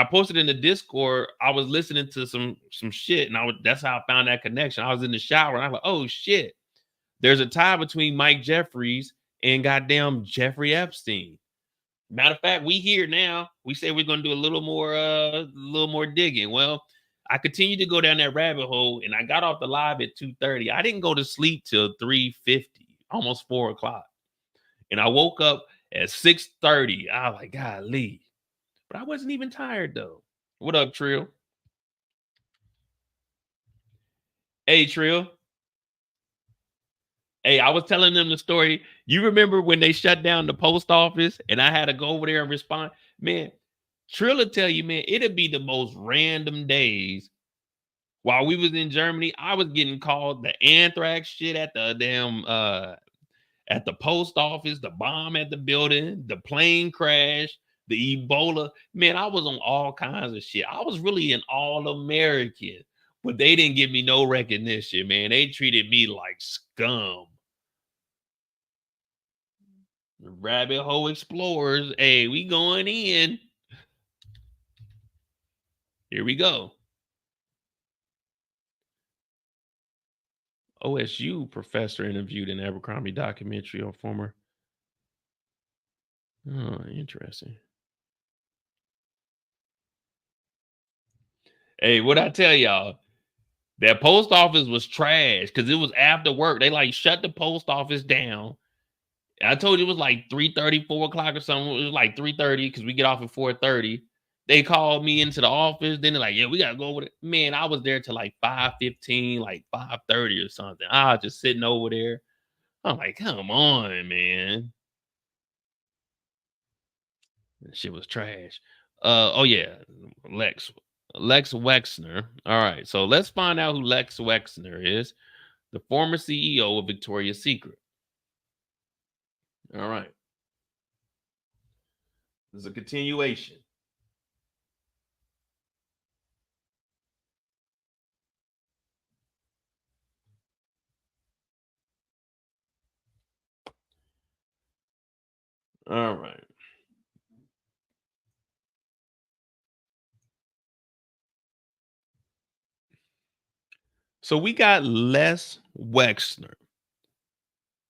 Speaker 1: was listening to some shit, and that's how I found that connection. I was in the shower and I was like, oh shit, there's a tie between Mike Jeffries and goddamn Jeffrey Epstein. Matter of fact, we here now. We say we're gonna do a little more digging. Well, I continued to go down that rabbit hole, and I got off the live at 2:30. I didn't go to sleep till 3:50, almost 4 o'clock. And I woke up at 6:30. I was like, golly. But I wasn't even tired though. What up, Trill? Hey, Trill. Hey, I was telling them the story. You remember when they shut down the post office and I had to go over there and respond? Man, Trill will tell you, man, it'd be the most random days. While we was in Germany, I was getting called the anthrax shit at the damn at the post office, the bomb at the building, the plane crash, the Ebola. Man, I was on all kinds of shit. I was really an all-American, but they didn't give me no recognition, man. They treated me like scum. Rabbit hole explorers. Hey, we going in. Here we go. OSU professor interviewed in Abercrombie documentary on former. Oh, interesting. Hey, what I tell y'all? That post office was trash because it was after work. They like shut the post office down. I told you it was like 3:30, 4 o'clock or something. It was like 3:30 because we get off at 4:30. They called me into the office. Then they're like, yeah, we got to go over there. Man, I was there till like 5:15, like 5:30 or something. I was just sitting over there. I'm like, come on, man. That shit was trash. Oh yeah, Lex Wexner. All right, so let's find out who Lex Wexner is. The former CEO of Victoria's Secret. All right. This is a continuation. All right. So we got Les Wexner.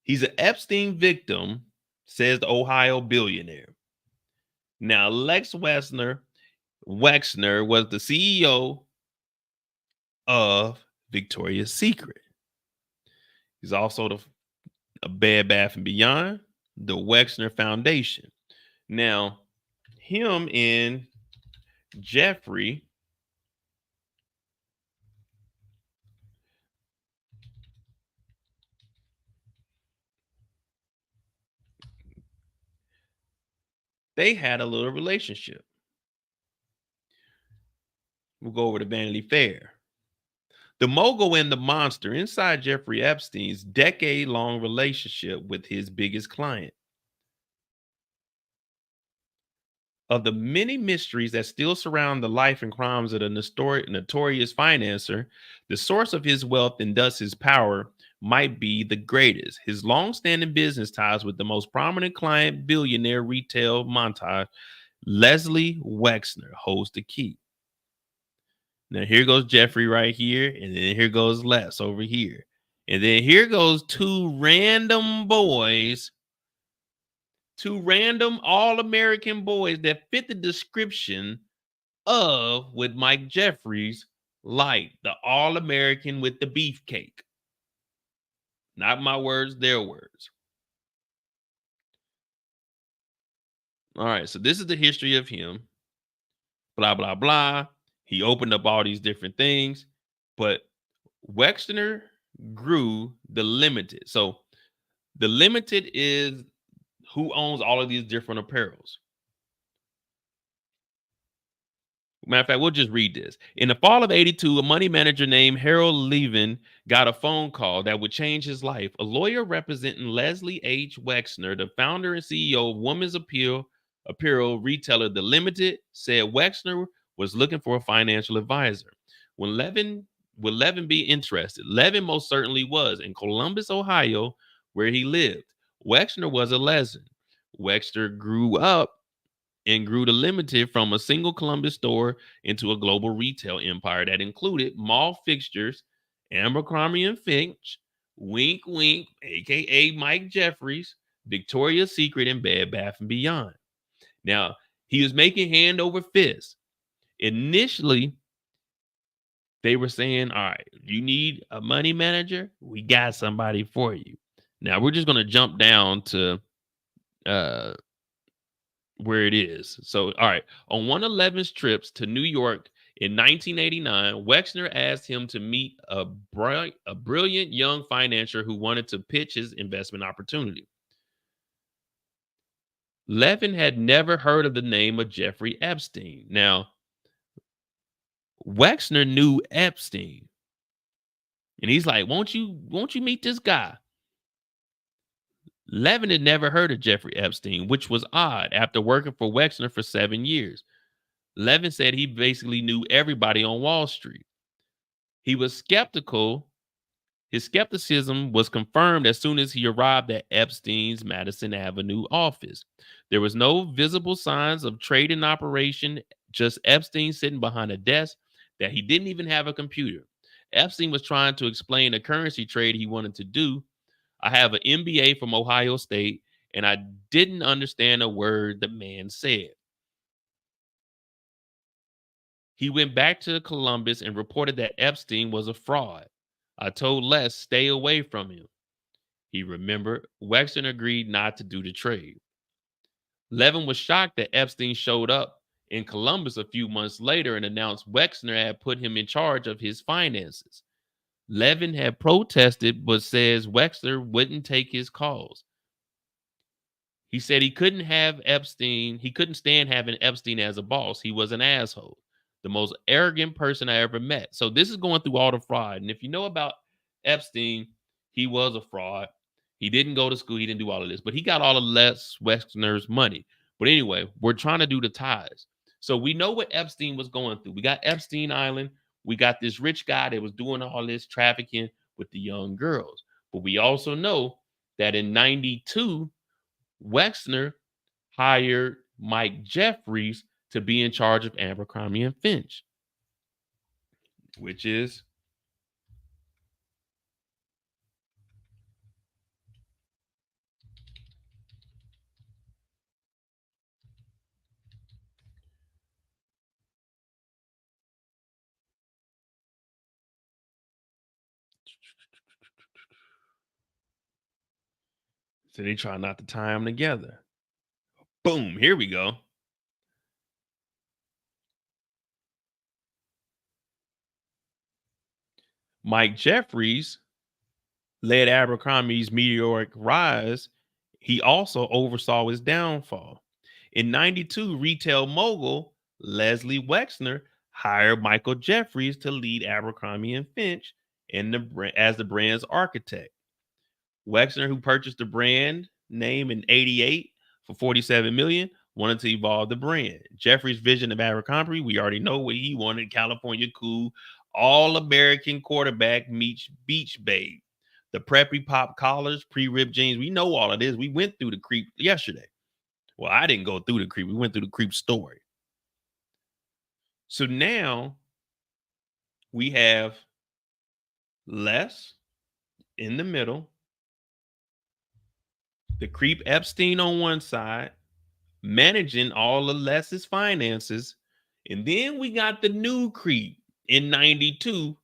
Speaker 1: He's an Epstein victim, says the Ohio billionaire. Now, Lex Wexner was the CEO of Victoria's Secret. He's also a Bed Bath & Beyond, the Wexner Foundation. Now, him and Jeffrey they had a little relationship. We'll go over to Vanity Fair. The mogul and the monster inside Jeffrey Epstein's decade-long relationship with his biggest client. Of the many mysteries that still surround the life and crimes of the notorious financer, the source of his wealth and thus his power might be the greatest. His long-standing business ties with the most prominent client, billionaire retail montage, Leslie Wexner, holds the key. Now, here goes Jeffrey right here, and then here goes Les over here. And then here goes two random all-American boys that fit the description of what Mike Jeffries liked, the all-American with the beefcake. Not my words, their words. All right, so this is the history of him. Blah, blah, blah. He opened up all these different things, but Wexner grew the Limited. So the Limited is who owns all of these different apparels. Matter of fact, we'll just read this. In the fall of '82, a money manager named Harold Levin got a phone call that would change his life. A lawyer representing Leslie H. Wexner, the founder and CEO of women's apparel retailer The Limited, said Wexner was looking for a financial advisor. Would Levin be interested? Levin most certainly was. In Columbus, Ohio, where he lived, Wexner was a legend. Wexner grew up and grew The Limited from a single Columbus store into a global retail empire that included mall fixtures, Abercrombie & Fitch, Wink Wink, aka Mike Jeffries, Victoria's Secret, and Bed Bath & Beyond. Now, he was making hand over fist. Initially, they were saying, all right, you need a money manager? We got somebody for you. Now, we're just going to jump down to where it is. So, all right. On one of Levin's trips to New York in 1989, Wexner asked him to meet a brilliant young financier who wanted to pitch his investment opportunity. Levin had never heard of the name of Jeffrey Epstein. Now, Wexner knew Epstein. And he's like, won't you meet this guy? Levin had never heard of Jeffrey Epstein, which was odd after working for Wexner for 7 years. Levin said he basically knew everybody on Wall Street. He was skeptical. His skepticism was confirmed as soon as he arrived at Epstein's Madison Avenue office. There was no visible signs of trading operation, just Epstein sitting behind a desk that he didn't even have a computer. Epstein was trying to explain a currency trade he wanted to do. I have an MBA from Ohio State, and I didn't understand a word the man said. He went back to Columbus and reported that Epstein was a fraud. I told Les, stay away from him. He remembered. Wexner agreed not to do the trade. Levin was shocked that Epstein showed up in Columbus a few months later and announced Wexner had put him in charge of his finances. Levin had protested, but says Wexner wouldn't take his calls. He said he couldn't have Epstein. He couldn't stand having Epstein as a boss. He was an asshole, the most arrogant person I ever met. So this is going through all the fraud. And if you know about Epstein, he was a fraud. He didn't go to school. He didn't do all of this, but he got all of Les Wexner's money. But anyway, we're trying to do the ties. So we know what Epstein was going through. We got Epstein Island. We got this rich guy that was doing all this trafficking with the young girls. But we also know that in 92, Wexner hired Mike Jeffries to be in charge of Abercrombie & Fitch, which is So they try not to tie them together. Boom, here we go. Mike Jeffries led Abercrombie's meteoric rise. He also oversaw his downfall. In 92, retail mogul Leslie Wexner hired Michael Jeffries to lead Abercrombie and Finch as the brand's architect. Wexner, who purchased the brand name in 88 for $47 million, wanted to evolve the brand. Jeffries' vision of Abercrombie, we already know what he wanted: California cool, all-American quarterback meets beach babe. The preppy pop collars, pre-ripped jeans. We know all of this. We went through the creep yesterday. Well, I didn't go through the creep. We went through the creep story. So now we have Les in the middle, the creep Epstein on one side, managing all of Les's finances. And then we got the new creep in 92,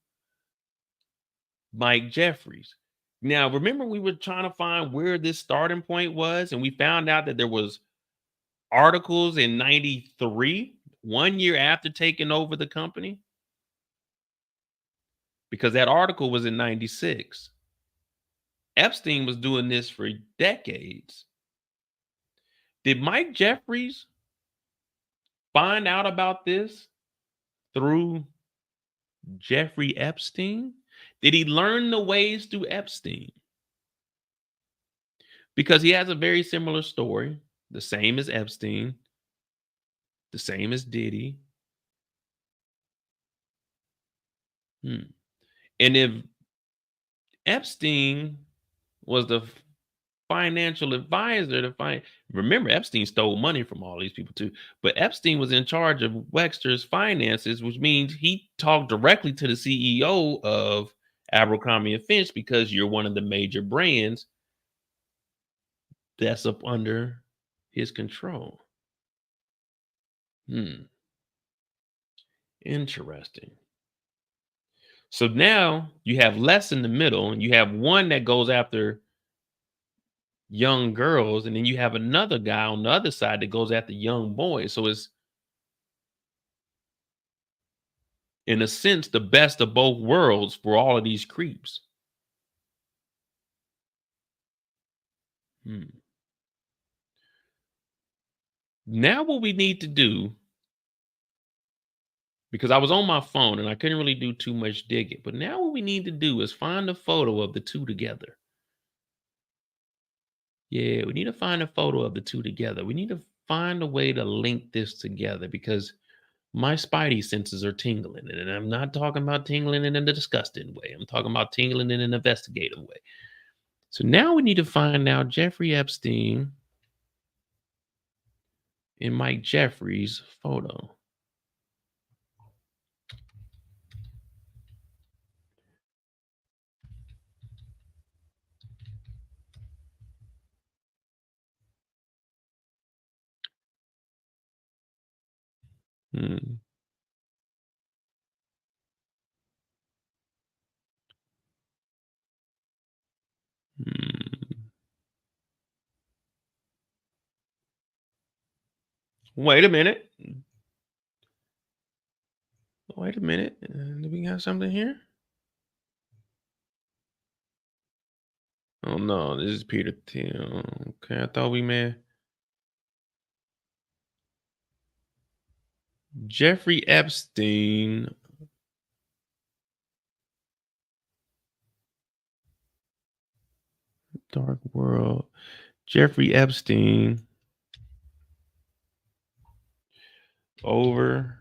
Speaker 1: Mike Jeffries. Now, remember, we were trying to find where this starting point was, and we found out that there was articles in 93, 1 year after taking over the company, because that article was in 96. Epstein was doing this for decades. Did Mike Jeffries find out about this through Jeffrey Epstein? Did he learn the ways through Epstein? Because he has a very similar story, the same as Epstein, the same as Diddy. And if Epstein was the financial advisor to remember, Epstein stole money from all these people too, but Epstein was in charge of Wexner's finances, which means he talked directly to the CEO of Abercrombie and Finch, because you're one of the major brands that's up under his control. Interesting. So now you have Les in the middle, and you have one that goes after young girls, and then you have another guy on the other side that goes after young boys. So it's, in a sense, the best of both worlds for all of these creeps. Now what we need to do, because I was on my phone and I couldn't really do too much digging, but now what we need to do is find a photo of the two together. Yeah, we need to find a photo of the two together. We need to find a way to link this together, because my spidey senses are tingling. And I'm not talking about tingling in a disgusting way. I'm talking about tingling in an investigative way. So now we need to find out Jeffrey Epstein and Mike Jeffries' photo. Wait a minute. Wait a minute. Do we got something here? Oh no, this is Peter Thiel. Okay, I thought we met Jeffrey Epstein. Dark world. Jeffrey Epstein. Over.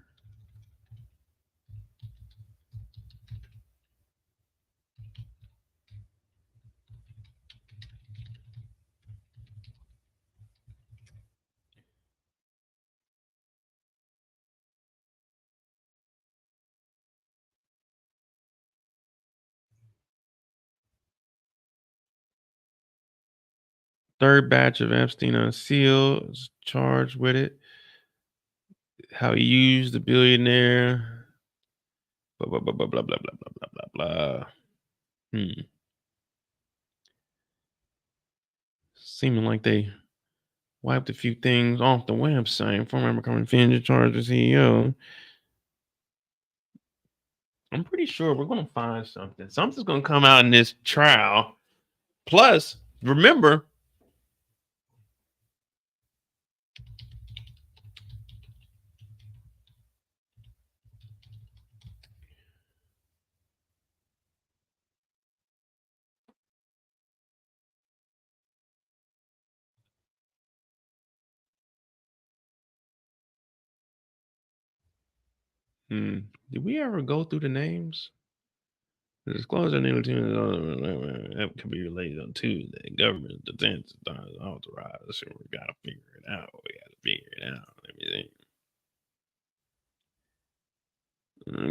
Speaker 1: Third batch of Epstein unsealed, is charged with it. How he used the billionaire. Blah, blah, blah, blah, blah, blah, blah, blah, blah, blah. Seeming like they wiped a few things off the website. Former becoming offender charged as CEO. I'm pretty sure we're going to find something. Something's going to come out in this trial. Plus, remember, did we ever go through the names? The disclosure that could be related on Tuesday. Government detention is authorized. So we got to figure it out. Let me think.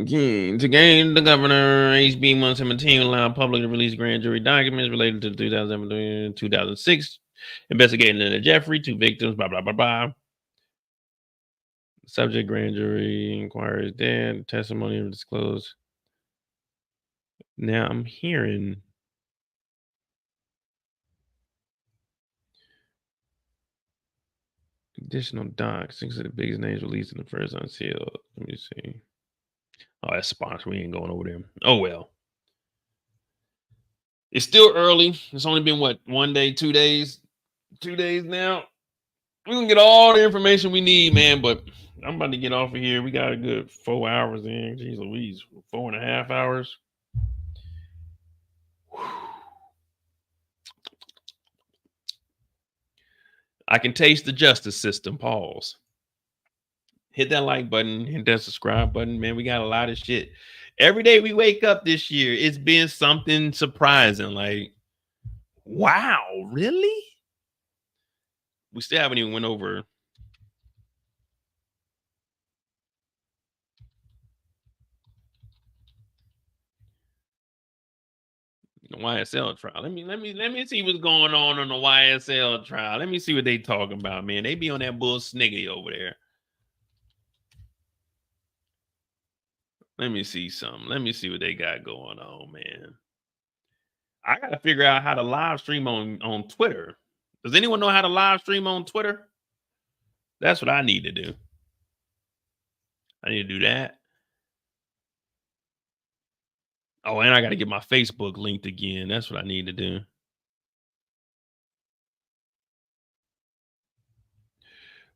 Speaker 1: Okay. To gain the governor, HB 117 allowed public to release grand jury documents related to the 2006 investigating Linda Jeffrey, 2 victims, blah, blah, blah, blah. Subject grand jury inquiries dead. Testimony disclosed. Now I'm hearing additional docs. 6 of the biggest names released in the first unsealed. Let me see. Oh, that's sponsored. We ain't going over there. Oh well. It's still early. It's only been what, 1 day, 2 days? 2 days now. We're gonna get all the information we need, man. But I'm about to get off of here. We got a good 4 hours in. Jeez Louise, 4.5 hours. I can taste the justice system. Pause. Hit that like button, hit that subscribe button, man. We got a lot of shit. Every day we wake up this year, it's been something surprising. Like, wow, really? We still haven't even went over the YSL trial. Let me see what's going on the YSL trial. Let me see what they talking about, man. They be on that bull sniggy over there. Let me see something. Let me see what they got going on, man. I gotta figure out how to live stream on Twitter. Does anyone know how to live stream on Twitter? That's what I need to do. I need to do that. Oh, and I got to get my Facebook linked again. That's what I need to do.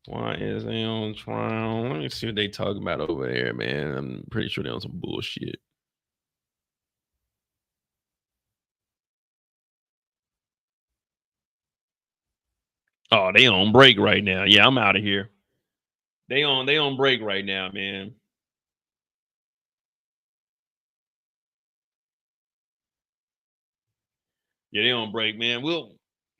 Speaker 1: Why is they on trial? Let me see what they talking about over there, man. I'm pretty sure they're on some bullshit. Oh, they on break right now. Yeah, I'm out of here. They on break right now, man. Yeah, they on break, man.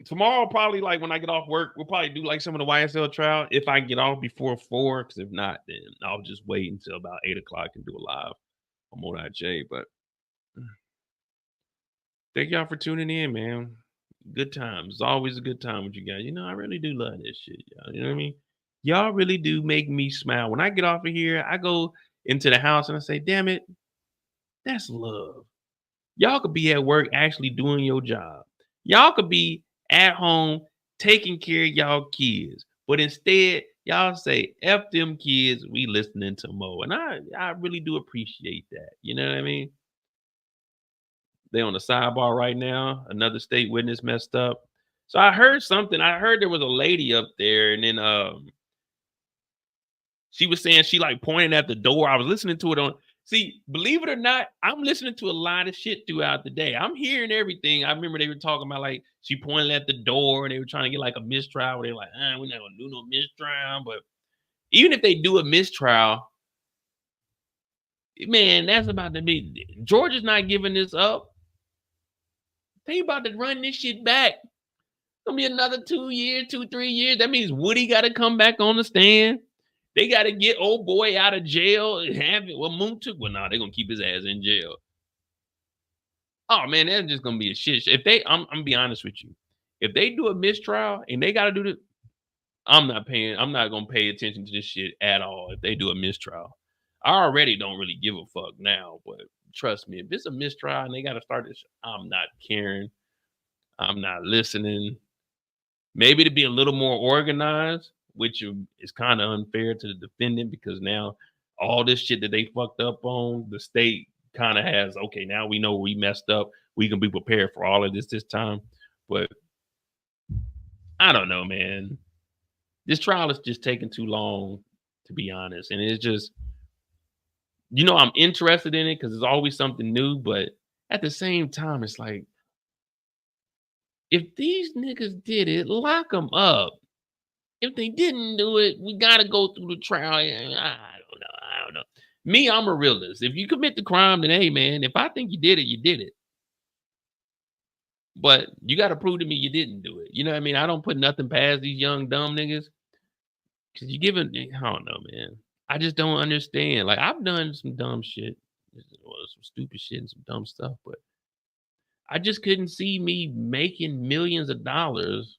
Speaker 1: Tomorrow, probably, like when I get off work, we'll probably do like some of the YSL trial if I get off before 4. Because if not, then I'll just wait until about 8 o'clock and do a live on Mode J. But thank y'all for tuning in, man. Good times. It's always a good time with you guys. You know, I really do love this shit, y'all. You know what I mean? Y'all really do make me smile. When I get off of here, I go into the house and I say, damn it, that's love. Y'all could be at work actually doing your job. Y'all could be at home taking care of y'all kids. But instead, y'all say, F them kids, we listening to Mo. And I really do appreciate that. You know what I mean? They on the sidebar right now. Another state witness messed up. So I heard something. I heard there was a lady up there, and then she was saying she like pointed at the door. I was listening to it on. See, believe it or not, I'm listening to a lot of shit throughout the day. I'm hearing everything. I remember they were talking about like she pointed at the door and they were trying to get like a mistrial. Where they're like, we're not gonna do no mistrial. But even if they do a mistrial, man, that's about to be. Georgia's not giving this up. They about to run this shit back. It's gonna be another 2 years, 3 years. That means Woody got to come back on the stand. They got to get old boy out of jail and have it. Well, well, nah, they're gonna keep his ass in jail. Oh man, that's just gonna be a shit. If they, I'm be honest with you. If they do a mistrial and they got to do this, I'm not gonna pay attention to this shit at all. If they do a mistrial, I already don't really give a fuck now. But trust me, if it's a mistrial and they got to start this, I'm not caring. I'm not listening. Maybe to be a little more organized, which is kind of unfair to the defendant because now all this shit that they fucked up on, the state kind of has, okay, now we know we messed up. We can be prepared for all of this time. But I don't know, man. This trial is just taking too long, to be honest. And it's just, I'm interested in it because there's always something new. But at the same time, it's like, if these niggas did it, lock them up. If they didn't do it, we got to go through the trial. I don't know. Me, I'm a realist. If you commit the crime, then hey, man, if I think you did it, you did it. But you got to prove to me you didn't do it. You know what I mean? I don't put nothing past these young, dumb niggas. Because I don't know, man. I just don't understand. Like, I've done some dumb shit. Some stupid shit and some dumb stuff. But I just couldn't see me making millions of dollars.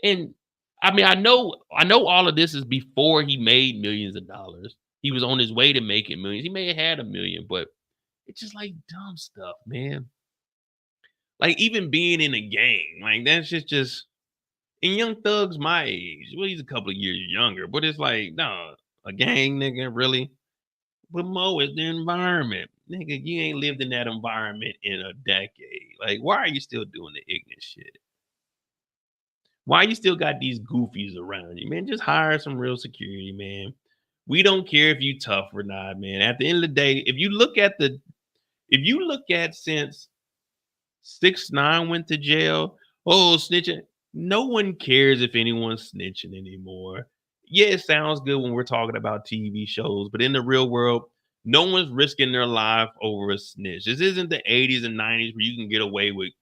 Speaker 1: And I mean, I know all of this is before he made millions of dollars. He was on his way to making millions. He may have had $1 million, but it's just like dumb stuff, man. Like even being in a gang, like that's just and Young Thug's my age. Well, he's a couple of years younger, but it's like, no, a gang nigga, really? But Mo is the environment. Nigga, you ain't lived in that environment in a decade. Like, why are you still doing the ignorant shit? Why you still got these goofies around you, man? Just hire some real security, man. We don't care if you tough or not, man. At the end of the day, if you look at since 6ix9ine went to jail, snitching. No one cares if anyone's snitching anymore. Yeah, it sounds good when we're talking about TV shows, but in the real world, no one's risking their life over a snitch. This isn't the 80s and 90s where you can get away with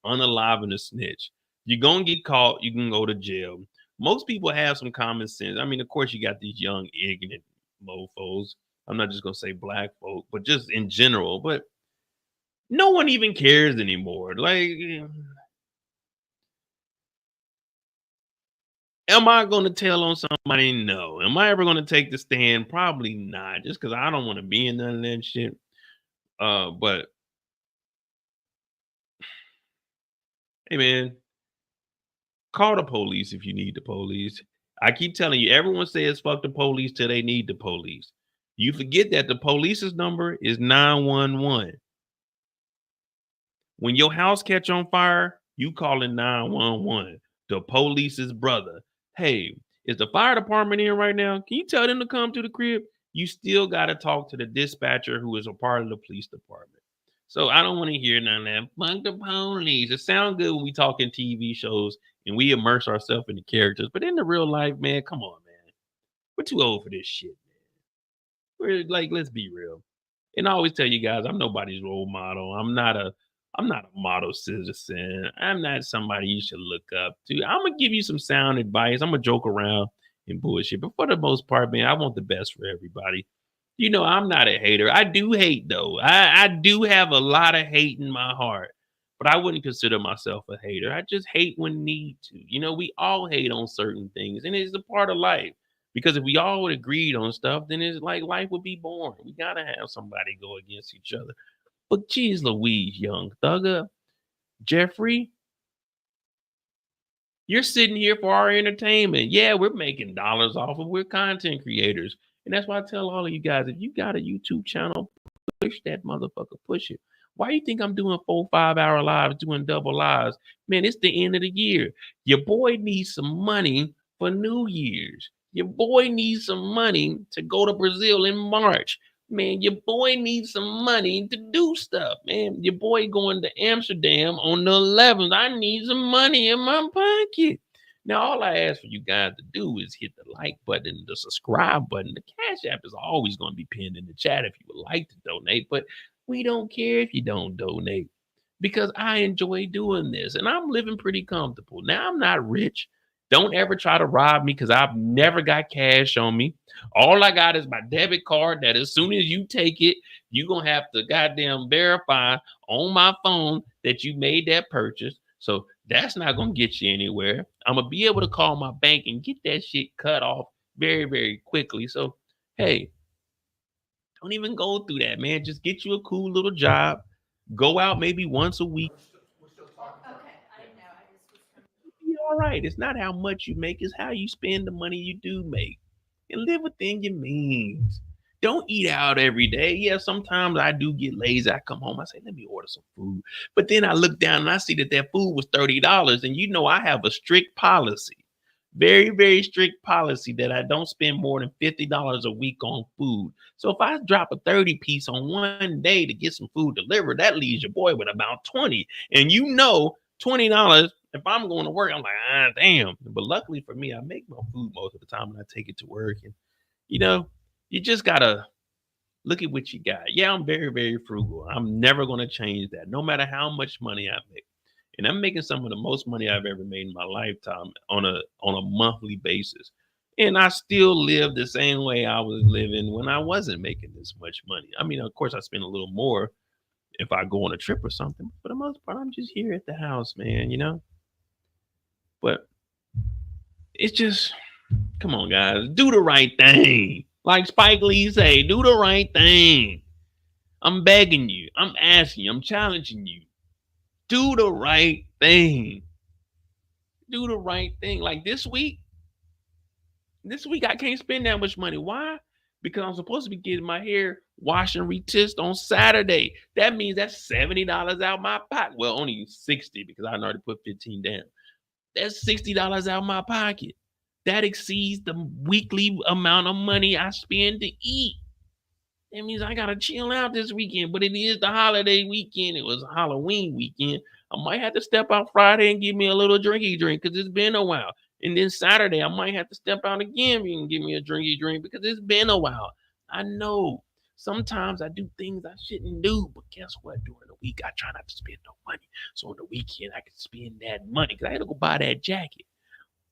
Speaker 1: unaliving a snitch. You're going to get caught, you can go to jail. Most people have some common sense. I mean, of course, you got these young, ignorant mofos. I'm not just going to say black folk, but just in general. But no one even cares anymore. Like, am I going to tell on somebody? No. Am I ever going to take the stand? Probably not, just because I don't want to be in none of that shit. But, hey, man, call the police if you need the police. I keep telling you, everyone says fuck the police till they need the police. You forget that the police's number is 911. When your house catch on fire, you calling 911. The police's brother. Hey, is the fire department in right now? Can you tell them to come to the crib? You still got to talk to the dispatcher who is a part of the police department. So I don't want to hear none of that. Fuck the police. It sounds good when we talk in TV shows and we immerse ourselves in the characters. But in the real life, man, come on, man. We're too old for this shit, man. We're like, let's be real. And I always tell you guys, I'm nobody's role model. I'm not a model citizen. I'm not somebody you should look up to. I'm gonna give you some sound advice. I'm gonna joke around and bullshit, but for the most part, man, I want the best for everybody. I'm not a hater. I do hate though. I do have a lot of hate in my heart, but I wouldn't consider myself a hater. I just hate when need to. We all hate on certain things, and it's a part of life. Because if we all would agreed on stuff, then it's like life would be boring. We gotta have somebody go against each other. But geez Louise, Young Thugger, Jeffrey, you're sitting here for our entertainment. Yeah, we're making dollars off of we're content creators. And that's why I tell all of you guys, if you got a YouTube channel, push that motherfucker, push it. Why you think I'm doing 4-5 hour lives, doing double lives? Man, it's the end of the year. Your boy needs some money for New Year's. Your boy needs some money to go to Brazil in March. Man, your boy needs some money to do stuff, man. Your boy going to Amsterdam on the 11th. I need some money in my pocket. Now, all I ask for you guys to do is hit the like button, the subscribe button. The Cash App is always going to be pinned in the chat if you would like to donate, but we don't care if you don't donate because I enjoy doing this and I'm living pretty comfortable. Now, I'm not rich. Don't ever try to rob me because I've never got cash on me. All I got is my debit card that as soon as you take it, you're going to have to goddamn verify on my phone that you made that purchase. So that's not going to get you anywhere. I'm going to be able to call my bank and get that shit cut off very, very quickly. So, hey, Don't even go through that, man. Just get you a cool little job. Go out maybe once a week. Be all right. It's not how much you make, it's how you spend the money you do make. And live within your means. Don't eat out every day. Yeah, sometimes I do get lazy. I come home, I say, let me order some food. But then I look down and I see that food was $30. And you know, I have a strict policy, very, very strict policy that I don't spend more than $50 a week on food. So if I drop a 30 piece on one day to get some food delivered, that leaves your boy with about 20. And you know, $20, if I'm going to work, I'm like, damn. But luckily for me, I make my food most of the time when I take it to work. And, you know, you just got to look at what you got. Yeah, I'm very, very frugal. I'm never going to change that, no matter how much money I make. And I'm making some of the most money I've ever made in my lifetime on a monthly basis. And I still live the same way I was living when I wasn't making this much money. I mean, of course, I spend a little more if I go on a trip or something. For the most part, I'm just here at the house, man, you know? But it's just, come on, guys, do the right thing. Like Spike Lee say, do the right thing. I'm begging you. I'm asking you. I'm challenging you. Do the right thing. Do the right thing. Like this week I can't spend that much money. Why? Because I'm supposed to be getting my hair washed and retouched on Saturday. That means that's $70 out my pocket. Well, only 60 because I already put 15 down. That's $60 out my pocket. That exceeds the weekly amount of money I spend to eat. That means I gotta chill out this weekend, but it is the holiday weekend. It was Halloween weekend. I might have to step out Friday and give me a little drinky drink because it's been a while. And then Saturday, I might have to step out again and give me a drinky drink because it's been a while. I know sometimes I do things I shouldn't do, but guess what? During the week, I try not to spend no money. So on the weekend, I can spend that money because I had to go buy that jacket.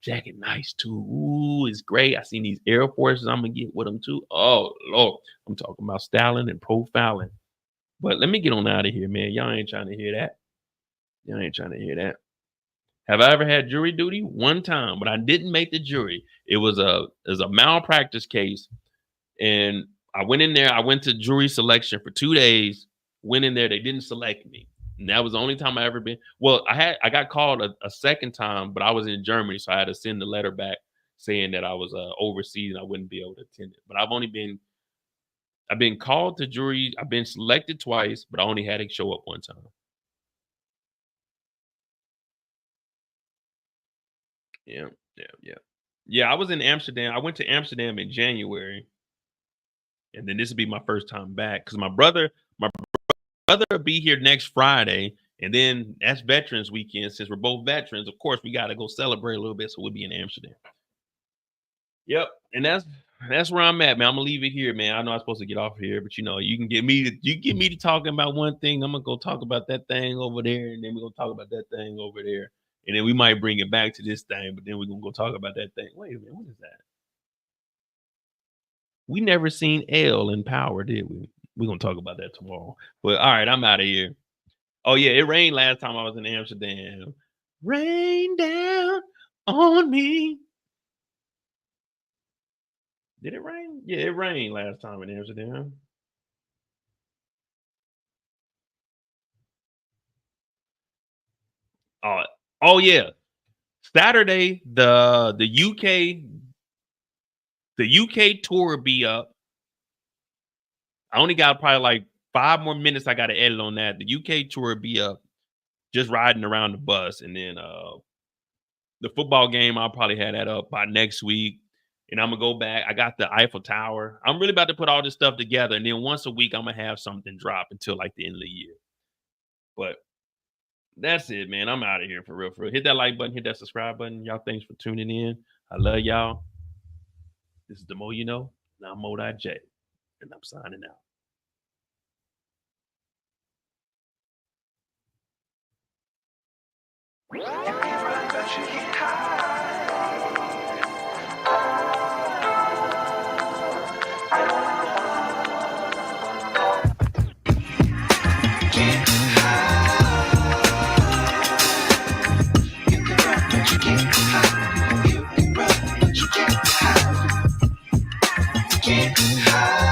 Speaker 1: Jacket nice too. Ooh, it's great. I seen these Air Forces I'm gonna get with them too. Oh Lord, I'm talking about styling and profiling. But let me get on out of here, man. Y'all ain't trying to hear that. Y'all ain't trying to hear that. Have I ever had jury duty? One time, but I didn't make the jury. It was a malpractice case, and I went in there. I went to jury selection for 2 days. Went in there, they didn't select me. And that was the only time I ever been. Well, I got called a second time, but I was in Germany, so I had to send the letter back saying that I was overseas and I wouldn't be able to attend it. But I've been called to jury. I've been selected twice, but I only had to show up one time. Yeah. Yeah, I was in Amsterdam. I went to Amsterdam in January, and then this will be my first time back because my brother will be here next Friday, and then that's Veterans Weekend. Since we're both veterans, of course, we got to go celebrate a little bit, so we'll be in Amsterdam. Yep, and that's where I'm at, man. I'm gonna leave it here, man. I know I'm supposed to get off here, but you know, you get me to talking about one thing, I'm gonna go talk about that thing over there, and then we're gonna talk about that thing over there, and then we might bring it back to this thing, but then we're gonna go talk about that thing. Wait a minute, what is that? We never seen L in Power, did we? We're gonna talk about that tomorrow. But all right, I'm out of here. Oh yeah, it rained last time I was in Amsterdam. Rain down on me. Did it rain? Yeah, it rained last time in Amsterdam. Oh yeah. Saturday, the UK tour will be up. I only got probably like 5 more minutes I got to edit on that. The UK tour will be up, just riding around the bus. And then the football game, I'll probably have that up by next week. And I'm going to go back. I got the Eiffel Tower. I'm really about to put all this stuff together. And then once a week, I'm going to have something drop until like the end of the year. But that's it, man. I'm out of here for real, for real. Hit that like button. Hit that subscribe button. Y'all, thanks for tuning in. I love y'all. This is the Mo You Know. And I'm Mo.J. And I'm signing out.
Speaker 10: Get high.